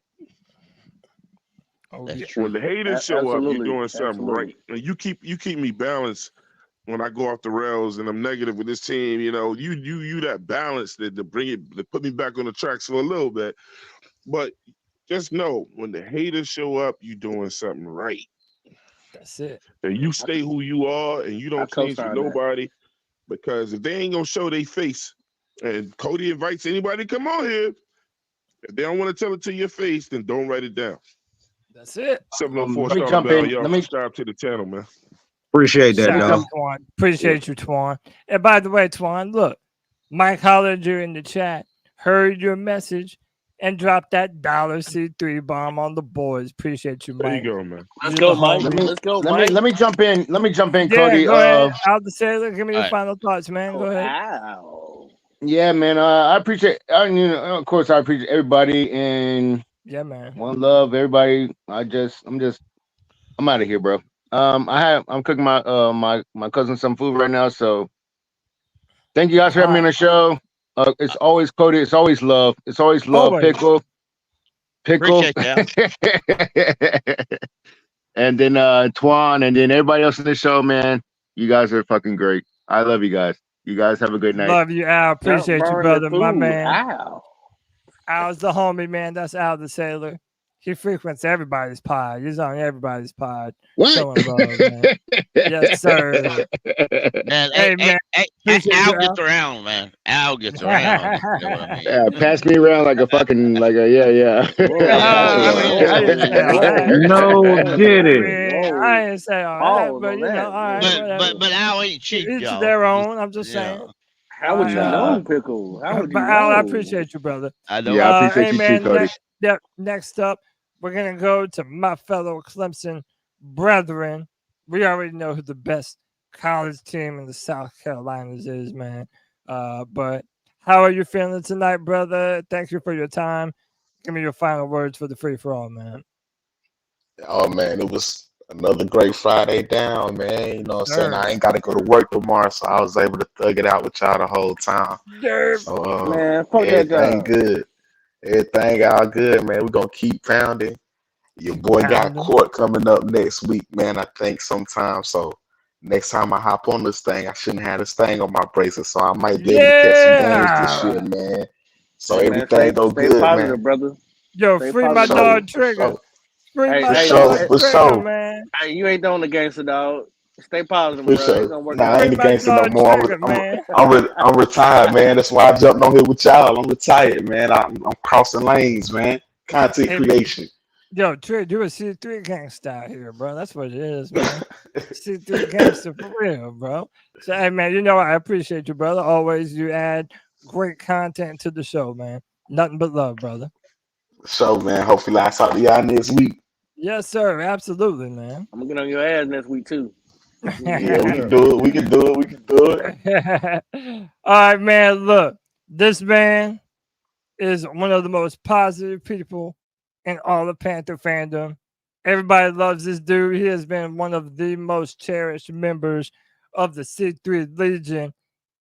That's true. When the haters show up, Absolutely. you're doing something Absolutely. right. And you keep me balanced when I go off the rails and I'm negative with this team. You know, you that balance that to put me back on the tracks for a little bit. But just know when the haters show up, you're doing something right. That's it. And you stay who you are and you don't change for co-sign that. nobody. Because if they ain't gonna show their face, and Cody invites anybody to come on here, if they don't want to tell it to your face, then don't write it down. That's it. 704 let me Star jump Bell, in. y'all Let me- subscribe to the channel, man. Appreciate that, Shout out, dog. Twan. Appreciate you, Twan. And by the way, Twan, look, Mike hollered you in the chat, heard your message, and dropped that $C3 bomb on the boys. Appreciate you, Mike. There you go, man. Let's go, Mike. Let me, Let's go, let Mike. me let me jump in. Let me jump in, Yeah, Cody. go ahead. Out the sailor. Give me your all right. final thoughts, man. Go ahead. Wow. Yeah, man. I appreciate. Of course, I appreciate everybody and Yeah, man. one love, everybody. I'm out of here, bro. I'm cooking my cousin some food right now, so thank you guys for having me on the show. It's always Cody. It's always love. It's always love. Always. Pickle. Appreciate that. And then Twan, and then everybody else in the show, man. You guys are fucking great. I love you guys. You guys have a good night. Love you, Al. Appreciate you, brother. My man. Wow. Al's the homie, man. That's Al the sailor. He frequents everybody's pod. He's on everybody's pod. What? Showing love, man. Yes, sir. Man, Hey, man. Appreciate Al you, gets around, man. Al gets around. You know what I mean? Yeah, pass me around like a fucking yeah. No, did it? I ain't say all that, but you know, all right. But Al ain't cheap, Each y'all. their own. I'm just saying. How would you know, Pickle? How would you But Al, I know? appreciate you, brother. I know. Yeah, I appreciate hey, you man, too, Cody. next up, we're gonna go to my fellow Clemson brethren. We already know who the best college team in the South Carolinas is, man. But how are you feeling tonight, brother? Thank you for your time. Give me your final words for the free for all, man. Oh man, it was another great Friday down, man. You know what I'm saying? I ain't got to go to work tomorrow, so I was able to thug it out with y'all the whole time. So Man, fuck that everything job. good. Everything all good, man. We're gonna keep pounding. Your boy got court coming up next week, man. I think sometime. So next time I hop on this thing, I shouldn't have this thing on my bracelet, so I might be able to catch some games this year, man. So Hey, man, everything go stay good, positive, man. brother. Yo, Stay free my positive. dog Trigger. Free Hey, my hey, dog hey, for Trigger, sure. man. Hey, you ain't doing the gangster, dog. Stay positive, For bro. It's sure. gonna work Nah, out. I ain't the gangster no dog more. Trigger, man. I'm retired, man. That's why I jumped on here with y'all. I'm retired, man. I'm crossing lanes, man. Content Hey, creation. Yo, Trey, do a C3 gangster out here, bro. That's what it is, man. C3 gangster for real, bro. So, hey, man, you know I appreciate you, brother. Always you add great content to the show, man. Nothing but love, brother. So, man, hopefully I talk to y'all next week. Yes, sir. Absolutely, man. I'm gonna get on your ass next week too. Yeah, we can do it. We can do it. We can do it. All right, man. Look, this man is one of the most positive people in all of Panther fandom. Everybody loves this dude. He has been one of the most cherished members of the C3 Legion.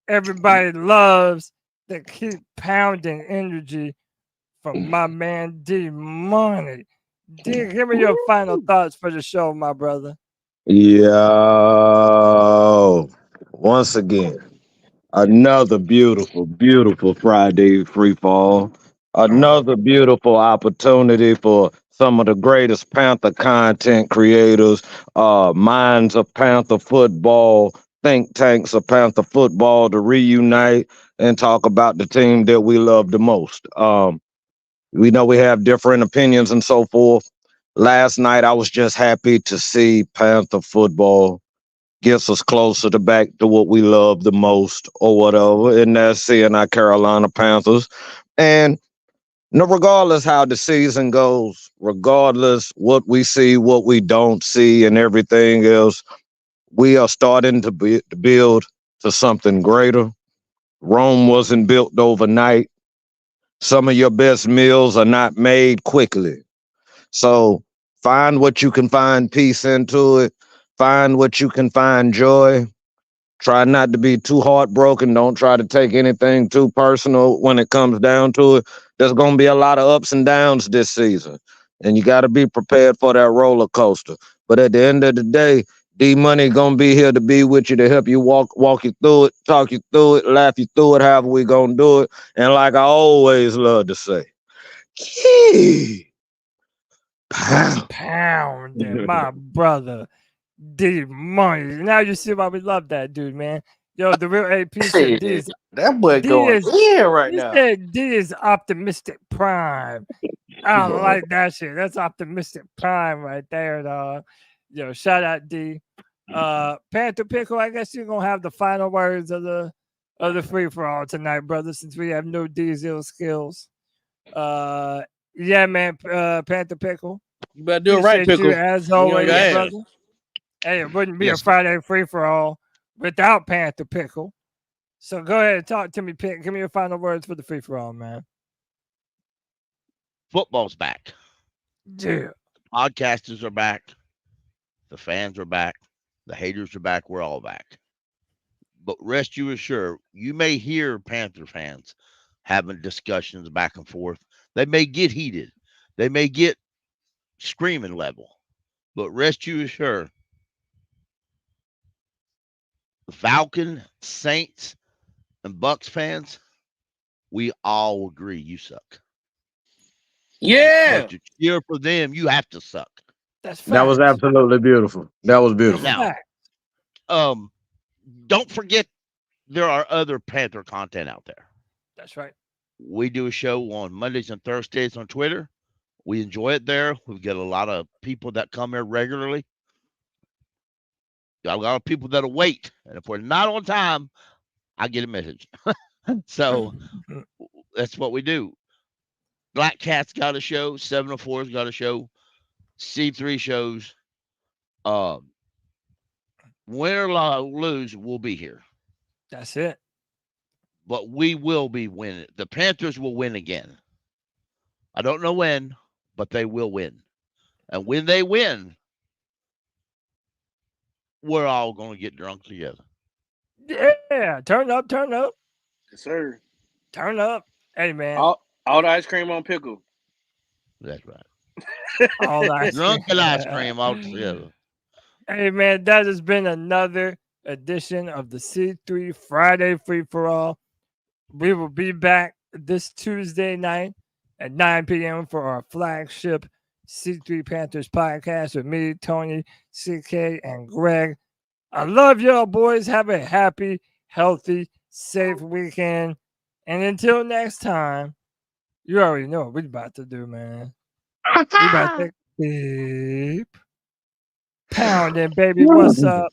Everybody loves the keep pounding energy from my man D Money. D, give me your final thoughts for the show, my brother. Yo, once again, another beautiful, beautiful Friday free fall. Another beautiful opportunity for some of the greatest Panther content creators, minds of Panther football, think tanks of Panther football to reunite and talk about the team that we love the most. We know we have different opinions and so forth. Last night, I was just happy to see Panther football gets us closer to back to what we love the most or whatever, and that's seeing our Carolina Panthers. And regardless how the season goes, regardless what we see, what we don't see, and everything else, we are starting to build to something greater. Rome wasn't built overnight. Some of your best meals are not made quickly. So find what you can find peace into it. Find what you can find joy. Try not to be too heartbroken. Don't try to take anything too personal when it comes down to it. There's going to be a lot of ups and downs this season, and you got to be prepared for that roller coaster. But at the end of the day, D-Money going to be here to be with you, to help you walk you through it, talk you through it, laugh you through it, however we going to do it. And like I always love to say, Pounding, my brother. D-Money. Now you see why we love that dude, man. Yo, the real AP said D is, that boy D going is, in right he now. said D is optimistic prime. I don't like that shit. That's optimistic prime right there, dog. Yo, shout out D. Panther Pickle, I guess you're gonna have the final words of the free for all tonight, brother, since we have no diesel skills. Yeah, man, Panther Pickle. You better do it right, Appreciate Pickle. you as You always, got it. brother. Hey, it wouldn't be a Yes, sir. Friday free for all without Panther Pickle. So go ahead and talk to me, Pick. Give me your final words for the free for all, man. Football's back. Yeah. Podcasters are back. The fans are back. The haters are back. We're all back. But rest you assured, you may hear Panther fans having discussions back and forth. They may get heated. They may get screaming level. But rest you assured, Falcon, Saints, and Bucks fans, we all agree you suck. Yeah. But to cheer for them, you have to suck. That's That was absolutely beautiful. That was beautiful. Now, don't forget there are other Panther content out there. That's right. We do a show on Mondays and Thursdays on Twitter. We enjoy it there. We get a lot of people that come here regularly. Got a lot of people that'll wait. And if we're not on time, I get a message. So that's what we do. Black Cat's got a show. 704's got a show. C3 shows. Win or lose, we'll be here. That's it. But we will be winning. The Panthers will win again. I don't know when, but they will win. And when they win, we're all going to get drunk together. Yeah. Turn up, turn up. Yes, sir. Turn up. Hey, man. All the ice cream on Pickle. That's right. All the ice Drunk cream. and ice cream all together. Hey, man, that has been another edition of the C3 Friday Free for All. We will be back this Tuesday night at 9 p.m. for our flagship C3 Panthers podcast with me, Tony, CK, and Greg. I love y'all, boys. Have a happy, healthy, safe weekend. And until next time, you already know what we're about to do, man. We about to keep pounding, baby. What's up?